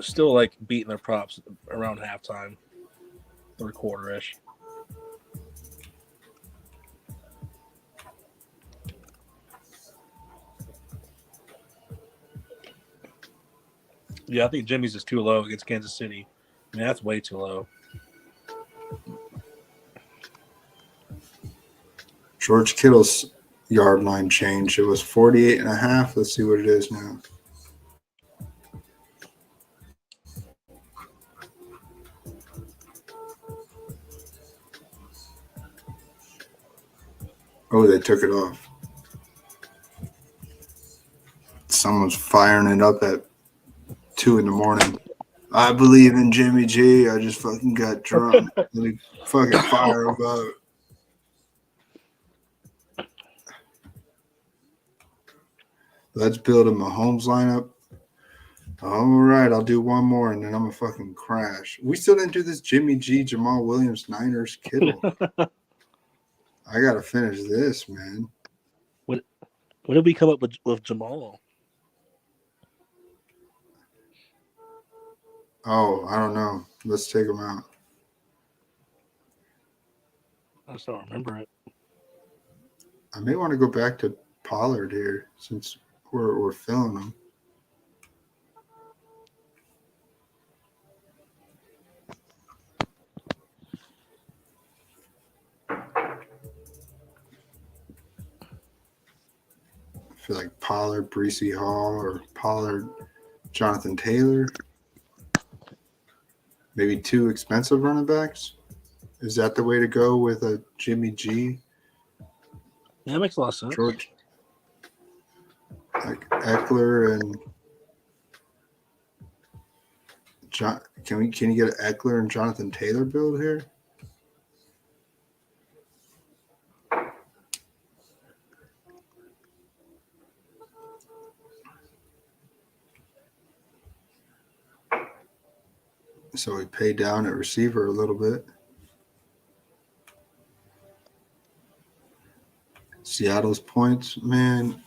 still like beating their props around halftime, third quarter ish. Yeah, I think Jimmy's is too low against Kansas City. I mean, that's way too low. George Kittle's yard line changed. It was 48.5. Let's see what it is now. Oh, they took it off. Someone's firing it up at 2 a.m. I believe in Jimmy G. I just fucking got drunk. Let me fucking fire him up. Let's build a Mahomes lineup. All right, I'll do one more and then I'm gonna fucking crash. We still didn't do this Jimmy G, Jamal Williams, Niners, Kittle. I gotta finish this, man. What did we come up with Jamal? Oh, I don't know. Let's take him out. I just don't remember it. I may want to go back to Pollard here since we're filling him. I feel like Pollard, Breece Hall, or Pollard, Jonathan Taylor. Maybe 2 expensive running backs. Is that the way to go with a Jimmy G? Yeah, that makes a lot of sense. George, like Eckler and John. Can you get an Eckler and Jonathan Taylor build here? So we pay down at receiver a little bit. Seattle's points, man.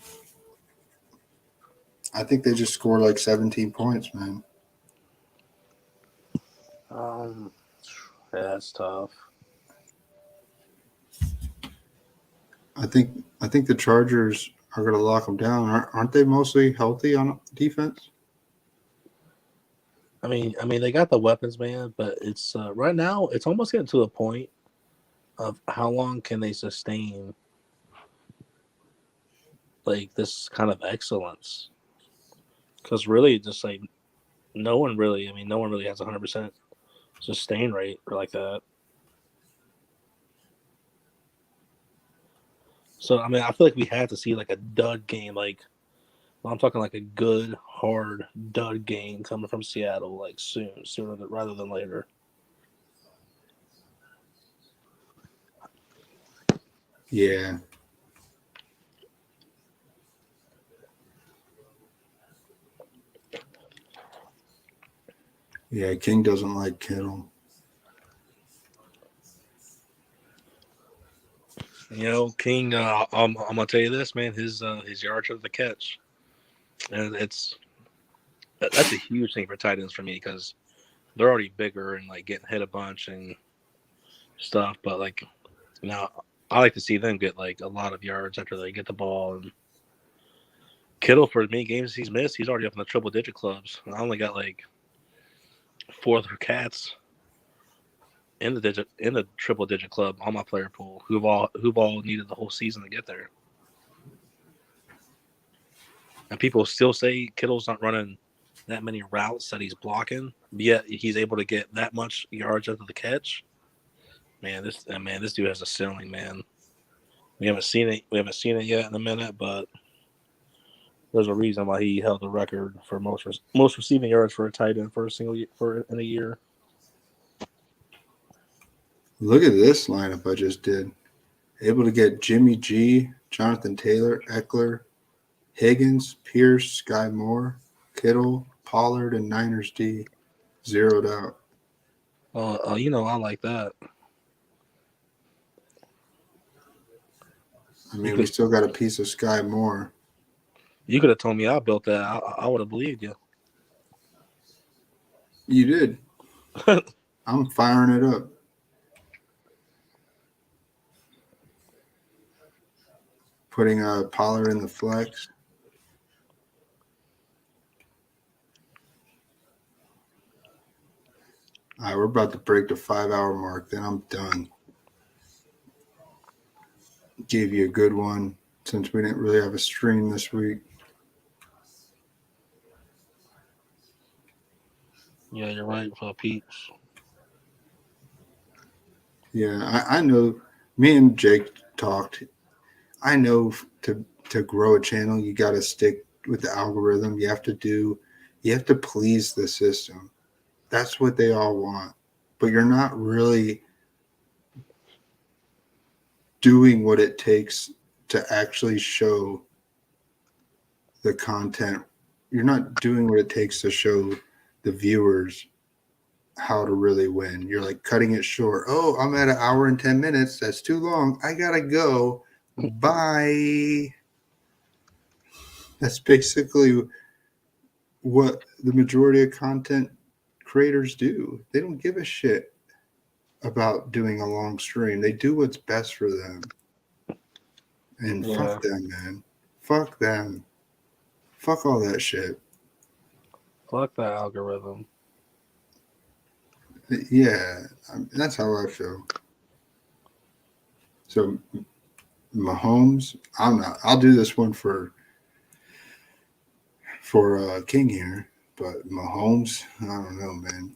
I think they just scored like 17 points, man. Yeah, that's tough. I think the Chargers are going to lock them down. Aren't they mostly healthy on defense? I mean, they got the weapons, man, but it's right now it's almost getting to the point of how long can they sustain like this kind of excellence? Because really, just like no one really has 100% sustain rate like that. So I mean, I feel like we had to see like a dud game, like I'm talking like a good hard dud game coming from Seattle, like sooner rather than later. Yeah. Yeah, King doesn't like Kittle. You know, King. I'm gonna tell you this, man. His yards after the catch, and that's a huge thing for tight ends for me because they're already bigger and like getting hit a bunch and stuff. But like, you know, I like to see them get like a lot of yards after they get the ball, and Kittle, for as many games he's missed, he's already up in the triple-digit clubs. I only got like 4 other cats in the triple-digit club on my player pool who've all needed the whole season to get there. And people still say Kittle's not running that many routes that he's blocking, yet he's able to get that much yards after the catch. Man, this dude has a ceiling, man. We haven't seen it yet in a minute, but there's a reason why he held the record for most receiving yards for a tight end in a year. Look at this lineup I just did. Able to get Jimmy G, Jonathan Taylor, Eckler, Higgins, Pierce, Sky Moore, Kittle, Pollard, and Niners D. Zeroed out. I like that. I mean, we still got a piece of Sky Moore. You could have told me I built that. I would have believed you. You did. I'm firing it up. Putting Pollard in the flex. All right, we're about to break the 5-hour mark. Then I'm done. Gave you a good one since we didn't really have a stream this week. Yeah, you're right, peeps. Yeah, I know. Me and Jake talked. I know to grow a channel, you got to stick with the algorithm. You have to please the system. That's what they all want. But you're not really doing what it takes to actually show the content. You're not doing what it takes to show the viewers how to really win. You're like cutting it short. Oh, I'm at 1 hour and 10 minutes. That's too long. I gotta go. Bye. That's basically what the majority of content creators do. They don't give a shit about doing a long stream. They do what's best for them. And fuck them, man. Fuck them. Fuck all that shit. Fuck that algorithm. Yeah, that's how I feel. So, Mahomes, I'll do this one for King here, but Mahomes, I don't know, man.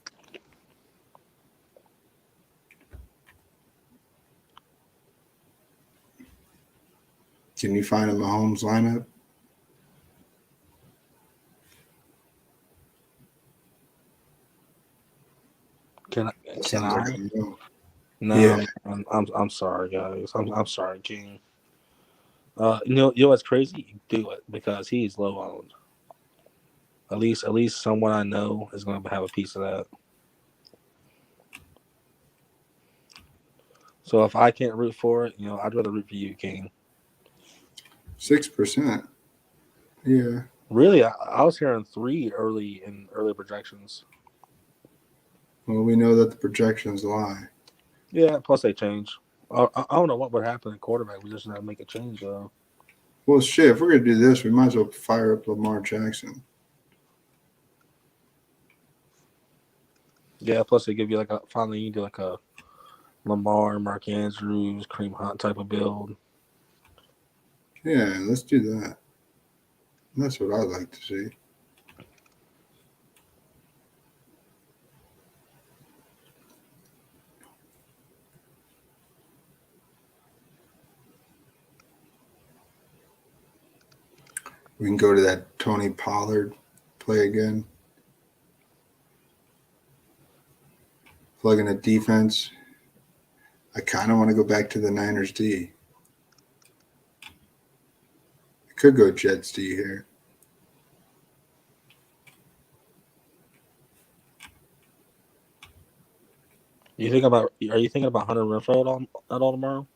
Can you find a Mahomes lineup? Can I? No, Yeah. I'm sorry, guys. I'm sorry, King. You know what's crazy? Do it because he's low owned. At least someone I know is going to have a piece of that. So if I can't root for it, I'd rather root for you, King. 6%. Yeah. Really, I was hearing 3 early projections. Well, we know that the projections lie. Yeah, plus they change. I don't know what would happen in quarterback position that make a change though. Well, shit, if we're going to do this, we might as well fire up Lamar Jackson. Yeah, plus they give you finally you do like a Lamar, Mark Andrews, Kareem Hunt type of build. Yeah, let's do that. That's what I'd like to see. We can go to that Tony Pollard play again. Plug in a defense. I kind of want to go back to the Niners D. I could go Jets D here. Are you thinking about Hunter Renfrow at all tomorrow?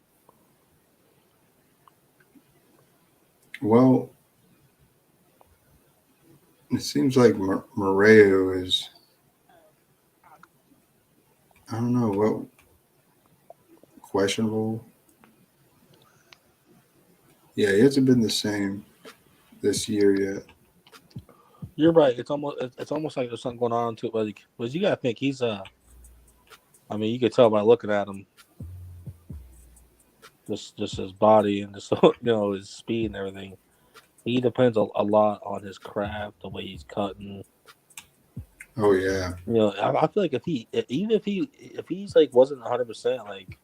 Well, it seems like Moreo is, I don't know, what, questionable. Yeah, he hasn't been the same this year yet. You're right. It's almost like there's something going on too. But you gotta think he's I mean, you could tell by looking at him, just his body and just his speed and everything. He depends a lot on his craft, the way he's cutting. Oh yeah. I feel like if he's like wasn't 100% like,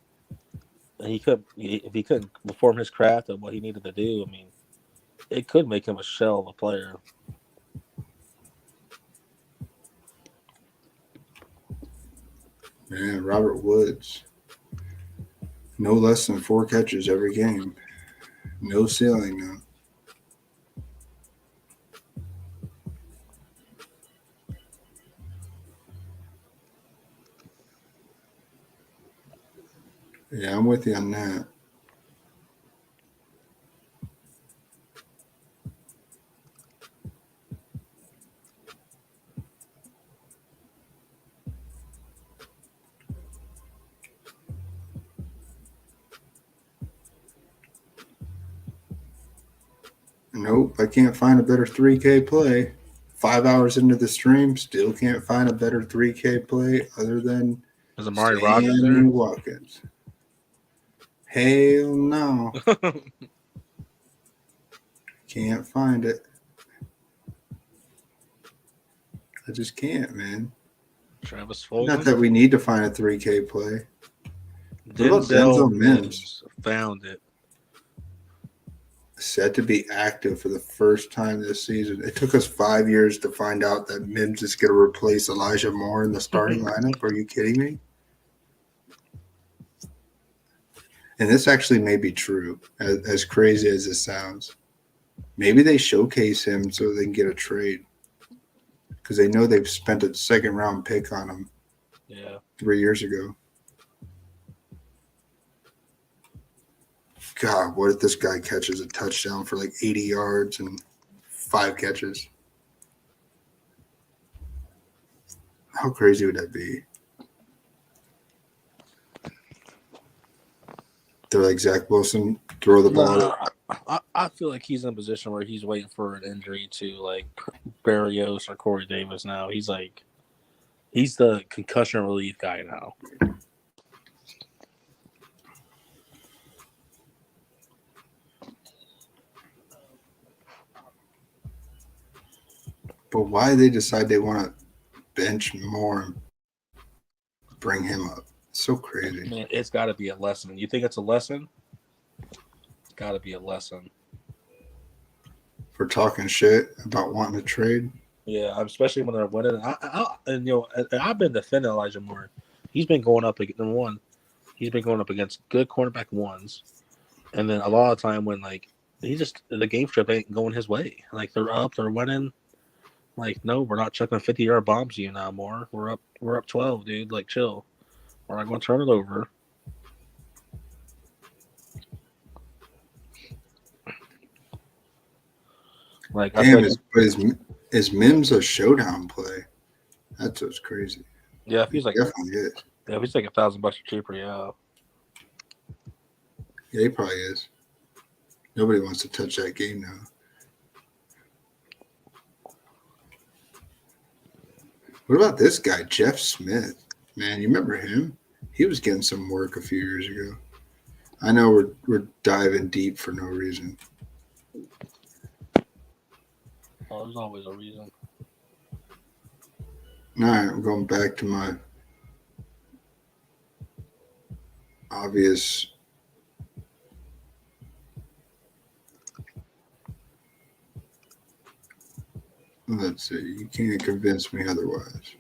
and if he couldn't perform his craft of what he needed to do, I mean, it could make him a shell of a player. Yeah, Robert Woods. No less than 4 catches every game. No ceiling now. Yeah, I'm with you on that. Nope, I can't find a better 3K play. 5 hours into the stream, still can't find a better 3K play other than Is Amari Rodgers there? Sammy Watkins. Hell no. Can't find it. I just can't, man. Travis Fulgham. Not that we need to find a 3K play. What about Denzel Denzel Mims? Found it. Set to be active for the first time this season. It took us 5 years to find out that Mims is going to replace Elijah Moore in the starting lineup. Are you kidding me? And this actually may be true, as crazy as it sounds. Maybe they showcase him so they can get a trade because they know they've spent a second-round pick on him 3 years ago. God, what if this guy catches a touchdown for like 80 yards and 5 catches? How crazy would that be? They're like Zach Wilson, throw the ball. I feel like he's in a position where he's waiting for an injury to like Barrios or Corey Davis now. He's the concussion relief guy now. But why they decide they want to bench more and bring him up? It's so crazy. Man, it's got to be a lesson. You think it's a lesson? It's got to be a lesson. For talking shit about wanting to trade? Yeah, especially when they're winning. I've been defending Elijah Moore. He's been going up against one. He's been going up against good cornerback ones, and then a lot of time when like the game script ain't going his way. Like they're up, they're winning. Like, no, we're not chucking 50-yard bombs to you now, Moore. We're up 12, dude. Like, chill. We're not going to turn it over. Like, damn, is Mims a showdown play? That's what's crazy. Yeah, if he's like definitely is. Yeah, if he's like $1,000 cheaper, yeah. Yeah, he probably is. Nobody wants to touch that game now. What about this guy, Jeff Smith? Man, you remember him? He was getting some work a few years ago. I know we're diving deep for no reason. Oh, there's always a reason. All right, I'm going back to my obvious. Let's see. You can't convince me otherwise.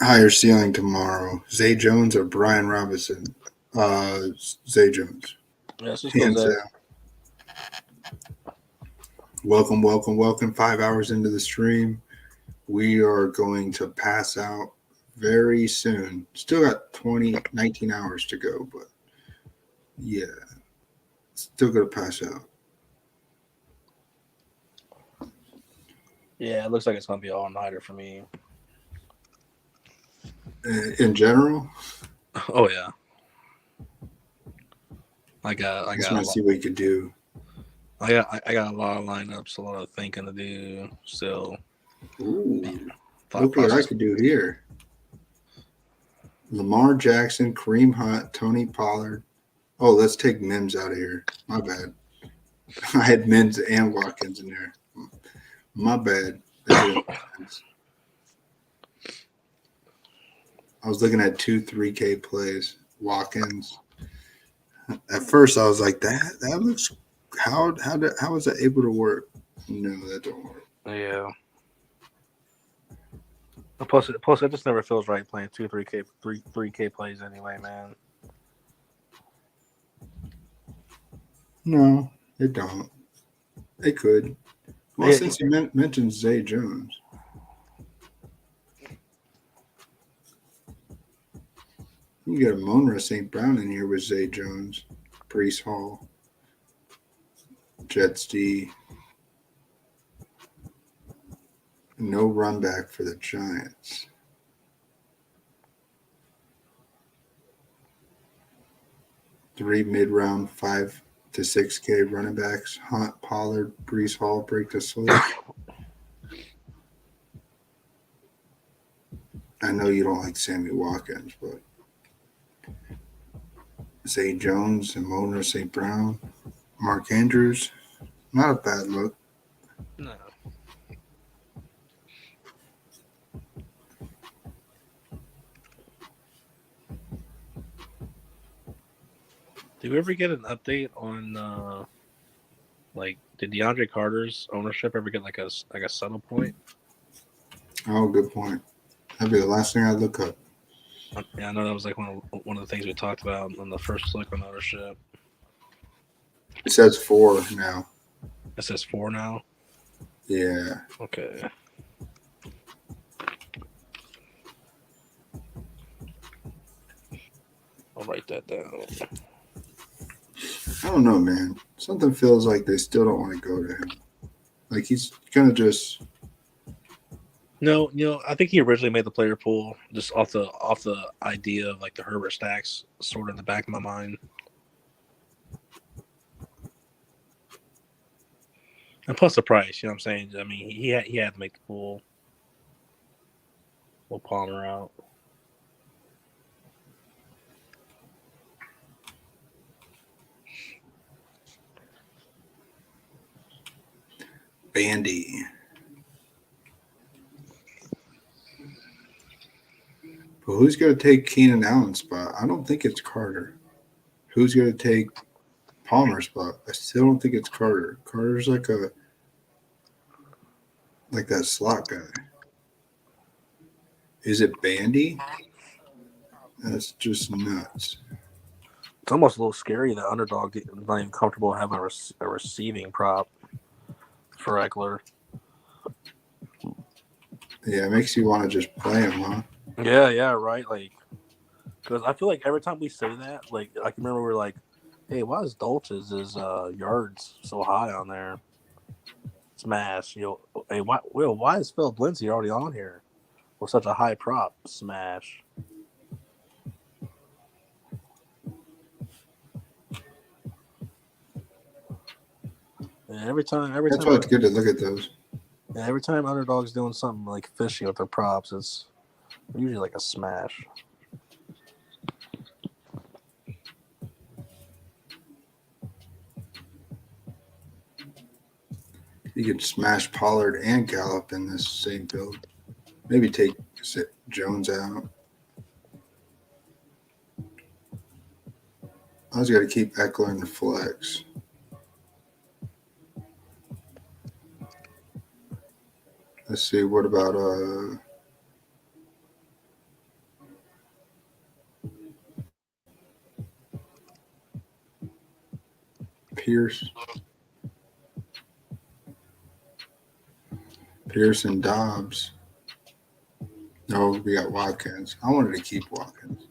Higher ceiling tomorrow. Zay Jones or Brian Robinson? Zay Jones. Yeah, so hands down. Welcome. 5 hours into the stream. We are going to pass out very soon. Still got 19 hours to go, but yeah, still going to pass out. Yeah, it looks like it's going to be an all-nighter for me. In general? Oh, yeah. I just want to see what you could do. I got a lot of lineups, a lot of thinking to do still. Ooh, Thought look what I process. could do here. Lamar Jackson, Kareem Hunt, Tony Pollard. Oh, let's take Mims out of here. My bad. I had Mims and Watkins in there. My bad. That didn't make sense. I was looking at 2-3K plays. Watkins. At first, I was like, that looks. How was that able to work? No, that don't work. Yeah. Plus, it just never feels right playing 3K plays anyway, man. No, it don't. It could. Well, Yeah, since you mentioned Zay Jones, you get a Monroe St. Brown in here with Zay Jones, Brees Hall, Jets D. No run back for the Giants. Three mid-round 5 to 6K running backs: Hunt, Pollard, Brees Hall, break the slow. I know you don't like Sammy Watkins, but Zay Jones and Monroe St. Brown, Mark Andrews, not a bad look. No. Did we ever get an update on did DeAndre Carter's ownership ever get like a settle point? Oh, good point. That'd be the last thing I'd look up. Yeah, I know that was like one of the things we talked about on the first look on ownership. It says 4 now. It says 4 now. Yeah. Okay. I'll write that down. I don't know, man. Something feels like they still don't want to go to him. Like he's gonna just. No, I think he originally made the player pool just off the idea of like the Herbert stacks sort of in the back of my mind. And plus the price, you know what I'm saying? I mean, he had to make the pool. We'll Palmer out. Bandy. But who's going to take Keenan Allen's spot? I don't think it's Carter. Who's going to take Palmer's spot? I still don't think it's Carter. Carter's like that slot guy. Is it Bandy? That's just nuts. It's almost a little scary that underdog is not even comfortable having a receiving prop for Eckler. Yeah, it makes you want to just play him, huh? Yeah, right. Like, because I feel like every time we say that, like, I can remember we're like, "Hey, why is Dolch's yards so high on there?" Smash. Hey, why is Philip Lindsay already on here with such a high prop? Smash. And every time. That's why it's good to look at those. And every time underdog's doing something like fishy with their props, it's usually like a smash. You could smash Pollard and Gallup in this same build. Maybe take Jones out. I was got to keep Eckler in the flex. Let's see. What about Pierce? Pierce and Dobbs. No, we got Watkins. I wanted to keep Watkins.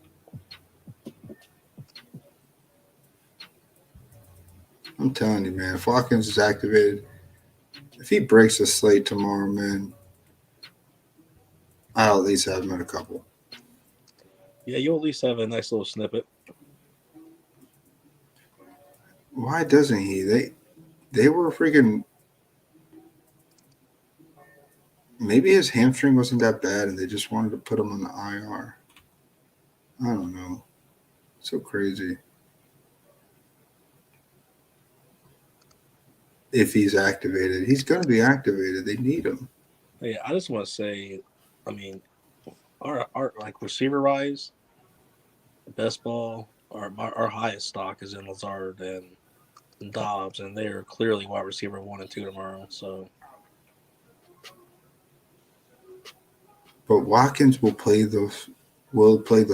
I'm telling you, man, if Watkins is activated, if he breaks the slate tomorrow, man, I'll at least have him in a couple. Yeah, you'll at least have a nice little snippet. Why doesn't he? They were freaking. Maybe his hamstring wasn't that bad, and they just wanted to put him on the IR. I don't know. So crazy. If he's activated, he's going to be activated. They need him. Yeah, I just want to say, I mean, our like receiver wise, best ball, our highest stock is in Lazard and Dobbs, and they're clearly wide receiver 1 and 2 tomorrow. So, But Watkins will play the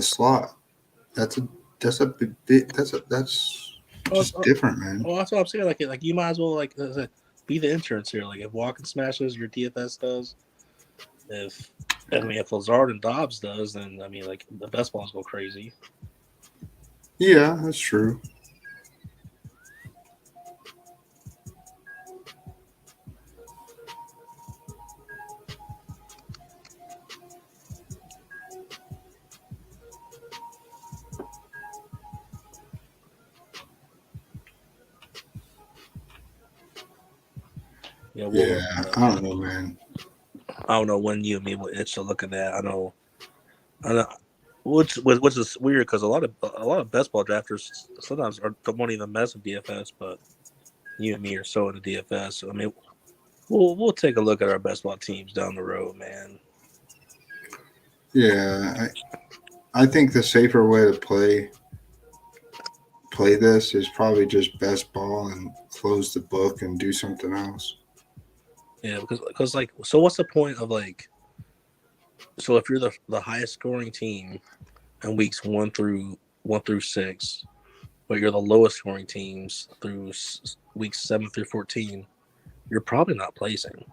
slot. That's just different, man. Well, that's what I'm saying. Like you might as well be the insurance here. Like if Watkins smashes, your DFS does. If Lazard and Dobbs does, then I mean, like the best balls go crazy. Yeah, that's true. Yeah, I don't know, man. I don't know when you and me will itch to look at that. I know. Which is weird because a lot of best ball drafters sometimes don't even mess with DFS, but you and me are so into DFS. So, I mean, we'll take a look at our best ball teams down the road, man. Yeah, I think the safer way to play this is probably just best ball and close the book and do something else. Yeah, because like, so what's the point of like? So if you're the highest scoring team in weeks 1 through 6, but you're the lowest scoring teams through weeks 7 through 14, you're probably not placing.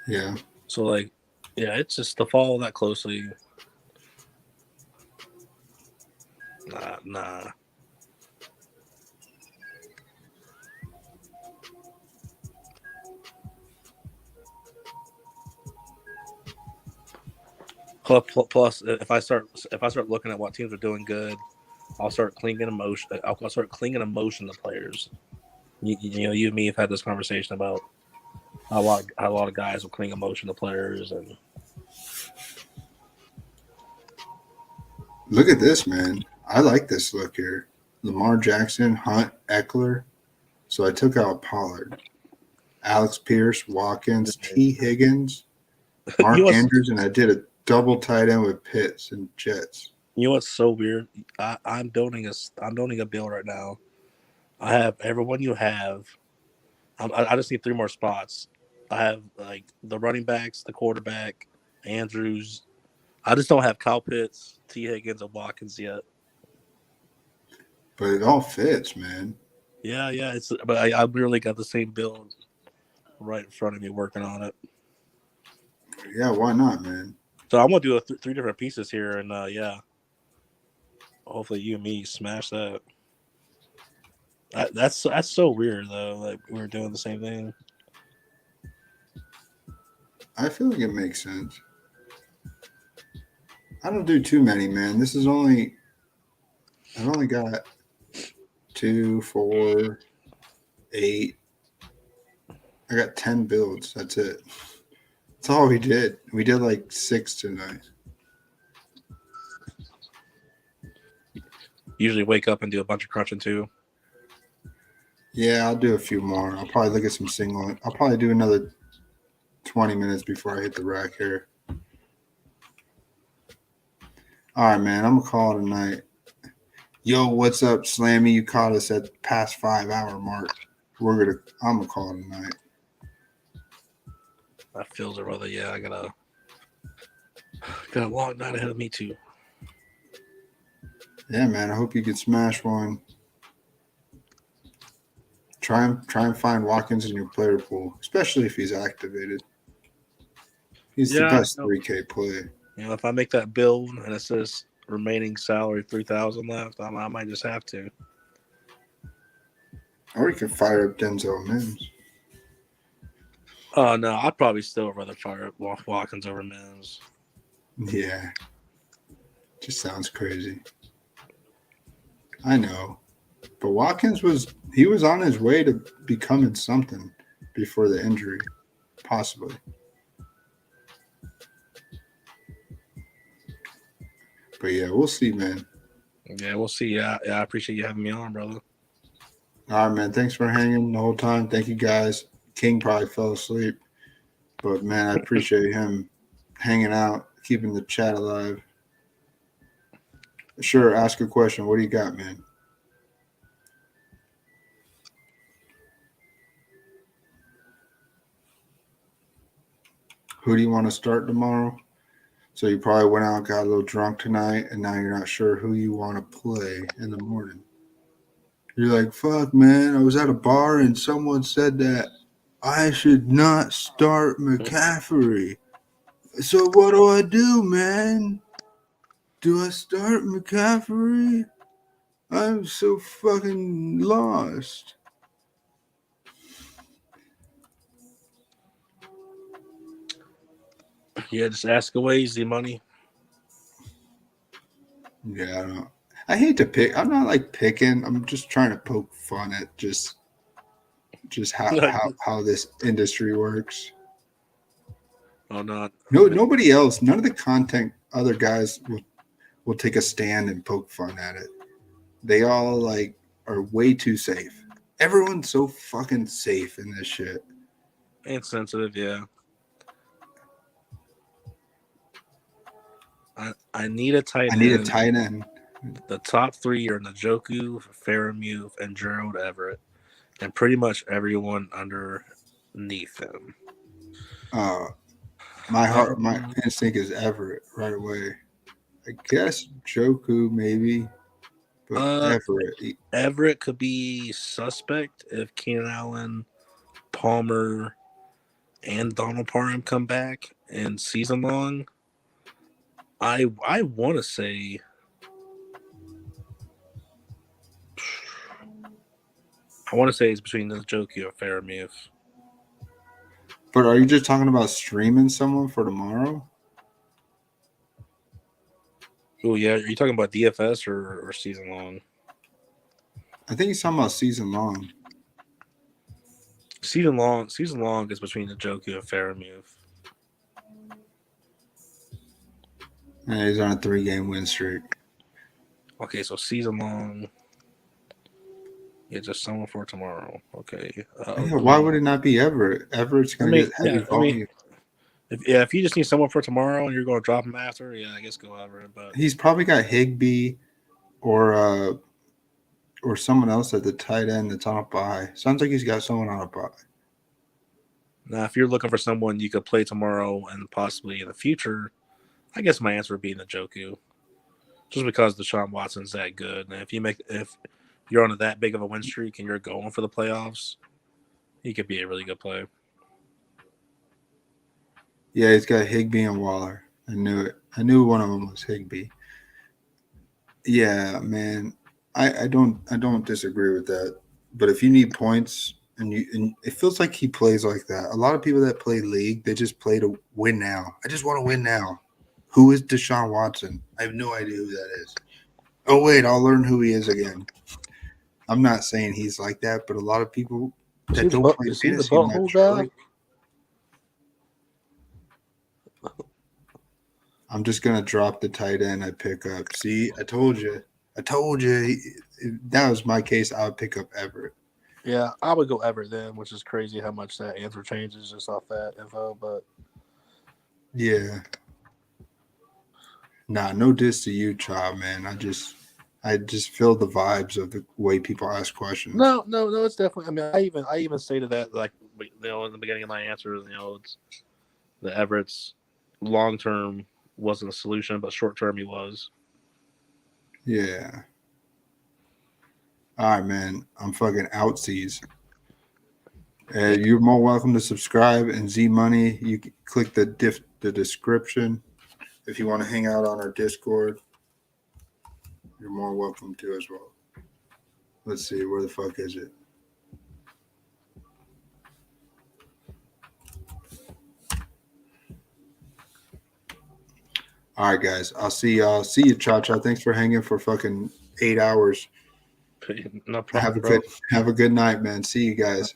Yeah. So like, yeah, it's just to follow that closely. Nah. Plus, if I start looking at what teams are doing good, I'll start clinging emotion. I'll start clinging emotion to players. You know, you and me have had this conversation about how a lot of guys will cling emotion to players. And look at this, man. I like this look here. Lamar Jackson, Hunt, Eckler. So I took out Pollard, Alex Pierce, Watkins, T. Higgins, Mark Andrews, and I did a double tight end with Pitts and Jets. You know what's so weird? I'm building a build right now. I have everyone you have. I just need 3 more spots. I have like the running backs, the quarterback, Andrews. I just don't have Kyle Pitts, T. Higgins, and Watkins yet. But it all fits, man. Yeah. But I literally got the same build right in front of me, working on it. Yeah, why not, man? So I'm gonna do 3 different pieces here, and yeah, hopefully you and me smash that. That's so weird though. Like we're doing the same thing. I feel like it makes sense. I don't do too many, man. I've only got 2, 4, 8. I got 10 builds. That's it. That's all we did. We did like 6 tonight. Usually wake up and do a bunch of crunching too. Yeah, I'll do a few more. I'll probably look at some single. I'll probably do another 20 minutes before I hit the rack here. All right, man. I'm going to call it a night. Yo, what's up, Slammy? You caught us at the past 5-hour mark. I'm going to call it a night. That feels it, brother. Yeah, I got a long night ahead of me too. Yeah, man. I hope you can smash one. Try and find Watkins in your player pool, especially if he's activated. He's the best 3K play. You know, if I make that build and it says remaining salary 3,000 left, I might just have to. Or you can fire up Denzel Mims. Oh no, I'd probably still rather fire up Watkins over Mims. Yeah, just sounds crazy. I know, But Watkins was on his way to becoming something before the injury, possibly. But yeah, we'll see, man. Yeah, we'll see. Yeah, I appreciate you having me on, brother. All right, man. Thanks for hanging the whole time. Thank you, guys. King probably fell asleep, but man, I appreciate him hanging out, keeping the chat alive. Sure, ask a question. What do you got, man? Who do you want to start tomorrow? So you probably went out, got a little drunk tonight, and now you're not sure who you want to play in the morning. You're like, fuck, man, I was at a bar and someone said that I should not start McCaffrey. So what do I do, man? Do I start McCaffrey? I'm so fucking lost. Yeah, just ask away, Z Money. Yeah, I don't. I hate to pick. I'm not like picking. I'm just trying to poke fun at just how this industry works. Oh, not. No, nobody else. None of the content other guys will take a stand and poke fun at it. They all like are way too safe. Everyone's so fucking safe in this shit. And sensitive, yeah. I need a tight end. I need a tight end. The top three are Njoku, Fairmuth, and Gerald Everett, and pretty much everyone underneath him. My instinct is Everett right away. I guess Joku maybe, but Everett could be suspect if Keenan Allen, Palmer, and Donald Parham come back in season long. I want to say it's between Njoku and Fairmuth. But are you just talking about streaming someone for tomorrow? Oh yeah, are you talking about DFS or season long? I think he's talking about season long. Season long is between Njoku and Fairmuth. And he's on a 3-game win streak. Okay, so season long. Yeah, just someone for tomorrow. Okay. Yeah, why would it not be Everett? Everett's going to get heavy volume. If you just need someone for tomorrow and you're going to drop him after, yeah, I guess go Everett. But he's probably got Higbee or someone else at the tight end that's on a bye. Sounds like he's got someone on a bye. Now, if you're looking for someone you could play tomorrow and possibly in the future, I guess my answer would be Njoku. Just because Deshaun Watson's that good. And if you're on that big of a win streak and you're going for the playoffs, he could be a really good play. Yeah, he's got Higbee and Waller. I knew it. I knew one of them was Higbee. Yeah, man. I don't disagree with that. But if you need points and it feels like he plays like that. A lot of people that play league, they just play to win now. I just want to win now. Who is Deshaun Watson? I have no idea who that is. Oh wait, I'll learn who he is again. I'm not saying he's like that, but a lot of people that don't play fantasy match. I'm just gonna drop the tight end I pick up. See, I told you. If that was my case, I would pick up Everett. Yeah, I would go Everett then, which is crazy how much that answer changes just off that info. But yeah, no diss to you, child, man. I just feel the vibes of the way people ask questions. No, it's definitely. I mean, I even stated that, like, in the beginning of my answer, it's the Everett's long term wasn't a solution, but short term he was. Yeah. All right, man. I'm fucking outsies. You're more welcome to subscribe. And Z Money, you can click the description if you want to hang out on our Discord. You're more welcome to as well. Let's see, where the fuck is it? All right, guys. I'll see y'all. See you, Cha-Cha. Thanks for hanging for fucking 8 hours. No problem, bro. Have a good night, man. See you guys.